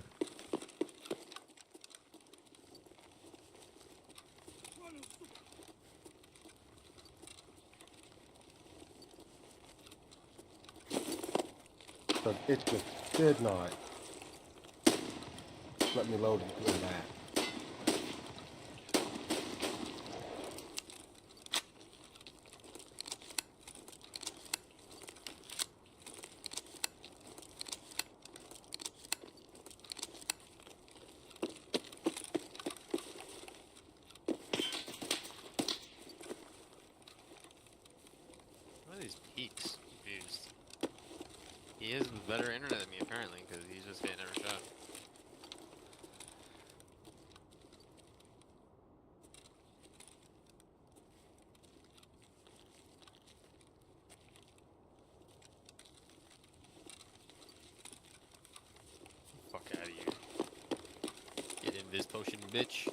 But it just did not let me load into the map. What are these peaks? Confused. He has better internet than me apparently, because he's just getting every shot. Fuck out of here. Get invis potion, bitch.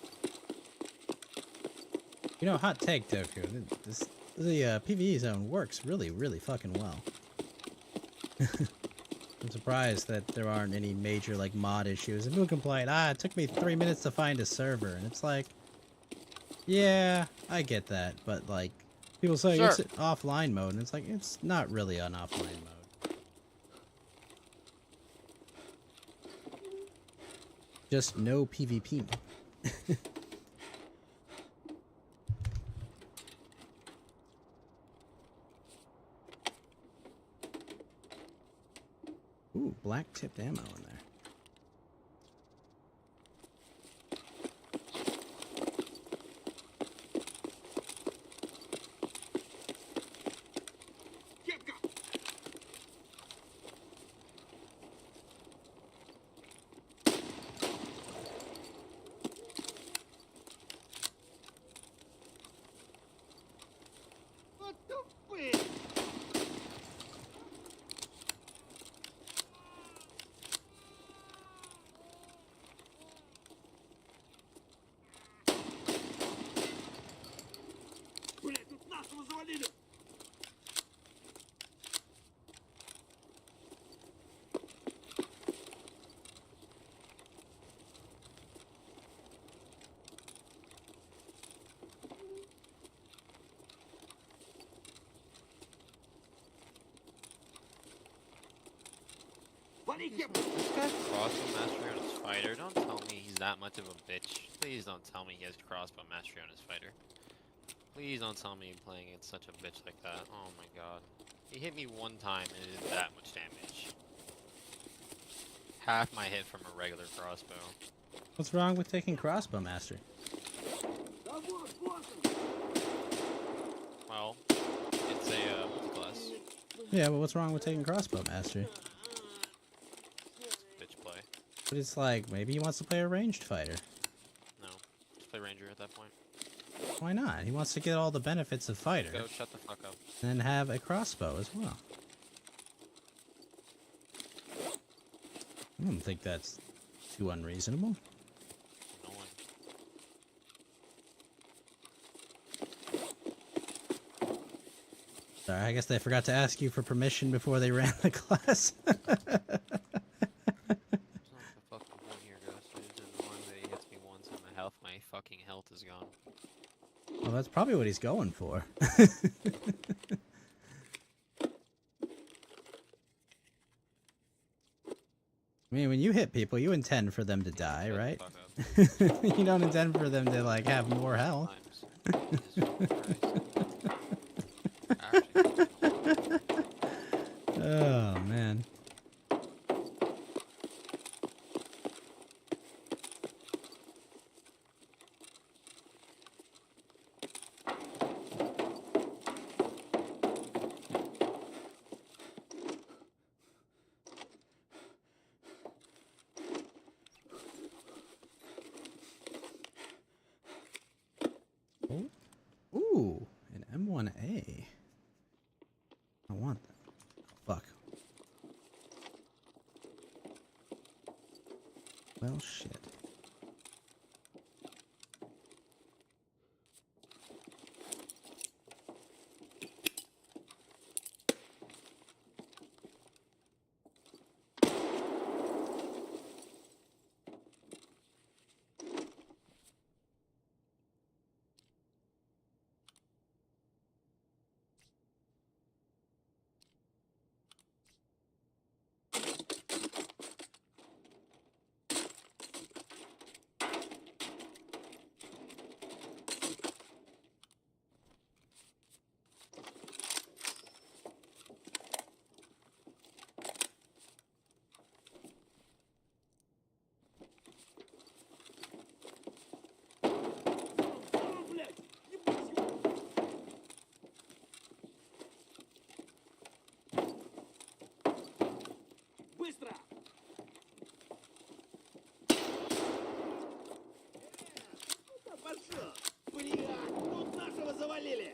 You know, hot take, Doku. The PvE zone works really, really fucking well. I'm surprised that there aren't any major, like, mod issues. And people complain, it took me 3 minutes to find a server. And it's like, yeah, I get that. But, like, people say Sure. it's offline mode. And it's like, it's not really on offline mode. Just no PvP mode. Ooh, black tipped ammo in there. Кепка! Вот тупые! This guy crossbow mastery on his fighter. Don't tell me he's that much of a bitch. Please don't tell me he has crossbow mastery on his fighter. Please don't tell me playing it such a bitch like that. Oh my god. He hit me one time and it did that much damage. Half my hit from a regular crossbow. What's wrong with taking crossbow mastery? Well, it's a class. Yeah, but what's wrong with taking crossbow mastery? Bitch play. But it's like, maybe he wants to play a ranged fighter. No. Just play ranger at that point. Why not? He wants to get all the benefits of fighter. Go shut the fuck up. And have a crossbow as well. I don't think that's too unreasonable. No one. Sorry, I guess they forgot to ask you for permission before they ran the class. That's not the fucking point here, Ghost. I just didn't want that he hits me once and my fucking health is gone. Well, that's probably what he's going for. I mean, when you hit people, you intend for them to die, Shut the right? fuck up. You don't intend for them to, like, have more health. Times. Jesus Christ. Actually, Oh, man. Oh. Ooh, an M1A. I want that. Fuck. Well, shit. Быстро! Куда пошел? Блядь, тут нашего завалили!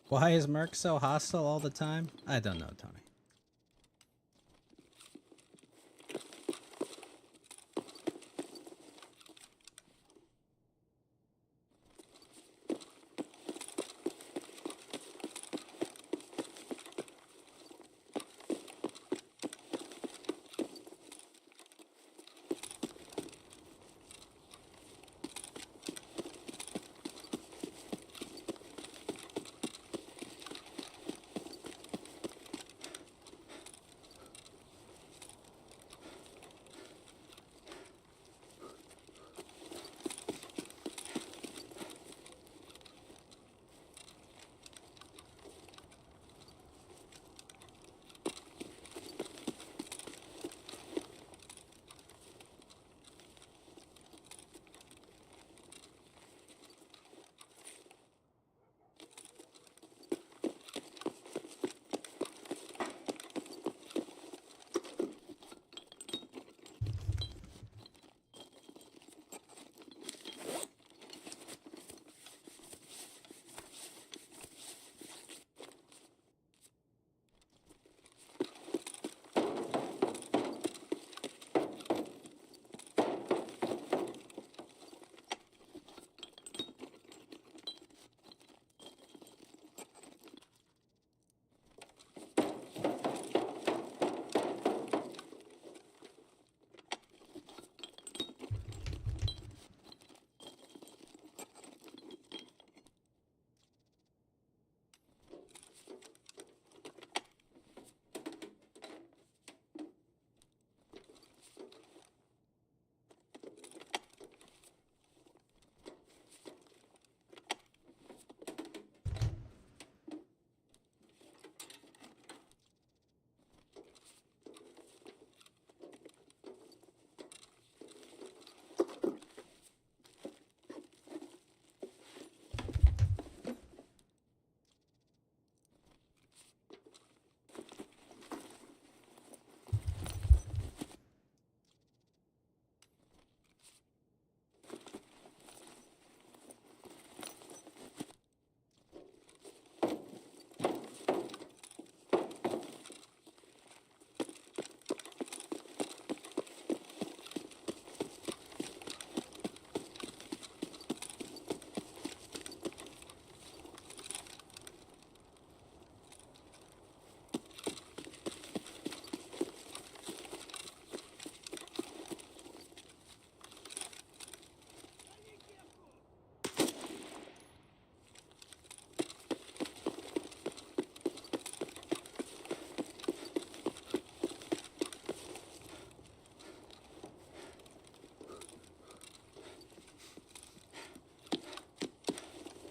Why is Merc so hostile all the time? I don't know, Tony.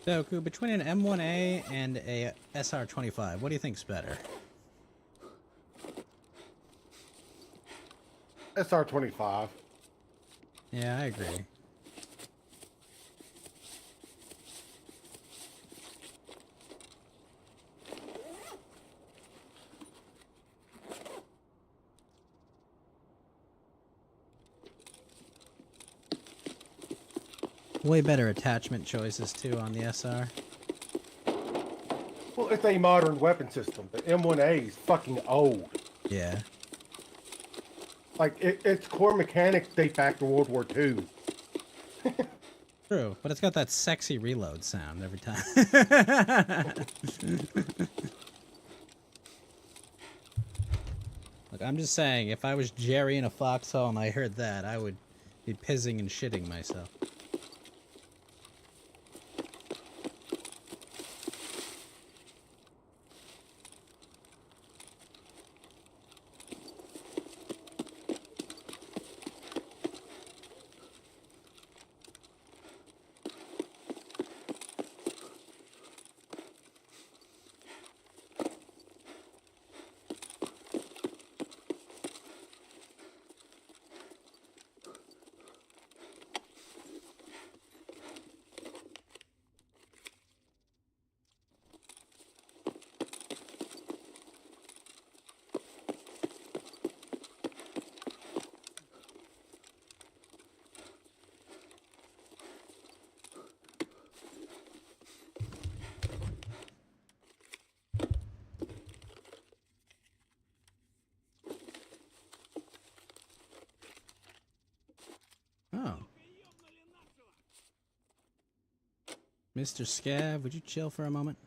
Doku, between an M1A and a SR-25, what do you think's better? SR-25. Yeah, I agree. Way better attachment choices, too, on the SR. Well, it's a modern weapon system. The M1A is fucking old. Yeah. Like, its core mechanics date back to World War II. True, but it's got that sexy reload sound every time. Look, I'm just saying, if I was Jerry in a foxhole and I heard that, I would be pissing and shitting myself. Oh. Mr. Scav, would you chill for a moment?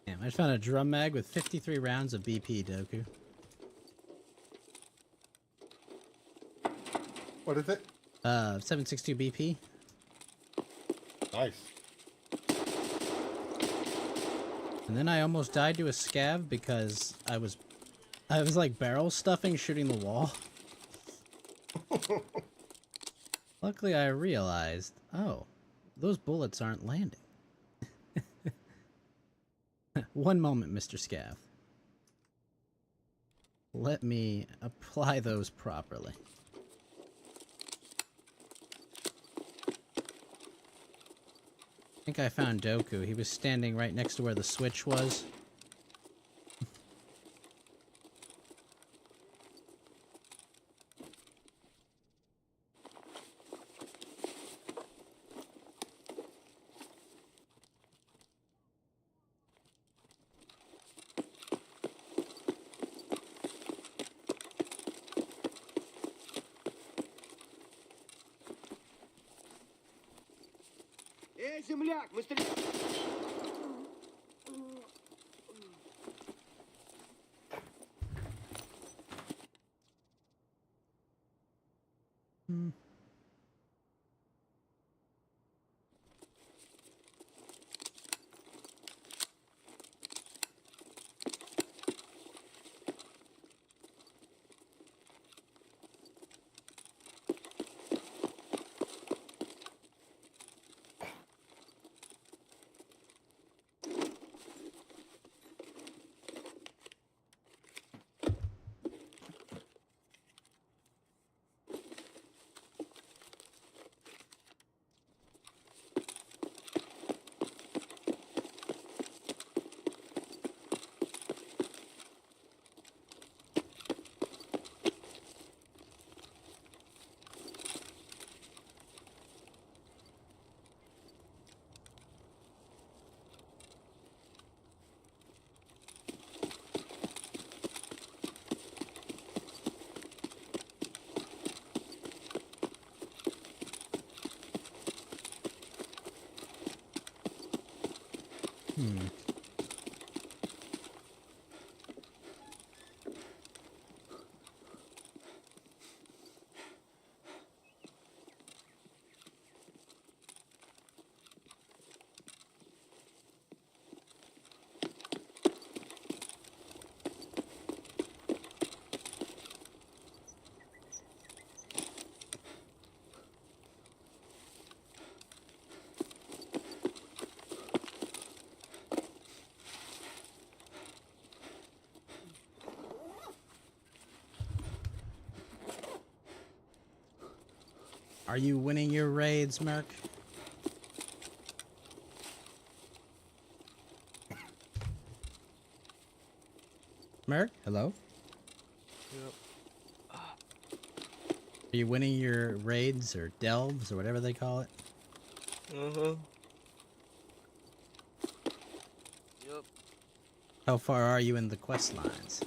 Damn, I just found a drum mag with 53 rounds of BP, Doku. What is it? 762 BP. Nice. And then I almost died to a scav because I was like barrel stuffing, shooting the wall. Luckily, I realized, oh, those bullets aren't landing. One moment, Mr. Scav. Let me apply those properly. I think I found Doku. He was standing right next to where the switch was. Земляк, мы стреляем. Hmm. Are you winning your raids, Merc? Merc? Hello? Yep. Are you winning your raids or delves or whatever they call it? Uh-huh. Yep. How far are you in the quest lines?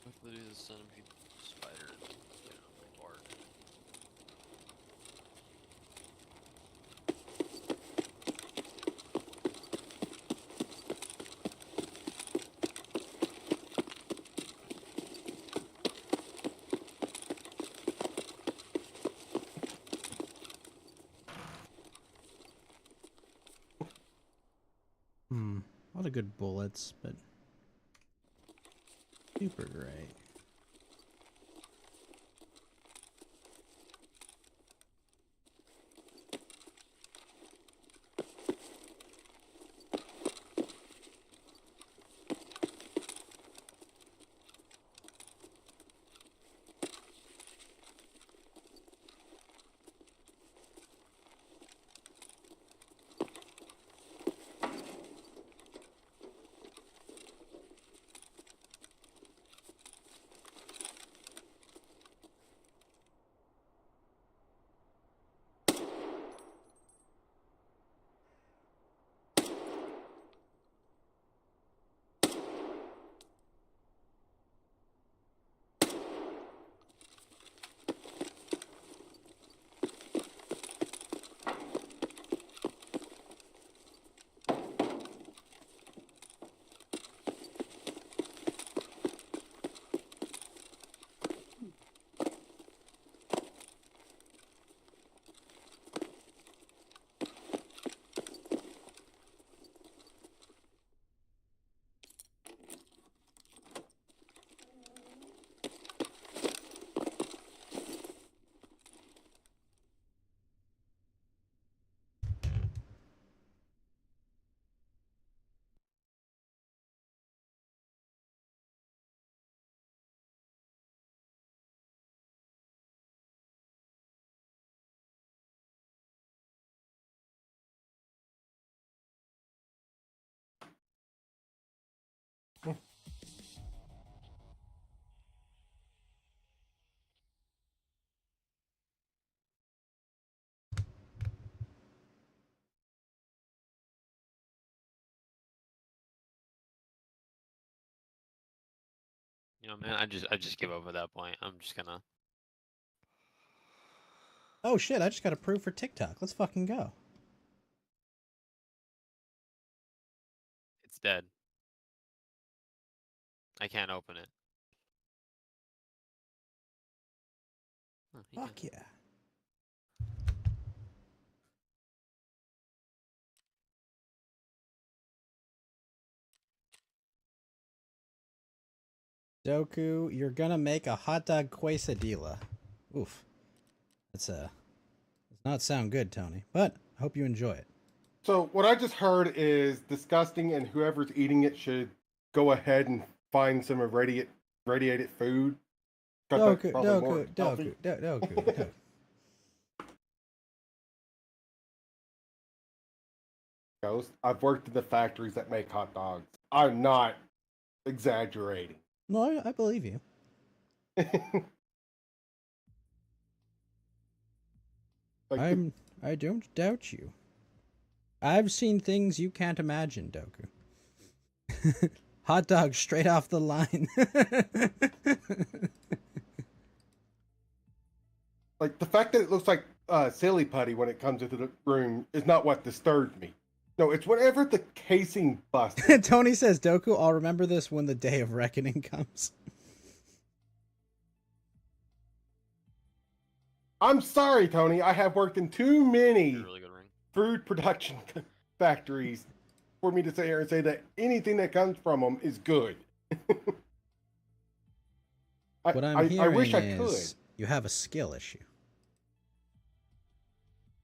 Hopefully do the centipede spider and get it on my board. A lot of good bullets, but super great. You know, man, I just give up at that point. I'm just gonna. Oh shit, I just got approved for TikTok. Let's fucking go. It's dead. I can't open it. Oh, you can. Fuck yeah. Doku, you're gonna make a hot dog quesadilla. Oof. Does not sound good, Tony. But I hope you enjoy it. So what I just heard is disgusting, and whoever's eating it should go ahead and find some radiated food. 'Cause that's Doku, probably more Doku, healthy. Doku, Doku. Ghost, I've worked in the factories that make hot dogs. I'm not exaggerating. No, I believe you. Like, I don't doubt you. I've seen things you can't imagine, Doku. Hot dog straight off the line. Like the fact that it looks like silly putty when it comes into the room is not what disturbed me. No, it's whenever the casing busted. Tony says, Doku, I'll remember this when the day of reckoning comes. I'm sorry, Tony. I have worked in too many Really good ring. food production factories for me to sit here and say that anything that comes from them is good. What I'm hearing I wish I is you have a skill issue.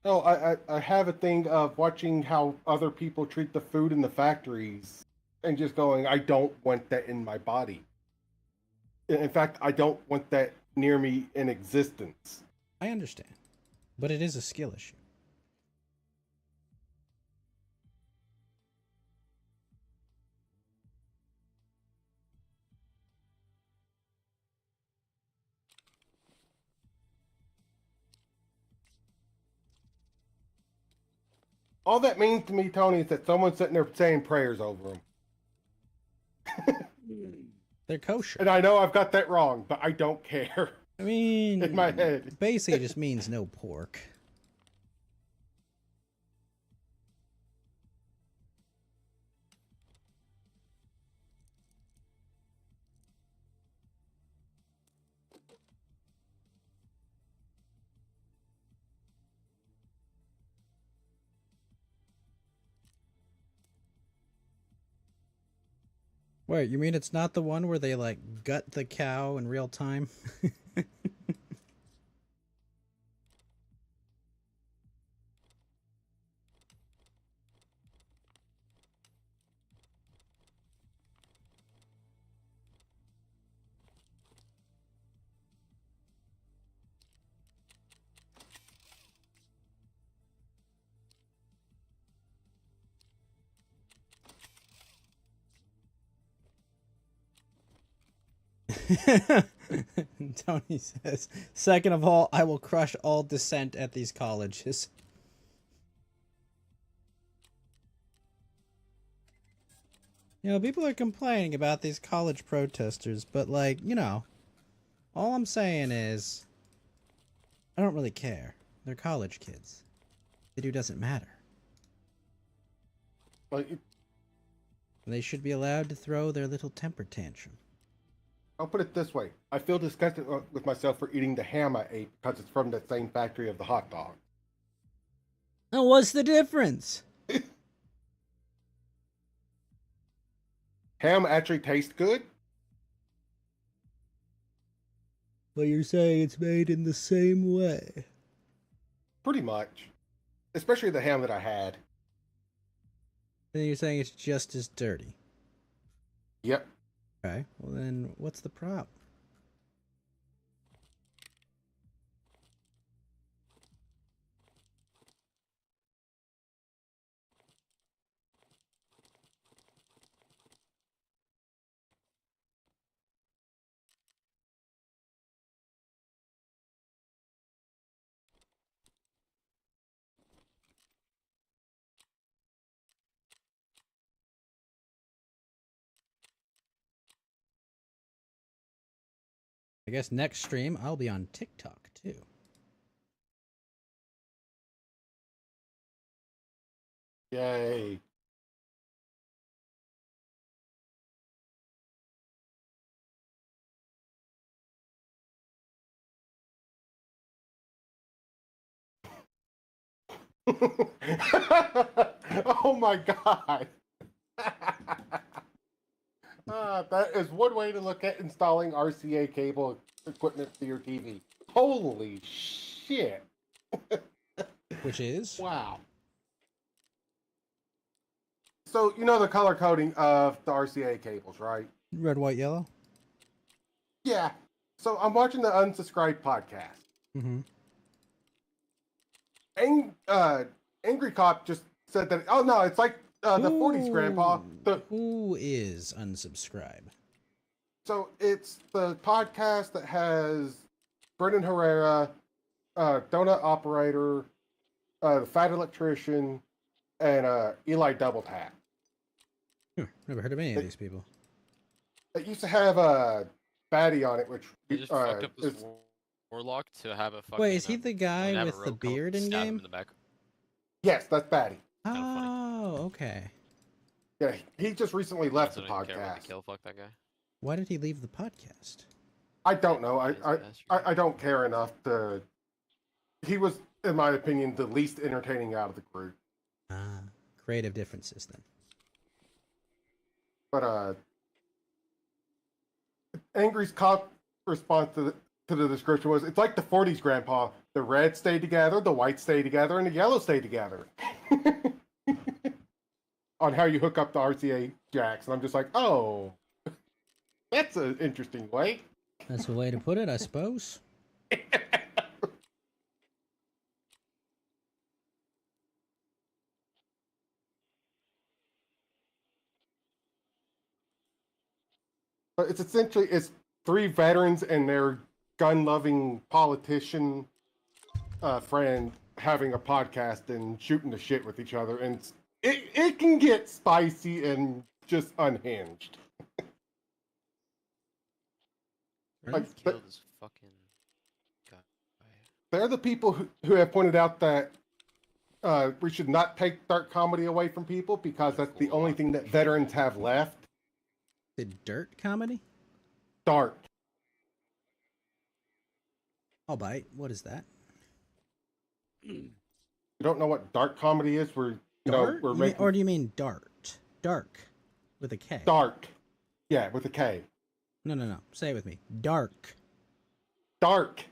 No, I have a thing of watching how other people treat the food in the factories and just going, I don't want that in my body. In fact, I don't want that near me in existence. I understand, but it is a skill issue. All that means to me, Tony, is that someone's sitting there saying prayers over them. They're kosher. And I know I've got that wrong, but I don't care. I mean, In my head. basically it just means no pork. Wait, you mean it's not the one where they, like, gut the cow in real time? Tony says, second of all, I will crush all dissent at these colleges. You know, people are complaining about these college protesters, but, like, you know, all I'm saying is, I don't really care. They're college kids. What they do doesn't matter. Like, They should be allowed to throw their little temper tantrum. I'll put it this way. I feel disgusted with myself for eating the ham I ate because it's from the same factory of the hot dog. Now, what's the difference? Ham actually tastes good? Well, you're saying it's made in the same way. Pretty much. Especially the ham that I had. And you're saying it's just as dirty. Yep. Okay, well then, what's the problem? I guess next stream, I'll be on TikTok, too. Yay. Oh my god. That is one way to look at installing RCA cable equipment to your TV. Holy shit. Which is? Wow. So, you know the color coding of the RCA cables, right? Red, white, yellow? Yeah. So I'm watching the Unsubscribed podcast. Mm-hmm. Angry Cop just said that, oh no, it's like the 40s, Grandpa. Who is Unsubscribe? So it's the podcast that has Brendan Herrera, Donut Operator, the Fat Electrician, and Eli Double Tap. Never heard of any of these people. It used to have a Batty on it, which They just fucked up this is world. Warlock to have a fucking. Wait, is he the to guy have a with the rogue come up beard and in stab him game? in the back. Yes, that's Batty. Kinda funny. Oh, okay. Yeah, he just recently left the Also didn't care about the podcast. kill. Fuck that guy. Why did he leave the podcast? I don't know. He's a bastard. I don't care enough to. He was, in my opinion, the least entertaining out of the group. Ah, creative differences then. But Angry's cop response to the description was, "It's like the '40s, Grandpa. The reds stay together, the whites stay together, and the yellows stay together." On how you hook up the RCA jacks, and I'm just like, oh, that's an interesting way. That's a way to put it, I suppose. But it's essentially three veterans and their gun-loving politician friend having a podcast and shooting the shit with each other, and it can get spicy and just unhinged. Really Like, killed this fucking guy. They're the people who have pointed out that we should not take dark comedy away from people because that's the only thing that veterans have left. The dirt comedy? Dark. I'll bite. What is that? You don't know what dark comedy is? We're Dart? we're You mean- making or do you mean dart? Dark. With a K. dark. Yeah, with a K. No. Say it with me. Dark. Dark.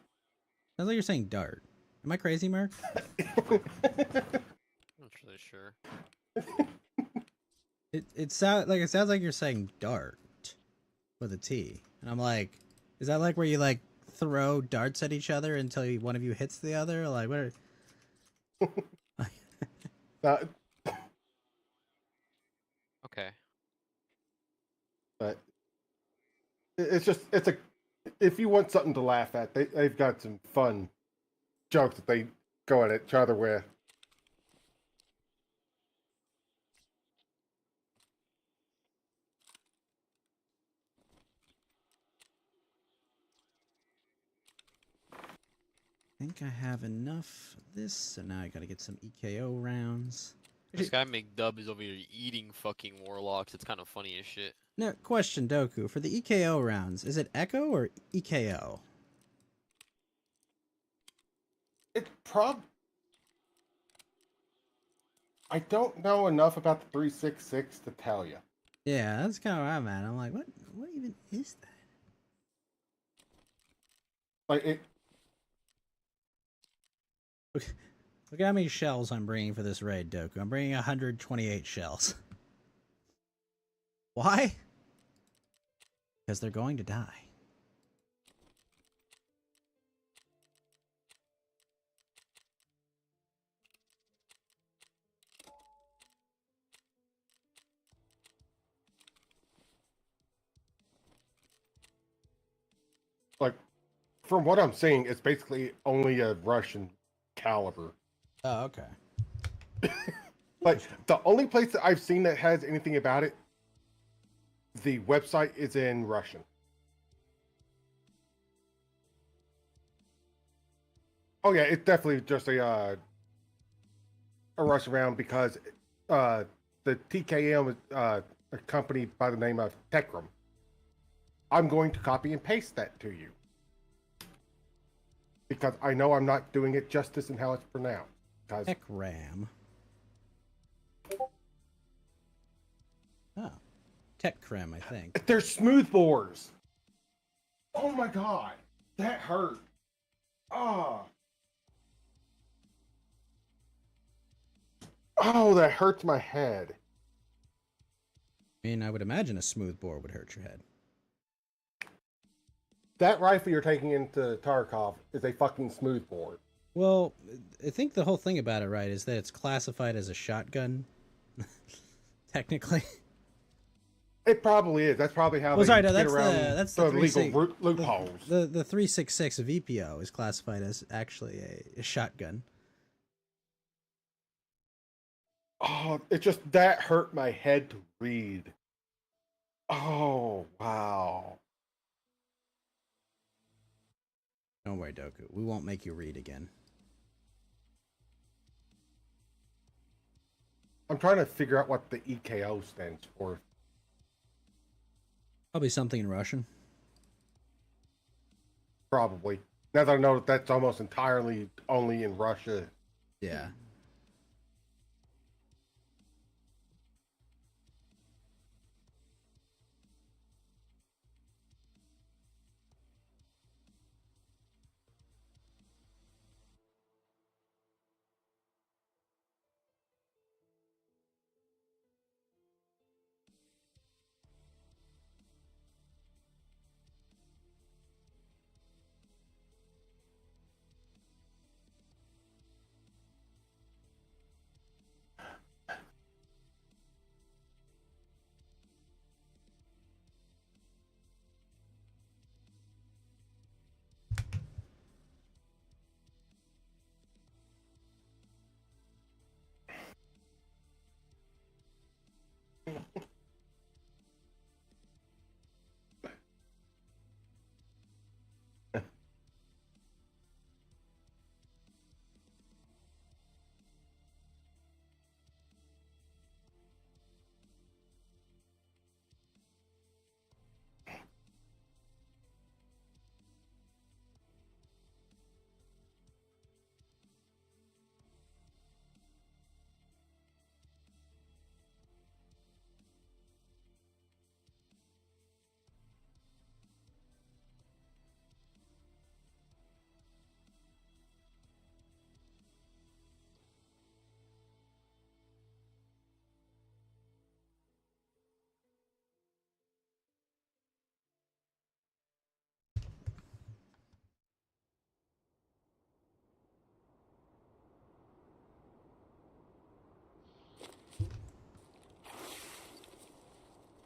Sounds like you're saying dart. Am I crazy, Merc? I'm not really sure. It sounds like you're saying dart with a T, and I'm like, is that like where you like throw darts at each other until one of you hits the other? Like what? Uh, Okay. but it's a if you want something to laugh at, they've got some fun jokes that they go at each other with. I think I have enough of this, so now I gotta get some EKO rounds. This guy McDub is over here eating fucking warlocks. It's kind of funny as shit. No, question, Doku. For the EKO rounds, is it Echo or EKO? It's I don't know enough about the 366 to tell you. Yeah, that's kind of where I'm at. I'm like, what even is that? Like it. Look at how many shells I'm bringing for this raid, Doku. I'm bringing 128 shells. Why? Because they're going to die. Like, from what I'm seeing, it's basically only a Russian caliber. Oh, okay. Like, the only place that I've seen that has anything about it, the website is in Russian. Oh yeah, it's definitely just a Russian round because the TKM is a company by the name of Tekram. I'm going to copy and paste that to you because I know I'm not doing it justice in how it's pronounced. Tech Ram. Oh. Tech Creme, I think. They're smoothbores. Oh my god, that hurt. Ah. Oh, that hurts my head. I mean, I would imagine a smooth bore would hurt your head. That rifle you're taking into Tarkov is a fucking smoothbore. Well, I think the whole thing about it, right, is that it's classified as a shotgun. Technically. It probably is. That's probably how Well, they sorry, no, get that's around the the legal 360 loopholes. The 366 VPO is classified as actually a shotgun. Oh, it just that hurt my head to read. Oh, wow. Don't worry, Doku. We won't make you read again. I'm trying to figure out what the EKO stands for. Probably something in Russian. Probably. Now that I know that that's almost entirely only in Russia. Yeah.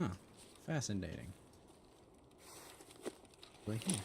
Huh. Fascinating. Right here.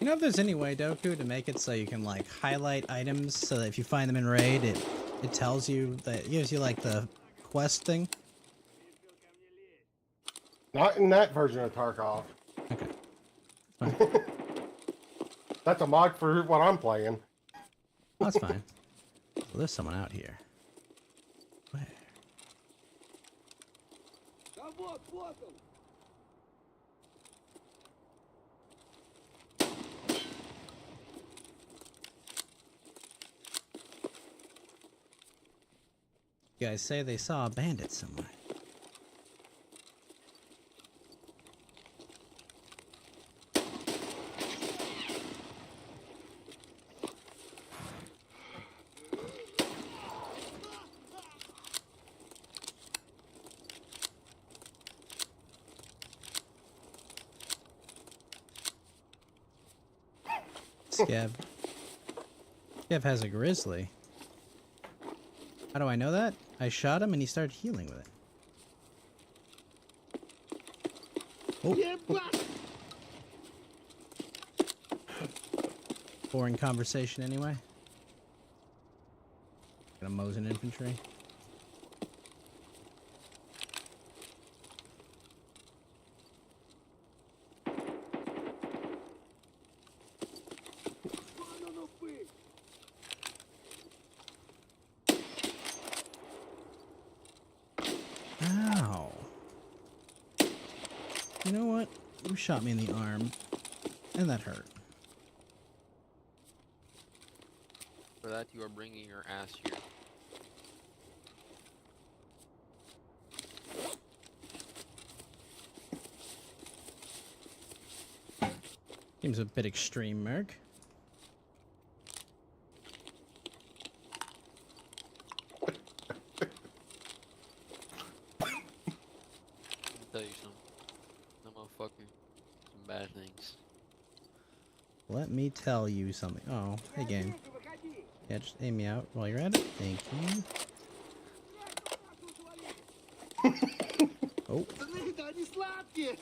You know if there's any way, Doku, to make it so you can like highlight items so that if you find them in raid, it tells you that it gives you like the quest thing? Not in that version of Tarkov. Okay. That's a mod for what I'm playing. That's fine. Well, there's someone out here. Where? Да вот, вот он! You guys say they saw a bandit somewhere. Scav. Scav has a grizzly. How do I know that? I shot him and he started healing with it. Oh. Ебать! Boring conversation anyway. Gonna Mosin infantry. Вон оно быть! Ow. You shot me in the arm. And that hurt. For that, you are bringing your ass here. Seems a bit extreme, Merc. I'll tell you something. That motherfucker, some bad things. Let me tell you something. Oh, hey game. Ответь, выходи. Yeah, just aim me out while you're at it. Thank you. Oh, Смотри, да они сладкие.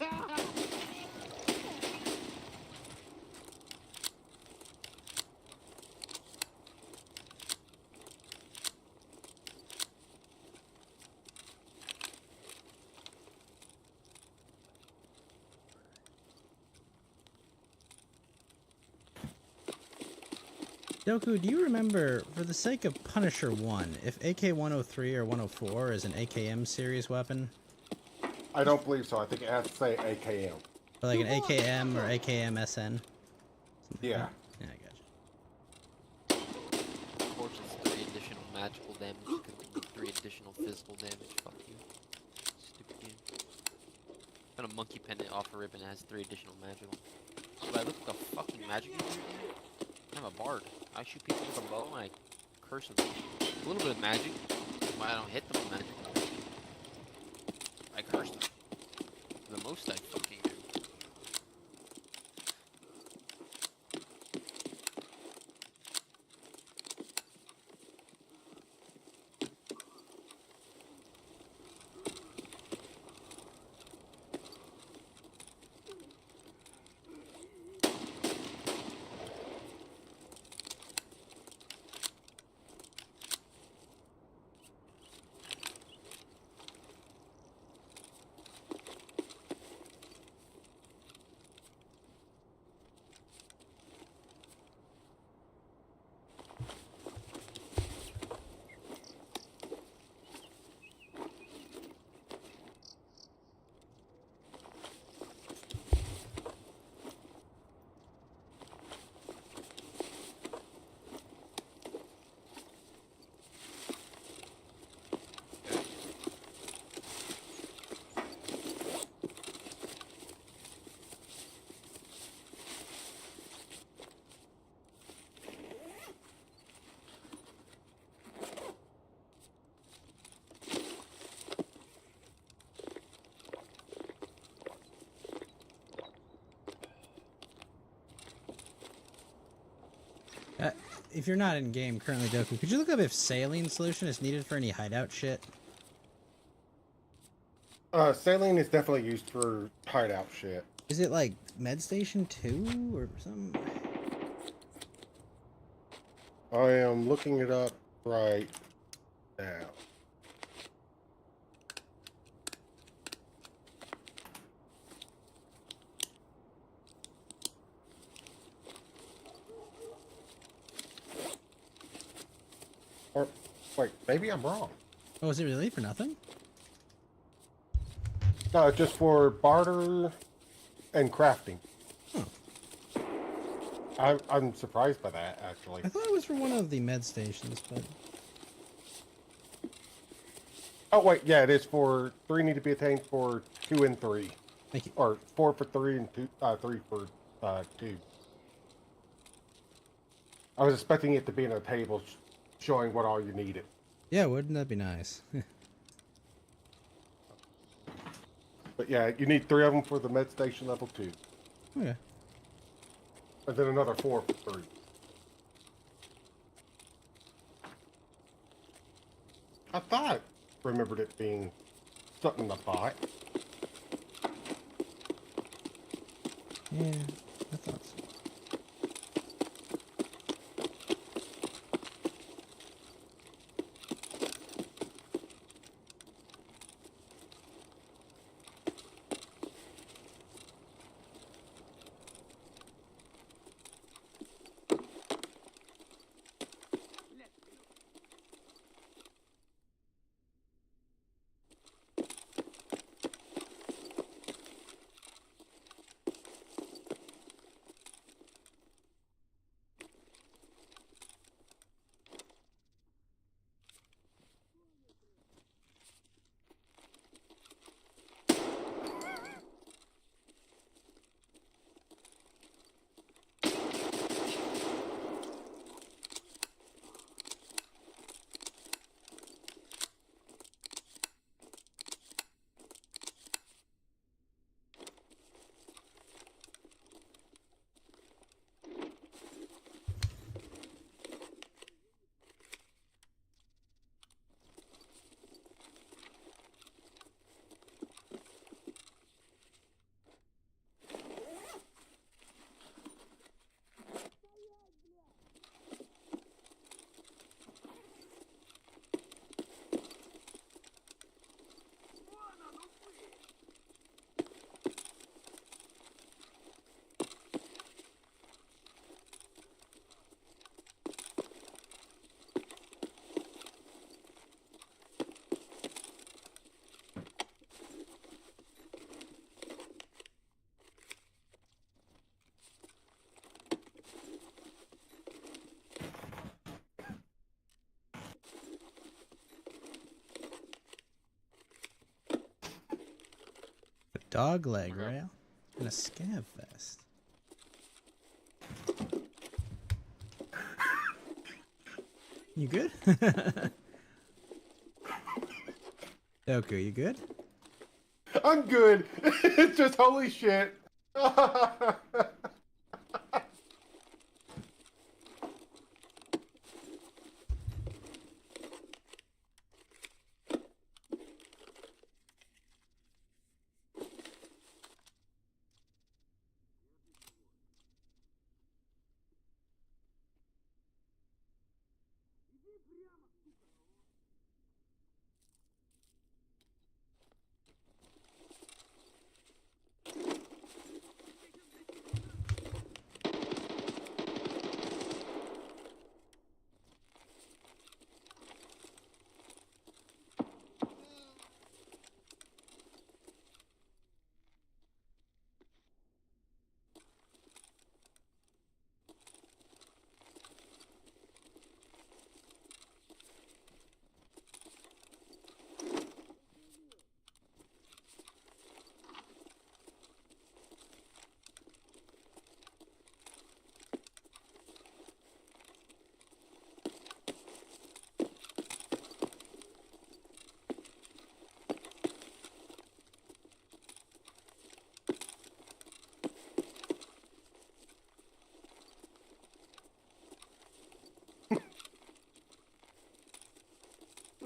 Doku, do you remember, for the sake of Punisher 1, if AK-103 or 104 is an AKM series weapon? I don't believe so. I think it has to say AKM. Or like an AKM or AKM SN? Yeah. Yeah, I gotcha. Of course, it's 3 additional magical damage because we need 3 additional physical damage. Fuck you. Stupid game. Got a monkey pendant off a ribbon that has 3 additional magical. Do I look like a fucking magic user? I'm a bard. I shoot people with a bow and I curse them. A little bit of magic. Why I don't hit them with magic. I curse them. The most I fucking do. If you're not in game currently, Doku, could you look up if saline solution is needed for any hideout shit? Saline is definitely used for hideout shit. Is it like med station 2 or something? I am looking it up right now. Or, wait, maybe I'm wrong. Oh, is it really for nothing? No, it's just for barter and crafting. Huh. I'm surprised by that, actually. I thought it was for one of the med stations, but... Oh, wait, yeah, it is for 3 need to be attained for 2 and 3. Thank you. Or 4 for 3 and 3 for 2. I was expecting it to be in a table showing what all you needed. Yeah, wouldn't that be nice? But yeah, you need 3 of them for the med station level 2. Okay. And then another 4 for 3. I thought, remembered it being something I bought. Yeah, I thought so. dog leg, Okay. Rail. And a scav vest. You good? Doku, you good? I'm good. It's just holy shit.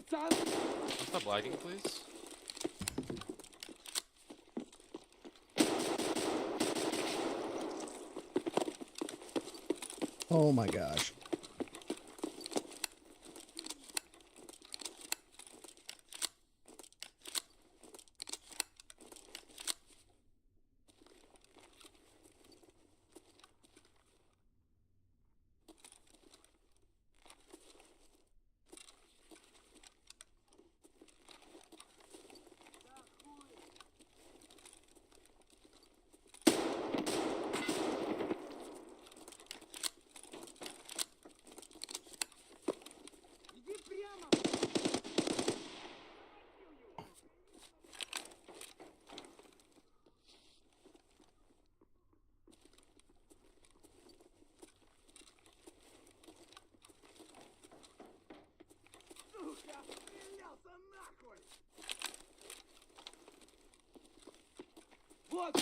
Stop lagging, please. Oh my gosh. Иди прямо! Сука! Стрелялся нахуй! Вот!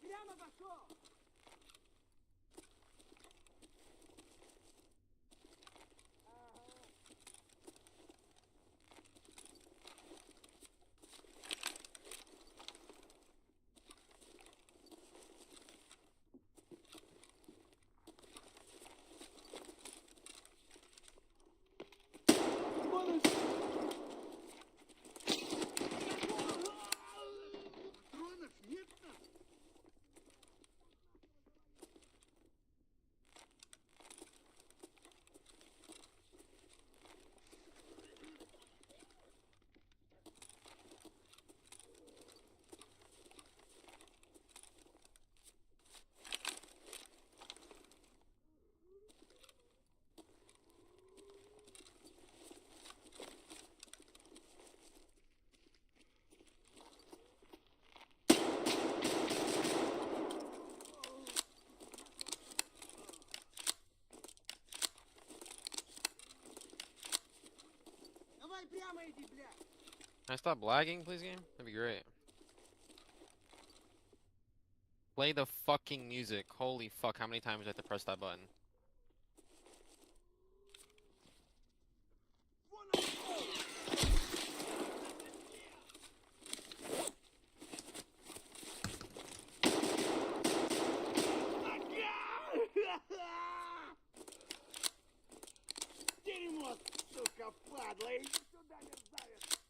Прямо пошел! Патронов нет-то? Давай прямо иди, блядь! Can I stop lagging, please, game? That'd be great. Play the fucking music. Holy fuck, how many times do I have to press that button? Дерьмо, сука, падла! Иди сюда, мерзавец!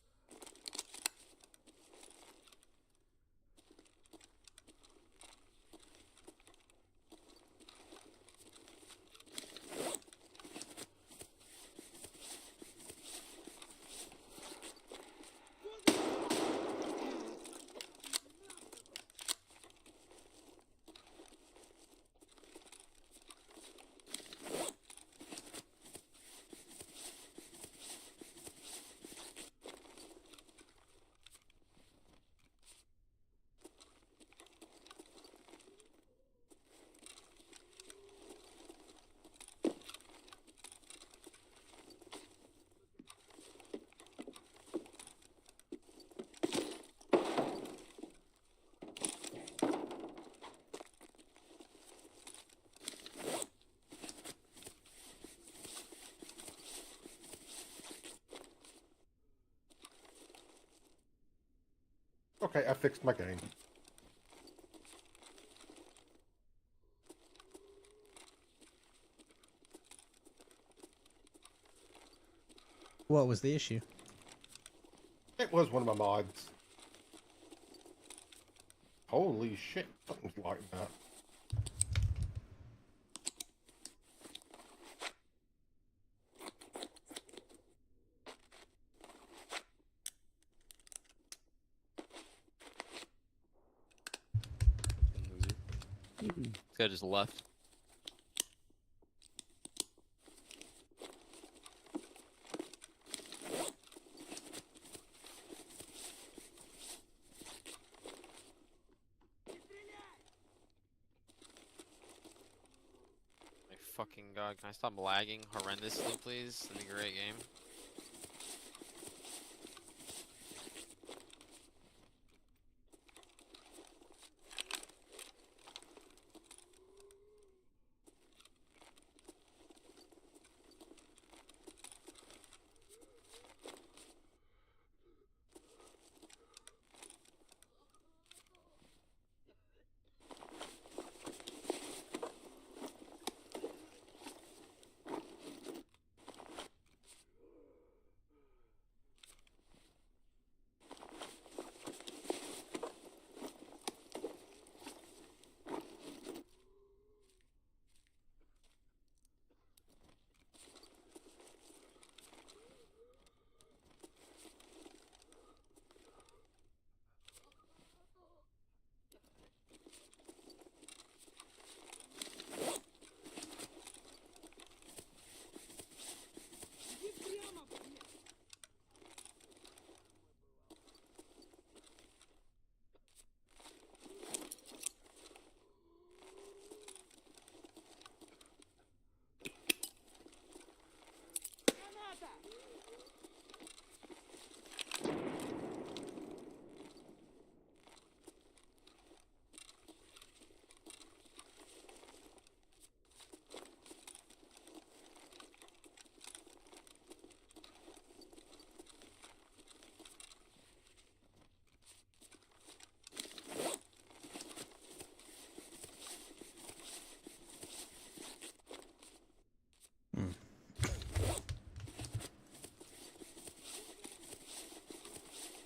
Okay, I fixed my game. What was the issue? It was one of my mods. Holy shit, something's lighting up. This guy just left. My fucking god, can I stop lagging horrendously, please? It's a great game.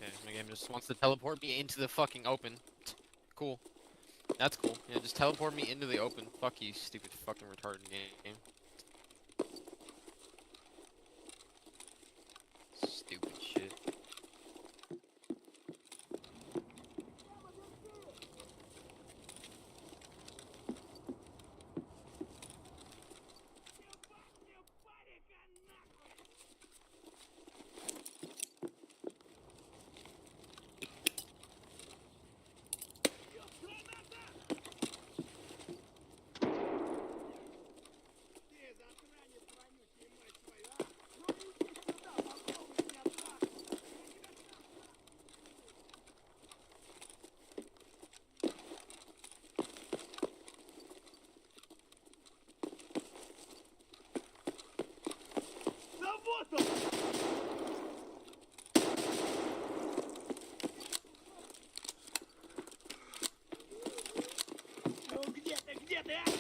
Yeah, my game just wants to teleport me into the fucking open. Cool. That's cool. Yeah, just teleport me into the open. Fuck you, stupid fucking retarded game. Stupid shit. Да вот он! Ну где ты, а?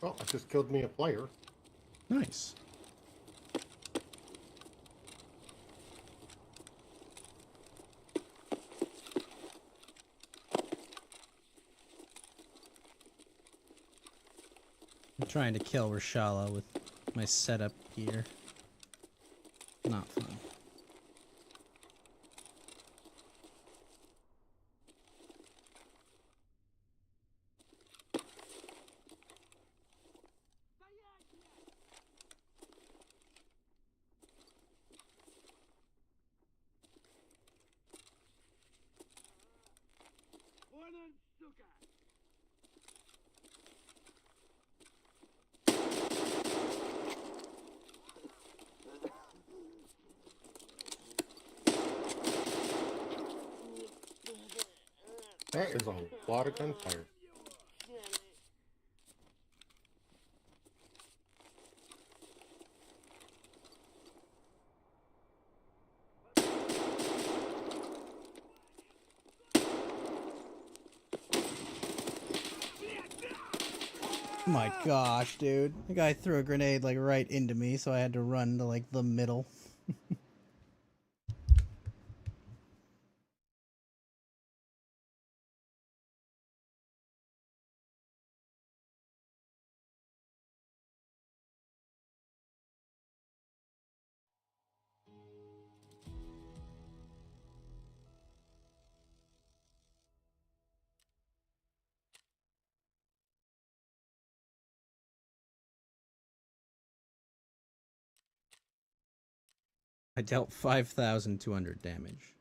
Well, I just killed me a player. Nice. I'm trying to kill Rashala with my setup gear. Not fun. Вон он That is a lot of gunfire. Oh my gosh, dude. The guy threw a grenade like right into me, so I had to run to like the middle. I dealt 5,200 damage.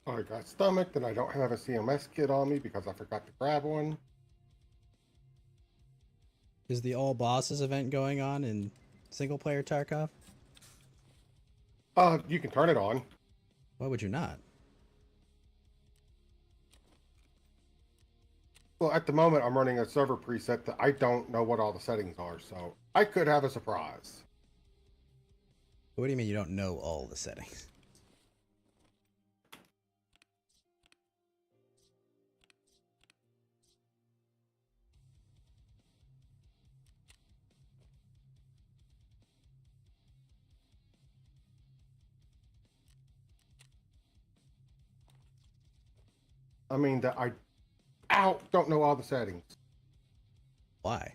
I got stomached and I don't have a CMS kit on me because I forgot to grab one. Is the all bosses event going on in single player Tarkov? You can turn it on. Why would you not? Well, at the moment, I'm running a server preset that I don't know what all the settings are, so I could have a surprise. What do you mean you don't know all the settings? I mean, that I don't know all the settings. Why?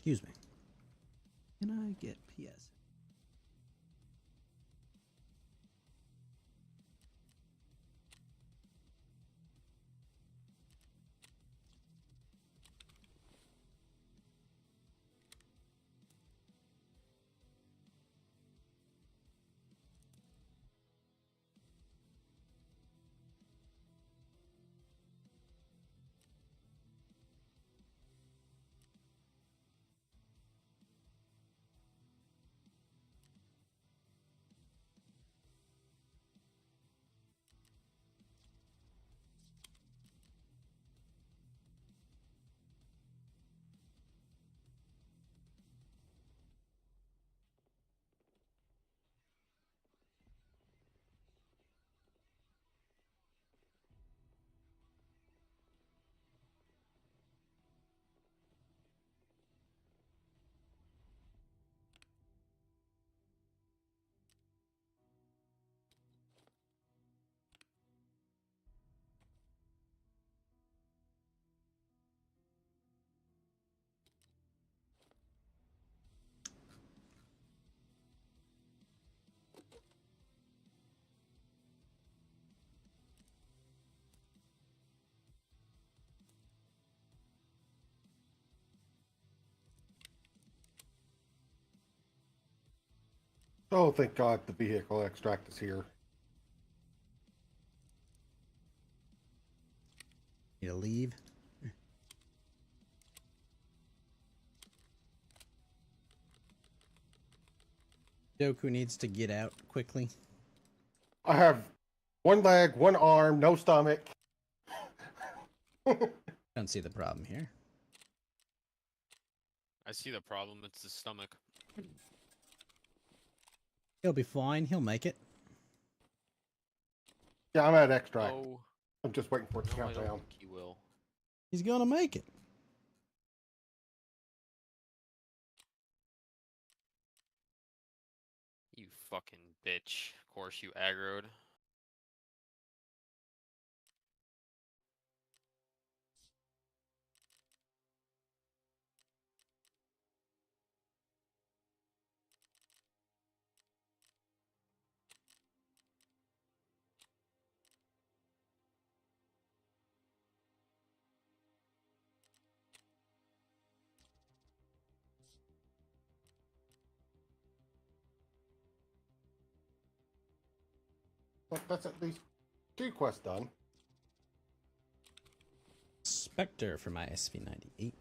Excuse me. Can I get PS? Oh, thank God the vehicle extract is here. Need to leave. Doku needs to get out quickly. I have one leg, one arm, no stomach. Don't see the problem here. I see the problem. It's the stomach. He'll be fine. He'll make it. Yeah, I'm at extract. Oh, I'm just waiting for it to no, I count don't down. think he will. He's gonna make it. You fucking bitch. Of course you aggroed. That's at least 2 quests done. Spectre for my SV98.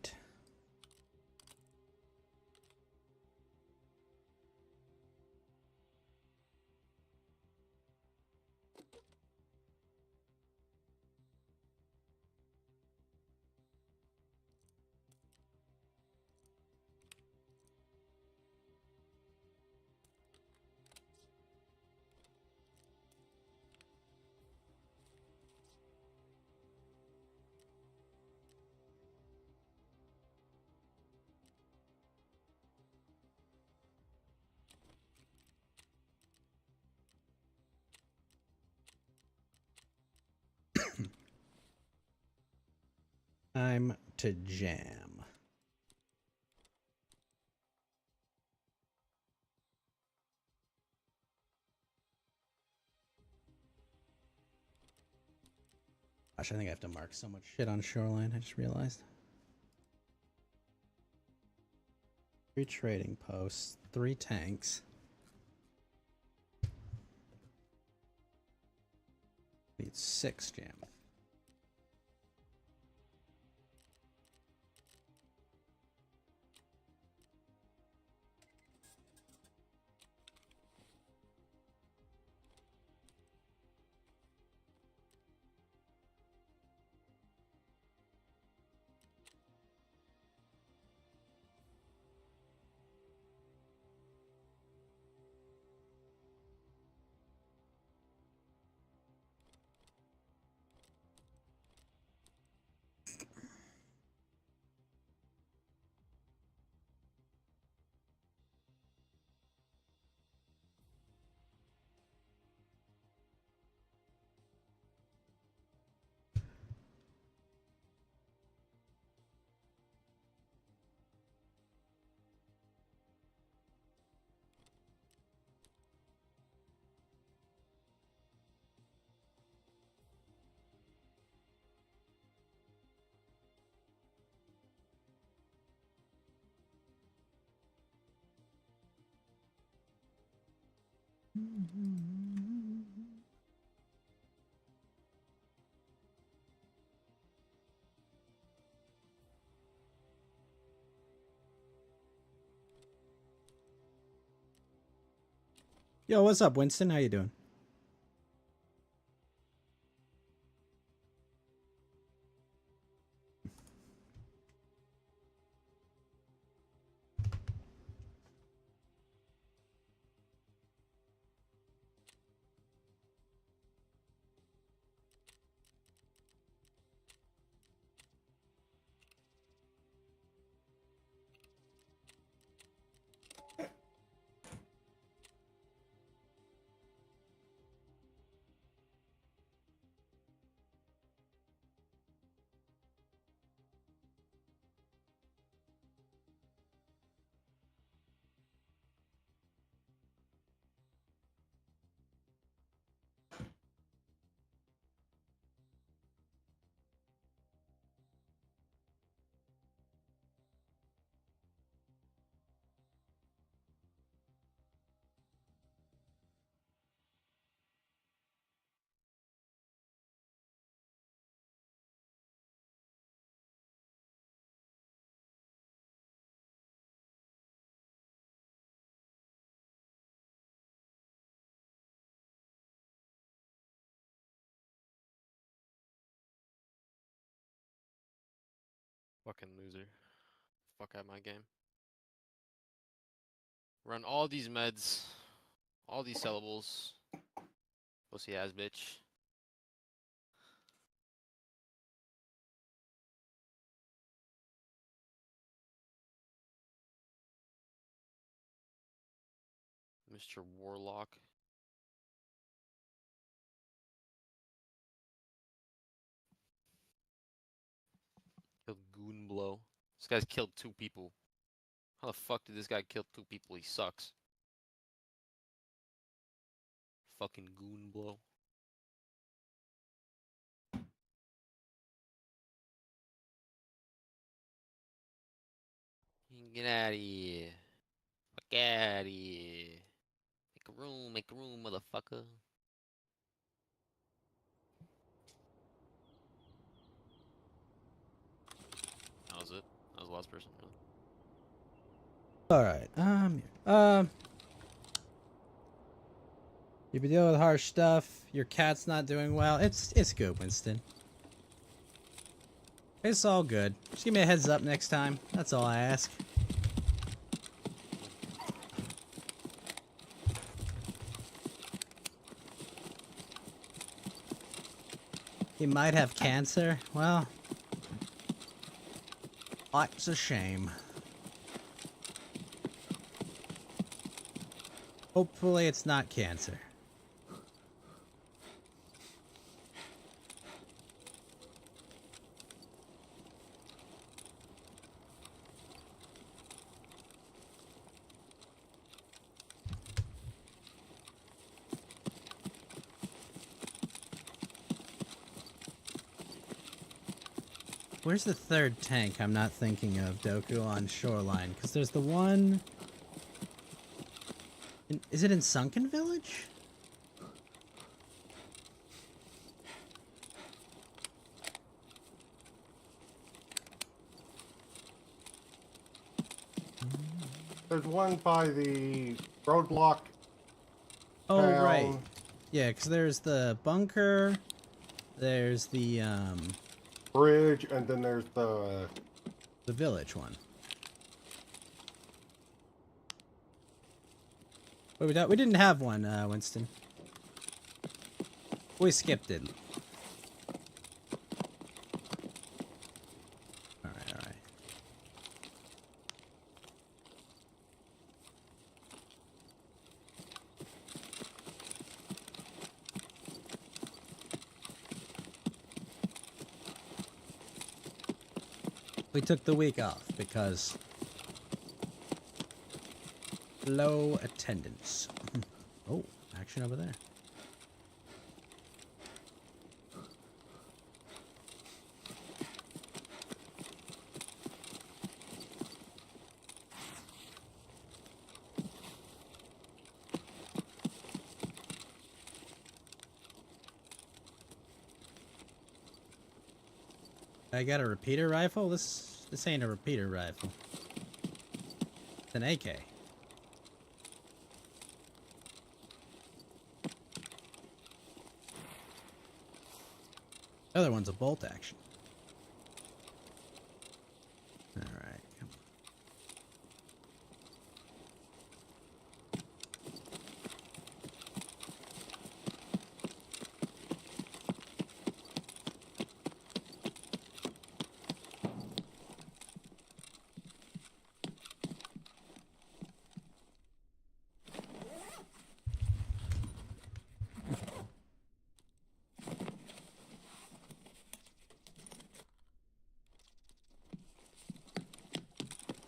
Time to jam. Gosh, I think I have to mark so much shit on Shoreline, I just realized. 3 trading posts, 3 tanks. Need 6 jam. Yo, what's up, Winston? How you doing? Fucking loser. Fuck out my game. Run all these meds. All these sellables. Pussy ass bitch. Mr. Warlock. Killed Goonblow. This guy's killed 2 people. How the fuck did this guy kill 2 people? He sucks. Fucking Goonblow. Get out of here. Fuck out of here. Make a room, motherfucker. That was it. That was the last person, really. All right. You've been dealing with harsh stuff. Your cat's not doing well. It's good, Winston. It's all good. Just give me a heads up next time. That's all I ask. He might have cancer. Well, life's a shame. Hopefully it's not cancer. Where's the third tank I'm not thinking of, Doku, on Shoreline? Because there's the one... Is it in Sunken Village? There's one by the roadblock. Oh, town. right. Yeah, because there's the bunker, there's the Bridge, and then there's the village one. Wait, we didn't have one, Winston. We skipped it. Alright, alright. We took the week off because low attendance. Oh, action over there. I got a repeater rifle? This ain't a repeater rifle. It's an AK. The other one's a bolt action. Alright, come on.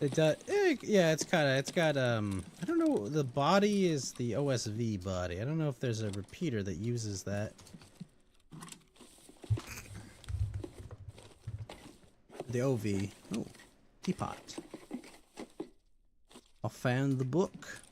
It does, yeah, it's got, I don't know, the body is the OSV body. I don't know if there's a repeater that uses that. The OV. Oh, teapot. I found the book.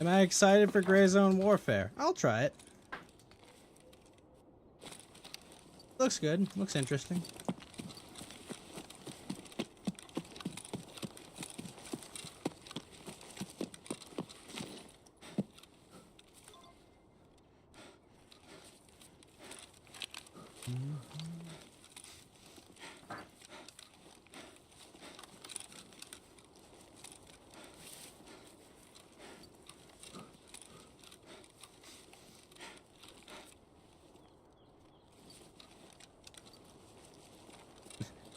Am I excited for Gray Zone Warfare? I'll try it. Looks good. Looks interesting.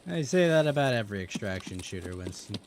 I say that about every extraction shooter, Winston.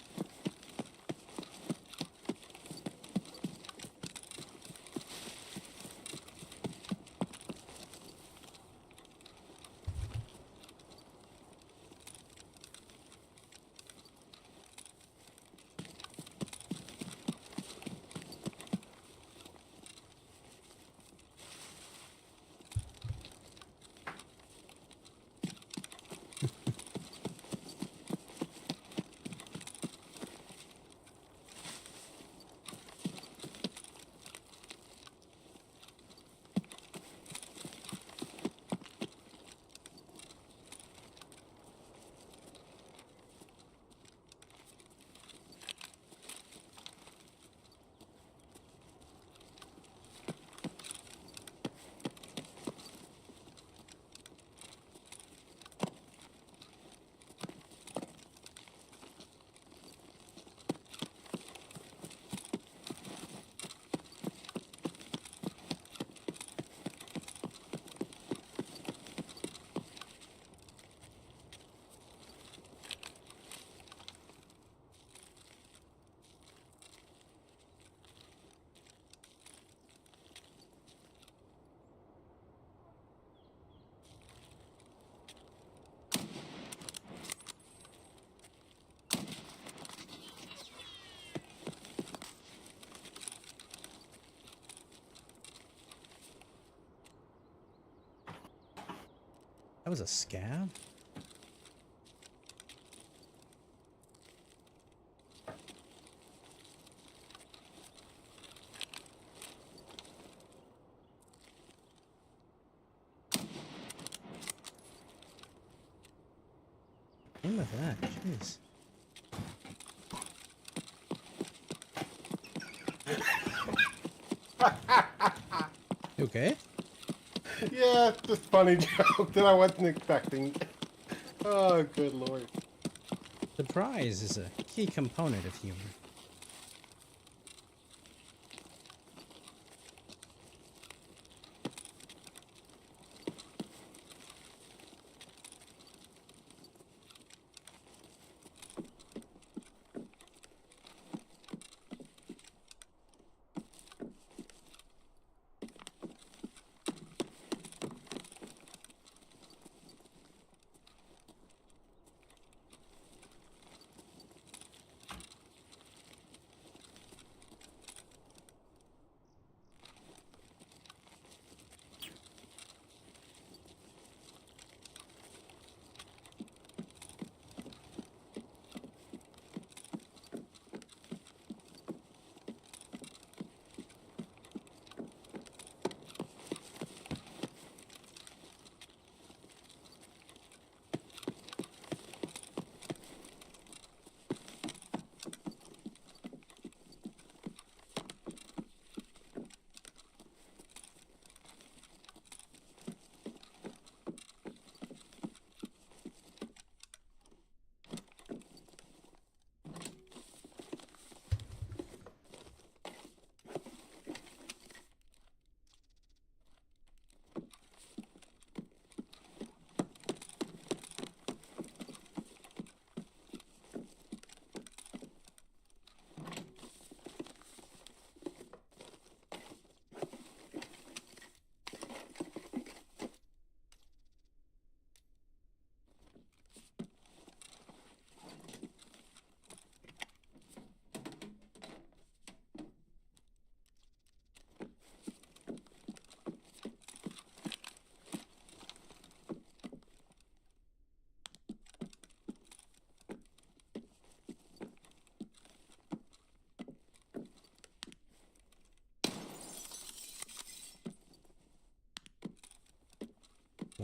That was a scab? Aim with that, jeez. You okay? Yeah, just funny joke that I wasn't expecting. Oh, good lord. Surprise is a key component of humor.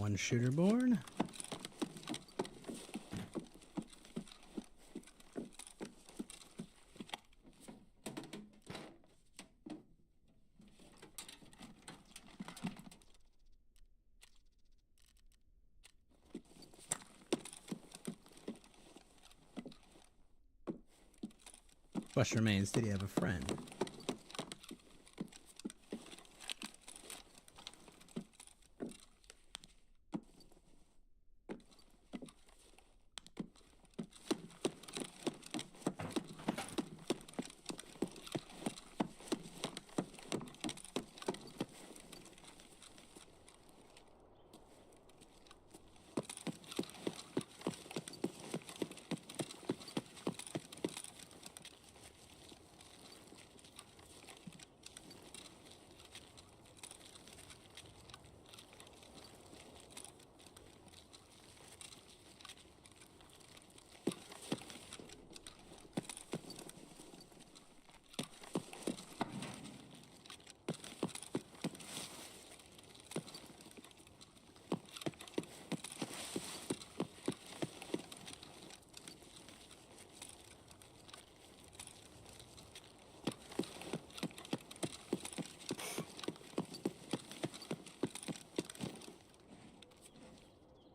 One shooter board. Question remains, did he have a friend?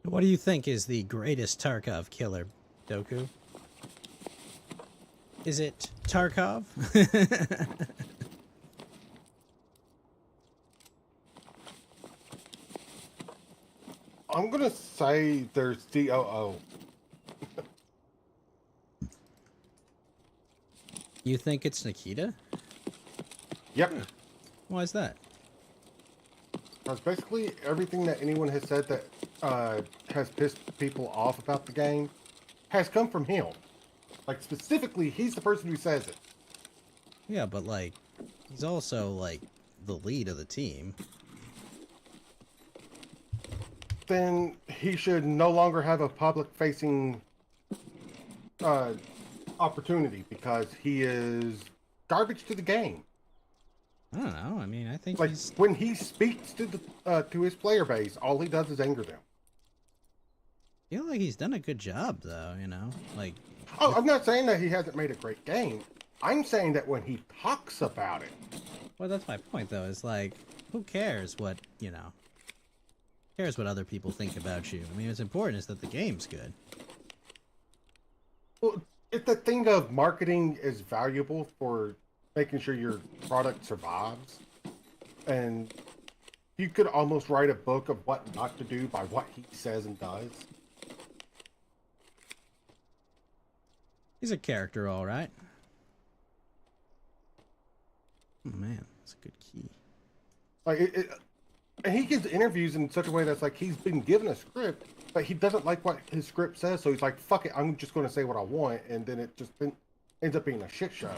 What do you think is the greatest Tarkov killer, Doku? Is it Tarkov? I'm gonna say there's DOO. You think it's Nikita? Yep. Why is that? Because basically everything that anyone has said that has pissed people off about the game has come from him. Like, specifically, he's the person who says it. Yeah, but like, he's also like the lead of the team. Then he should no longer have a public-facing opportunity because he is garbage to the game. I don't know. I mean, I think Like, he's... when he speaks to the to his player base, all he does is anger them. I feel like he's done a good job, though, you know? Like... Oh, I'm not saying that he hasn't made a great game. I'm saying that when he talks about it... Well, that's my point, though, is like, who cares what, you know... Who cares what other people think about you? I mean, what's important is that the game's good. Well, if the thing of marketing is valuable for making sure your product survives, and you could almost write a book of what not to do by what he says and does. He's a character, all right. Oh, man, that's a good key. Like, and he gives interviews in such a way that's like he's been given a script, but he doesn't like what his script says, so he's like, fuck it, I'm just going to say what I want, and then it just ends up being a shit show.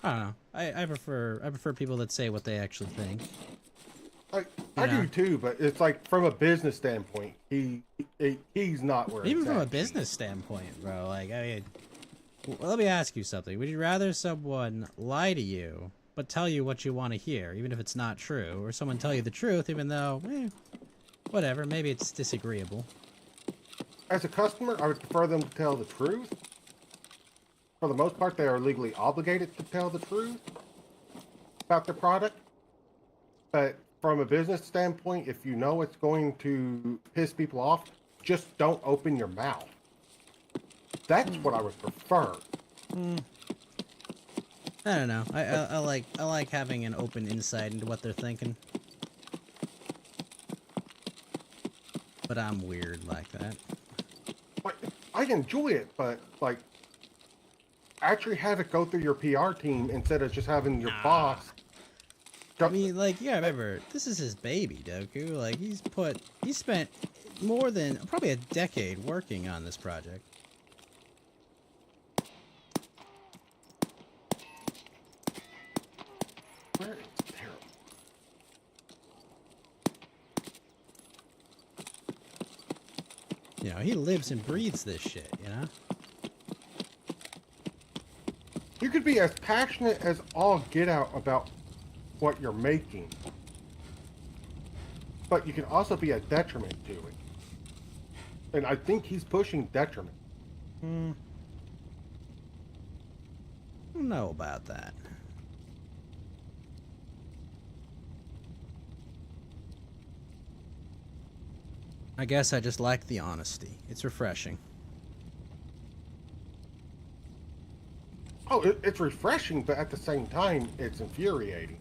I don't know. I prefer people that say what they actually think. I do too, but it's like from a business standpoint, he's not where Even it's from a at. business standpoint, bro. Like, I mean, well, let me ask you something. Would you rather someone lie to you, but tell you what you want to hear, even if it's not true, or someone tell you the truth, even though, whatever, maybe it's disagreeable? As a customer, I would prefer them to tell the truth. For the most part, they are legally obligated to tell the truth about their product. But from a business standpoint, if you know it's going to piss people off, just don't open your mouth. That's what I would prefer. I don't know. I like having an open insight into what they're thinking. But I'm weird like that. Like, I enjoy it, but like, actually have it go through your PR team instead of just having your boss. I mean, like, yeah, remember, this is his baby, Doku. Like, he spent more than probably a decade working on this project. Where is terrible? You know, he lives and breathes this shit, you know? You could be as passionate as all get out about what you're making, but you can also be a detriment to it. And I think he's pushing detriment. I don't know about that. I guess I just like the honesty. It's refreshing. Oh, it's refreshing, but at the same time, it's infuriating.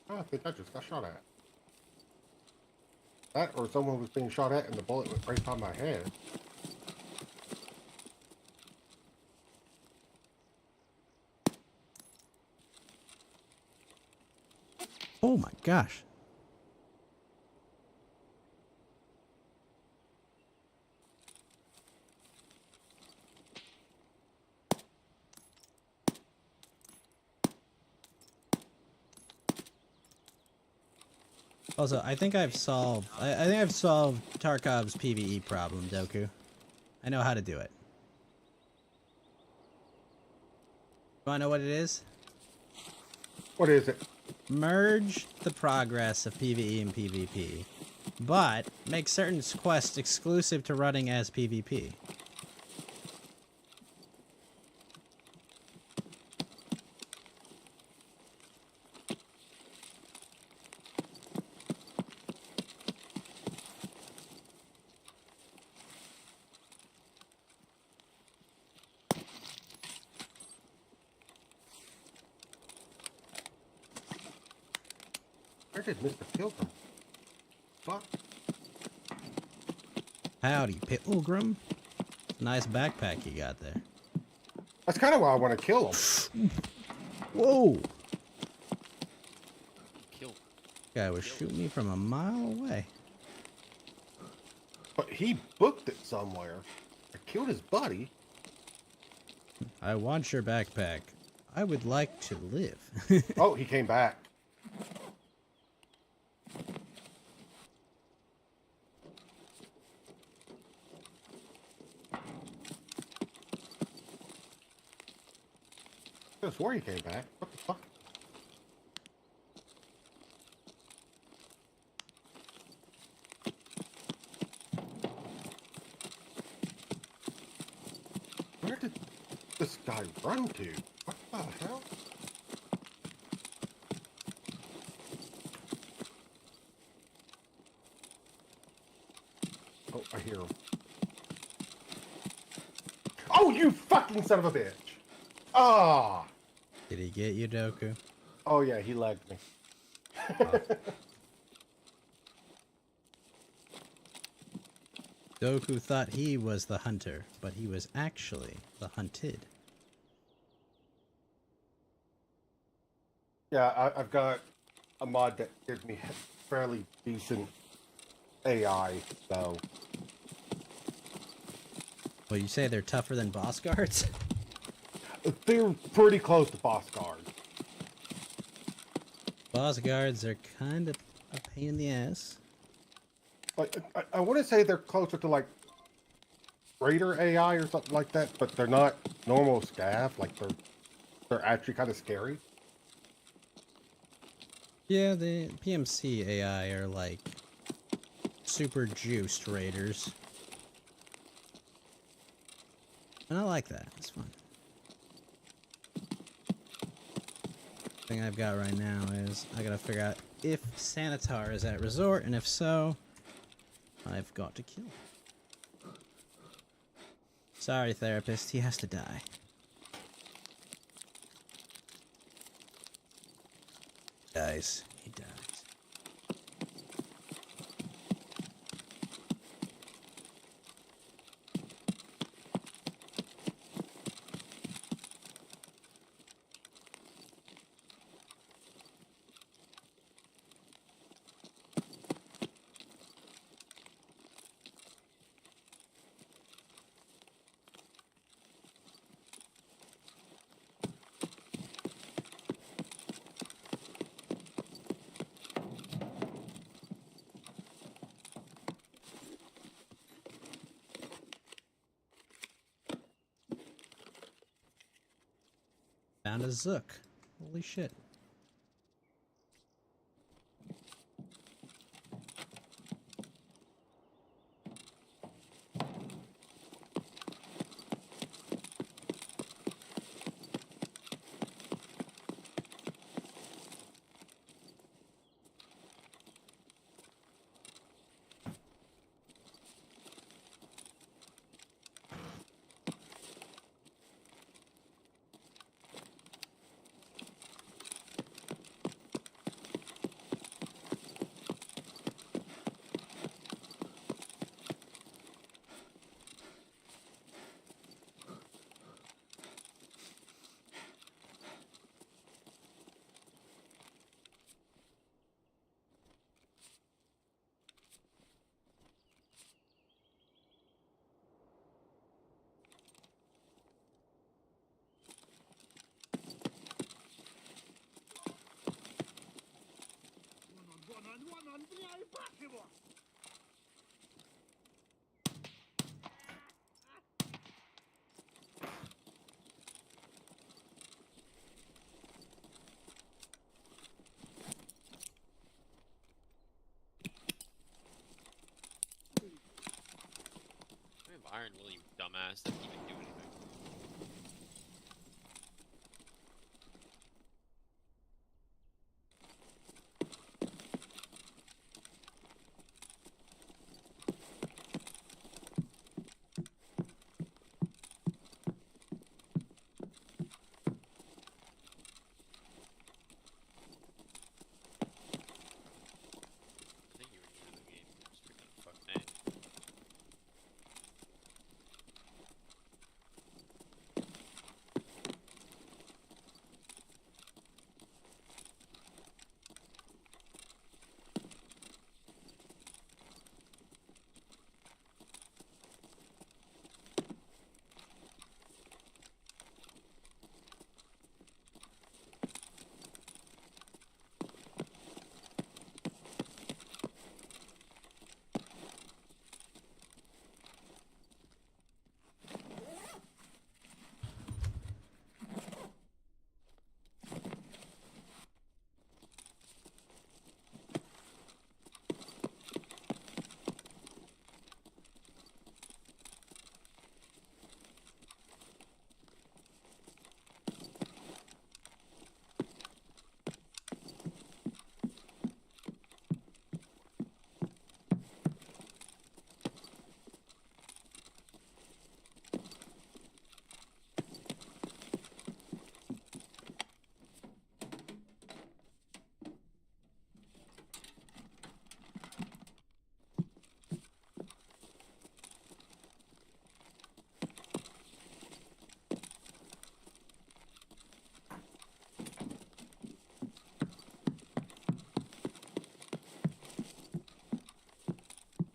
I think I just got shot at. That or someone was being shot at and the bullet went right by my head. Oh my gosh. Also, I think I've solved. I think I've solved Tarkov's PvE problem, Doku. I know how to do it. You wanna know what it is? What is it? Merge the progress of PvE and PvP, but make certain quests exclusive to running as PvP. Where did Mr. Pilgrim? Fuck. Howdy, Pilgrim. Nice backpack you got there. That's kind of why I want to kill him. Whoa! Kill. Guy was shooting me from a mile away. But he booked it somewhere. I killed his buddy. I want your backpack. I would like to live. Oh, he came back. I swore he came back. What the fuck? Where did this guy run to? What the hell? Oh, I hear him. Oh, you fucking son of a bitch! Ah! Did he get you, Doku? Oh yeah, he lagged me. Doku thought he was the hunter, but he was actually the hunted. Yeah, I've got a mod that gives me fairly decent AI, so... Well, you say they're tougher than boss guards? They're pretty close to boss guard. Boss guards are kind of a pain in the ass. Like, I want to say they're closer to, like, Raider AI or something like that, but they're not normal scav. Like, they're actually kind of scary. Yeah, the PMC AI are like super juiced raiders. And I like that. It's fun. Thing I've got right now is I gotta figure out if Sanitar is at resort, and if so, I've got to kill him. Sorry, therapist, he has to die. Dies. He dies. Found a Zook. Holy shit. Вон он, бля, и бах его! I have Iron Will, you dumbass. Doesn't even do anything. I think you were new to the game. Just picking a fuck name.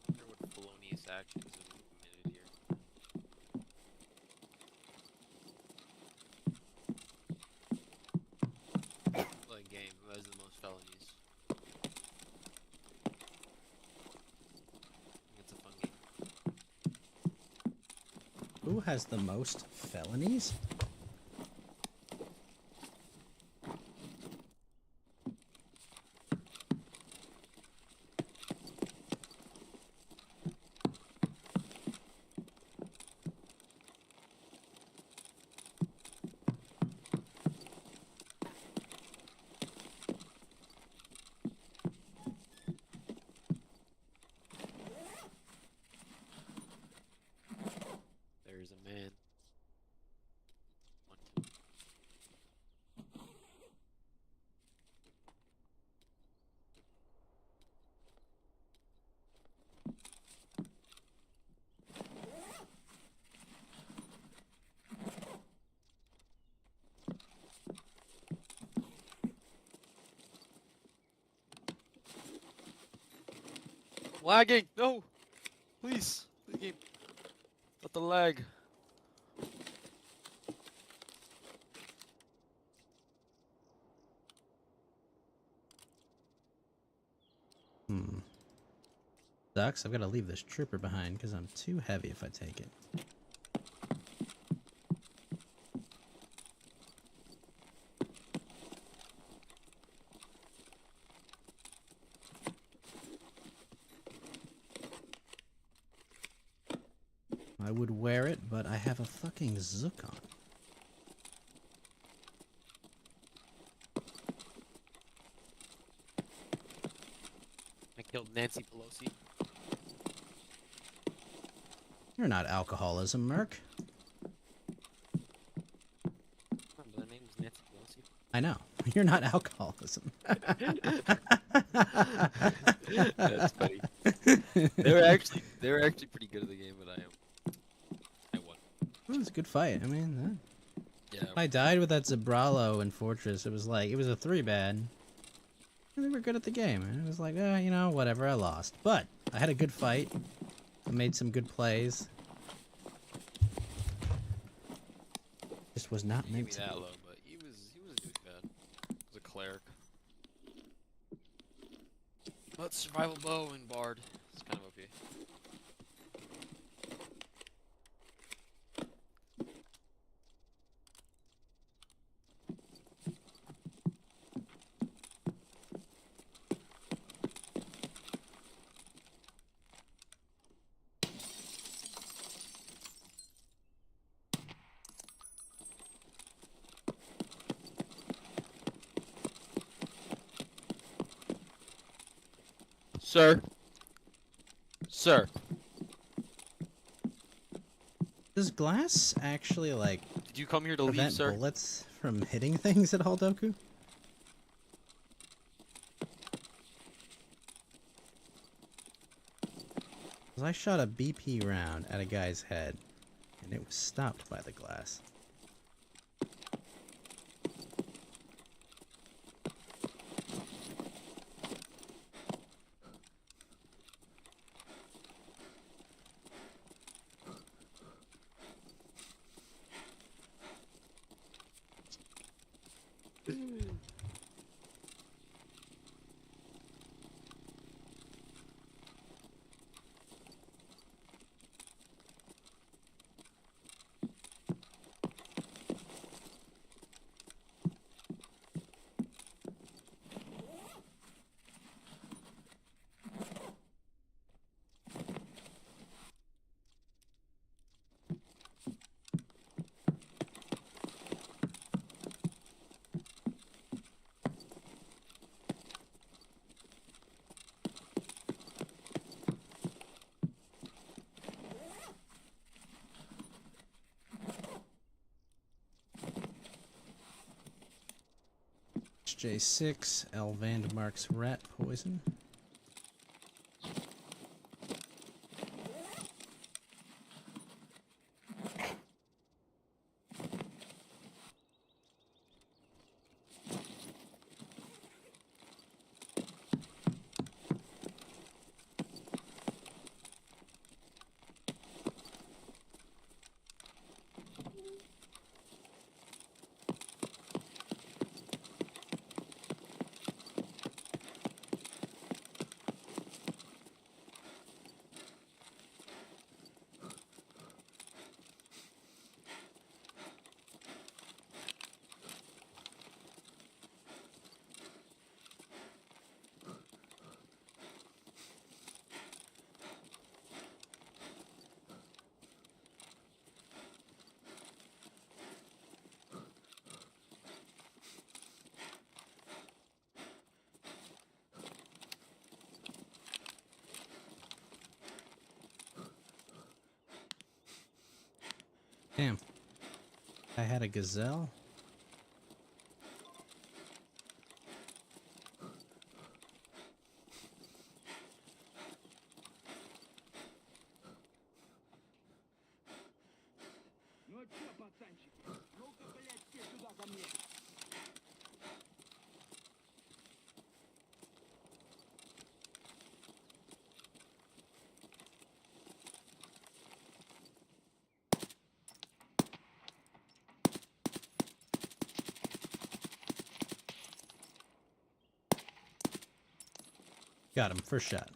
Wonder what felonious actions have been committed here. Play a game. Who has the most felonies? I think it's a fun game. Who has the most felonies? There's a man. Lagging! No! Please! The game. Not the lag. Sucks. I've got to leave this trooper behind because I'm too heavy if I take it. I would wear it, but I have a fucking zook on. I killed Nancy Pelosi. You're not alcoholism, Merc. Oh, but her name was Nancy Pelosi. I know. You're not alcoholism. That's funny. They were actually pretty good at the game, but I won. It was a good fight. I mean, Yeah. I died with that Zabralo in Fortress. It was like, it was a 3-bad. And they were good at the game. And it was like, you know, whatever, I lost. But I had a good fight. I made some good plays. This was not He meant gave to me that be. low, but he was a douchebag. He was a cleric. But survival bow and bard. It's kind of OP. Sir. Sir. Does glass actually, like, Did you come here to leave, prevent sir? bullets from hitting things at all, Doku? 'Cause I shot a BP round at a guy's head, and it was stopped by the glass. J6, L. Vandemark's rat poison. Damn. I had a gazelle. Ну чё, пацанчики? Ну-ка, блядь, все сюда ко мне. Got him. First shot.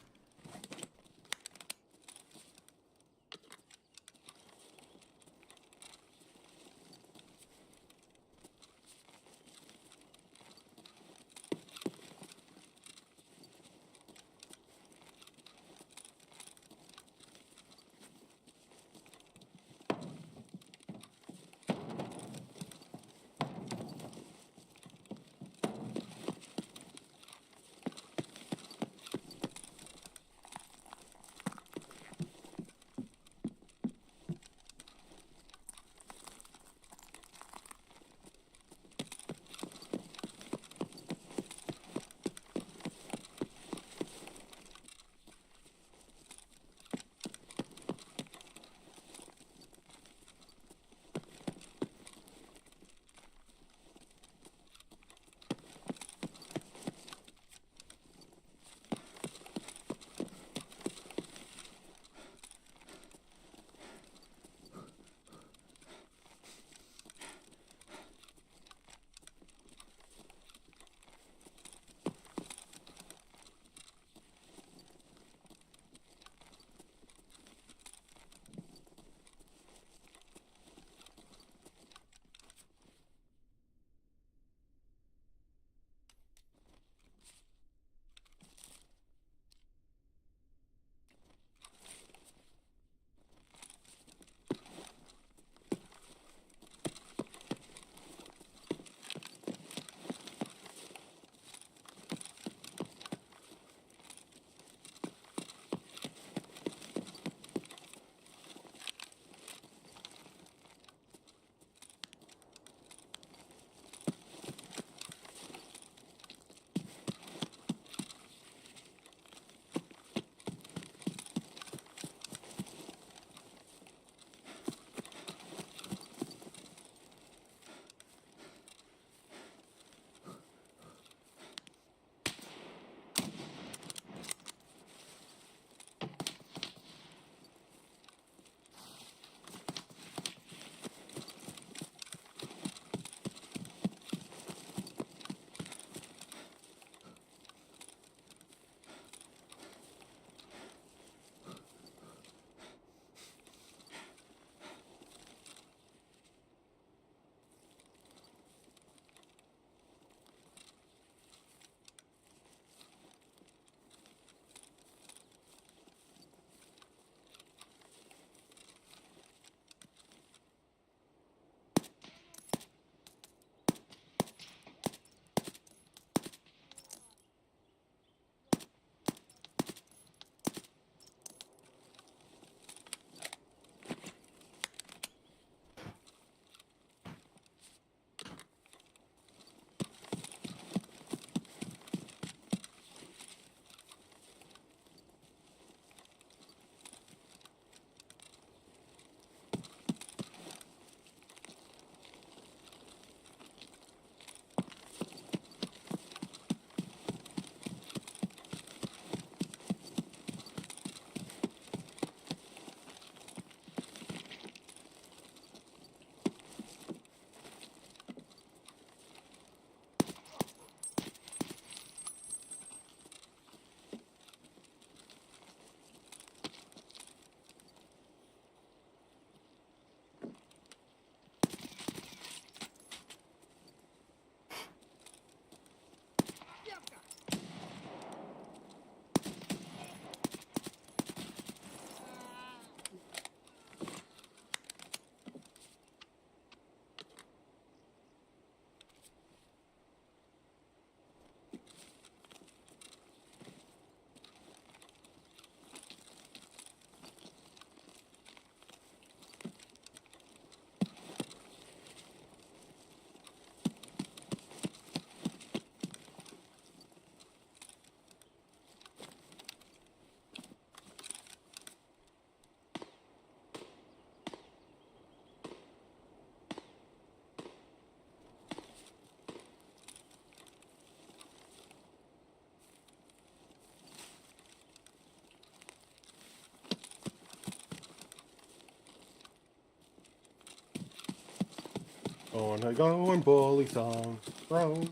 gonna go and bully some rogues.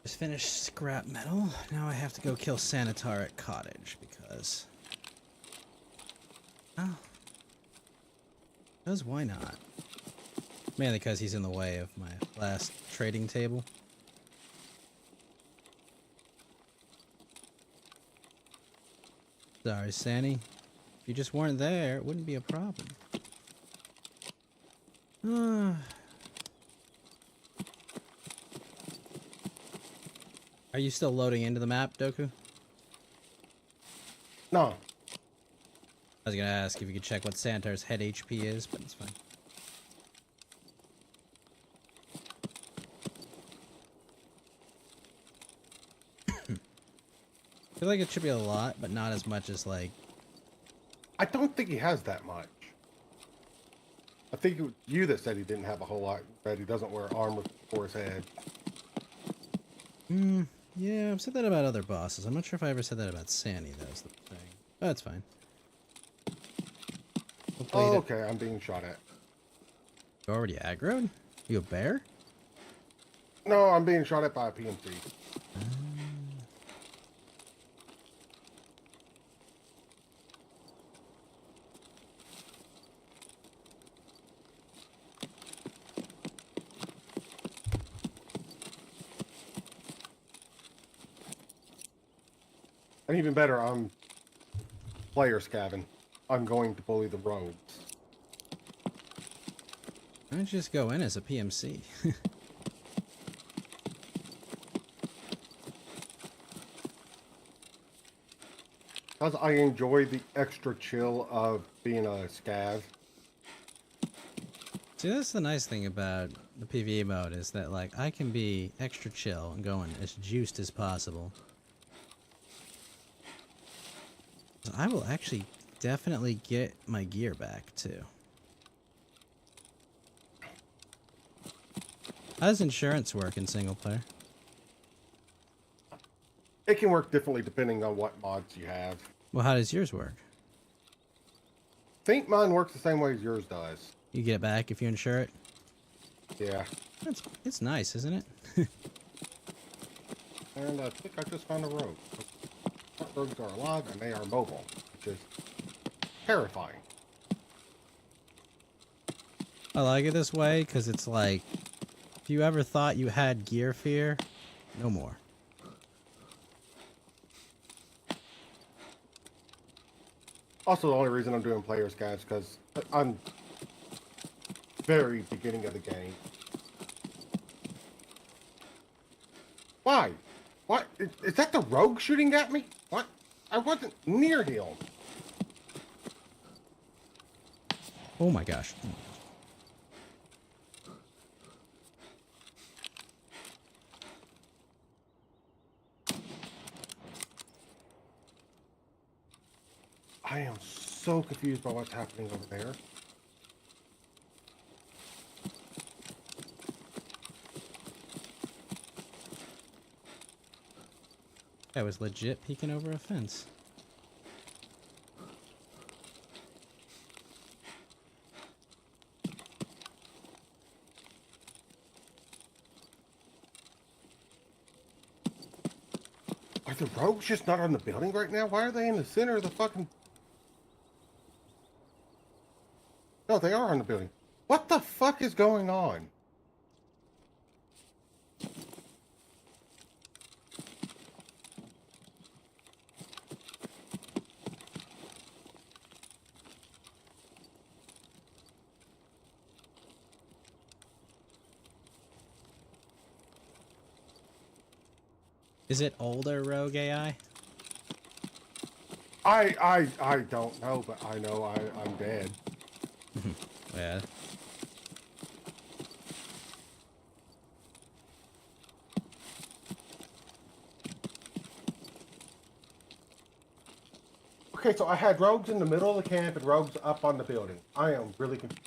Just finished scrap metal. Now I have to go kill Sanitar at Cottage because. Oh. Because why not? Mainly because he's in the way of my last trading table. Sorry, Sanny. If you just weren't there, it wouldn't be a problem. Are you still loading into the map, Doku? No. I was gonna ask if you could check what Santar's head HP is, but it's fine. I feel like it should be a lot, but not as much as like. I don't think he has that much. I think it was you that said he didn't have a whole lot, that he doesn't wear armor for his head. Yeah, I've said that about other bosses. I'm not sure if I ever said that about Sandy, that's the thing. But that's fine. Hopefully Oh, okay, I'm being shot at. You already aggroed? You a bear? No, I'm being shot at by a PMC. And even better, I'm player scavenging. I'm going to bully the rogues. Why don't you just go in as a PMC? Because I enjoy the extra chill of being a scav. See, that's the nice thing about the PvE mode is that, like, I can be extra chill and going as juiced as possible. So I will actually definitely get my gear back, too. How does insurance work in single player? It can work differently depending on what mods you have. Well, how does yours work? I think mine works the same way as yours does. You get it back if you insure it? Yeah. It's nice, isn't it? And I think I just found a rogue. Rogues are alive and they are mobile, which is terrifying. I like it this way because it's like, if you ever thought you had gear fear, no more. Also, the only reason I'm doing player scavs because I'm very beginning of the game. Why? What? Is that the rogue shooting at me? What? I wasn't near him. Oh my gosh. I am so confused by what's happening over there. I was legit peeking over a fence. Are the rogues just not on the building right now? Why are they in the center of the fucking... No, they are on the building. What the fuck is going on? Is it older rogue AI? I don't know, but I know I'm dead. Yeah. Okay, so I had rogues in the middle of the camp and rogues up on the building. I am really confused.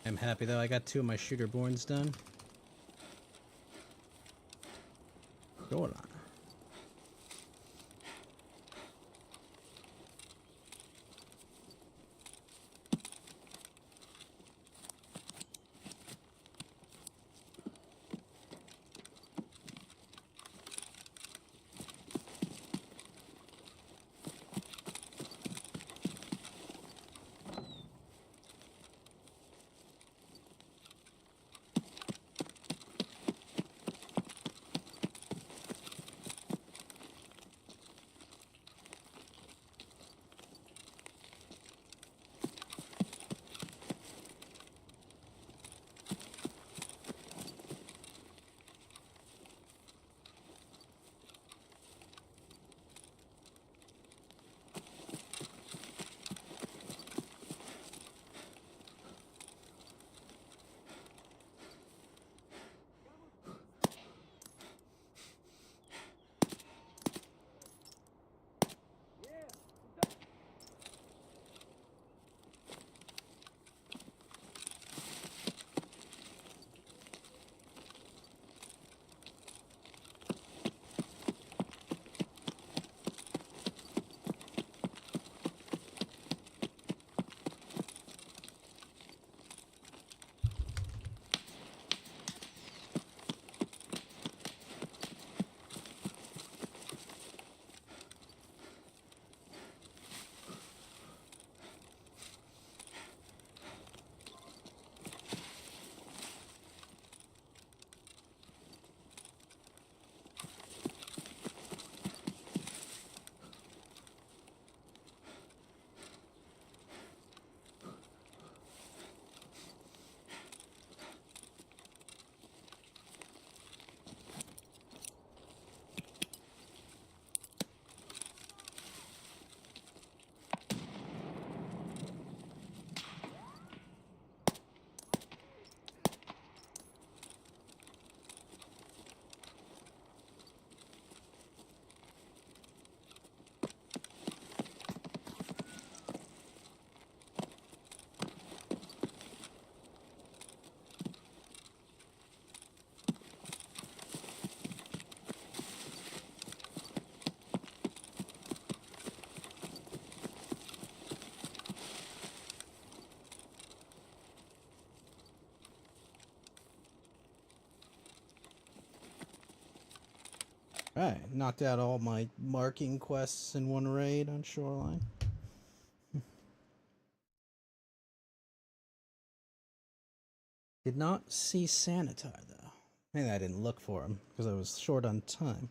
I'm happy though. I got 2 of my shooter borns done. Go on. Alright, knocked out all my marking quests in one raid on Shoreline. Did not see Sanitar, though. Maybe I didn't look for him, because I was short on time.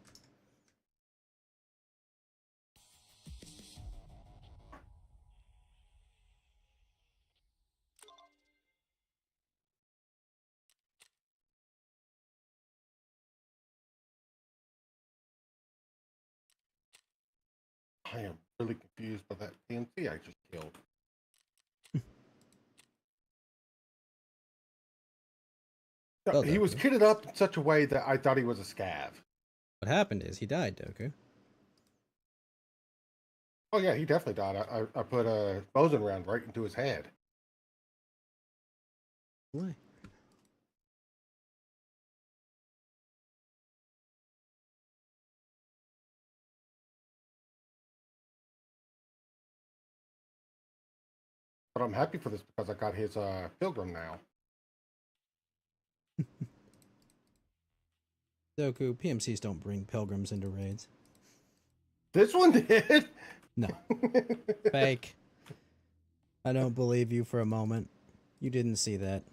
I am really confused by that PNC I just killed. No, Well he was done. kitted up in such a way that I thought he was a scav. What happened is he died, Doku. Oh yeah, he definitely died. I put a boson round right into his head. Why? But I'm happy for this because I got his pilgrim now. Doku, PMCs don't bring pilgrims into raids. This one did. No. Fake. I don't believe you for a moment. You didn't see that.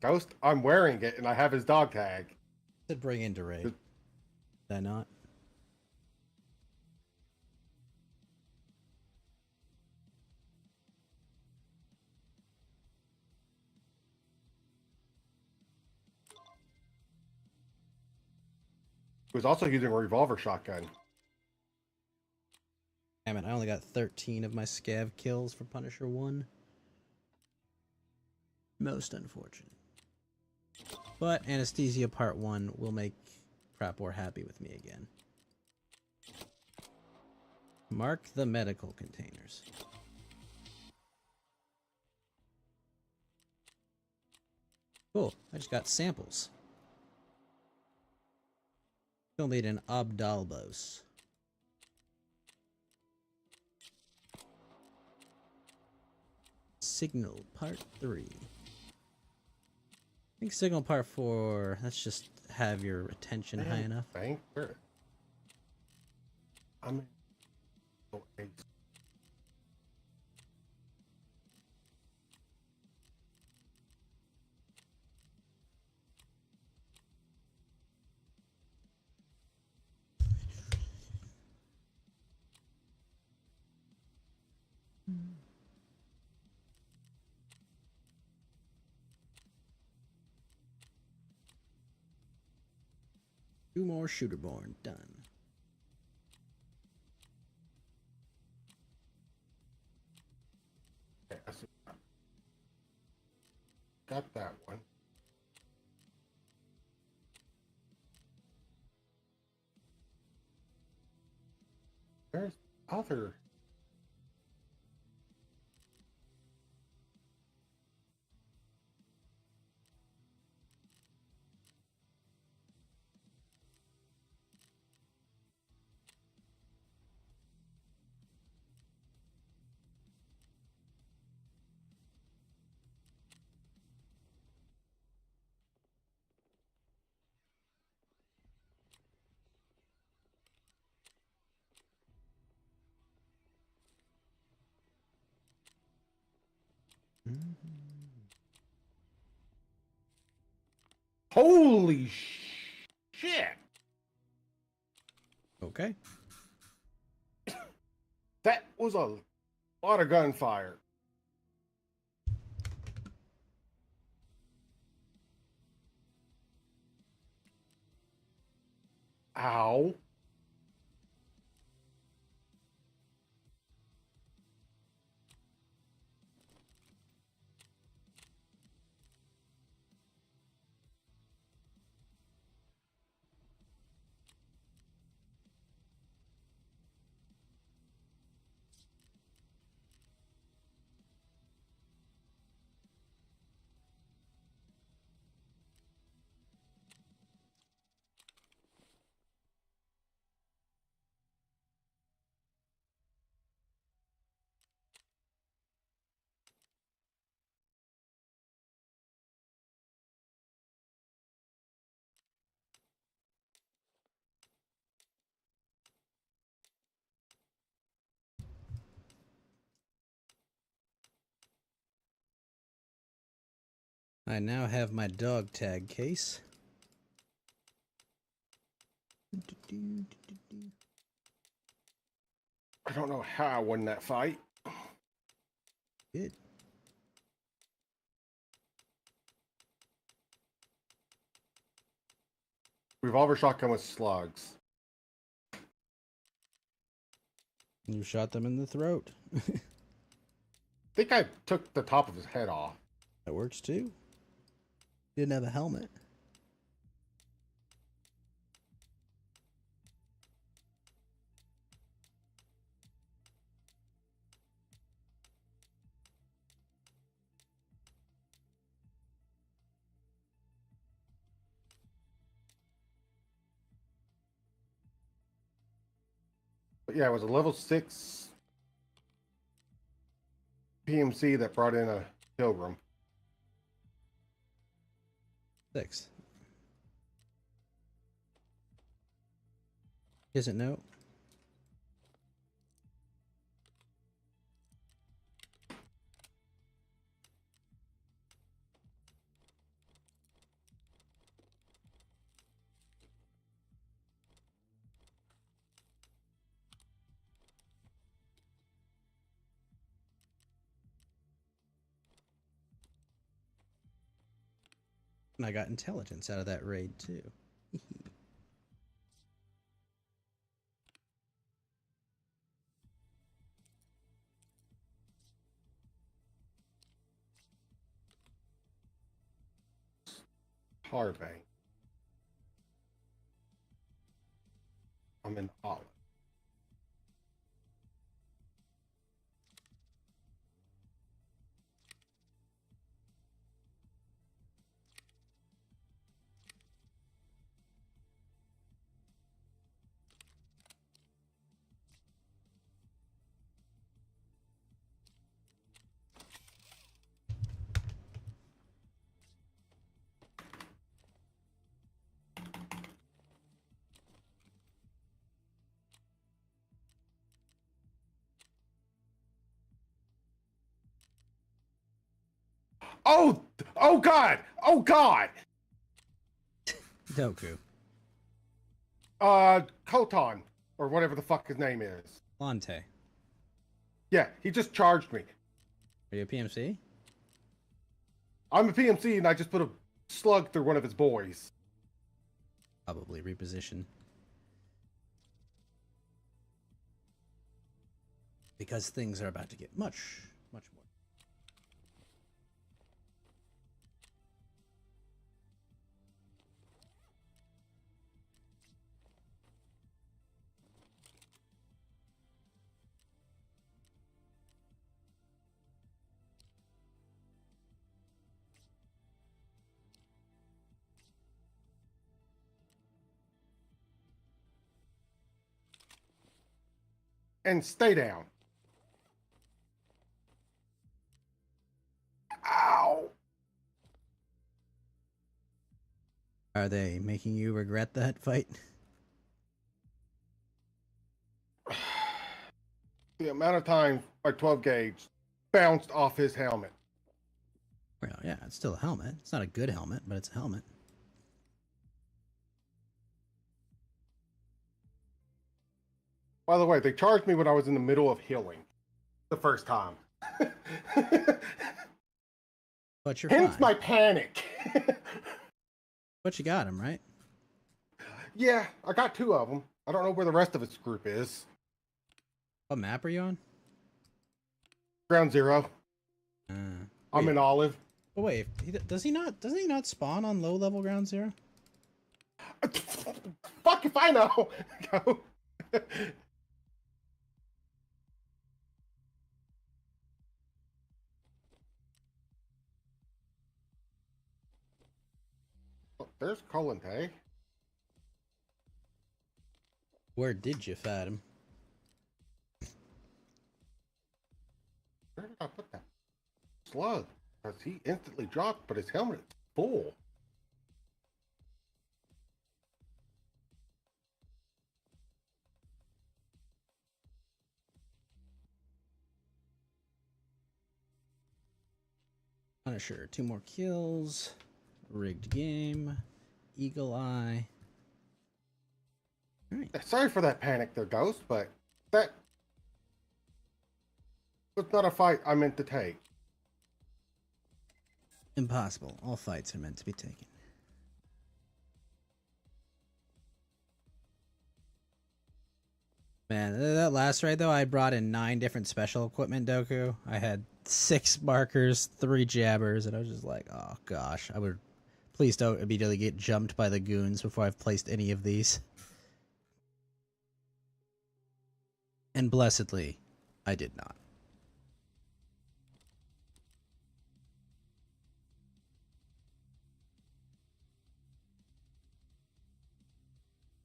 Ghost, I'm wearing it and I have his dog tag. Said bring into raid. Did I not? He was also using a revolver shotgun. Damn it, I only got 13 of my scav kills for Punisher 1. Most unfortunate. But Anesthesia Part 1 will make Prapor happy with me again. Mark the medical containers. Cool. I just got samples. Still need an Abdalbos. Signal Part 3. I think Signal Part 4, let's just have your attention high enough. Bank? Where? I'm in. Oh, eight. Two more Shooterborn. Done. Okay, I see. Got that one. Where's other? Holy shit! Okay. That was a lot of gunfire. Ow. I now have my dog tag case. I don't know how I won that fight. Good. Revolver shotgun with slugs. You shot them in the throat. I think I took the top of his head off. That works too. Didn't have a helmet. But yeah, it was a level 6 PMC that brought in a pilgrim. 6. Isn't no. And I got intelligence out of that raid too. Harbang. I'm in Olive. Oh, oh God, oh God. Doku. Koton, or whatever the fuck his name is. Lante. Yeah, he just charged me. Are you a PMC? I'm a PMC, and I just put a slug through one of his boys. Probably reposition. Because things are about to get much, much more. And stay down. Ow! Are they making you regret that fight? The amount of time my 12 gauge bounced off his helmet. Well, yeah, it's still a helmet. It's not a good helmet, but it's a helmet. By the way, they charged me when I was in the middle of healing. The first time. But you're Hence fine. my panic. But you got him, right? Yeah, I got 2 of them. I don't know where the rest of its group is. What map are you on? Ground Zero. I'm I'm in Olive. Oh wait, doesn't he not spawn on low level ground zero? Fuck if I know. Go. Oh, there's Colante. Where did you fight him? Where did I put that slug? Because he instantly dropped, but his helmet is full. Punisher, 2 more kills. Rigged game. Eagle Eye. Alright. Sorry for that panic there, Ghost, but that was not a fight I meant to take. Impossible. All fights are meant to be taken. Man, that last raid though, I brought in 9 different special equipment, Doku. I had 6 markers, 3 jabbers, and I was just like, oh gosh, I would please don't immediately get jumped by the goons before I've placed any of these. And blessedly, I did not.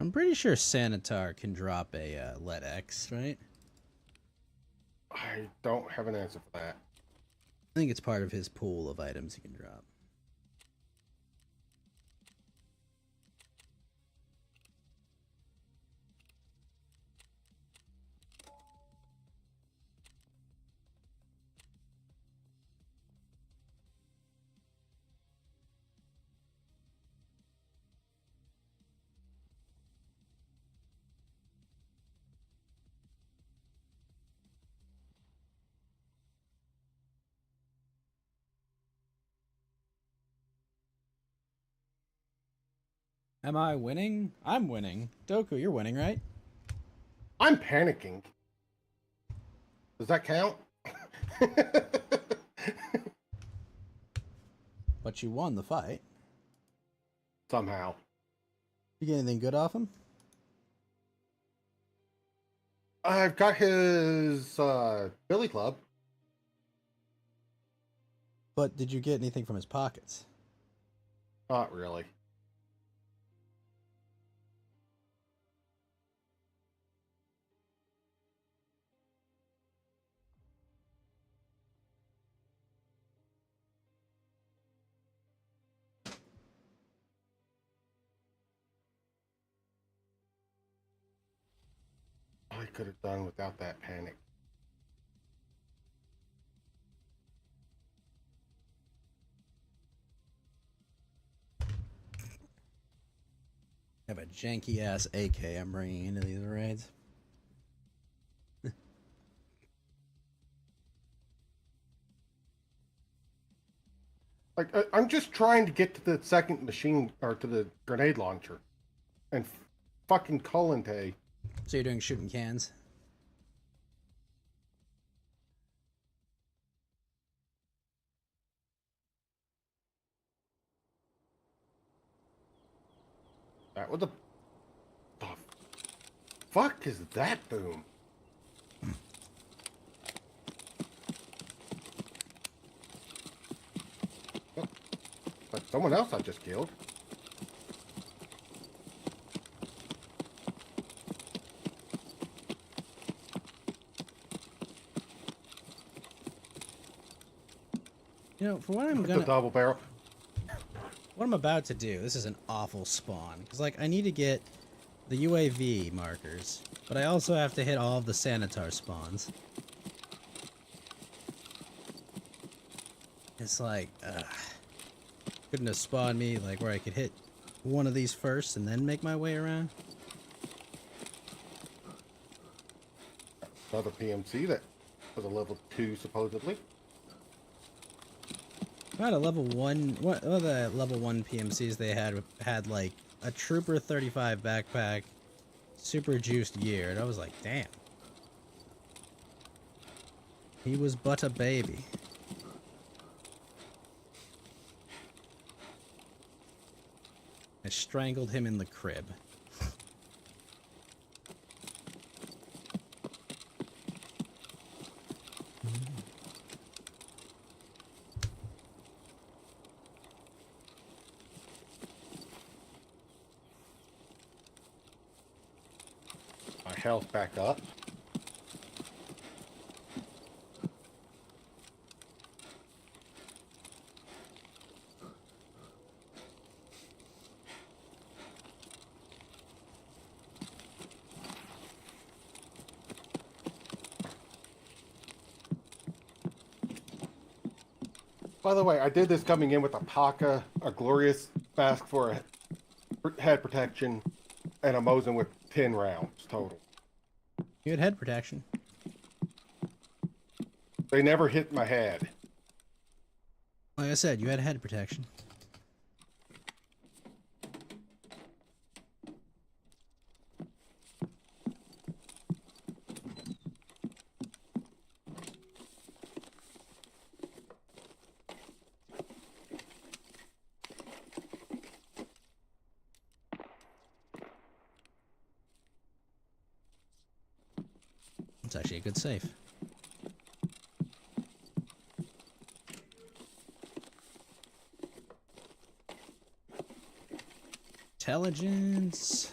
I'm pretty sure Sanitar can drop a lead X, right? I don't have an answer for that. I think it's part of his pool of items he can drop. Am I winning? I'm winning. Doku, you're winning, right? I'm panicking. Does that count? But you won the fight. Somehow. You get anything good off him? I've got his billy club. But did you get anything from his pockets? Not really. I could have done without that panic. have a janky ass AK I'm bringing into these raids. Like, I'm just trying to get to the second machine, or to the grenade launcher. And fucking Colinte. So you're doing shooting cans? What the fuck is that boom? Oh, that's someone else I just killed. You know, for what I'm The gonna... double barrel. What I'm about to do, this is an awful spawn. Because, like, I need to get the UAV markers, but I also have to hit all of the Sanitar spawns. It's like, couldn't have spawned me, like, where I could hit one of these first and then make my way around? Another PMC that was a level 2, supposedly. About a level 1, what of the level 1 PMCs they had like a Trooper 35 backpack, super juiced gear, and I was like, damn. He was but a baby. I strangled him in the crib. My health back up. By the way, I did this coming in with a Paka, a Glorious mask for a head protection, and a Mosin with 10 rounds total. You had head protection. They never hit my head. Like I said, you had head protection. It's actually a good save. Intelligence.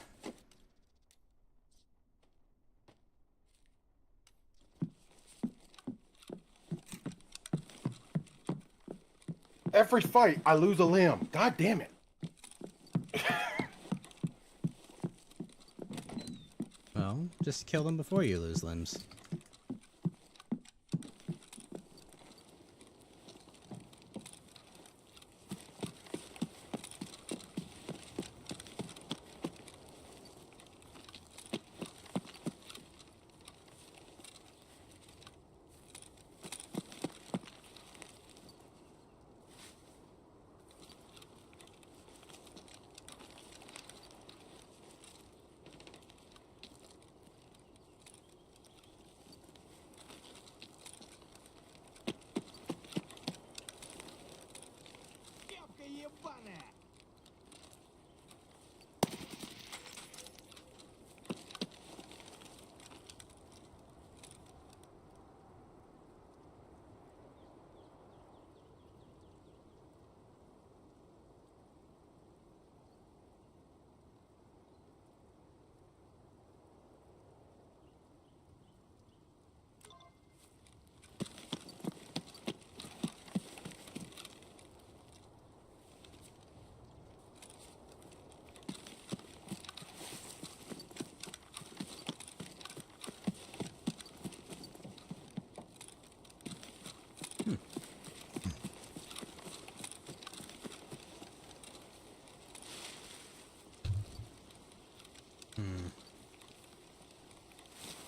Every fight, I lose a limb. God damn it. Well, just kill them before you lose limbs. Кепка ебаная!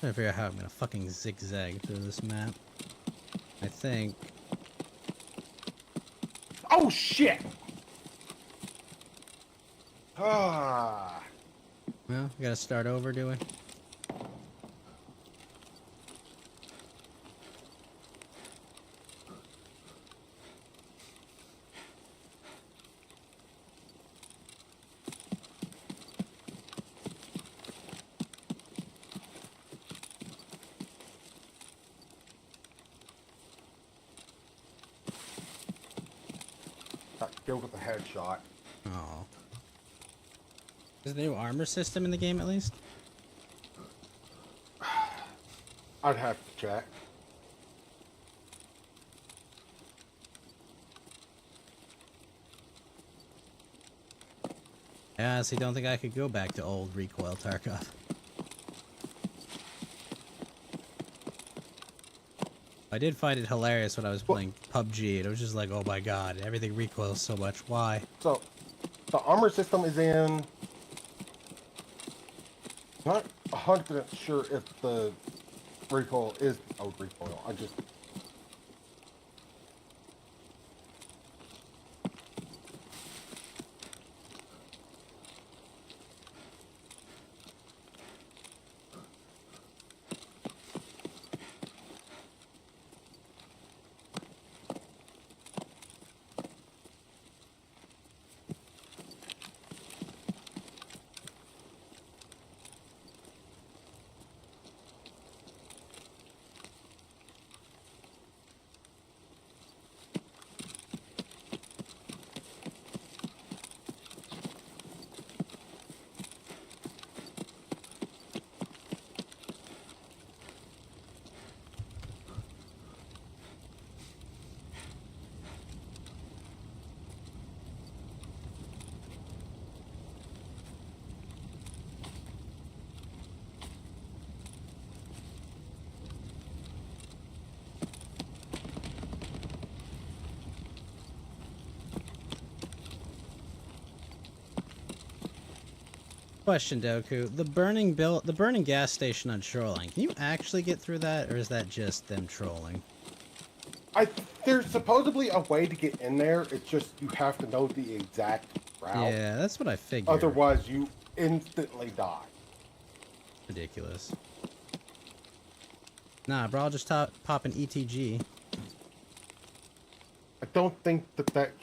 Trying to figure out how I'm gonna fucking zigzag through this map. I think. Oh shit! Ah. Well, we gotta start over, do we? Got killed with a headshot. Oh. Is there a new armor system in the game at least? I'd have to check. I honestly don't think I could go back to old recoil Tarkov. I did find it hilarious when I was playing PUBG, and it was just like, oh my god, everything recoils so much. Why? So, the armor system is in. Not 100% sure if the recoil is old recoil. I just. Question, Doku. The burning gas station on Shoreline. Can you actually get through that, or is that just them trolling? There's supposedly a way to get in there. It's just you have to know the exact route. Yeah, that's what I figured. Otherwise, you instantly die. Ridiculous. Nah, bro, I'll just pop an ETG. I don't think that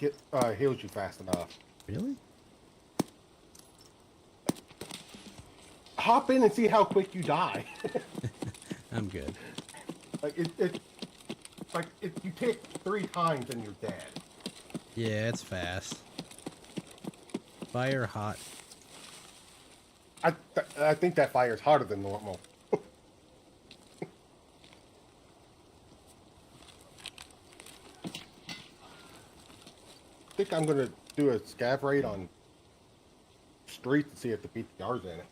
heals you fast enough. Really? Hop in and see how quick you die. I'm good. Like you hit 3 times and you're dead. Yeah, it's fast. Fire hot. I think that fire's hotter than normal. I think I'm gonna do a scav raid on streets to see if the PTR's in it.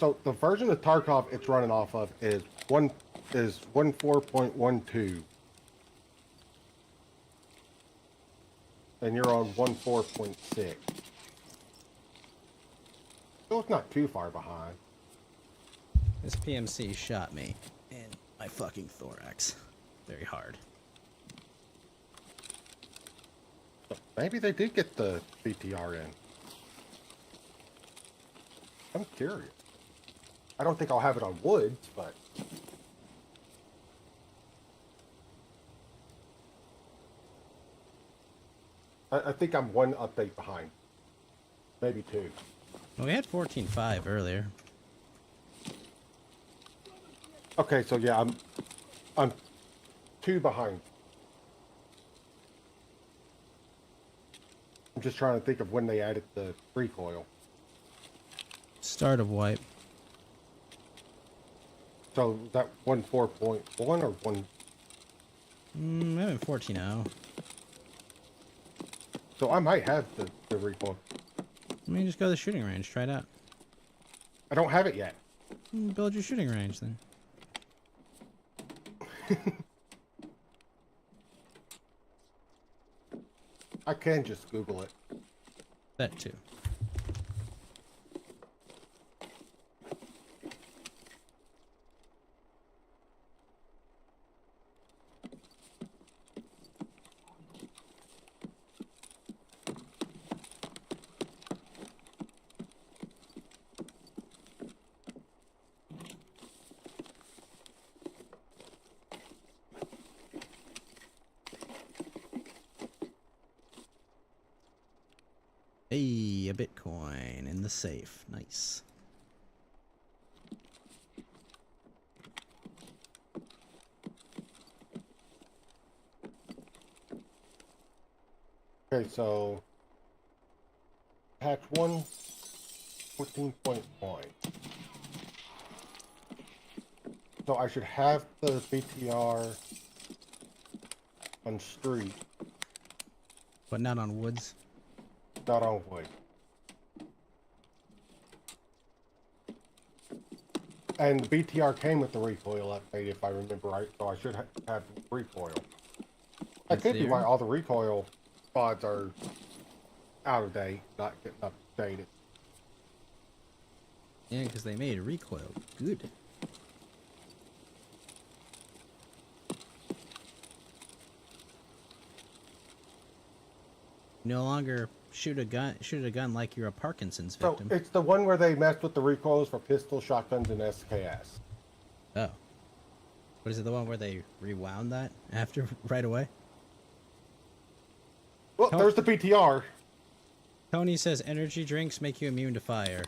So the version of Tarkov it's running off of is 14.12. And you're on 14.6. So it's not too far behind. This PMC shot me in my fucking thorax. Very hard. So maybe they did get the BTR in. I'm curious. I don't think I'll have it on woods, but I think I'm 1 update behind. Maybe 2. Well, we had 14.5 earlier. Okay, so yeah, I'm 2 behind. I'm just trying to think of when they added the recoil. Start of wipe. So is that 14.1 or 1? I'm at 14.0. So I might have the recoil. Let me just go to the shooting range. Try it out. I don't have it yet. Build your shooting range then. I can just Google it. That too. Hey, a Bitcoin in the safe. Nice. Okay, so patch 1.14.1. So I should have the BTR on street, But not on woods. not on wood. And the BTR came with the recoil update, if I remember right, so I should have recoil. That In could be why theory. all the recoil spots are out of date, not getting updated. Yeah, because they made recoil good. No longer shoot a gun like you're a Parkinson's So victim. it's the one where they messed with the recoils for pistols, shotguns, and SKS. Oh. What is it, the one where they rewound that after right away? Well, Oh. there's the BTR. Tony says energy drinks make you immune to fire.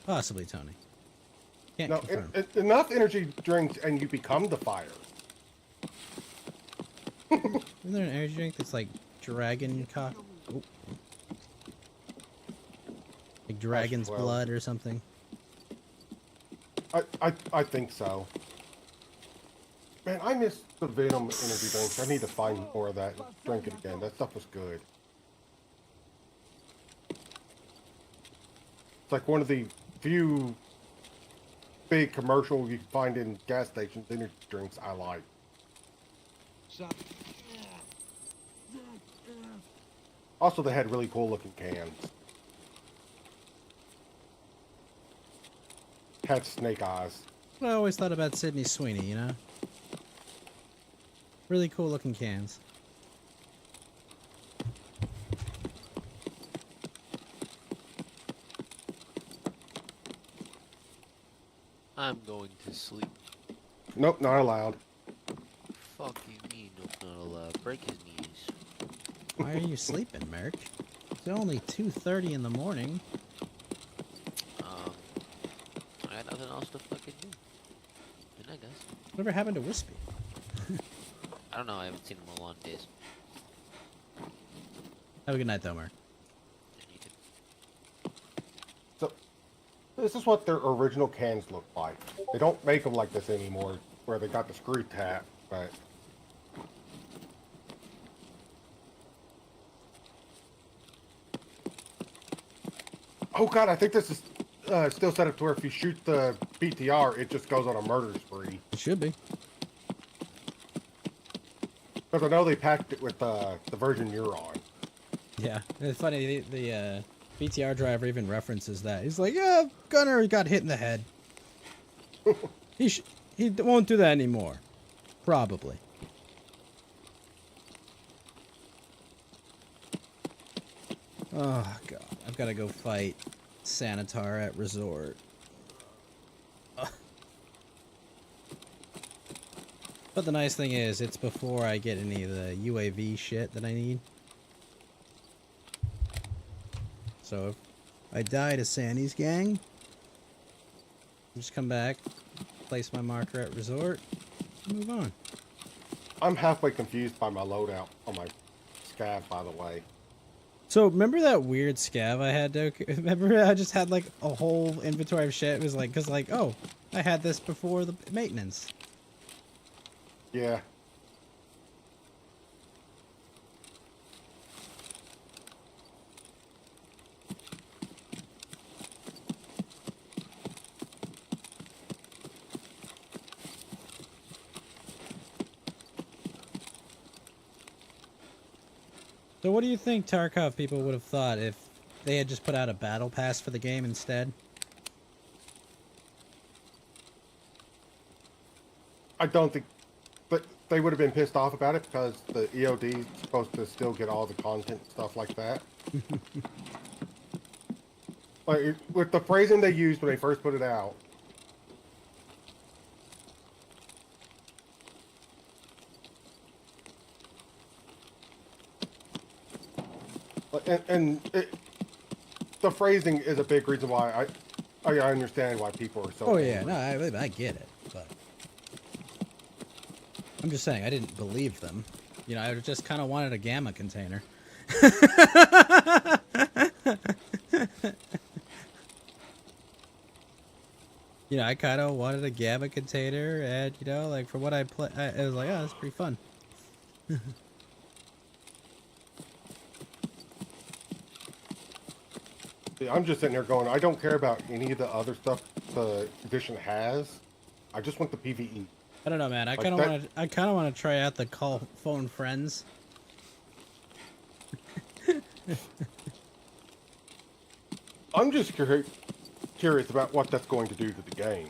Possibly, Tony. Can't No, confirm. enough energy drinks and you become the fire. Isn't there an energy drink that's like dragon cock? Oh. Like dragon's 12. blood or something? I think so. Man, I miss the Venom energy drinks. I need to find more of that and drink it again. That stuff was good. It's like one of the few big commercials you can find in gas stations energy drinks I like. Also, they had really cool looking cans. Had snake eyes. I always thought about Sydney Sweeney, you know? Really cool looking cans. I'm going to sleep. Nope, not allowed. Fuck you mean, not allowed. Break his knees. Why are you sleeping, Merc? It's only 2:30 in the morning. I had nothing else to fucking do. Good night, guys. Whatever happened to Wispy? I don't know, I haven't seen him in a long days. Have a good night, though, Merc. And you too. So, this is what their original cans look like. They don't make them like this anymore, where they got the screw tap, but... Oh god, I think this is still set up to where if you shoot the BTR, it just goes on a murder spree. It should be. Because I know they packed it with the version you're on. Yeah. It's funny, the BTR driver even references that. He's like, yeah, Gunner got hit in the head. He won't do that anymore. Probably. Oh, God. I've got to go fight Sanitar at Resort. But the nice thing is, it's before I get any of the UAV shit that I need. So if I die to Sandy's gang, just come back, place my marker at Resort, and move on. I'm halfway confused by my loadout on my scav, by the way. So remember that weird scav I had, Doke? Remember I just had like a whole inventory of shit? It was like, cause like, oh, I had this before the maintenance. Yeah. So So what do you think Tarkov people would have thought if they had just put out a battle pass for the game instead? I don't think, but they would have been pissed off about it because the EOD is supposed to still get all the content stuff like that. Like with the phrasing they used when they first put it out. The phrasing is a big reason why I understand why people are so. Oh yeah, angry. no, I get it, but I'm just saying I didn't believe them. You know, I just kind of wanted a gamma container. You know, I kind of wanted a gamma container, and you know, like from what I play, I was like, oh, that's pretty fun. See, I'm just sitting there going, I don't care about any of the other stuff the edition has. I just want the PvE. I don't know, man. I Like kind of that- want to. I kind of want to try out the call phone friends. I'm just curious about what that's going to do to the game.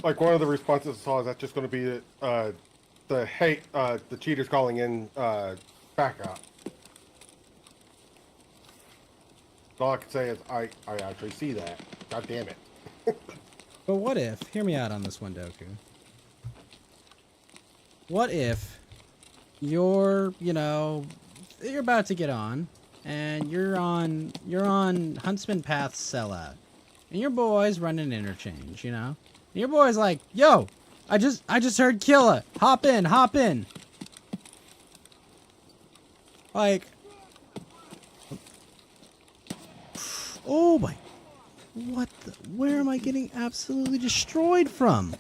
Like one of the responses I saw is that's just going to be the cheaters calling in backup. All I can say is I actually see that. God damn it. But what if? Hear me out on this one, Doku. What if you're about to get on, and you're on Huntsman Path sellout, and your boy's running interchange, you know? And your boy's like, yo, I just heard Killa. Hop in. Like, oh my, what the, where am I getting absolutely destroyed from?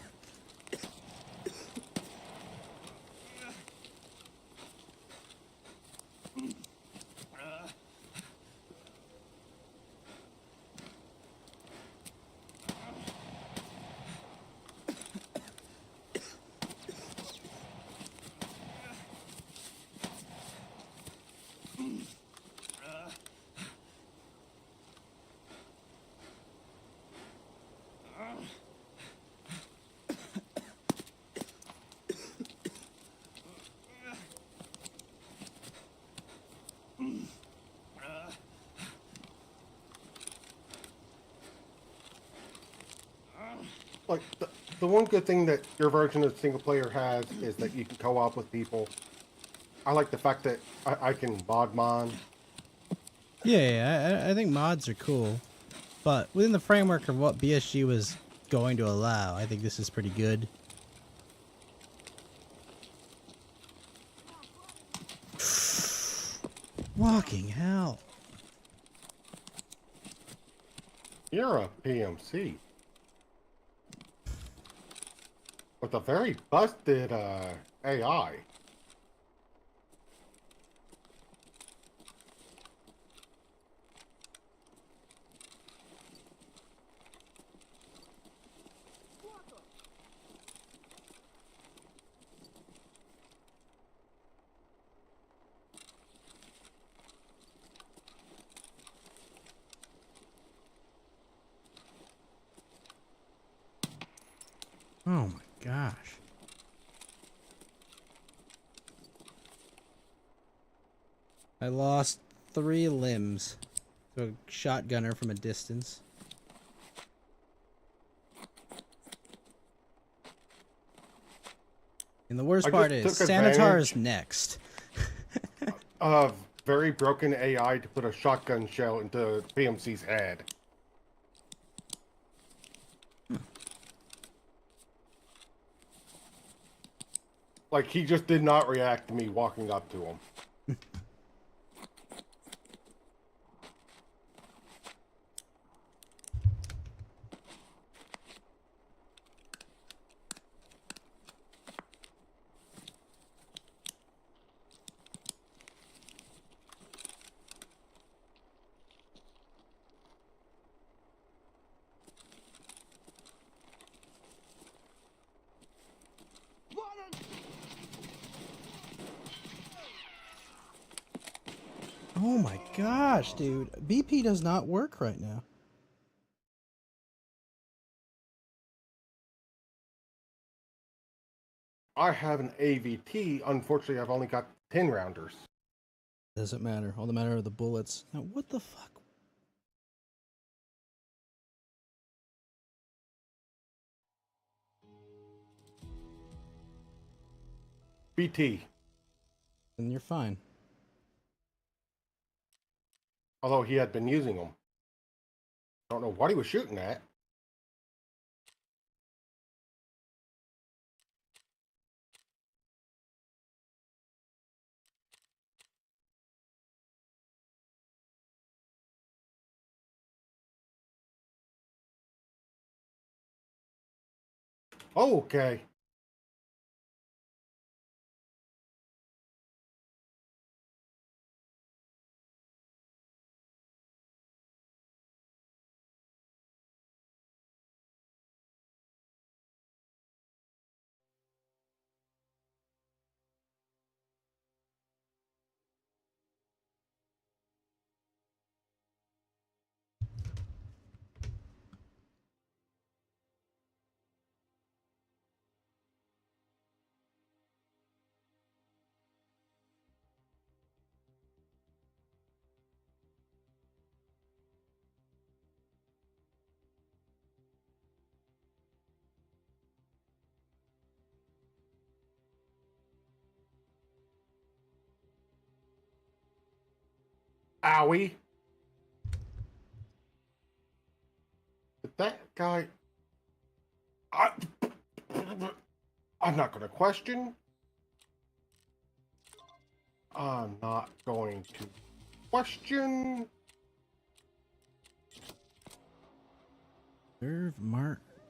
Like the one good thing that your version of single player has is that you can co-op with people. I like the fact that I can mod. Yeah, I think mods are cool, but within the framework of what BSG was going to allow, I think this is pretty good. Walking hell. You're a PMC. With a very busted AI. Oh my gosh. I lost 3 limbs to a shotgunner from a distance. And the worst I part just is took Sanitar is advantage- next. Very broken AI to put a shotgun shell into PMC's head. Like, he just did not react to me walking up to him. Вон он! Oh my gosh, dude. BP does not work right now. I have an AVT. Unfortunately, I've only got 10 rounders. Doesn't matter. All the matter are the bullets. Now, what the fuck? BT. Then you're fine. Although he had been using them. Don't know what he was shooting at. Okay. Owie. But that guy... I'm not going to question. I'm not going to question.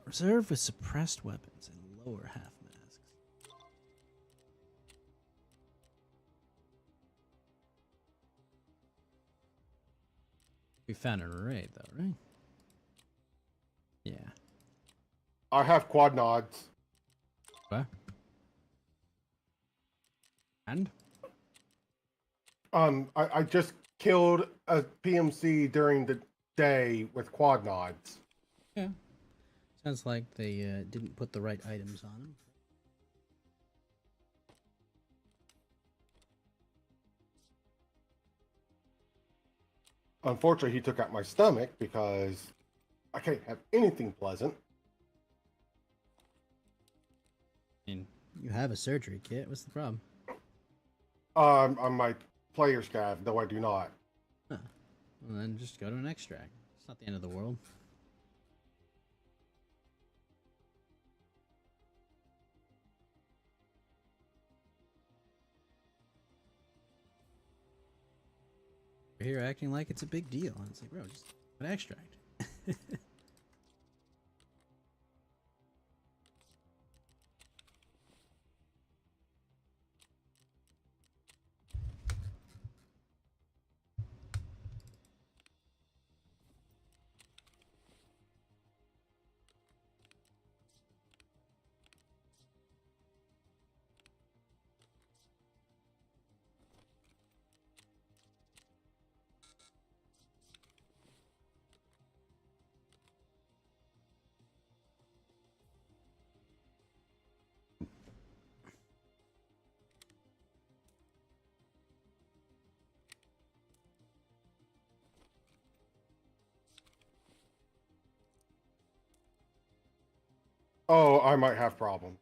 Reserve with suppressed weapons and lower half masks. We found an array though, right? Yeah. I have quad nods. What? And? I just killed a PMC during the day with quad nods. Yeah. Sounds like they didn't put the right items on them. Unfortunately, he took out my stomach because I can't have anything pleasant. I mean, you have a surgery kit. What's the problem? On my player's cav, though I do not. Huh. Well, then just go to an extract. It's not the end of the world. You're here acting like it's a big deal. And it's like, bro, just an extract. Oh, I might have problems.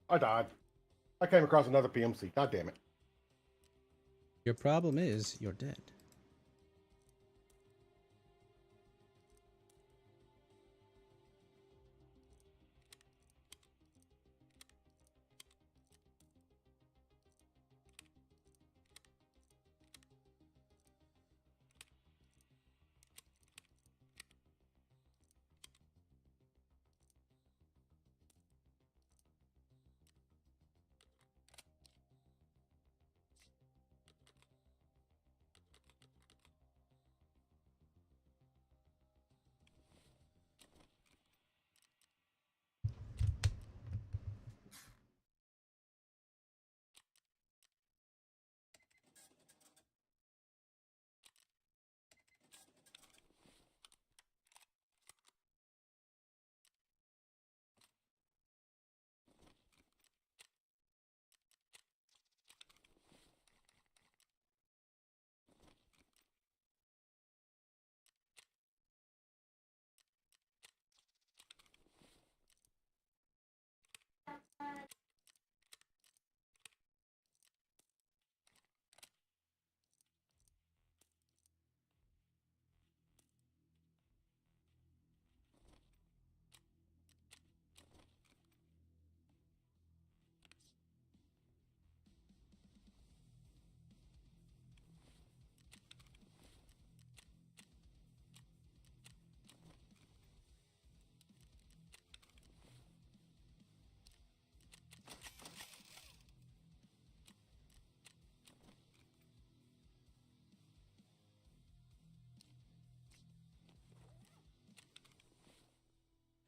I died. I came across another PMC. God damn it. Your problem is you're dead.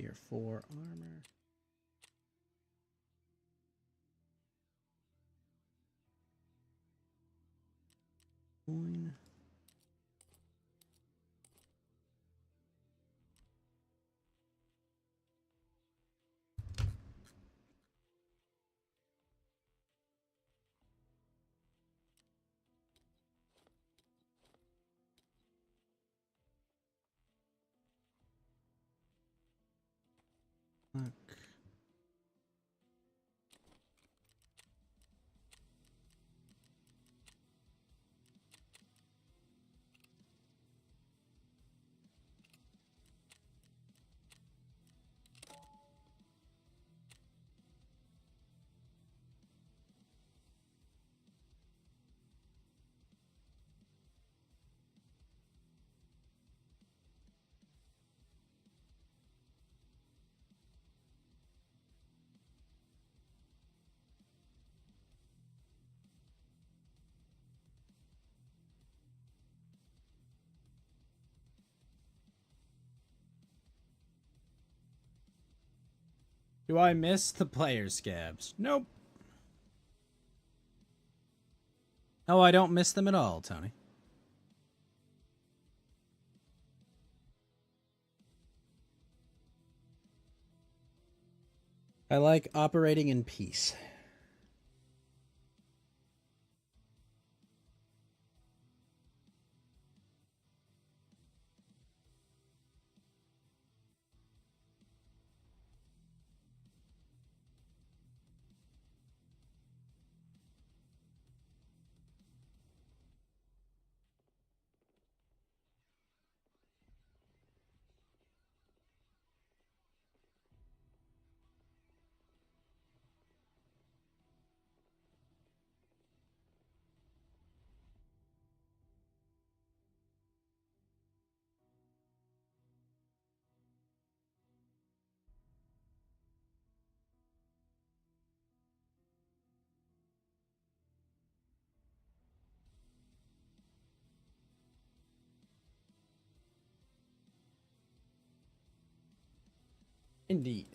tier 4 armor. Coin. Fuck. Do I miss the player scabs? Nope. No, I don't miss them at all, Tony. I like operating in peace. Indeed.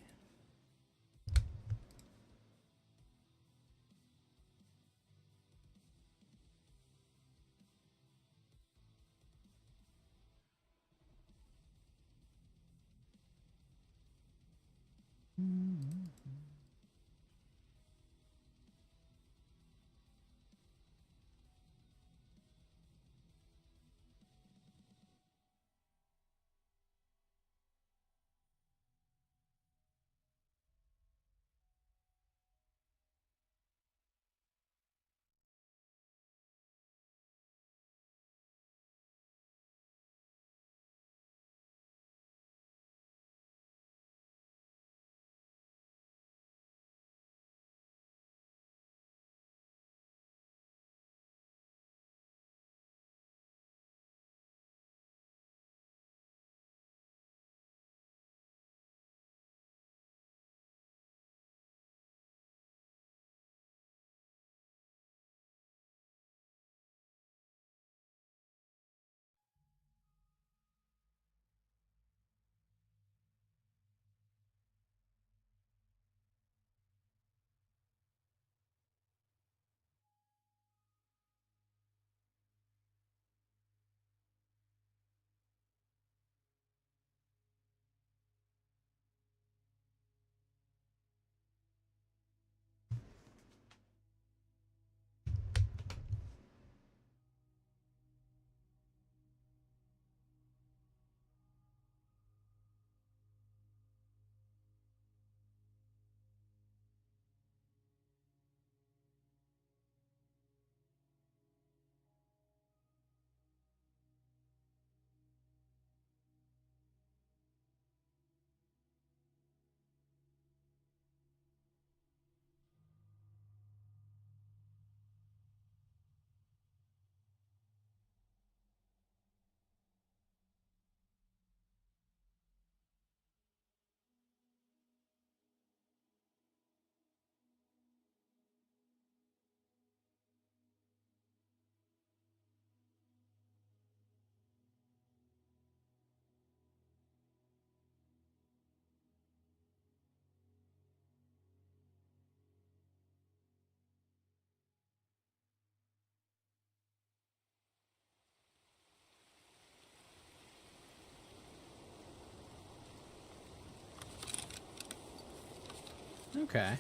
Okay.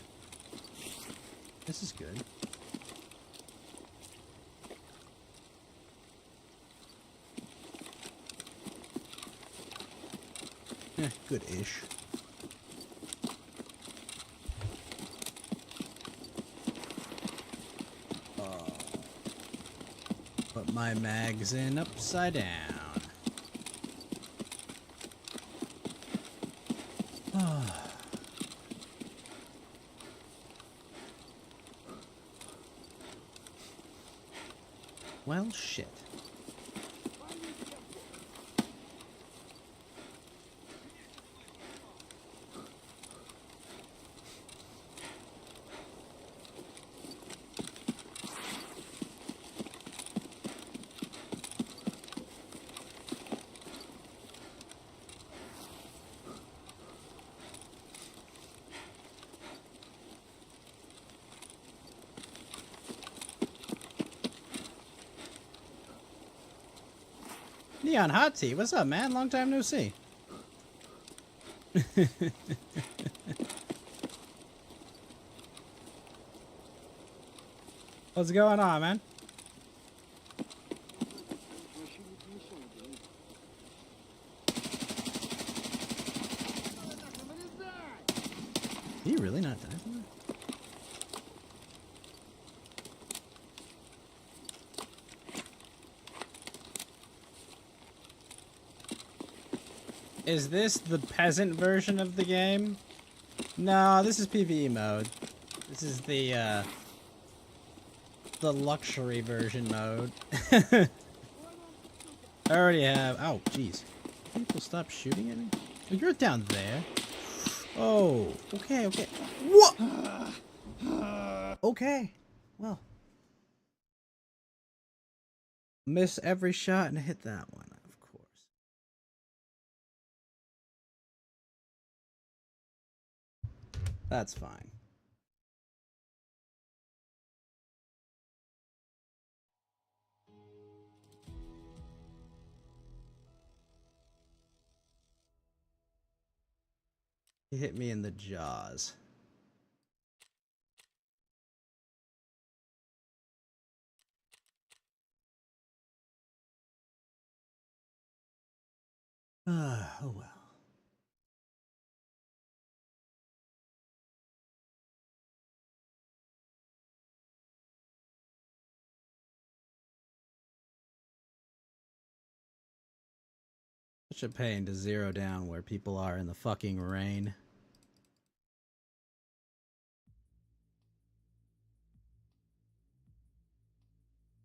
This is good. Good-ish. Put my mags in upside down. Well, shit. Neon Hot Tea, what's up, man? Long time no see. What's going on, man? Are you really not dying from that? Is this the peasant version of the game? No, this is PvE mode. This is the luxury version mode. I already have. Oh, jeez. People stop shooting at me. Oh, you're down there. Oh, okay, okay. What? Okay. Well, miss every shot and hit that one. That's fine. He hit me in the jaws. Oh well. Such a pain to zero down where people are in the fucking rain.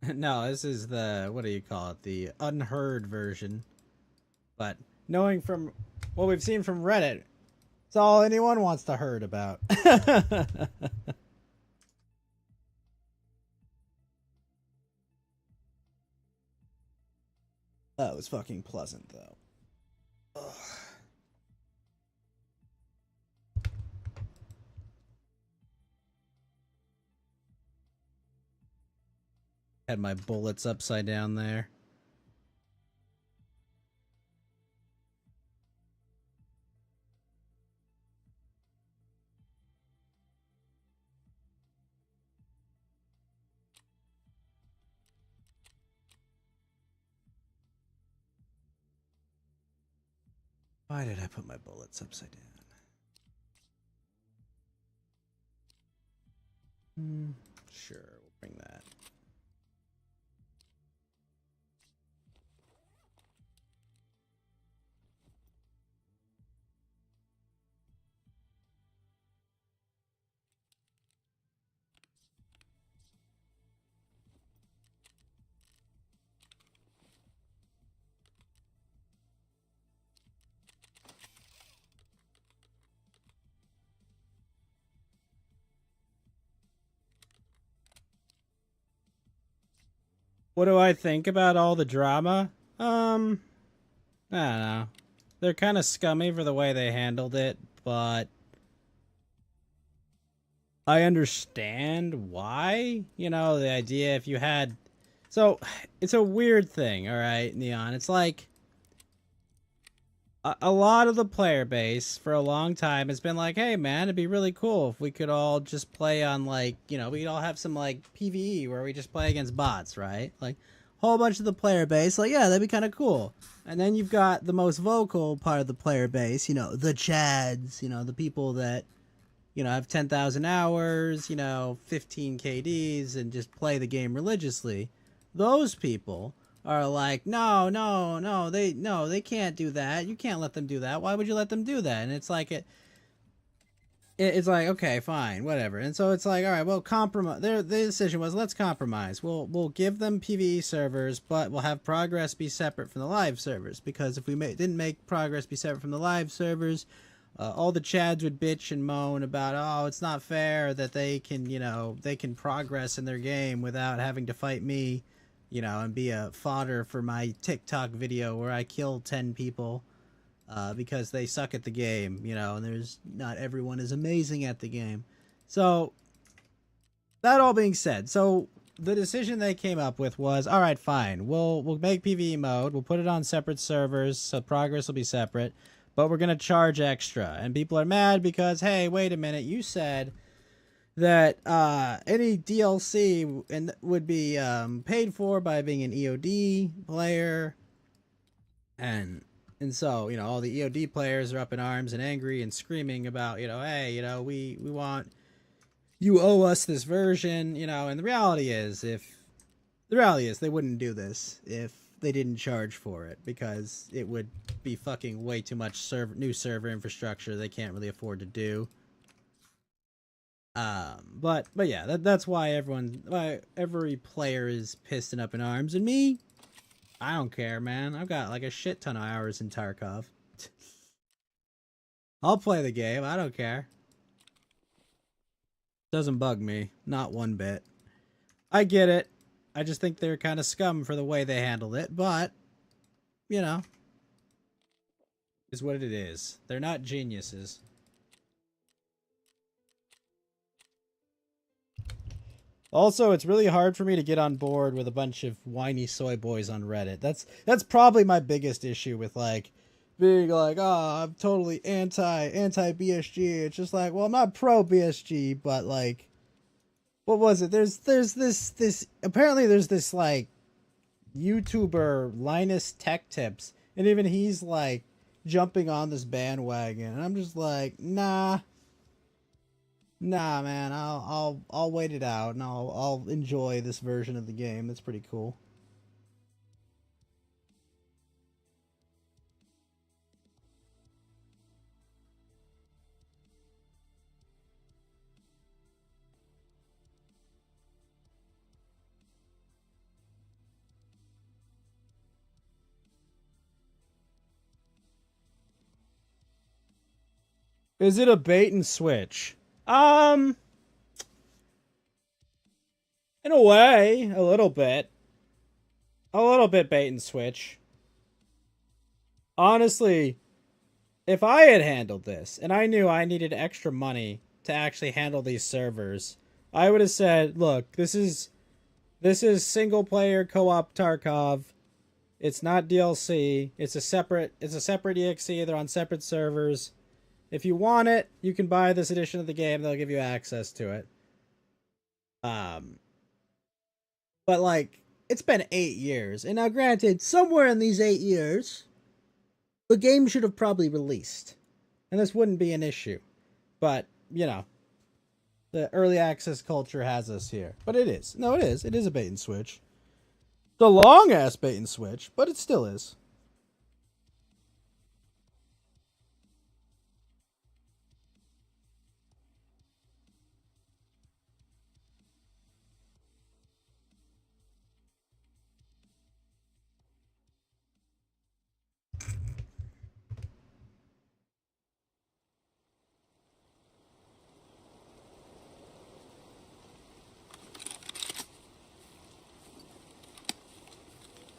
No, this is the, what do you call it? The unheard version. But knowing from what we've seen from Reddit, it's all anyone wants to heard about. That was fucking pleasant, though. Ugh. Had my bullets upside down there. Why did I put my bullets upside down? Sure, we'll bring that. What do I think about all the drama? I don't know. They're kind of scummy for the way they handled it, but I understand why. You know, the idea if you had... So, it's a weird thing, alright, Neon. It's like... a lot of the player base for a long time has been like, hey man, it'd be really cool if we could all just play on, like, you know, we'd all have some like PvE where we just play against bots, right? Like, whole bunch of the player base, like, yeah, that'd be kind of cool. And then you've got the most vocal part of the player base, you know, the Chads, you know, the people that, you know, have 10,000 hours, you know, 15 KDs, and just play the game religiously. Those people are like, no, they can't do that. You can't let them do that. Why would you let them do that? And it's like it's like, okay, fine, whatever. And so it's like, all right, well, compromise. The decision was, let's compromise. We'll give them PvE servers, but we'll have progress be separate from the live servers, because if we didn't make progress be separate from the live servers, all the Chads would bitch and moan about, oh, it's not fair that they can, you know, they can progress in their game without having to fight me, you know, and be a fodder for my TikTok video where I kill 10 people because they suck at the game, you know, and there's not everyone is amazing at the game. So, that all being said, so the decision they came up with was, all right, fine, we'll make PvE mode, we'll put it on separate servers, so progress will be separate, but we're going to charge extra. And people are mad because, hey, wait a minute, you said that any DLC would be paid for by being an EOD player. And so, you know, all the EOD players are up in arms and angry and screaming about, you know, hey, you know, we want, you owe us this version, you know. And the reality is they wouldn't do this if they didn't charge for it, because it would be fucking way too much new server infrastructure they can't really afford to do. But yeah, that's why every player is pissed and up in arms. And me, I don't care, man. I've got like a shit ton of hours in Tarkov. I'll play the game. I don't care. Doesn't bug me, not one bit. I get it. I just think they're kind of scum for the way they handled it, but, you know, is what it is. They're not geniuses. Also, it's really hard for me to get on board with a bunch of whiny soy boys on Reddit. That's probably my biggest issue with, like, being like, oh, I'm totally anti BSG. It's just like, well, I'm not pro BSG, but like, what was it? There's this apparently there's this like YouTuber Linus Tech Tips, and even he's like jumping on this bandwagon, and I'm just like, nah, man, I'll wait it out, and I'll enjoy this version of the game. That's pretty cool. Is it a bait and switch? In a way, a little bit. A little bit bait and switch. Honestly, if I had handled this, and I knew I needed extra money to actually handle these servers, I would have said, look, this is single player co-op Tarkov. It's not DLC. It's a separate EXE. They're on separate servers. If you want it, you can buy this edition of the game. They'll give you access to it. But like, it's been 8 years. And now granted, somewhere in these 8 years, the game should have probably released. And this wouldn't be an issue. But, you know, the early access culture has us here. But it is. No, it is. It is a bait and switch. The long-ass bait and switch, but it still is.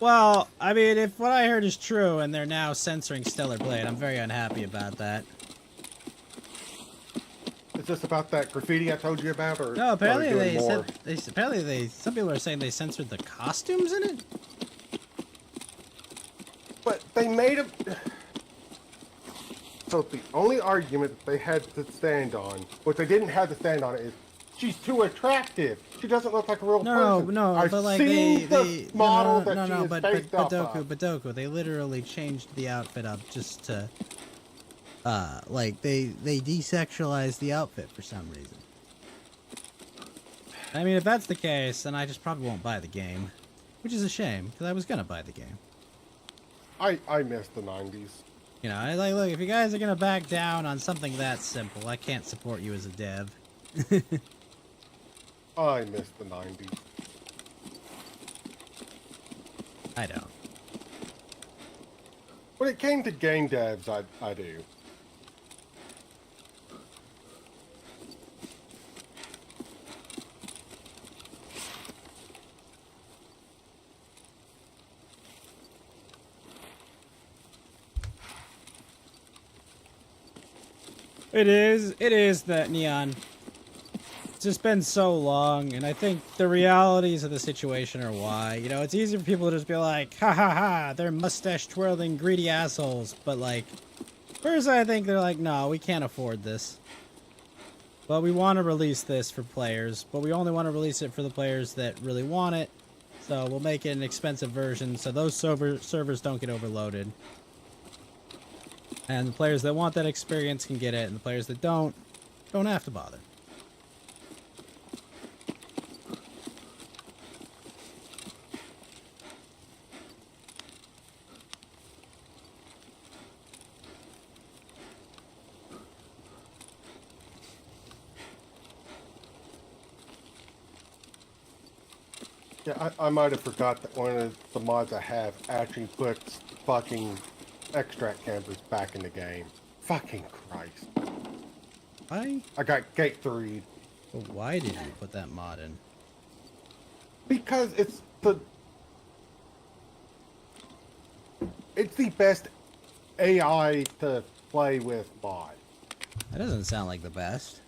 Well, I mean, if what I heard is true and they're now censoring Stellar Blade, I'm very unhappy about that. Is this about that graffiti I told you about, or no? Apparently they said some people are saying they censored the costumes in it. But they made them. So the only argument that they had to stand on, what they didn't have to stand on, is she's too attractive. She doesn't look like a real person. No, I've but like seen the model that she is but based off Doku, of. but Doku, they literally changed the outfit up just to, like they desexualized the outfit for some reason. I mean, if that's the case, then I just probably won't buy the game, which is a shame because I was gonna buy the game. I miss the 90s. You know, I like look if you guys are gonna back down on something that simple, I can't support you as a dev. I miss the 90s. I don't. When it came to game devs, I do. It is that Neon. It's just been so long, and I think the realities of the situation are why. You know, it's easy for people to just be like, ha ha ha, they're mustache twirling greedy assholes. But like, first I think they're like, no, we can't afford this. But we want to release this for players, but we only want to release it for the players that really want it. So we'll make it an expensive version so those servers don't get overloaded. And the players that want that experience can get it, and the players that don't have to bother. Yeah, I might have forgot that one of the mods I have actually puts fucking extract campers back in the game. Fucking Christ. I got gate 3. Well, why did you put that mod in? Because it's the best AI to play with mod. That doesn't sound like the best.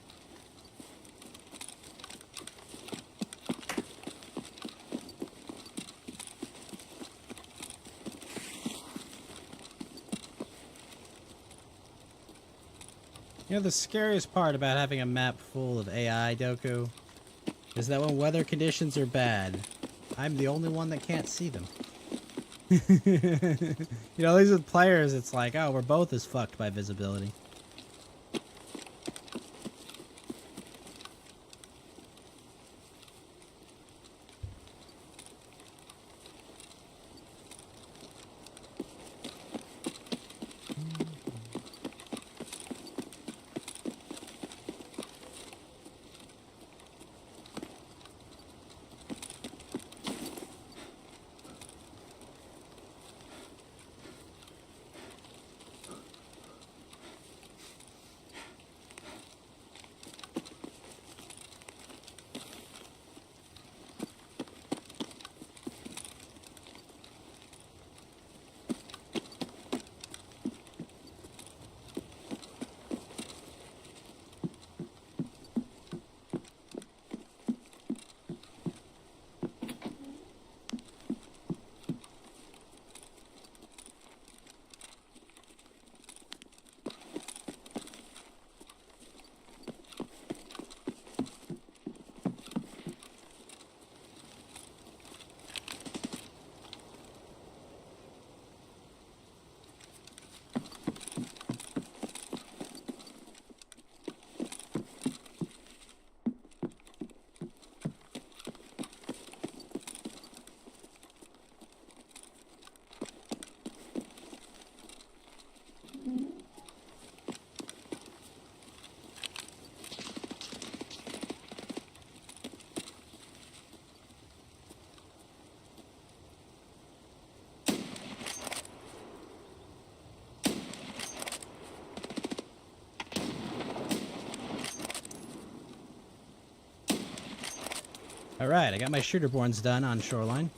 You know, the scariest part about having a map full of AI, Doku, is that when weather conditions are bad, I'm the only one that can't see them. You know, these are players, it's like, oh, we're both as fucked by visibility. Alright, I got my shooter borns done on Shoreline.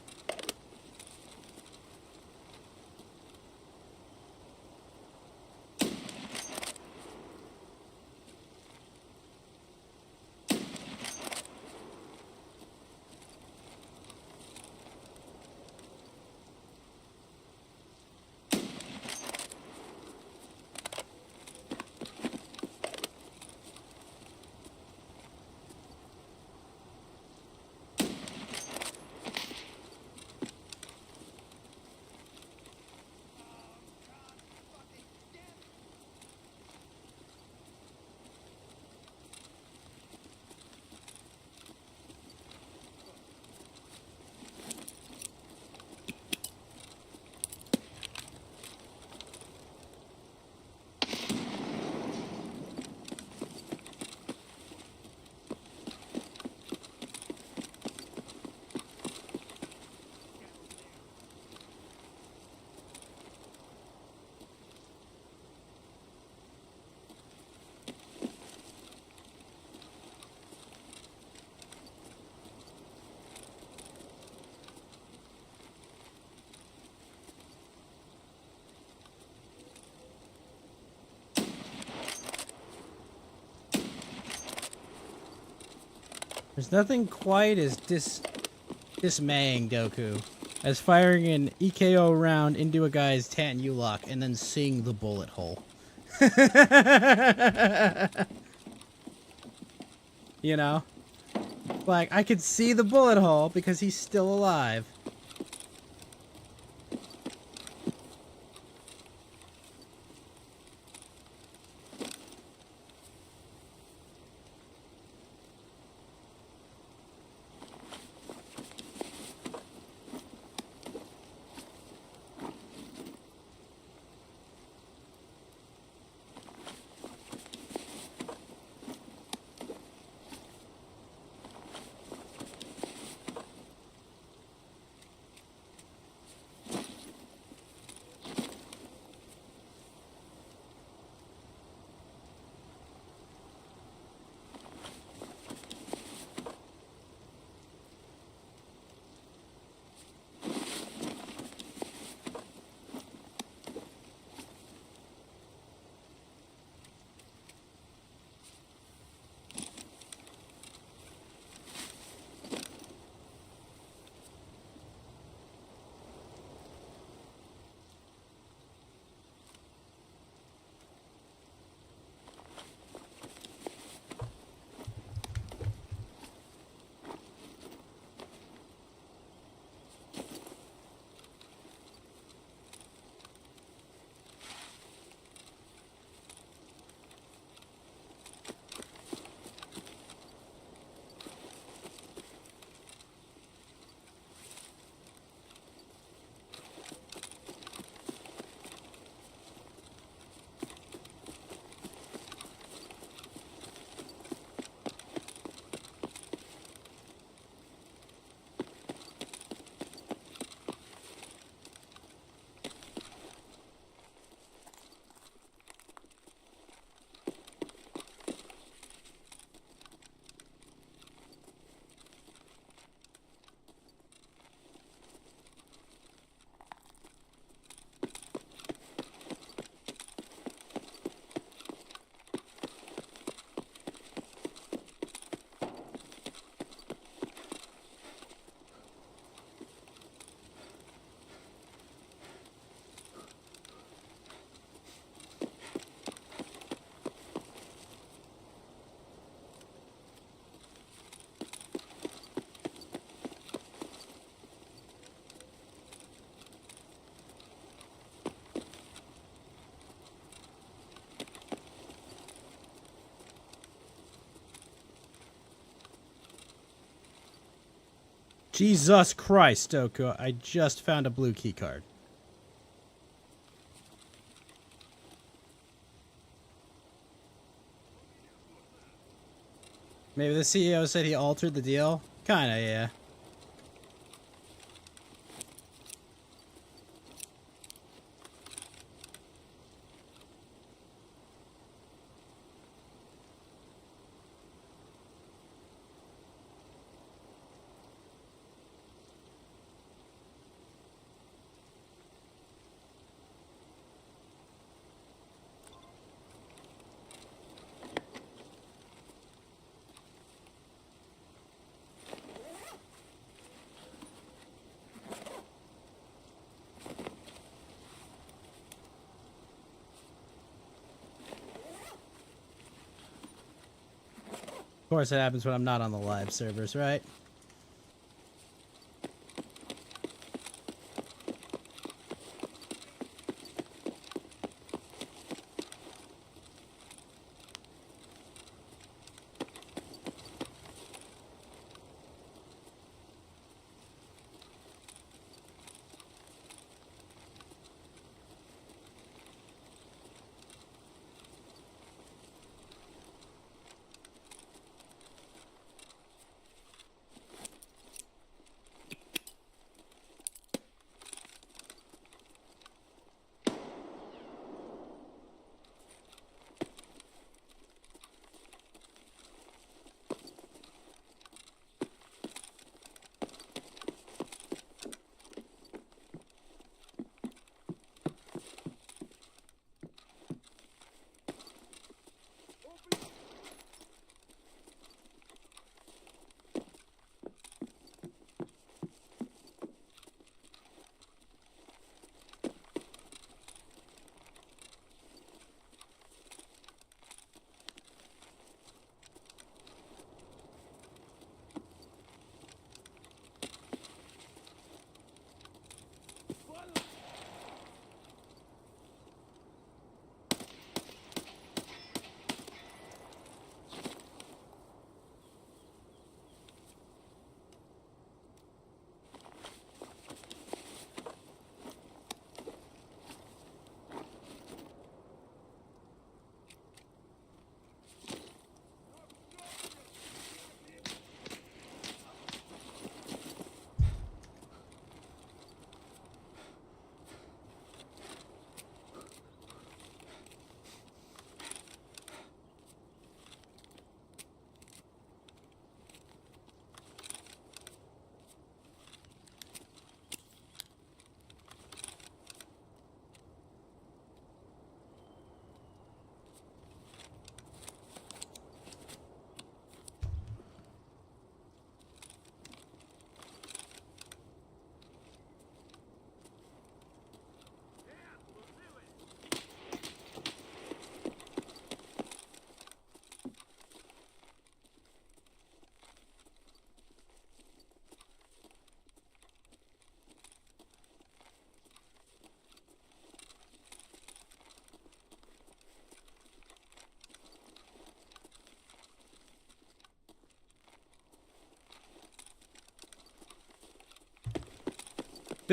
There's nothing quite as dismaying, Goku, as firing an EKO round into a guy's Tan lock and then seeing the bullet hole. You know? Like, I could see the bullet hole because he's still alive. Jesus Christ, Goku, I just found a blue key card. Maybe the CEO said he altered the deal? Kinda, yeah. Of course it happens when I'm not on the live servers, right?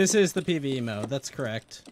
This is the PvE mode. That's correct.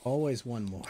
Always one more.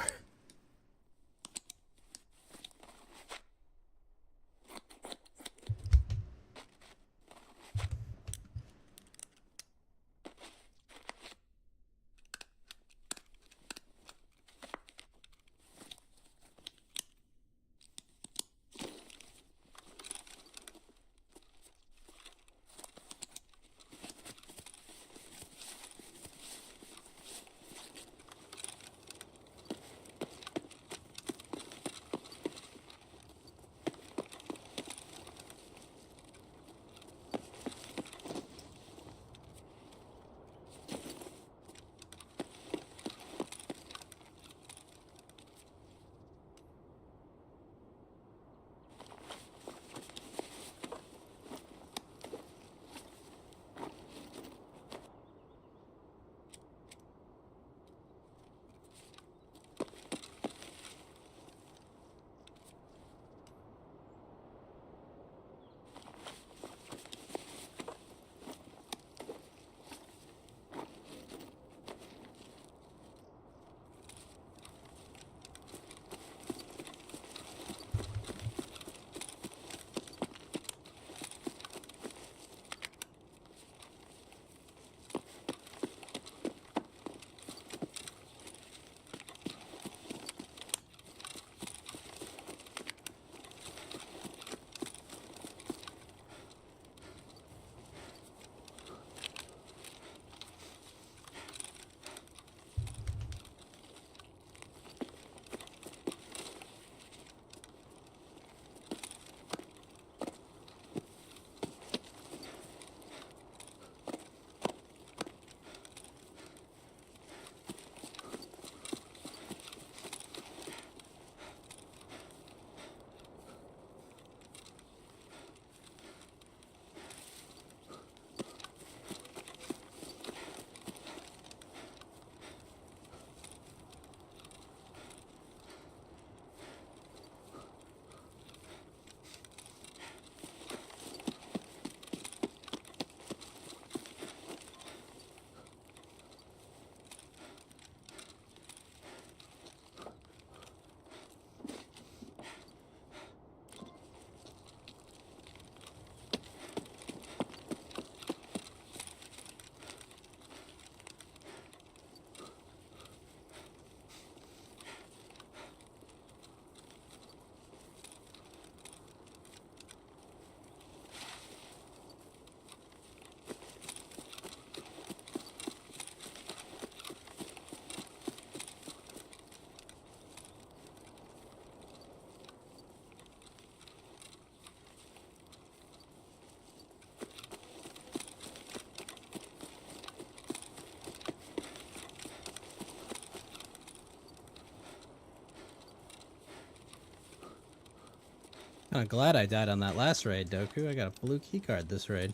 I'm glad I died on that last raid, Doku. I got a blue keycard this raid.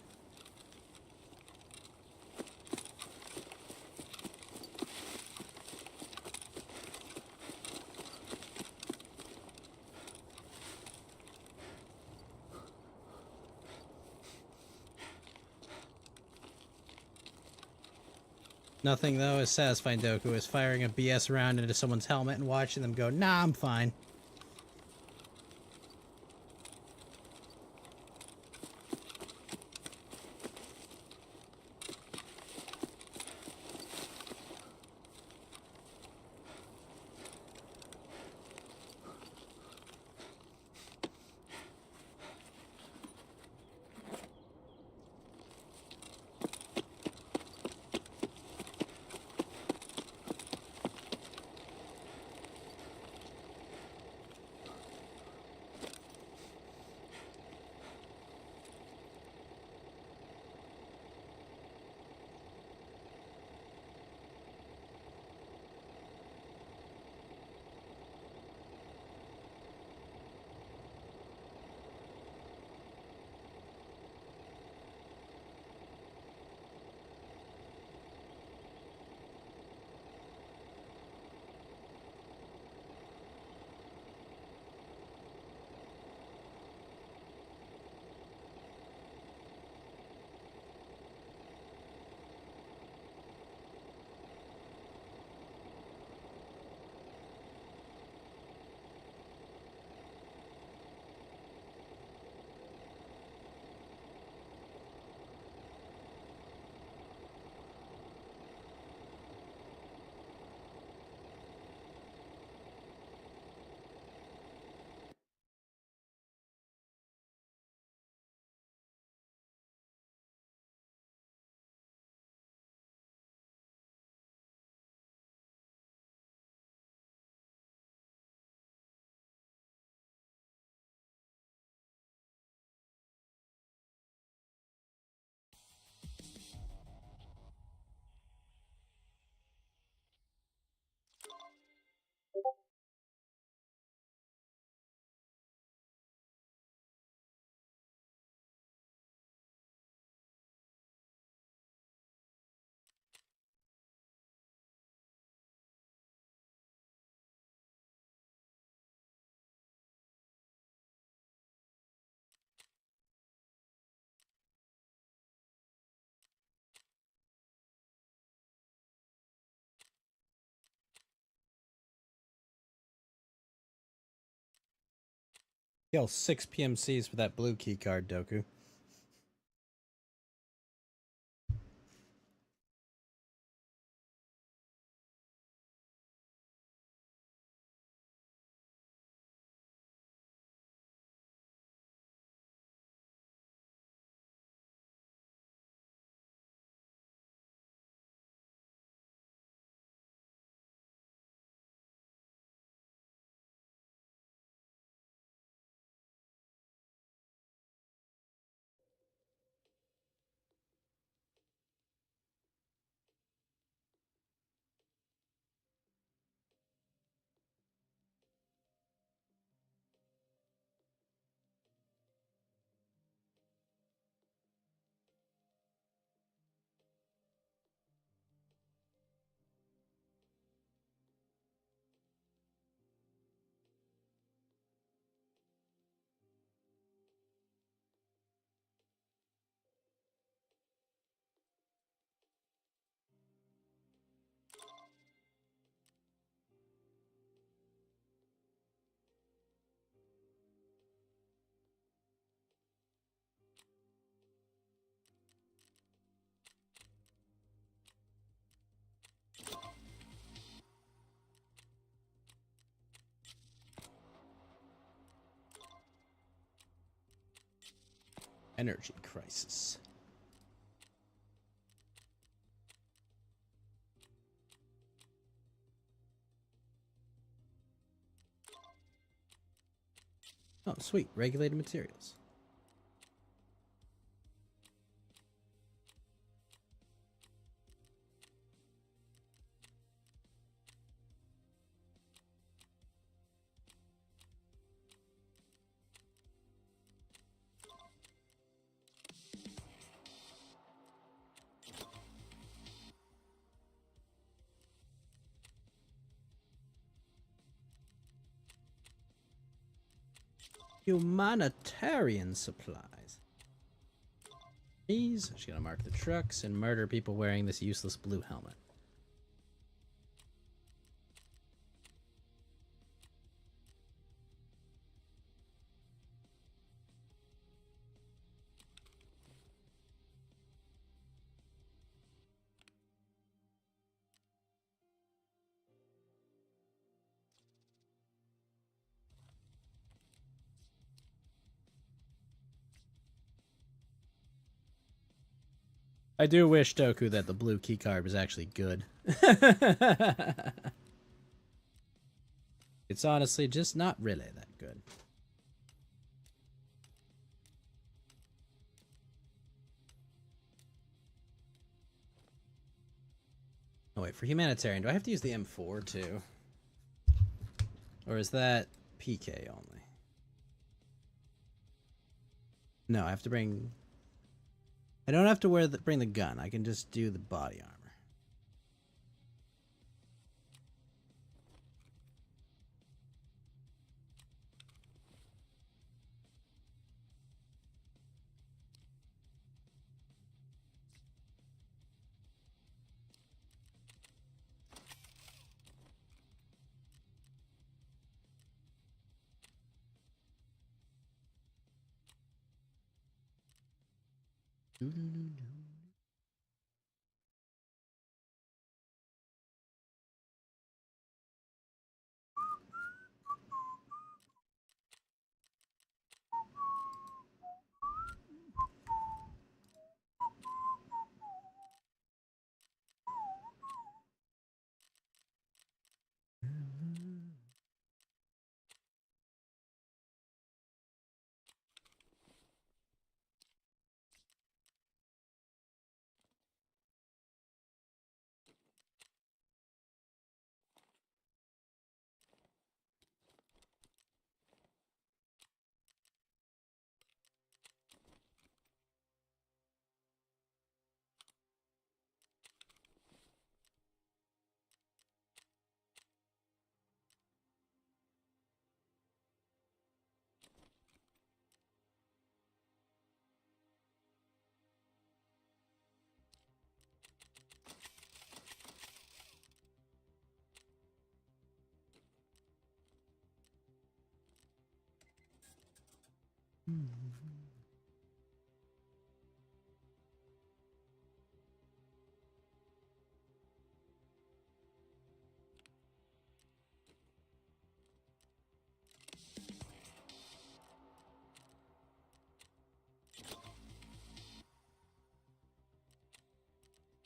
Nothing, though, as satisfying, Doku, as firing a BS round into someone's helmet and watching them go, nah, I'm fine. Kill 6 PMCs with that blue keycard, Doku. Energy crisis. Oh, sweet. Regulated materials. Humanitarian supplies. Please. She's gonna mark the trucks and murder people wearing this useless blue helmet. I do wish, Doku, that the blue keycard was actually good. It's honestly just not really that good. Oh wait, for humanitarian, do I have to use the M4 too? Or is that PK only? No, I have to bring... I don't have to bring the gun. I can just do the body armor.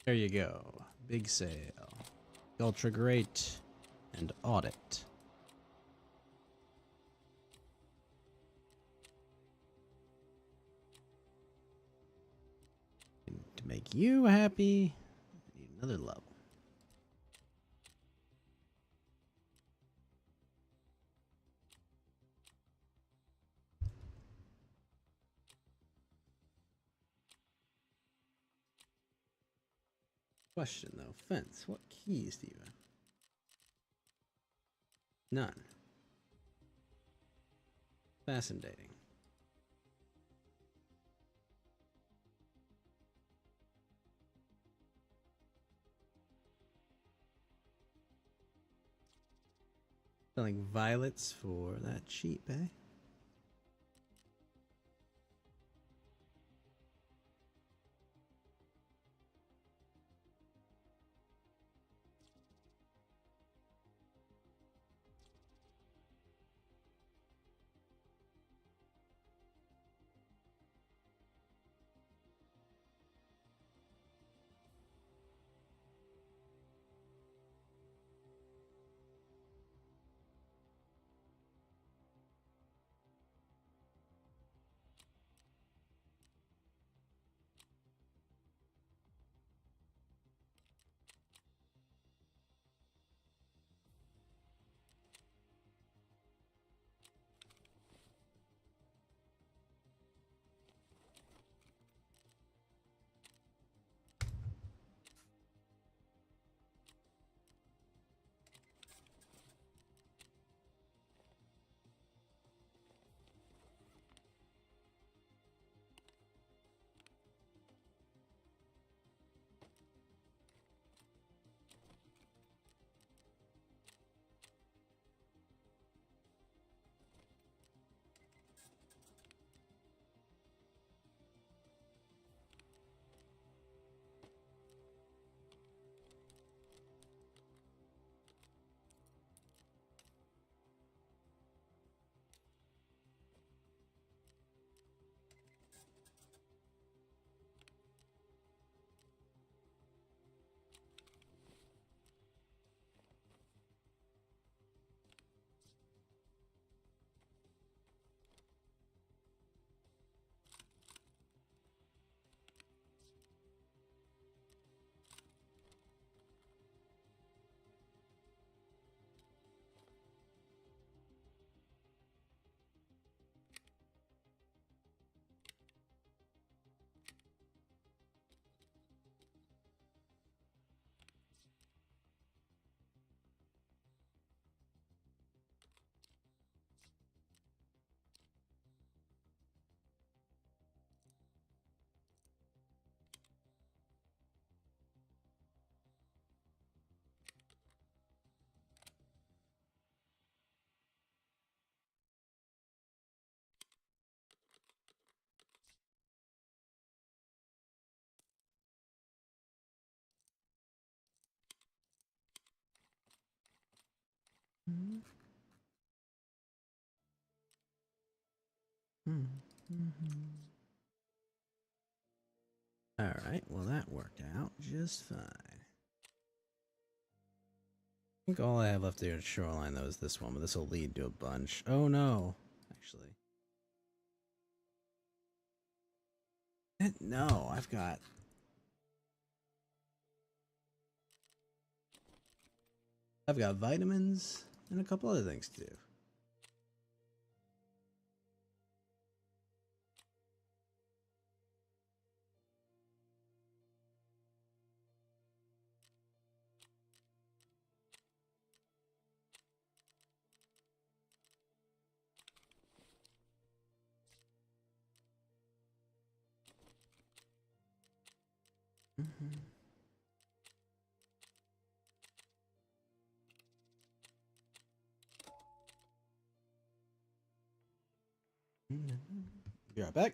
There you go. Big sale. Ultra great and audit. And to make you happy, I need another level. Question though, fence. What keys do you have? None. Fascinating. Selling violets for that cheap, eh? Alright, well that worked out just fine. I think all I have left to do at Shoreline though is this one, but this will lead to a bunch. Oh no, actually. No, I've got... vitamins and a couple other things to do. Be right back.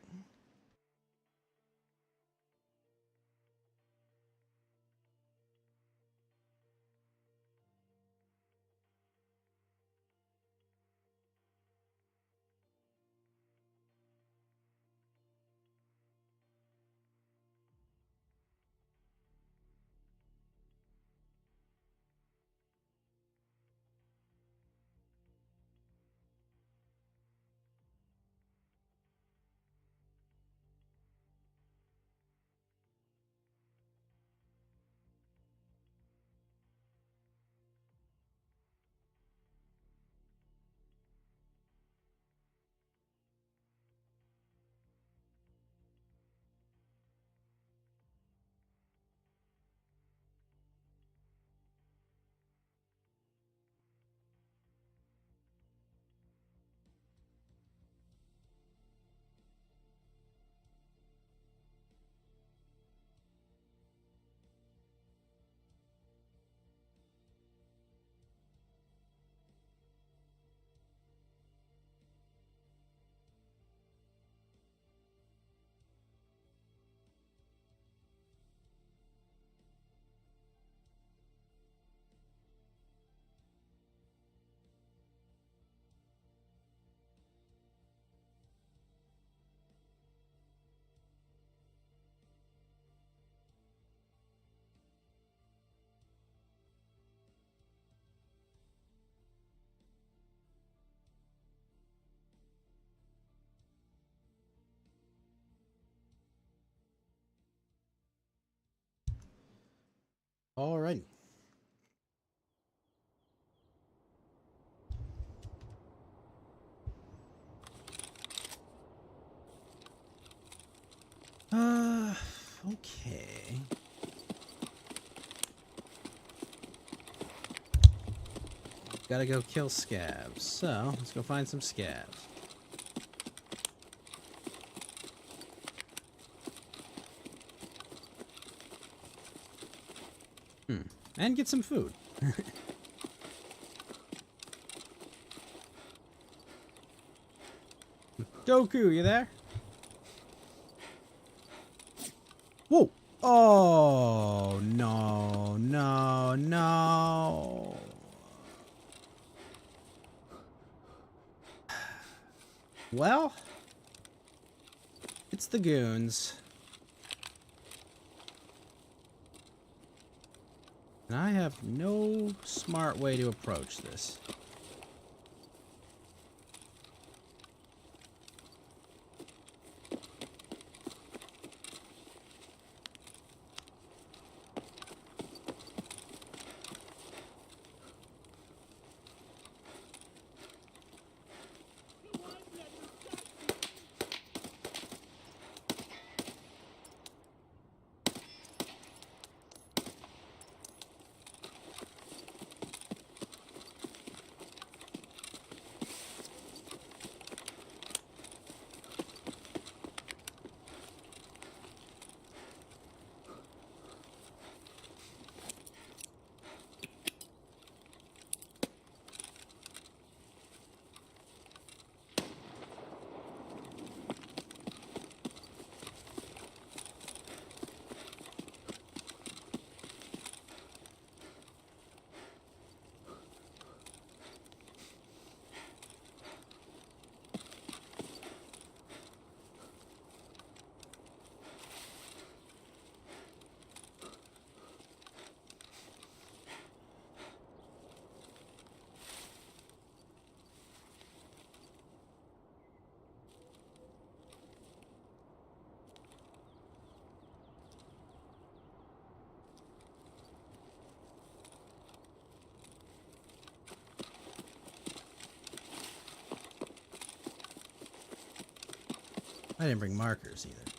Alrighty. Okay. Gotta go kill scabs. So, let's go find some scabs. And get some food. Goku, you there? Whoa! Oh, no, no, no. Well, it's the goons. And I have no smart way to approach this. I didn't bring markers either.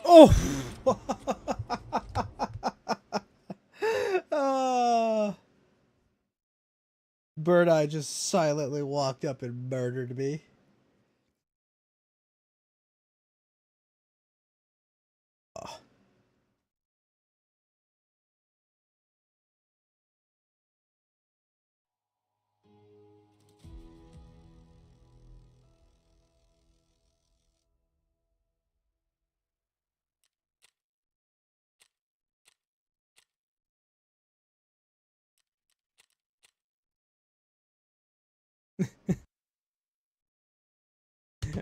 Oh! Bird Eye just silently walked up and murdered me. Oh.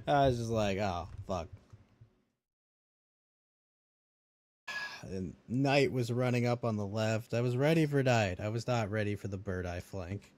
I was just like, oh, fuck. And night was running up on the left. I was ready for night. I was not ready for the Bird Eye flank.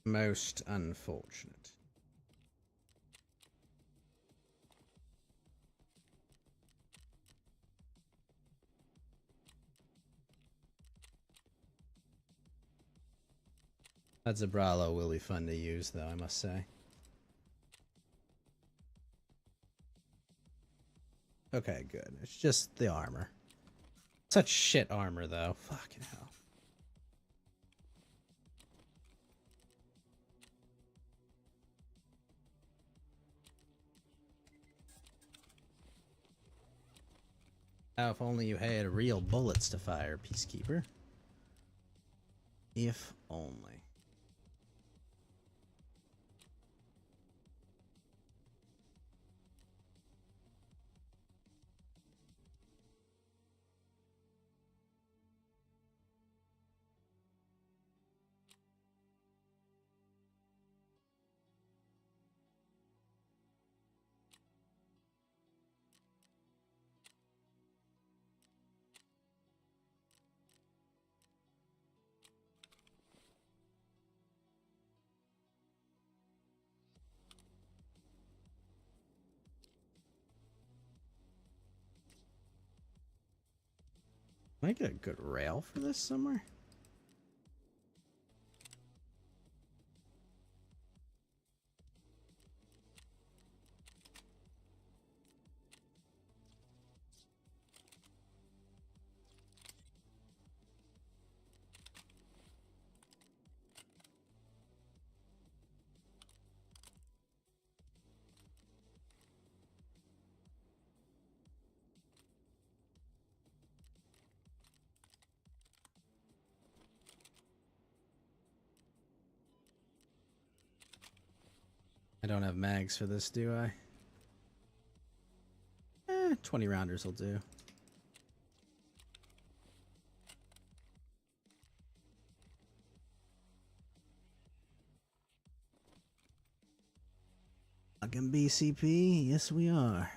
Most unfortunate. That Zabralo will be fun to use, though, I must say. Okay, good. It's just the armor. Such shit armor, though. Fucking hell. Now, if only you had real bullets to fire, Peacekeeper. If only. Can I get a good rail for this somewhere? I don't have mags for this, do I? 20 rounders will do. Welcome, BCP. Yes, we are.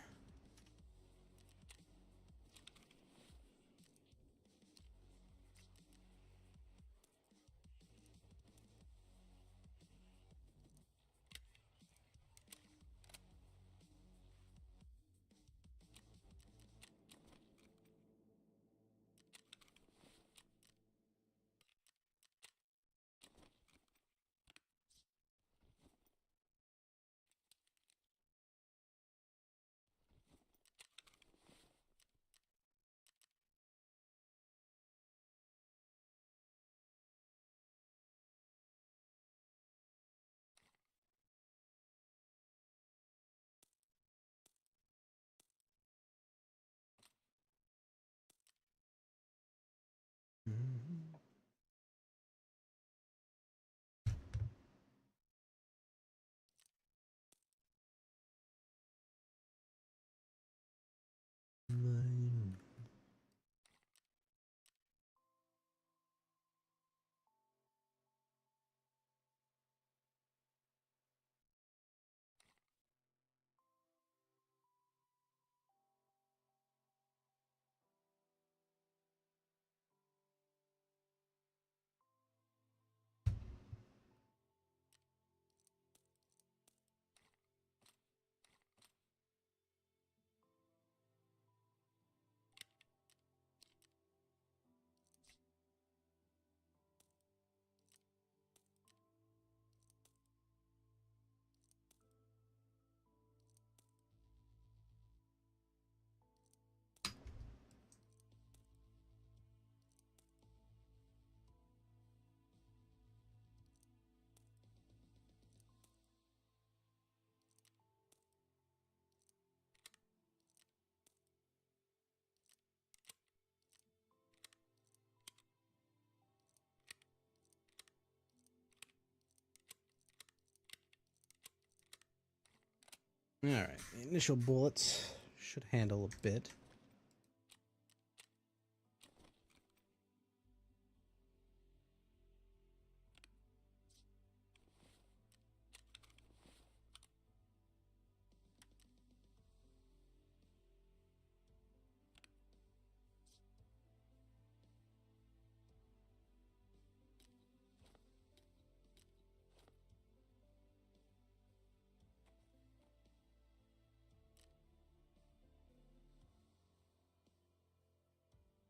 Alright, the initial bullets should handle a bit.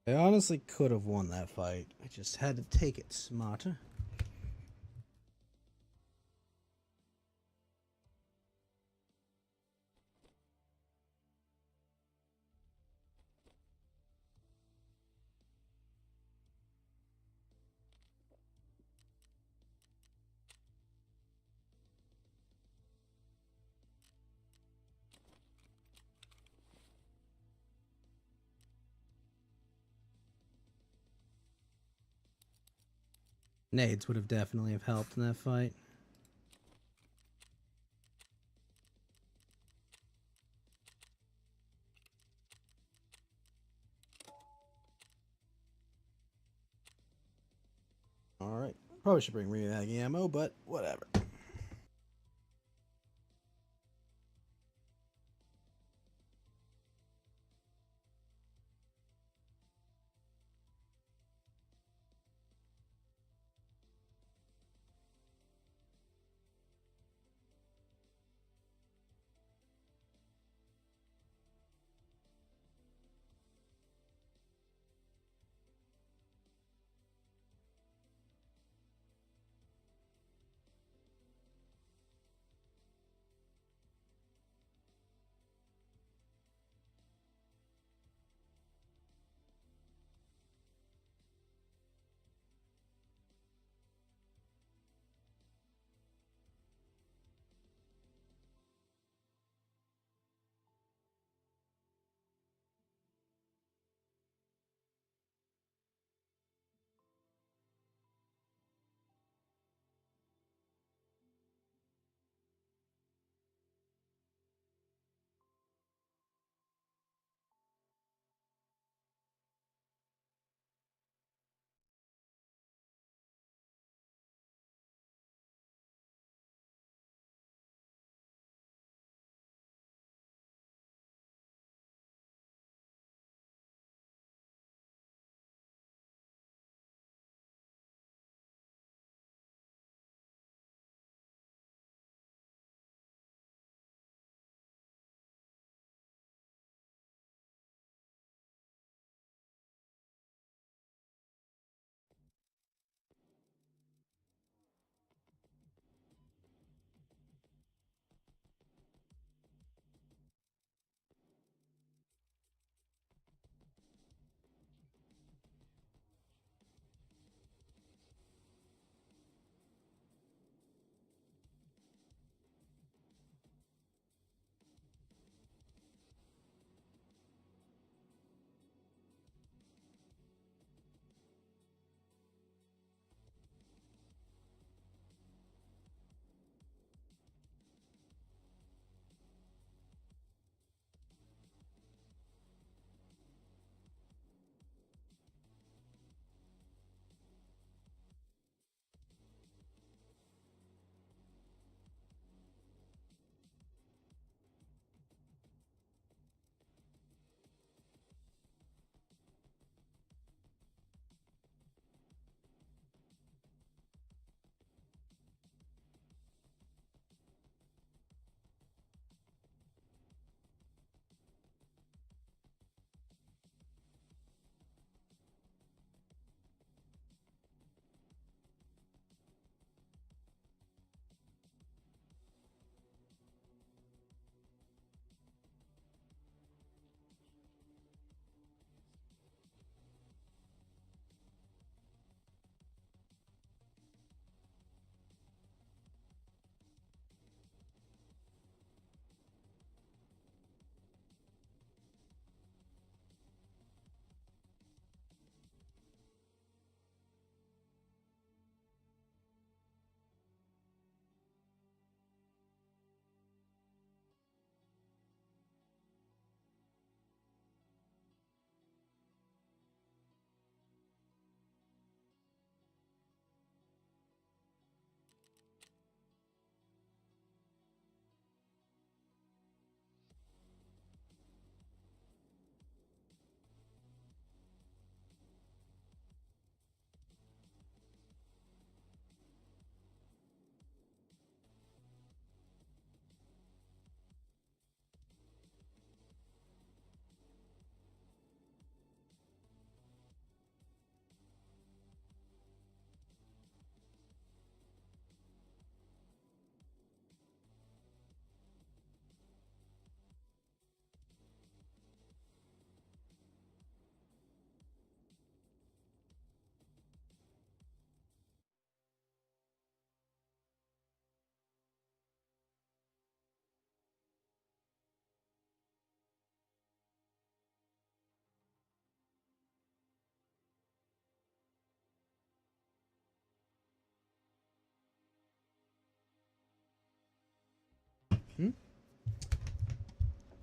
I honestly could have won that fight. I just had to take it smarter. Nades would have definitely have helped in that fight. Alright. Probably should bring remag ammo, but whatever.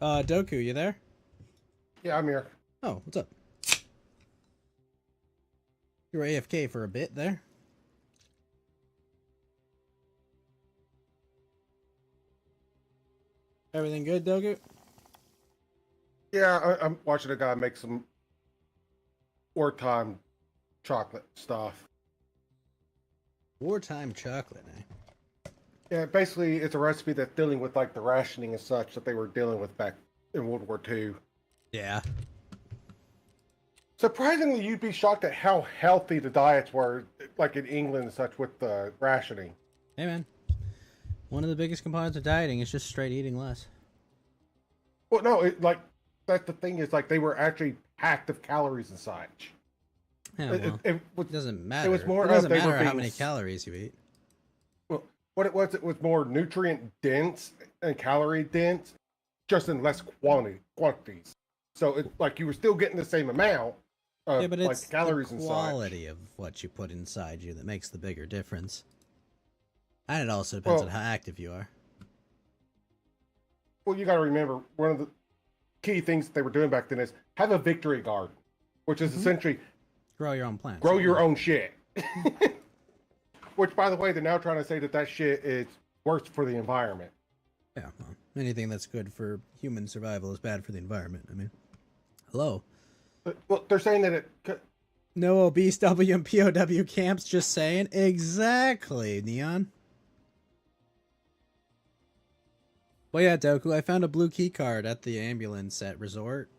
Doku, you there? Yeah, I'm here. Oh, what's up? You were AFK for a bit there. Everything good, Doku? Yeah, I'm watching a guy make some wartime chocolate stuff. Wartime chocolate, eh? Yeah, basically, it's a recipe that's dealing with like the rationing and such that they were dealing with back in World War II. Yeah. Surprisingly, you'd be shocked at how healthy the diets were, like in England and such, with the rationing. Hey, man. One of the biggest components of dieting is just straight eating less. Well, no, like that's the thing is like they were actually packed of calories and such. Yeah, well, it doesn't matter. It was more it doesn't of they were matter how being many calories you eat. Well, what it was more nutrient dense and calorie dense, just in less quantities. So it's like you were still getting the same amount of Yeah, but like it's calories the and such. quality of what you put inside you that makes the bigger difference. And it also depends on how active you are. Well, you got to remember one of the key things that they were doing back then is have a victory garden, which is essentially grow your own plants. Grow your own shit. Which, by the way, they're now trying to say that shit is worse for the environment. Yeah, well, anything that's good for human survival is bad for the environment. I mean, hello. Well, they're saying that it. No obese W and POW camps, just saying. Exactly, Neon. Well, yeah, Doku, I found a blue key card at the ambulance at Resort.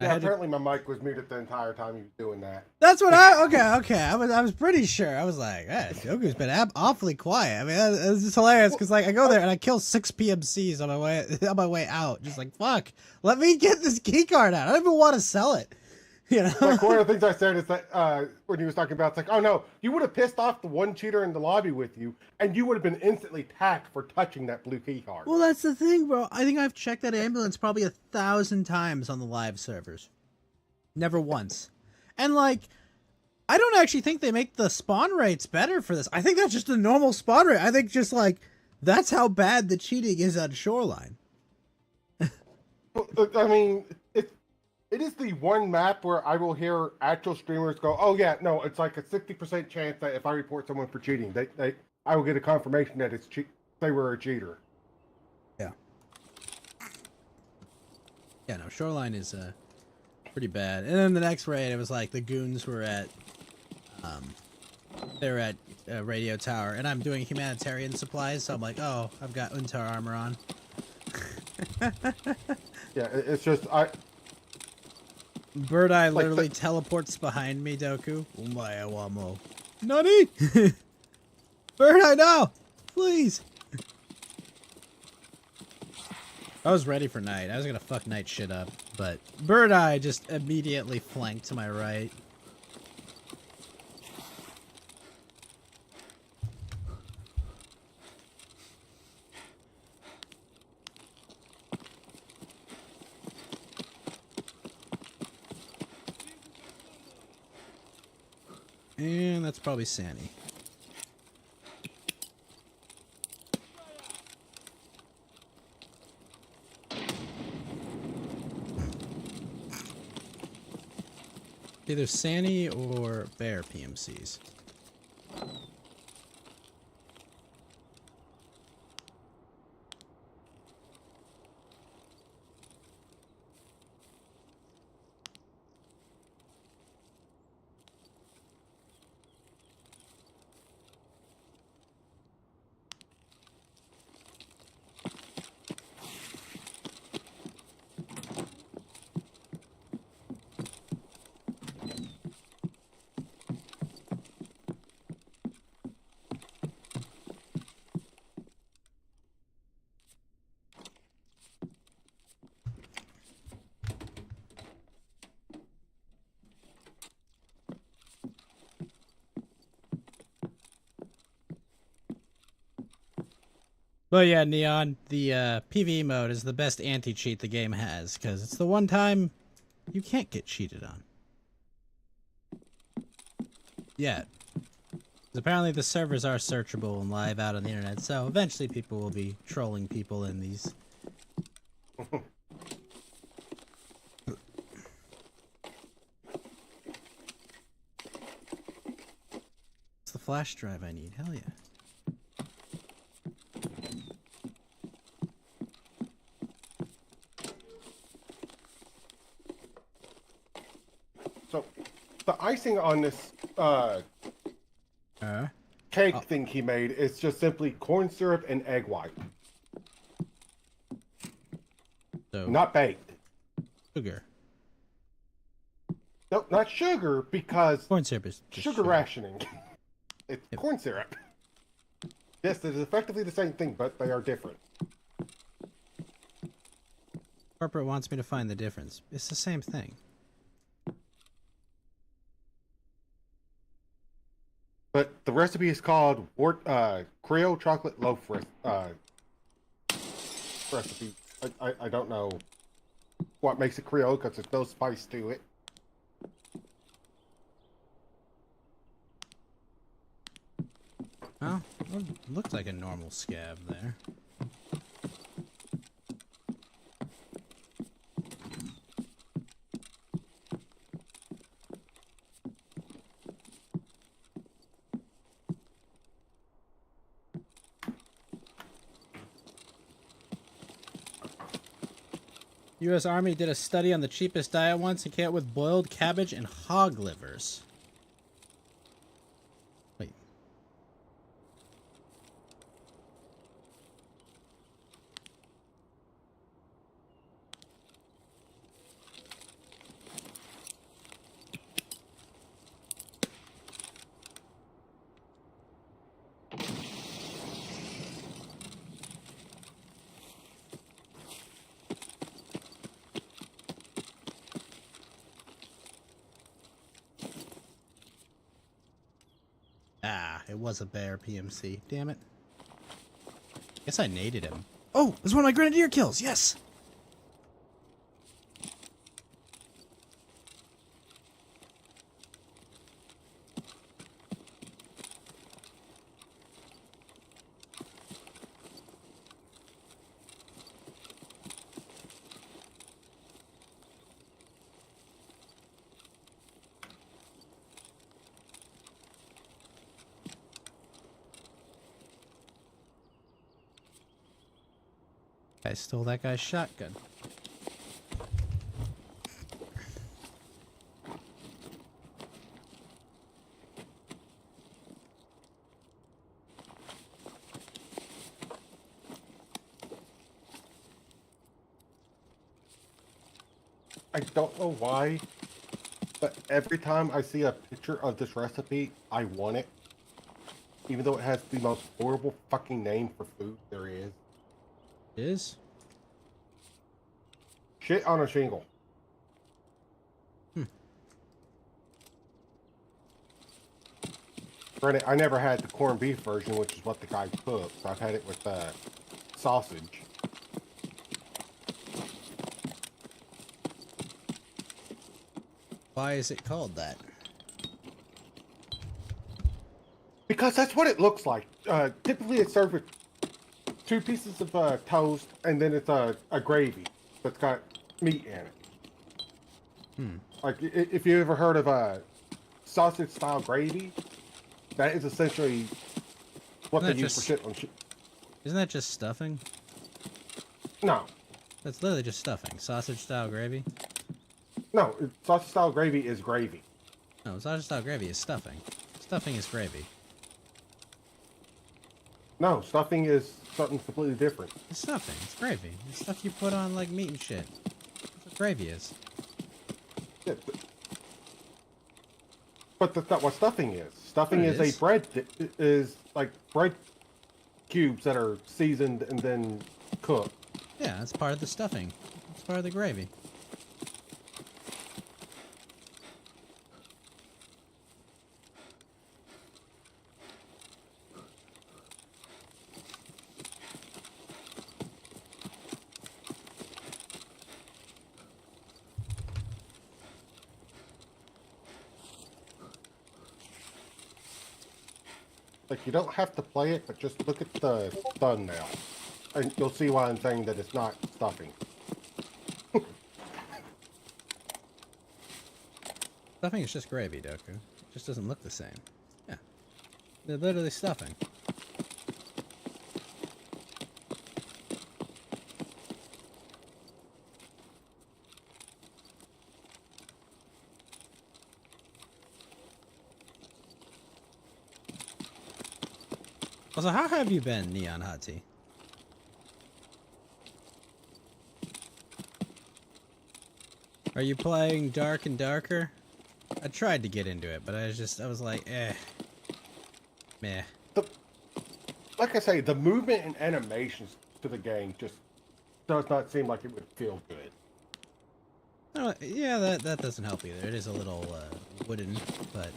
Yeah, apparently my mic was muted the entire time you were doing that. That's what okay. I was pretty sure. I was like, Doku's been awfully quiet. I mean, it's just hilarious because like I go there and I kill 6 PMCs on my way out. Just like fuck, let me get this key card out. I don't even want to sell it. You know, like one of the things I said is that when he was talking about, it's like, oh no, you would have pissed off the one cheater in the lobby with you, and you would have been instantly tagged for touching that blue key card. Well, that's the thing, bro. I think I've checked that ambulance probably 1,000 times on the live servers. Never once. And like, I don't actually think they make the spawn rates better for this. I think that's just a normal spawn rate. I think just like that's how bad the cheating is on Shoreline. I mean, it is the one map where I will hear actual streamers go, "Oh yeah, no, it's like a 60% chance that if I report someone for cheating, I will get a confirmation that they were a cheater." Yeah. Yeah, no, Shoreline is pretty bad. And then the next raid, it was like the goons were at, they were at Radio Tower, and I'm doing humanitarian supplies, so I'm like, oh, I've got Untar armor on. Yeah, it's just Bird Eye literally teleports behind me, Doku. Umaya wamo. Nani? Bird Eye, no! Please! I was ready for night. I was gonna fuck night shit up, but Bird Eye just immediately flanked to my right. And that's probably Sandy. Either Sandy or Bear PMCs. But yeah, Neon, the PvE mode is the best anti-cheat the game has, because it's the one time you can't get cheated on. Yet. 'Cause apparently the servers are searchable and live out on the internet, so eventually people will be trolling people in these It's the flash drive I need. Hell yeah. So, the icing on this cake Oh. thing he made is just simply corn syrup and egg white, So not baked. sugar. No, not sugar, because Corn syrup is just sugar rationing. It's Yep. corn syrup. Yes, it is effectively the same thing, but they are different. Corporate wants me to find the difference. It's the same thing. But the recipe is called Creole chocolate loaf recipe. I don't know what makes it Creole because there's no spice to it. Well, it looked like a normal scab there. U.S. Army did a study on the cheapest diet once and came up with boiled cabbage and hog livers. Wait. Ah, it was a bear PMC. Damn it. Guess I naded him. Oh, it was one of my grenadier kills. Yes. I stole that guy's shotgun. I don't know why, but every time I see a picture of this recipe, I want it. Even though it has the most horrible fucking name for food there is. Is? Shit on a shingle. Granted, I never had the corned beef version, which is what the guy cooks. I've had it with sausage. Why is it called that? Because that's what it looks like. Typically, it's served with 2 pieces of toast, and then it's a gravy that's got meat in it. Like, if you ever heard of sausage-style gravy, that is essentially what they Isn't that use for just- shit on shit. Isn't that just stuffing? No. That's literally just stuffing. Sausage style gravy? No, sausage-style gravy is gravy. No, sausage style gravy is stuffing. Stuffing is gravy. No, stuffing is something completely different. It's stuffing. It's gravy. It's stuff you put on like meat and shit. That's what gravy is. Yeah, but that's not what stuffing is. Stuffing It is is. a bread, is like bread cubes that are seasoned and then cooked. Yeah, that's part of the stuffing. It's part of the gravy. Like, you don't have to play it, but just look at the thumbnail. And you'll see why I'm saying that it's not stuffing. Stuffing is just gravy, Doku. It just doesn't look the same. Yeah. They're literally stuffing. Also, how have you been, Neon Hot Tea? Are you playing Dark and Darker? I tried to get into it, but I was like, eh. Meh. Like I say, the movement and animations to the game just does not seem like it would feel good. Oh, yeah, that doesn't help either. It is a little wooden, but...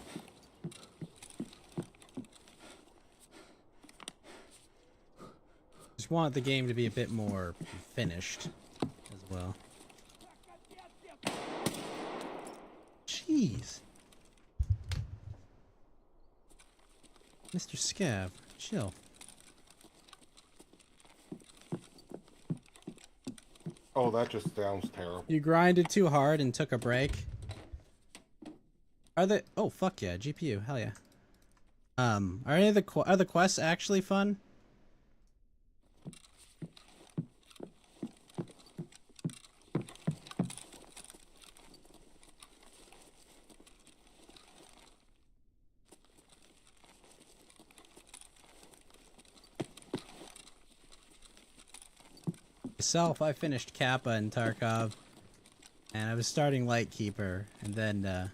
Just want the game to be a bit more finished as well. Jeez. Mr. Scav, chill. Oh, that just sounds terrible. You grinded too hard and took a break. Are they? Oh fuck yeah, GPU, hell yeah. Are any of are the quests actually fun? Myself, I finished Kappa and Tarkov, and I was starting Lightkeeper, and then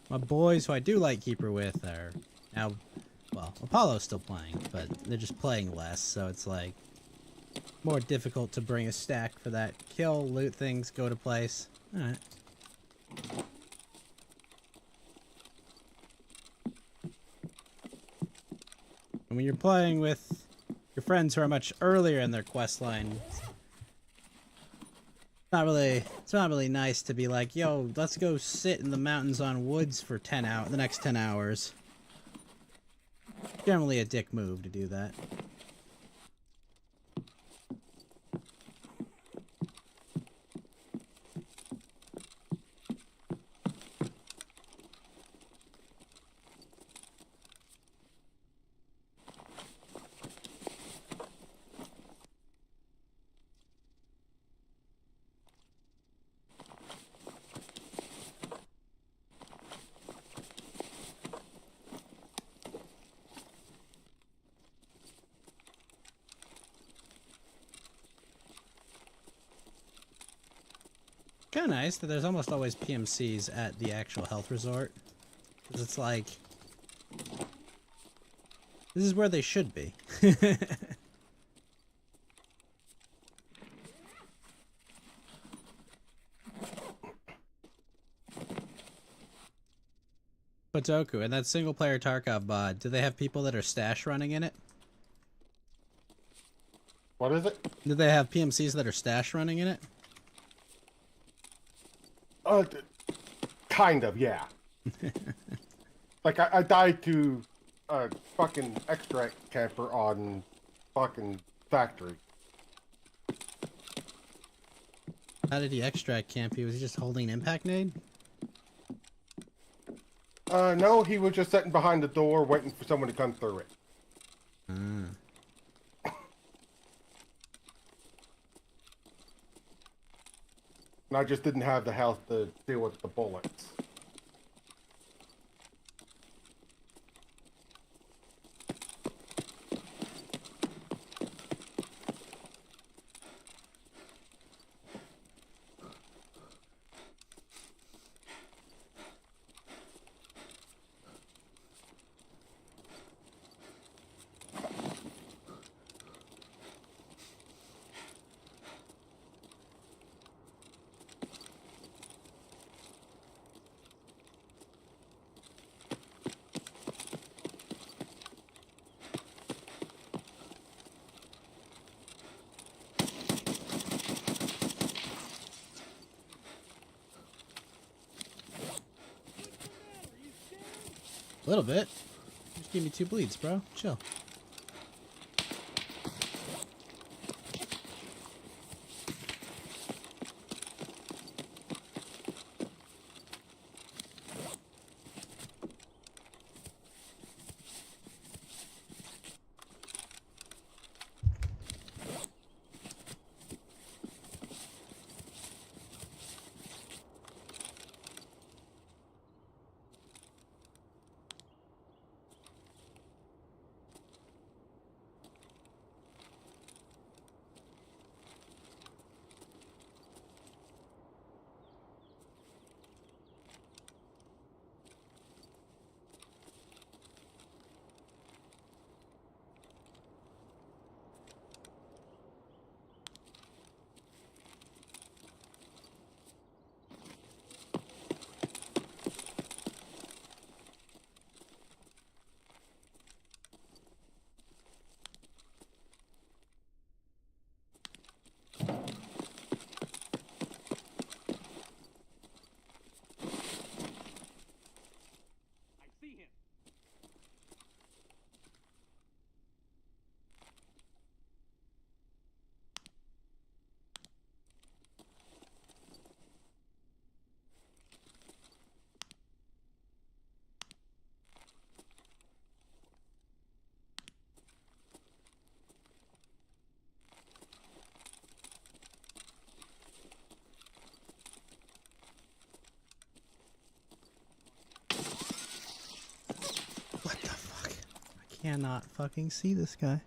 my boys who I do Lightkeeper with are now, well, Apollo's still playing, but they're just playing less, so it's like more difficult to bring a stack for that. Kill, loot things, go to place. Alright. And when you're playing with your friends who are much earlier in their quest line, it's not really nice to be like, yo, let's go sit in the mountains on woods for the next 10 hours. Generally a dick move to do that. Kind of nice that there's almost always PMCs at the actual health resort. Because it's like... This is where they should be. Potoku, and that single player Tarkov mod, do they have people that are stash running in it? What is it? Do they have PMCs that are stash running in it? Kind of, yeah. Like, I died to a fucking extract camper on fucking factory. How did he extract camp? Was he just holding an impact nade? No, he was just sitting behind the door waiting for someone to come through it. Ah. And I just didn't have the health to deal with the bullets. A little bit. Just give me 2 bleeds, bro. Chill. cannot fucking see this guy.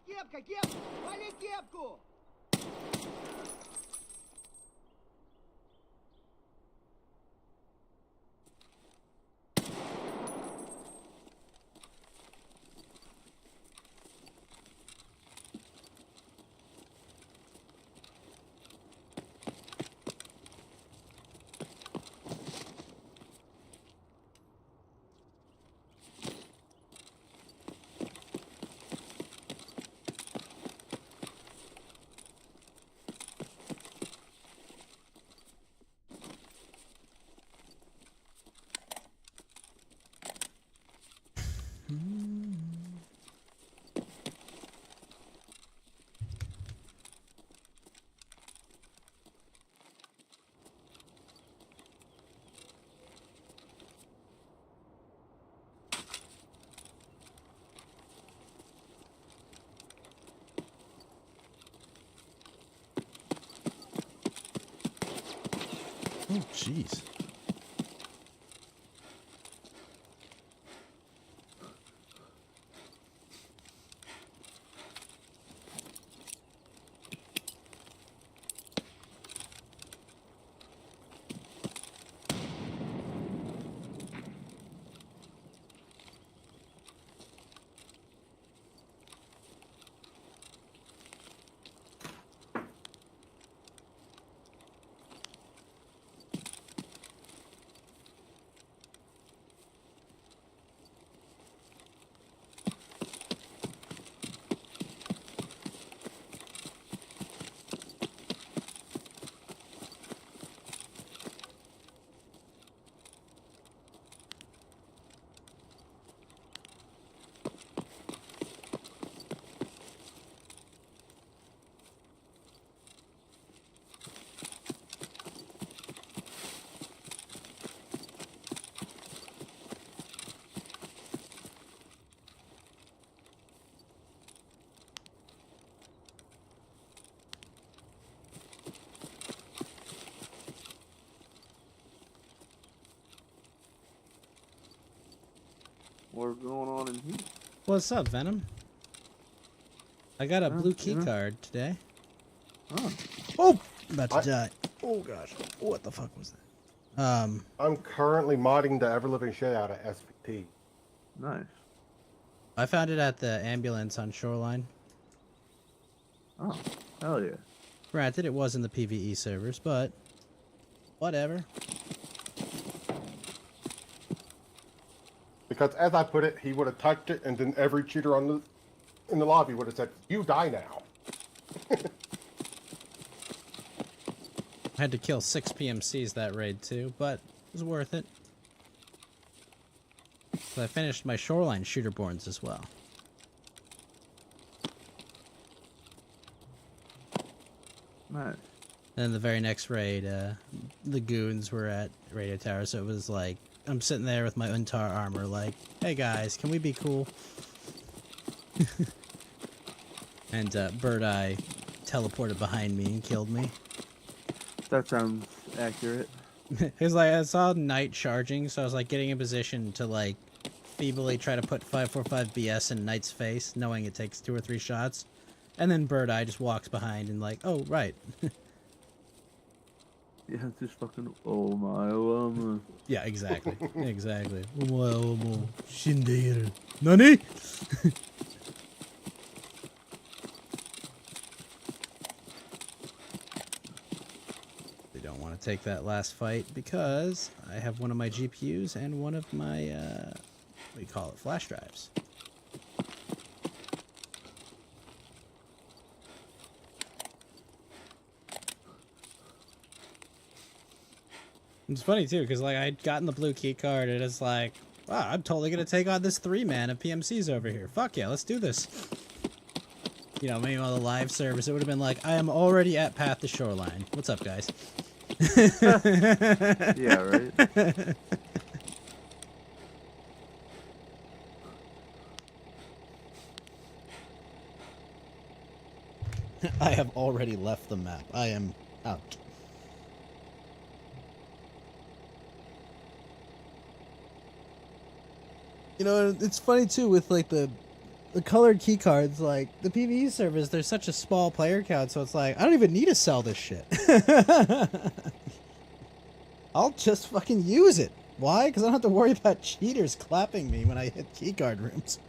Кепка, кепка! Вали кепку! Oh, jeez. What's going on in here? What's up, Venom? I got a Oh, blue key yeah. card today. Oh, Oh, I'm about to die. Oh gosh, what the fuck was that? I'm currently modding the ever-living shit out of SPT. nice. I found it at the ambulance on Shoreline. Oh, hell yeah. Granted, it was in the PvE servers, but whatever. Because as I put it, he would have touched it, and then every cheater in the lobby would have said, "You die now." I had to kill 6 PMCs that raid too, but it was worth it. So I finished my Shoreline shooterborns as well. Nice. And the very next raid, the goons were at Radio Tower, so it was like, I'm sitting there with my Untar armor like, hey guys, can we be cool? And Bird Eye teleported behind me and killed me. That sounds accurate. It was like, I saw Knight charging, so I was like getting in position to like feebly try to put 545 BS in Knight's face, knowing it takes 2 or 3 shots. And then Bird Eye just walks behind and like, oh, right. Yeah, just fucking, oh my, Yeah, exactly. Exactly. Shinderu. Nani? They don't want to take that last fight because I have one of my GPUs and one of my, what do you call it, flash drives. It's funny too, because like I'd gotten the blue key card and it's like, wow, I'm totally gonna take on this 3-man of PMCs over here. Fuck yeah, let's do this. You know, maybe on the live service, it would have been like, I am already at Path to Shoreline. What's up, guys? yeah, right? I have already left the map. I am out. You know, it's funny too with like the colored key cards. Like the PvE servers, there's such a small player count, so it's like I don't even need to sell this shit. I'll just fucking use it. Why? Because I don't have to worry about cheaters clapping me when I hit keycard rooms.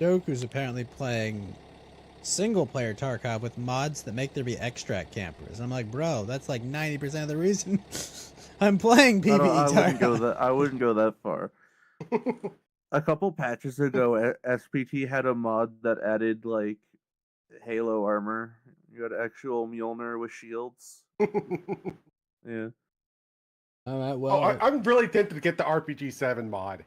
Doku's apparently playing single-player Tarkov with mods that make there be extract campers. And I'm like, bro, that's like 90% of the reason I'm playing PvE Tarkov. I wouldn't go that far. A couple patches ago, SPT had a mod that added like Halo armor. You had actual Mjolnir with shields. Yeah. All right, well, I'm really tempted to get the RPG 7 mod.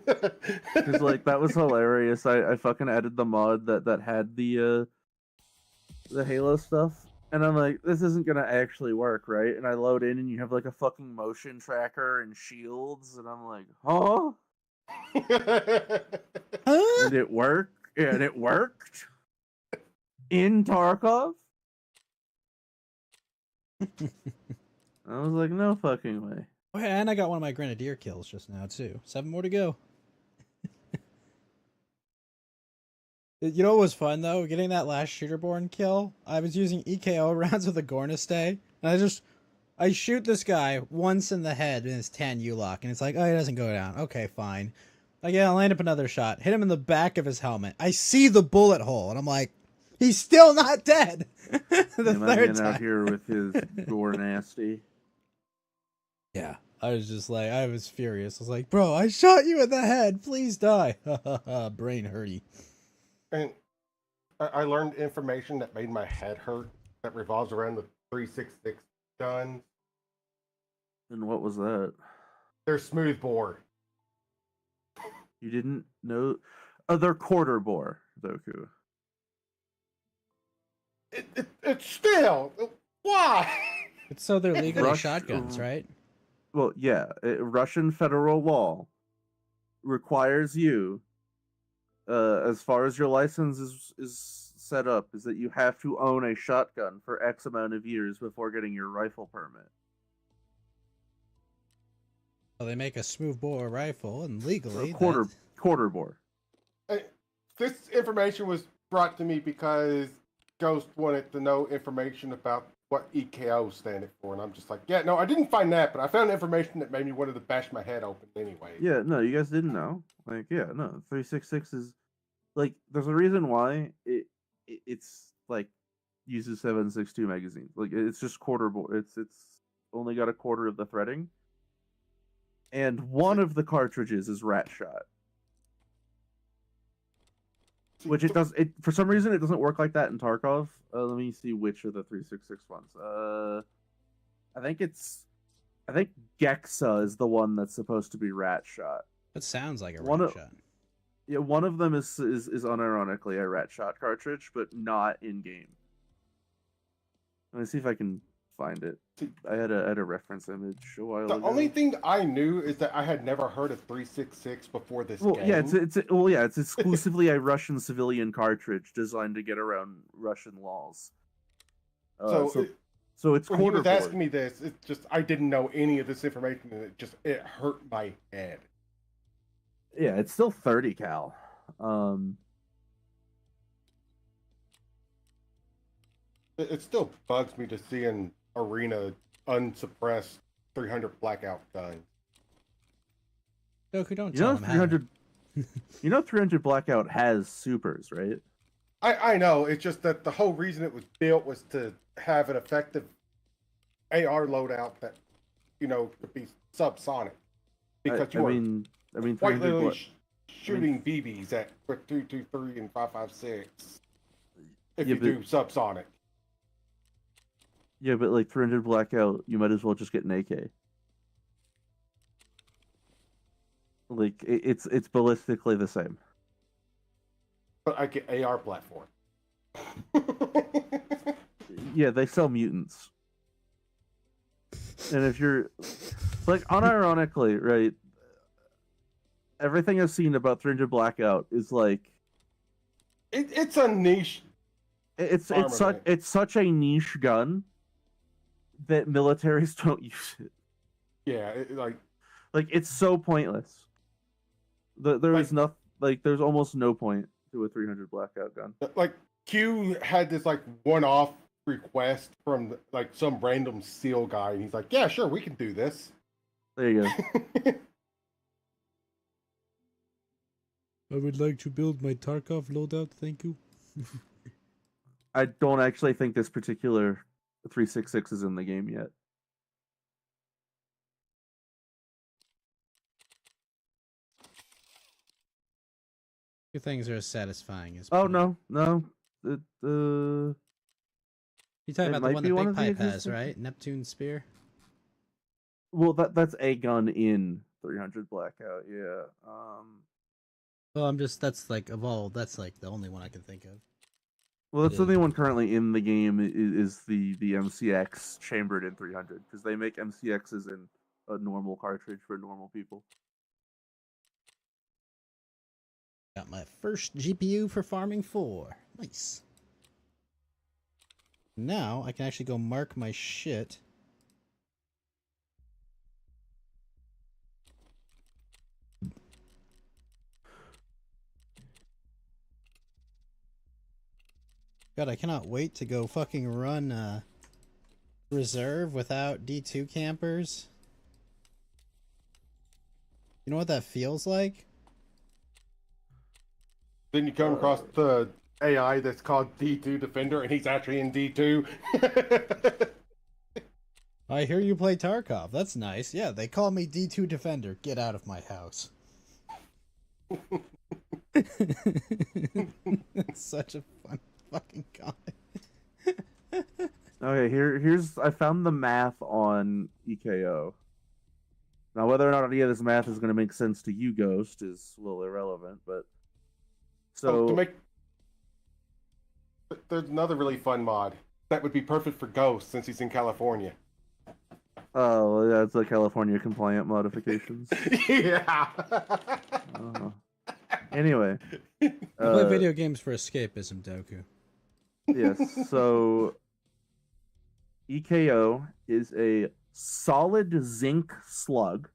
Because like that was hilarious. I fucking added the mod that had the Halo stuff, and I'm like, this isn't gonna actually work, right? And I load in, and you have like a fucking motion tracker and shields, and I'm like, huh? And it worked. And it worked in Tarkov. I was like, no fucking way. oh, yeah, and I got one of my Grenadier kills just now, too. 7 more to go. You know what was fun, though? Getting that last shooterborn kill, I was using EKO rounds with a Gornistay, and I shoot this guy once in the head in his tan U-lock, and it's like, oh, he doesn't go down. Okay, fine. Again, I'll land up another shot. Hit him in the back of his helmet. I see the bullet hole, and I'm like, he's still not dead! The third time. Out here with his gore nasty. Yeah, I was just like, I was furious. I was like, bro, I shot you in the head. Please die. Brain hurty. And I learned information that made my head hurt that revolves around the 366 guns. And what was that? They're smoothbore. You didn't know? Oh, they're quarter bore, Doku. It's still... Why? It's so they're legally Rush- shotguns, right? Well, yeah, Russian federal law requires you, as far as your license is set up, is that you have to own a shotgun for X amount of years before getting your rifle permit. Well, they make a smoothbore rifle, and legally, Quarter bore. This information was brought to me because Ghost wanted to know information about what EKO standed for, and I'm just like, yeah, no, I didn't find that, but I found information that made me wanted to bash my head open anyway. Yeah, no, you guys didn't know. Like, yeah, no, 366 is like, there's a reason why it's like uses 7.62 magazines. Like, it's just quarter bore. It's only got a quarter of the threading, and one of the cartridges is rat shot. Which it does. It for some reason it doesn't work like that in Tarkov. Let me see which of the 366 ones. I think Gexa is the one that's supposed to be rat shot. That sounds like a rat shot. Yeah, one of them is unironically a rat shot cartridge, but not in game. Let me see if I can find it. I had a reference image a while ago. The only thing I knew is that I had never heard of 366 before this game. Yeah, it's exclusively a Russian civilian cartridge designed to get around Russian laws. So it's when he was quarter asking me this, it's just I didn't know any of this information, and it hurt my head. Yeah, it's still 30 cal. It still bugs me to see an arena unsuppressed 300 blackout guns. Goku, don't tell him 300. You know 300 blackout has supers, right? I know. It's just that the whole reason it was built was to have an effective AR loadout that, could be subsonic. Because I mean, quite literally shooting BBs at 223 and 556 if you do subsonic. Yeah, but like 300 blackout, you might as well just get an AK. Like it's ballistically the same. But I get AR platform. Yeah, they sell mutants. And if you're like unironically, right? Everything I've seen about 300 blackout is like it's a niche. It's such a niche gun that militaries don't use it. Yeah, like it's so pointless. There's almost no point to a 300 blackout gun. Like Q had this one-off request from some random SEAL guy, and he's like, "Yeah, sure, we can do this." There you go. I would like to build my Tarkov loadout, thank you. I don't actually think this particular 366 is in the game yet. Few things are as satisfying as. Oh no. You talking about the one that Big Pipe has, right? Neptune Spear. Well, that's a gun in 300 blackout. Yeah. Well, that's the only one I can think of. Well, that's the only one currently in the game is the MCX chambered in 300, because they make MCXs in a normal cartridge for normal people. Got my first GPU for Farming 4. Nice. Now I can actually go mark my shit. God, I cannot wait to go fucking run reserve without D2 campers. You know what that feels like? Then you come across the AI that's called D2 Defender, and he's actually in D2. I hear you play Tarkov. That's nice. Yeah, they call me D2 Defender. Get out of my house. It's such a fun fucking comment. Okay, here's I found the math on EKO. Now, whether or not any of this math is going to make sense to you, Ghost, is a little irrelevant, but there's another really fun mod that would be perfect for Ghost since he's in California. Oh, that's the California compliant modifications. Yeah. Anyway, I play video games for escapism, Doku. yes. So EKO is a solid zinc slug,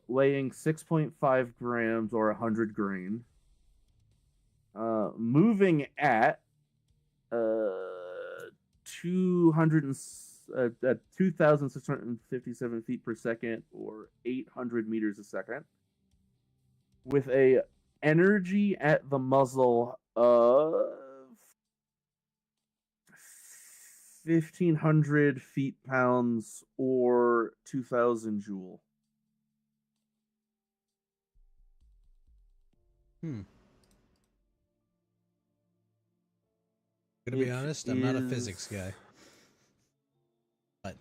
weighing 6.5 grams or 100 grain, moving at 2,657 feet per second or 800 meters a second, with a energy at the muzzle of 1,500 feet-pounds or 2,000 joule. Gonna be It honest, I'm not a is- physics guy.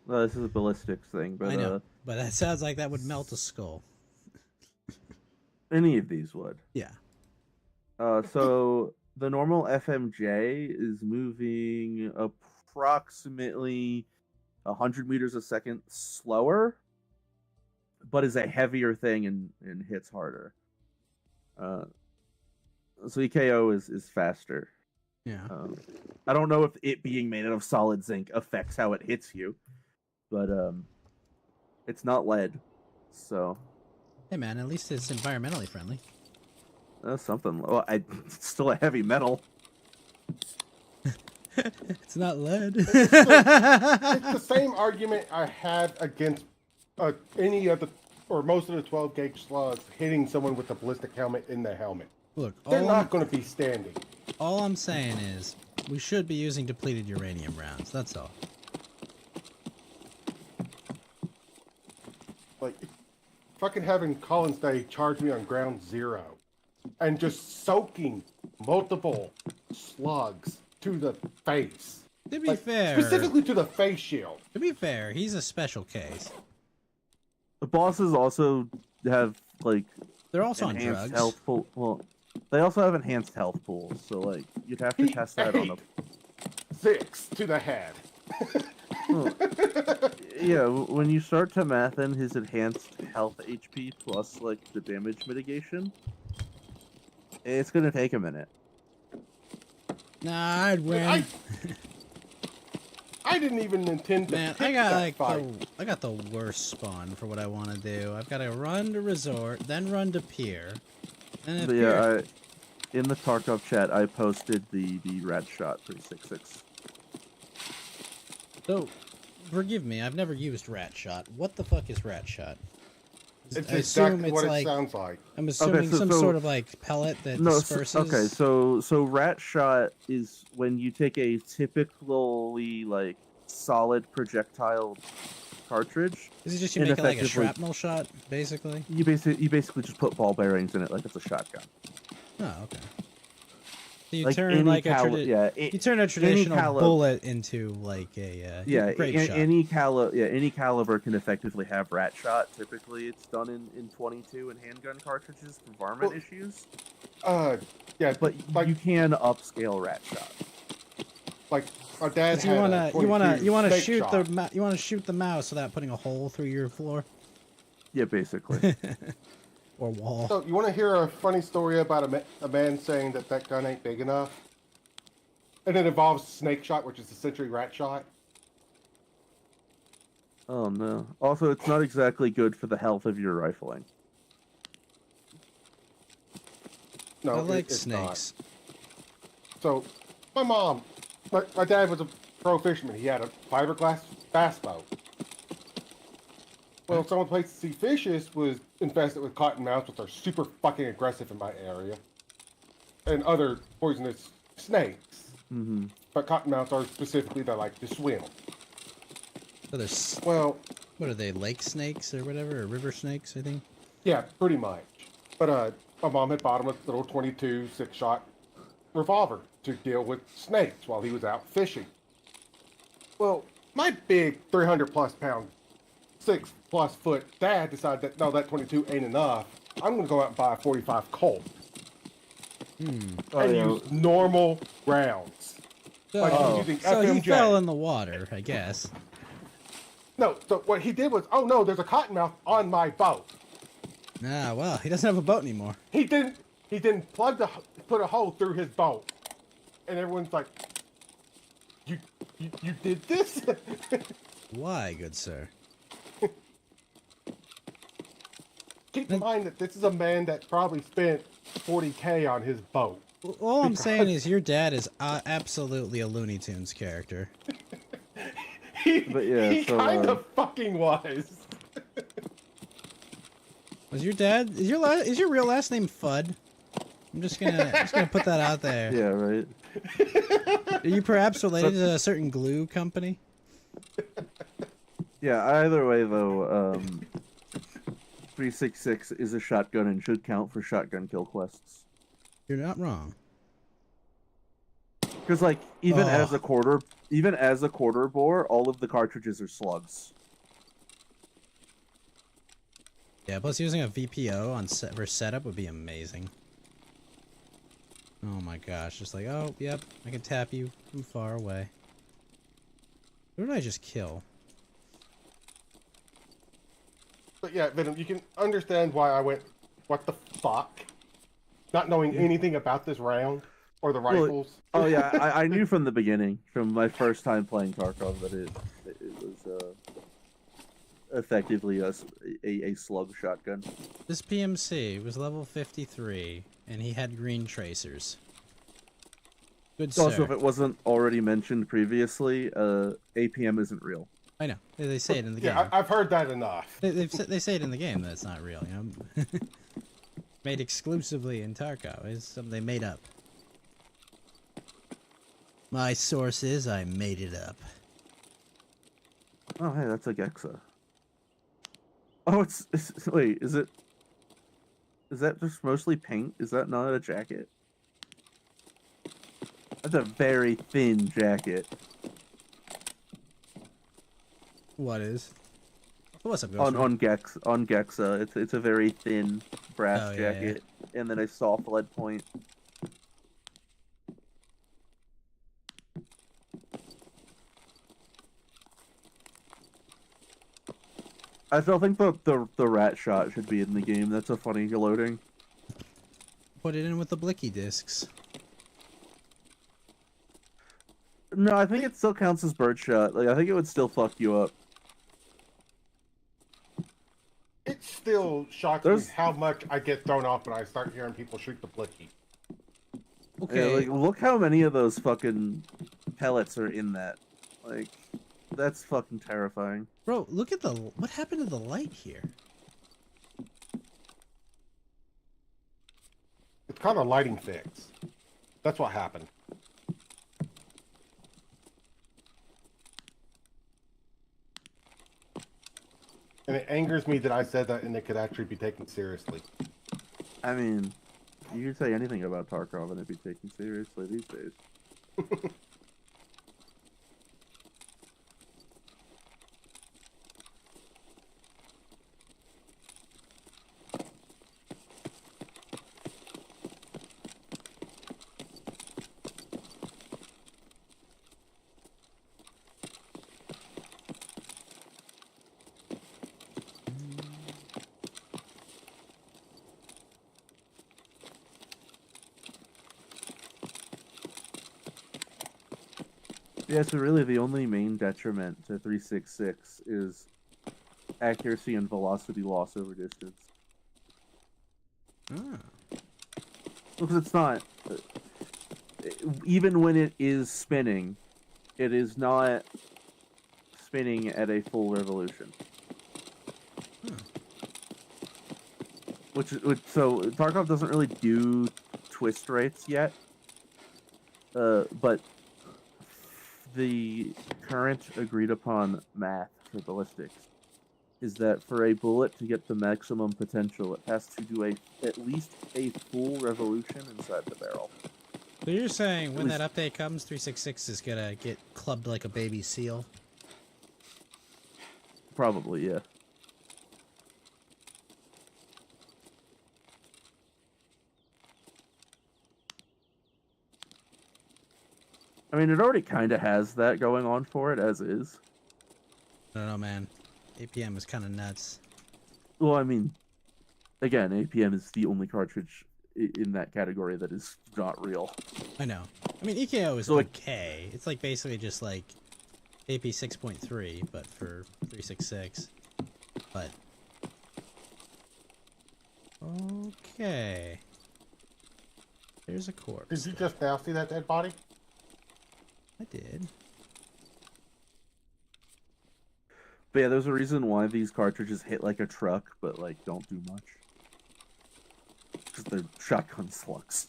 Well, this is a ballistics thing, but I know, but that sounds like that would melt a skull. any of these would. Yeah. So the normal FMJ is moving approximately 100 meters a second slower, but is a heavier thing and hits harder. So EKO is faster. Yeah. I don't know if it being made out of solid zinc affects how it hits you, but it's not lead, so Hey man, at least it's environmentally friendly. that's something. Well, it's still a heavy metal. It's not lead. It's the same argument I had against any of the, or most of the 12 gauge slugs hitting someone with a ballistic helmet in the helmet. Look, They're not going to be standing. all I'm saying is we should be using depleted uranium rounds. That's all. Like, fucking having Collins Day charge me on ground zero and just soaking multiple slugs to the face. To be Like, fair, specifically to the face shield. he's a special case. The bosses also have like They're also on enhanced drugs. health pool. Well, they also have enhanced health pools, so like you'd have to He test that on ate 6 to the head. Yeah, when you start to math in his enhanced health HP plus like the damage mitigation, it's gonna take a minute. Nah, I'd win. I didn't even intend to Man, pick I got that like fight. I got the worst spawn for what I want to do. I've got to run to resort, then run to pier, and But yeah, in the Tarkov chat, I posted the rat shot 366. So, forgive me, I've never used rat shot. What the fuck is rat shot? It's I assume exactly it's what like it sounds like. I'm assuming some so- sort of like pellet that No, disperses. okay, so rat shot is when you take a typically like solid projectile cartridge. Is it just you and make it like a effectively- shrapnel shot, basically? You basically just put ball bearings in it like it's a shotgun. Oh, okay. So you Like turn any like cali- you turn a traditional cali- bullet into like a grape shot. any caliber can effectively have rat shot. Typically, it's done in 22 and handgun cartridges for varmint Well, issues. Yeah, But like you can upscale rat shot. like our dad So had you a wanna 22 snake shoot shot. you wanna shoot the mouse without putting a hole through your floor Yeah, basically. or wall. So you want to hear a funny story about a man saying that gun ain't big enough? And it involves snake shot, which is essentially rat shot. Oh no. Also, it's not exactly good for the health of your rifling. No, I like it's not. snakes. So my dad was a pro fisherman. He had a fiberglass bass boat. Well, some of the places he fishes was infested with cottonmouths, which are super fucking aggressive in my area, and other poisonous snakes. Mm-hmm. But cottonmouths are specifically that like to swim. So there's Well, what are they, lake snakes or whatever, or river snakes? I think. yeah, pretty much. But my mom had bought him a little 22 6-shot revolver to deal with snakes while he was out fishing. Well, my big 300+ pound, 6+ foot dad decided that no, that 22 ain't enough. I'm gonna go out and buy a 45 Colt Oh, and yeah. use normal rounds. So, Like he was using so he FMJ. fell in the water, I guess. No, so what he did was, oh no, there's a cottonmouth on my boat. Ah, well, he doesn't have a boat anymore. He didn't put a hole through his boat, and everyone's like, "You did this?" Why, good sir? Keep in mind that this is a man that probably spent 40K on his boat. All I'm saying is your dad is absolutely a Looney Tunes character. But yeah, he so, kind of fucking was. Was your dad? Is your real last name Fudd? I'm just gonna put that out there. Yeah, right. Are you perhaps related to a certain glue company? Yeah, either way though, 366 is a shotgun and should count for shotgun kill quests. You're not wrong. Because like even as a quarter bore, all of the cartridges are slugs. Yeah, plus using a VPO on for setup would be amazing. Oh my gosh, just like, oh, yep, I can tap you from far away. Who did I just kill? But yeah, Venom, you can understand why I went, what the fuck? Not knowing anything about this round or the rifles. Oh yeah, I knew from the beginning, from my first time playing Tarkov, that it was effectively a slug shotgun. This PMC was level 53, and he had green tracers. Good sir. Also, if it wasn't already mentioned previously, APM isn't real. I know. They say it in the game. Yeah, I've heard that enough. They say it in the game that it's not real, you know? Made exclusively in Tarkov. It's something they made up. My source is I made it up. Oh, hey, that's a Gexa. Oh, wait, is that just mostly paint? Is that not a jacket? That's a very thin jacket. What is? What's up, Ghost? On Gexa, it's a very thin brass yeah, jacket, and then a soft lead point. I still think the rat shot should be in the game. That's a funny loading. Put it in with the blicky discs. No, I think it still counts as birdshot. Like, I think it would still fuck you up. It still shocks me how much I get thrown off when I start hearing people shoot the blicky. Okay. Yeah, like, look how many of those fucking pellets are in that. Like, that's fucking terrifying. Bro, look at what happened to the light here? It's called a lighting fix. That's what happened. And it angers me that I said that and it could actually be taken seriously. I mean, you can say anything about Tarkov and it'd be taken seriously these days. Yeah, so really the only main detriment to 366 is accuracy and velocity loss over distance. Ah. Because it's not... Even when it is spinning, it is not spinning at a full revolution. So Tarkov doesn't really do twist rates yet, but the current agreed upon math for ballistics is that for a bullet to get the maximum potential, it has to do at least a full revolution inside the barrel. So you're saying when that update comes, 366 is gonna get clubbed like a baby seal? Probably, yeah. I mean, it already kind of has that going on for it, as is. I don't know, man. APM is kind of nuts. Well, I mean, Again, APM is the only cartridge in that category that is not real. I know. I mean, EKO is So, like- okay. It's like basically just like AP 6.3, but for 366. But okay. There's a corpse. Did you just now see that dead body? I did. But yeah, there's a reason why these cartridges hit like a truck, but like don't do much. Because they're shotgun slugs.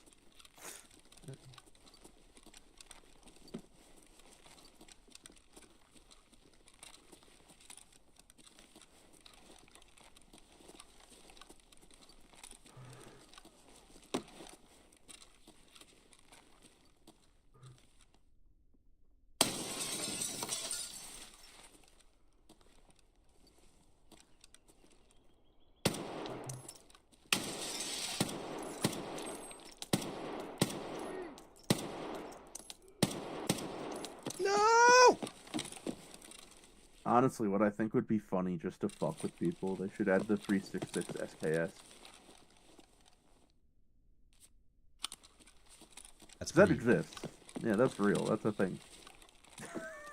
No! Honestly, what I think would be funny just to fuck with people, they should add the 366 SKS. That's That pretty... exists. Yeah, that's real. That's a thing.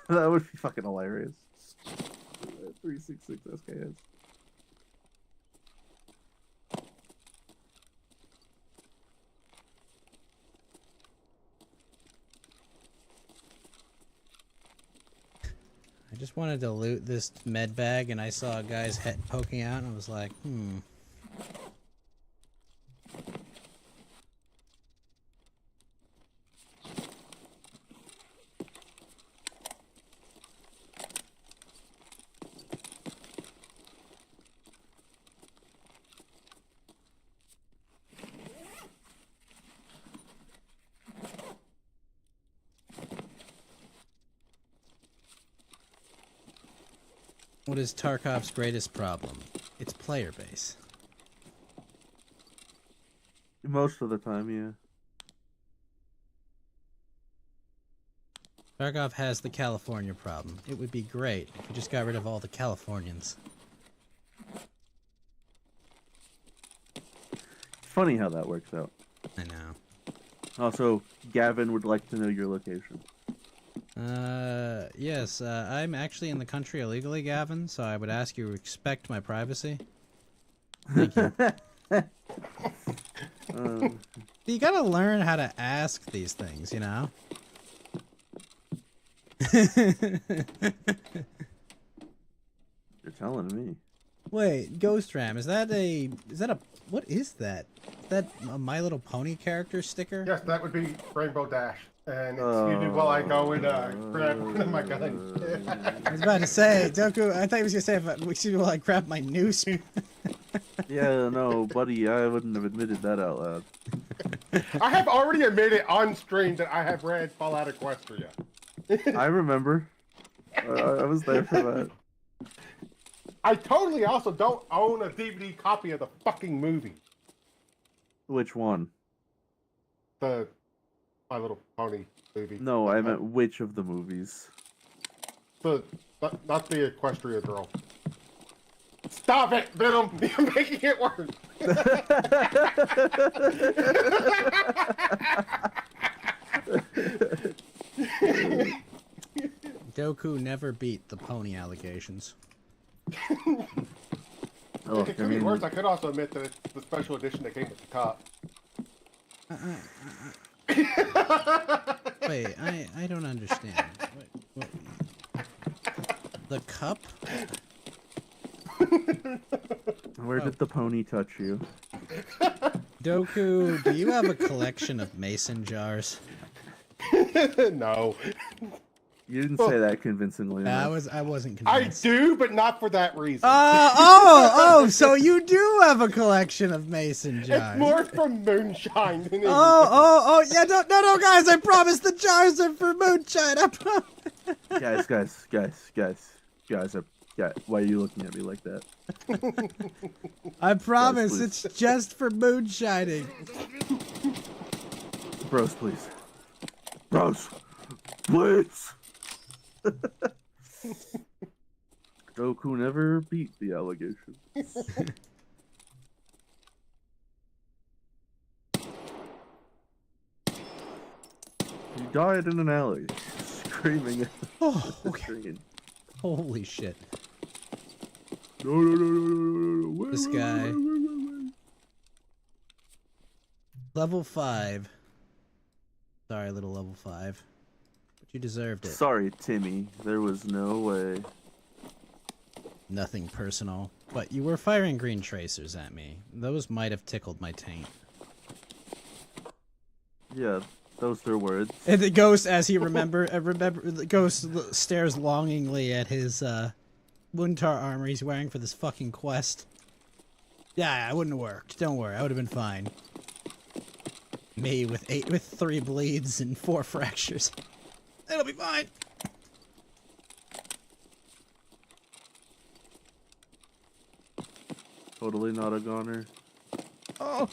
That would be fucking hilarious. 366 SKS. I just wanted to loot this med bag, and I saw a guy's head poking out, and I was like, What is Tarkov's greatest problem? It's player base. Most of the time, yeah. Tarkov has the California problem. It would be great if we just got rid of all the Californians. Funny how that works out. I know. Also, Gavin would like to know your location. Yes, I'm actually in the country illegally, Gavin, so I would ask you to respect my privacy. Thank you. You gotta learn how to ask these things, you know? You're telling me. Wait, Ghost Ram, is that a, what is that? Is that a My Little Pony character sticker? Yes, that would be Rainbow Dash. And it's muted while I go and grab one of my guns. I was about to say, Doku, I thought he was gonna say, excuse me while I grab my noose. Yeah, no, buddy, I wouldn't have admitted that out loud. I have already admitted on stream that I have read Fallout Equestria. I remember. I was there for that. I totally also don't own a DVD copy of the fucking movie. Which one? The My Little Pony movie. No, I meant which of the movies? Not the Equestria girl. Stop it, Venom! You're making it worse. Doku never beat the pony allegations. Oh, It could be worse. I could also admit that it's the special edition that came with the top. Wait, I don't understand. What? The cup? Where did the pony touch you? Doku, do you have a collection of mason jars? No. You didn't say that convincingly. I enough. wasn't I convinced. do, but not for that reason. So you do have a collection of mason jars. It's more from moonshine than anything. Yeah, no, guys, I promise the jars are for moonshine, I promise. Guys, why are you looking at me like that? I promise Guys, it's just for moonshining. Bros, please. Bros, please. Goku never beat the allegation. died in an alley, screaming at Oh, the okay. screen. Holy shit. No. Wait, This wait, guy. wait. Level 5. Sorry, little level 5. But you deserved it. Sorry, Timmy. There was no way. Nothing personal. But you were firing green tracers at me. Those might have tickled my taint. Yeah, those are words. And the ghost, as he the ghost stares longingly at his Wuntar armor he's wearing for this fucking quest. Yeah, it wouldn't have worked. Don't worry, I would have been fine. Me with 3 bleeds and 4 fractures. It'll be fine. Totally not a goner. Oh,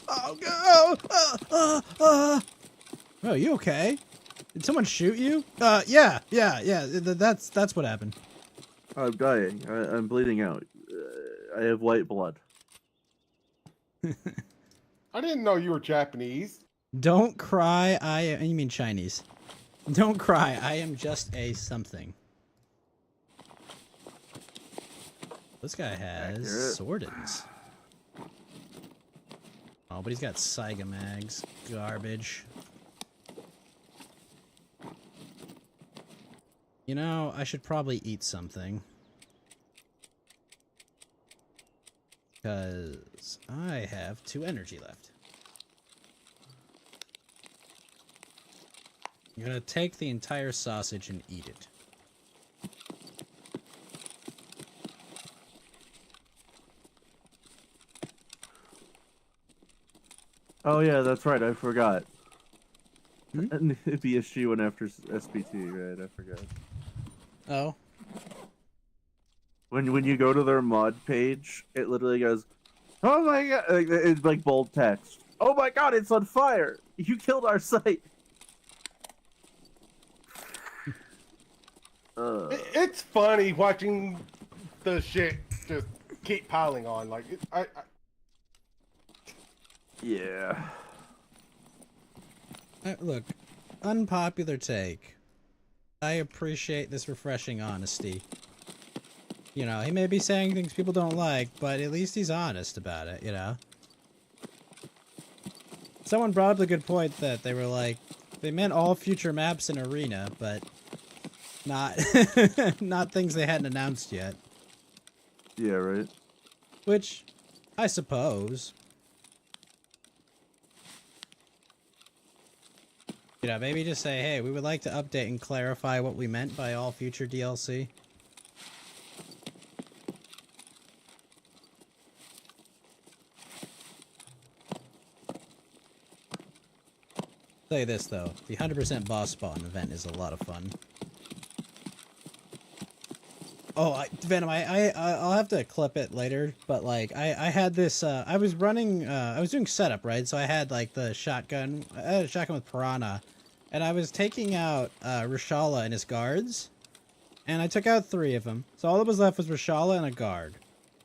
you okay? Did someone shoot you? Yeah. That's what happened. I'm dying. I'm bleeding out. I have white blood. I didn't know you were Japanese. Don't cry. You mean Chinese? Don't cry. I am just a something. This guy has Accurate. Swordens. Oh, but he's got Saiga mags. Garbage. You know, I should probably eat something. Because I have 2 energy left. I'm gonna take the entire sausage and eat it. Oh yeah, that's right. I forgot. Hmm? It'd be issue one after SPT, right? I forgot. Oh. When you go to their mod page, it literally goes, "Oh my god!" It's like bold text. "Oh my god, it's on fire! You killed our site." It's funny watching the shit just keep piling on. Like, Yeah. Look, unpopular take. I appreciate this refreshing honesty. You know, he may be saying things people don't like, but at least he's honest about it, you know? Someone brought up a good point that they were like, they meant all future maps in Arena, but not, not things they hadn't announced yet. Yeah, right. Which, I suppose. You know, maybe just say, hey, we would like to update and clarify what we meant by all future DLC. Say this though, the 100% boss spawn event is a lot of fun. Oh, Venom, I'll have to clip it later, but like I had this I was running I was doing setup, right? So I had like the shotgun, I had a shotgun with Piranha, and I was taking out Rashala and his guards, and I took out 3 of them. So all that was left was Rashala and a guard,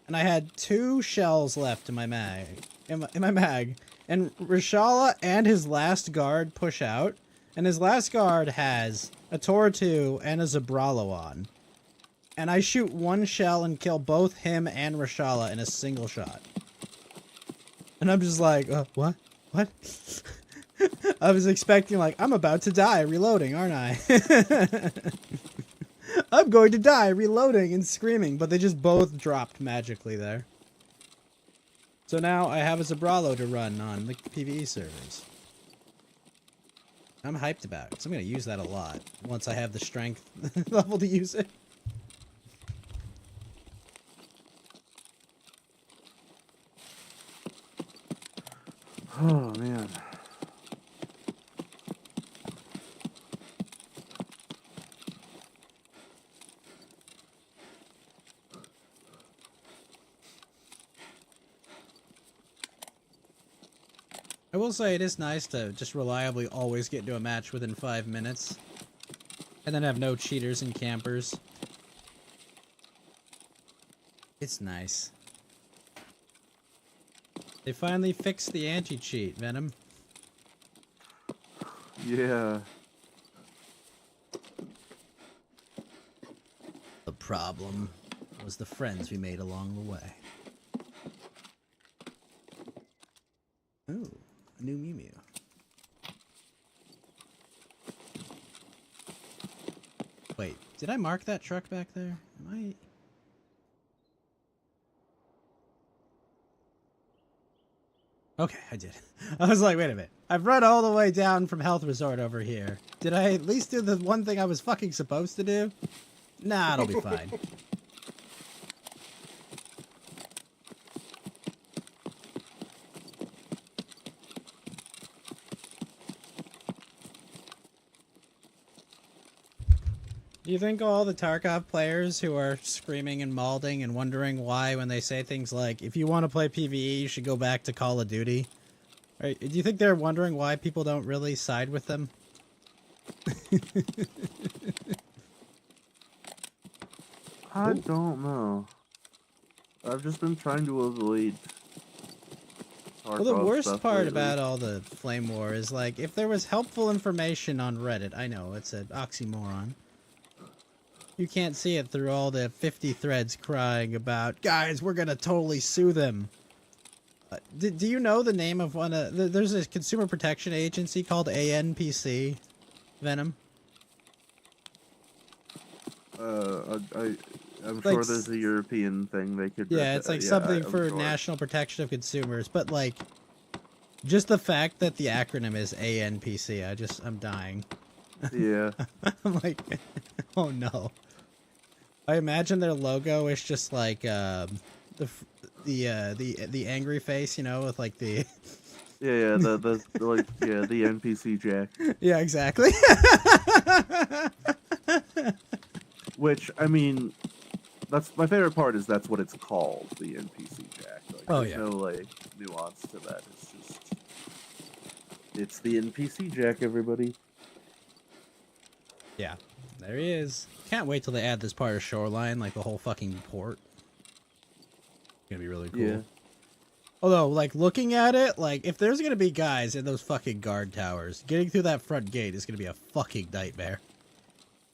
and I had 2 shells left in my mag, in my mag, and Rashala and his last guard push out, and his last guard has a Tortu and a Zabralo on. And I shoot 1 shell and kill both him and Rashala in a single shot. And I'm just like, what? What? I was expecting, like, I'm about to die reloading, aren't I? I'm going to die reloading and screaming, but they just both dropped magically there. So now I have a Zabralo to run on the PvE servers. I'm hyped about it, so I'm going to use that a lot once I have the strength level to use it. Oh man. I will say it is nice to just reliably always get into a match within 5 minutes. And then have no cheaters and campers. It's nice. They finally fixed the anti-cheat, Venom. Yeah. problem was the friends we made along the way. Ooh, a new Mew Mew. Wait, did I mark that truck back there? Am I... Okay, I did. I was like, wait a minute. I've run all the way down from Health Resort over here. Did I at least do the one thing I was fucking supposed to do? Nah, it'll be fine. Do you think all the Tarkov players who are screaming and malding and wondering why when they say things like, if you want to play PvE, you should go back to Call of Duty? Do you think they're wondering why people don't really side with them? I don't know. I've just been trying to avoid. Well, the worst stuff part lately. about all the flame war is, like, if there was helpful information on Reddit, I know, it's an oxymoron. You can't see it through all the 50 threads crying about, guys, we're gonna totally sue them. Do you know the name of one of... There's a consumer protection agency called ANPC, Venom? I'm Like, sure there's a European thing they could. Yeah, it's like something I'm for sure. national protection of consumers, but like, just the fact that the acronym is ANPC, I'm dying. Yeah. I'm like, oh no. I imagine their logo is just like the angry face, you know, with like the Yeah, the like the NPC Jack. yeah, exactly. Which I mean, that's my favorite part. Is that's what it's called, the NPC Jack. Like, Oh, there's yeah. no like nuance to that. It's the NPC Jack. Everybody. Yeah, there he is. Can't wait till they add this part of Shoreline, like the whole fucking port. It's gonna be really cool. Yeah. Although, like, looking at it, like, if there's gonna be guys in those fucking guard towers, getting through that front gate is gonna be a fucking nightmare.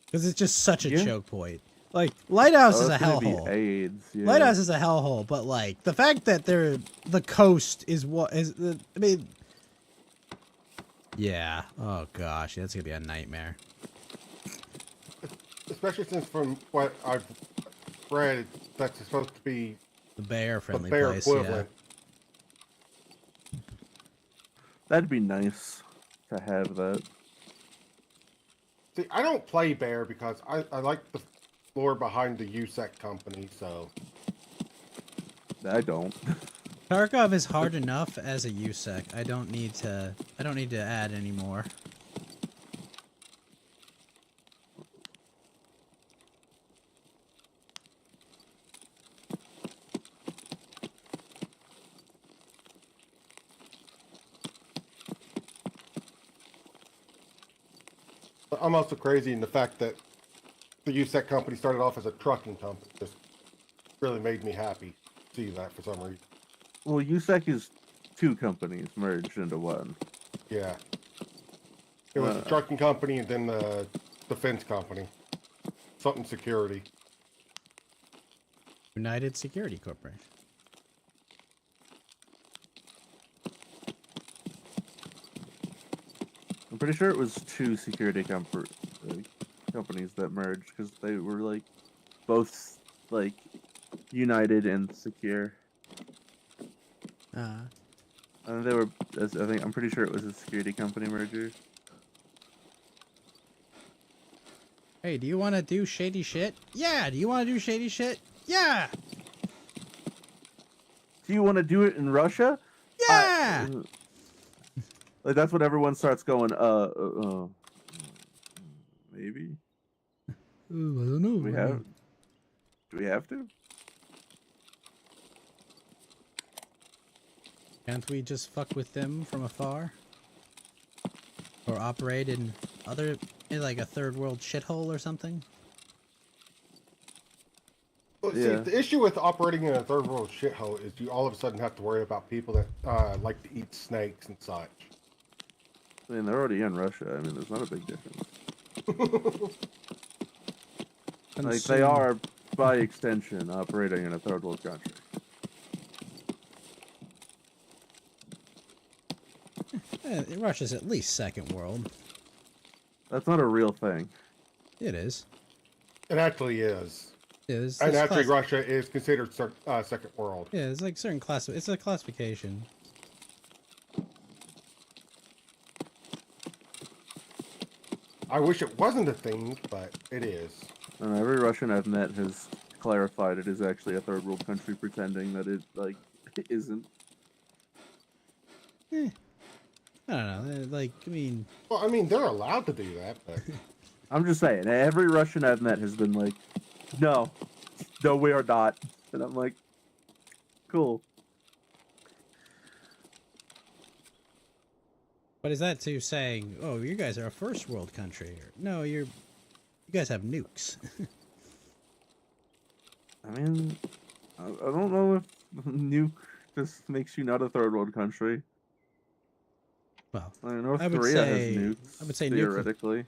Because it's just such a choke point. Like, Lighthouse is a it's gonna be hellhole. AIDS. Yeah. Lighthouse is a hellhole, but, like, the fact that the coast is what is, I mean... Yeah. Oh, gosh. That's gonna be a nightmare. Especially since from what I've read, that's supposed to be The bear-friendly the bear place, equivalent. That'd be nice to have that. See, I don't play bear because I like the lore behind the USEC company, so... I don't. Tarkov is hard enough as a USEC. I don't need to add any more. I'm also crazy in the fact that the USEC company started off as a trucking company. Just really made me happy to see that for some reason. Well, USEC is two companies merged into one. Yeah. It was a trucking company and then the defense company. Something security. United Security Corporation. I'm pretty sure it was two security companies that merged because they were like both like united and secure. And they were. I'm pretty sure it was a security company merger. Hey, do you want to do shady shit? Yeah. Do you want to do shady shit? Yeah. Do you want to do it in Russia? Yeah. Like that's when everyone starts going. Maybe. Ooh, I don't know. Do we have to? Can't we just fuck with them from afar? Or operate in like a third world shithole or something? Well, Yeah. see, the issue with operating in a third world shithole is you all of a sudden have to worry about people that like to eat snakes and such. I mean, they're already in Russia. I mean, there's not a big difference. Like they are by extension, operating in a third world country. Russia's at least second world. That's not a real thing. It is. It actually is. Yeah, there's And actually, class- Russia is considered second world. Yeah, there's like certain class. It's a classification. I wish it wasn't a thing, but it is. And every Russian I've met has clarified it is actually a third world country, pretending that it isn't. I don't know. Like, I mean, Well, I mean, they're allowed to do that, but I'm just saying, every Russian I've met has been like, no, we are not. And I'm like, cool. but is that to saying, oh, you guys are a first world country? Or, no, you guys have nukes. I mean, I don't know if nuke just makes you not a third world country. Well, I mean, North I would Korea say- has nukes, I would say theoretically.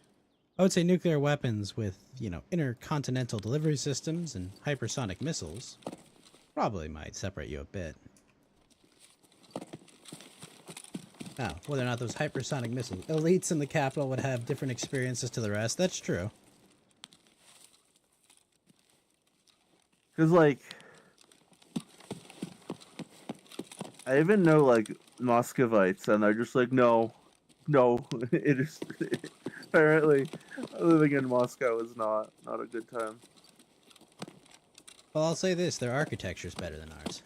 I would say nuclear weapons with, intercontinental delivery systems and hypersonic missiles probably might separate you a bit. Now, whether or not those hypersonic missiles, elites in the capital would have different experiences to the rest, that's true. Because, like, I even know, like, Muscovites, and they're just like, no, it is, apparently, living in Moscow is not a good time. Well, I'll say this, their architecture's better than ours.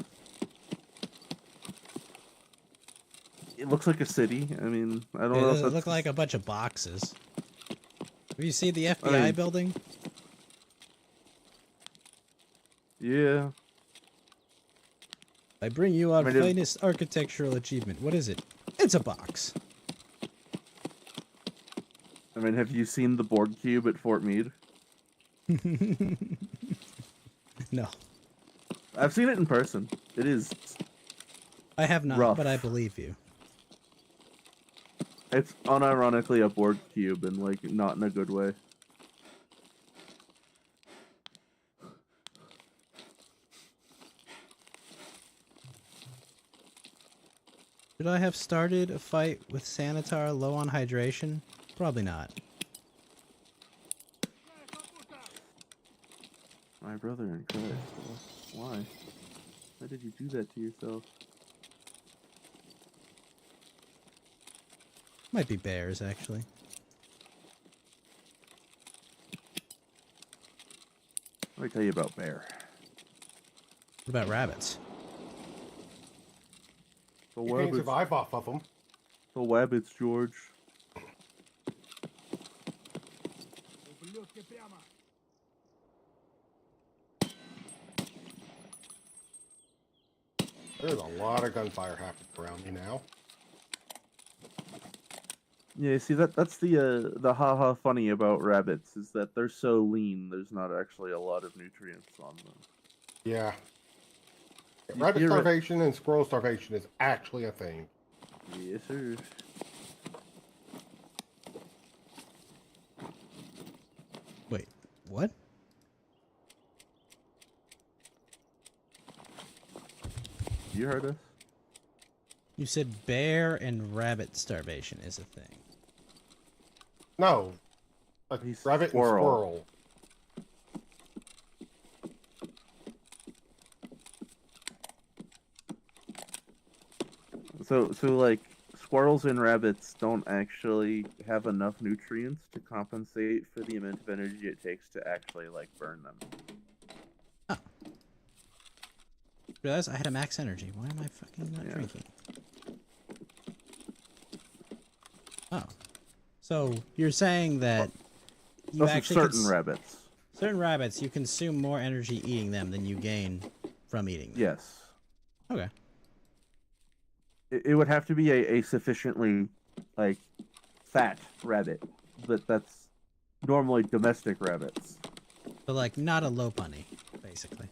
It looks like a city. I mean, I don't It know if doesn't that's... look like a bunch of boxes. Have you seen the FBI I mean- building? Yeah. I bring you our I mean, it- finest architectural achievement. What is it? It's a box. I mean, have you seen the Borg Cube at Fort Meade? No, I've seen it in person. It is... I have not, Rough. but I believe you. It's unironically a Borg Cube, and, like, not in a good way. Should I have started a fight with Sanitar low on hydration? Probably not. My brother in Christ. Why? Why did you do that to yourself? Might be bears, actually. Let me tell you about bear. What about rabbits? The you can't wabbits, survive off of them. the wabbits, George. Ублюдки прямо! There's a lot of gunfire happening around me now. Yeah, see that's the haha funny about rabbits is that they're so lean. There's not actually a lot of nutrients on them. Yeah. Rabbit you're right. starvation and squirrel starvation is actually a thing. Yes, sir. Wait, what? You heard us. You said bear and rabbit starvation is a thing. No. A He's rabbit squirrel. and squirrel. So like squirrels and rabbits don't actually have enough nutrients to compensate for the amount of energy it takes to actually like burn them. Realize I had a max energy. Why am I fucking not Yeah. drinking? Oh. So you're saying that you Those are actually certain rabbits. certain rabbits you consume more energy eating them than you gain from eating them. Yes. Okay. It would have to be a sufficiently like fat rabbit, but that's normally domestic rabbits. But like not a low bunny, basically.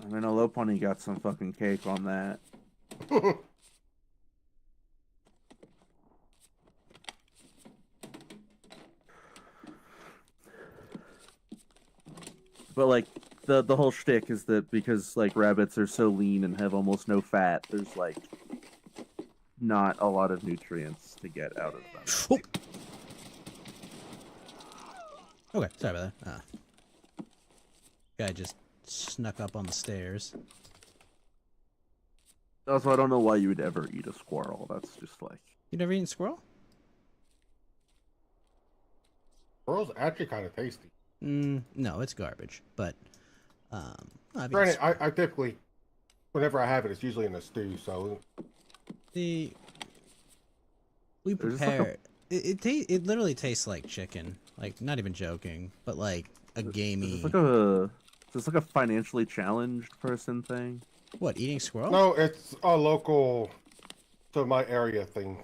I mean, a Lopunny got some fucking cake on that. But like the whole shtick is that because like rabbits are so lean and have almost no fat, there's like not a lot of nutrients to get out of them. Oh. Okay, sorry about that. Guy just snuck up on the stairs. Also, I don't know why you would ever eat a squirrel. That's just like... You never eaten squirrel? Squirrel's actually kind of tasty. No, it's garbage. But, I've eaten Granted, I typically, whenever I have it, it's usually in a stew, so... we There's just like prepare... It literally tastes like chicken. Like, not even joking, but like a gamey... Is this like a financially challenged person thing? What, eating squirrel? No, it's a local to my area thing.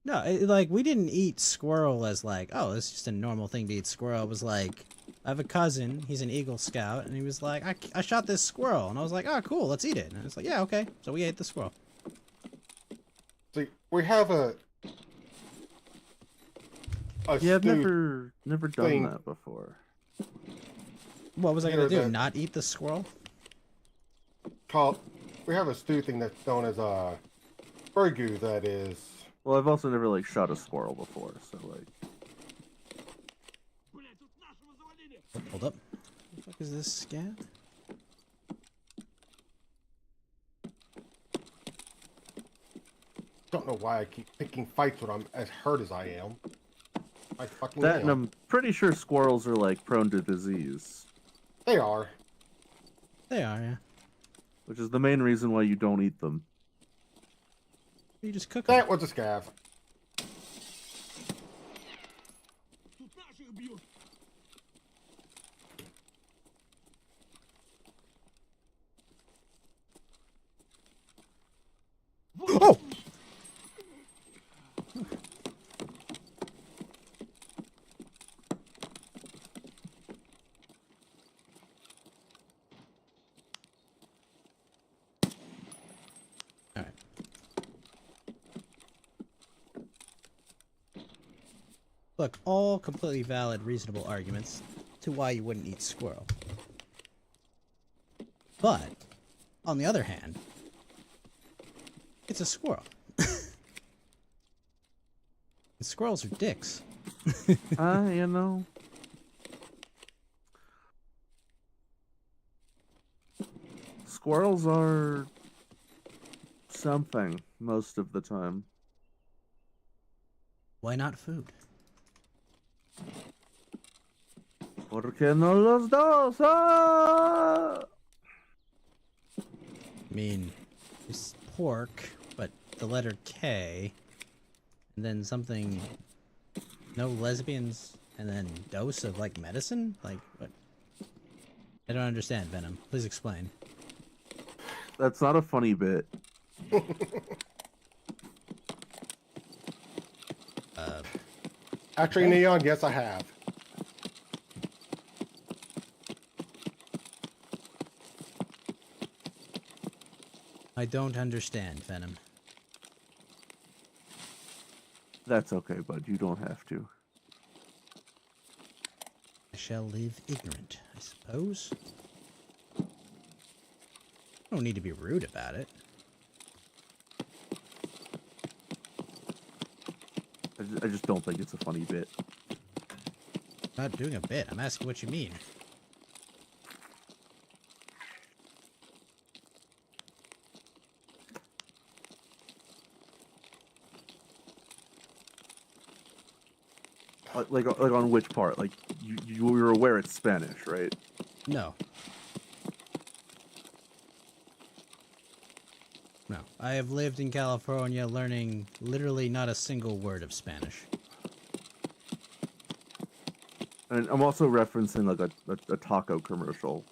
No, like, we didn't eat squirrel as like, oh, it's just a normal thing to eat squirrel. It was like, I have a cousin, he's an Eagle Scout, and he was like, I shot this squirrel. And I was like, oh, cool, let's eat it. And it's like, yeah, okay. So we ate the squirrel. See, we have a Yeah, I've stew never done thing. that before. What was I You going know, to do, the- not eat the squirrel? called... We have a stew thing that's known as a burgoo, that is... Well, I've also never like shot a squirrel before, so like... Hold up. What the fuck is this scat? Don't know why I keep picking fights when I'm as hurt as I am. I fucking That, and am. I'm pretty sure squirrels are like prone to disease, They are. They are, yeah. which is the main reason why you don't eat them. You just cook them. That was a scav. Oh! Alright. Look, all completely valid, reasonable arguments to why you wouldn't eat squirrel. But, on the other hand, it's a squirrel. And squirrels are dicks. You know. Squirrels are something most of the time. Why not food? Porque no los dos? Ah! I mean, it's pork, but the letter K, and then something, no lesbians, and then dose of, like, medicine? Like, what? I don't understand, Venom. Please explain. That's not a funny bit. Actually, Neon, yes, I have. I don't understand, Venom. That's okay, bud. You don't have to. I shall live ignorant, I suppose. I don't need to be rude about it. I just don't think it's a funny bit. I'm not doing a bit. I'm asking what you mean. Like on which part? Like you were aware it's Spanish, right? No. No. I have lived in California learning literally not a single word of Spanish. And I'm also referencing like a taco commercial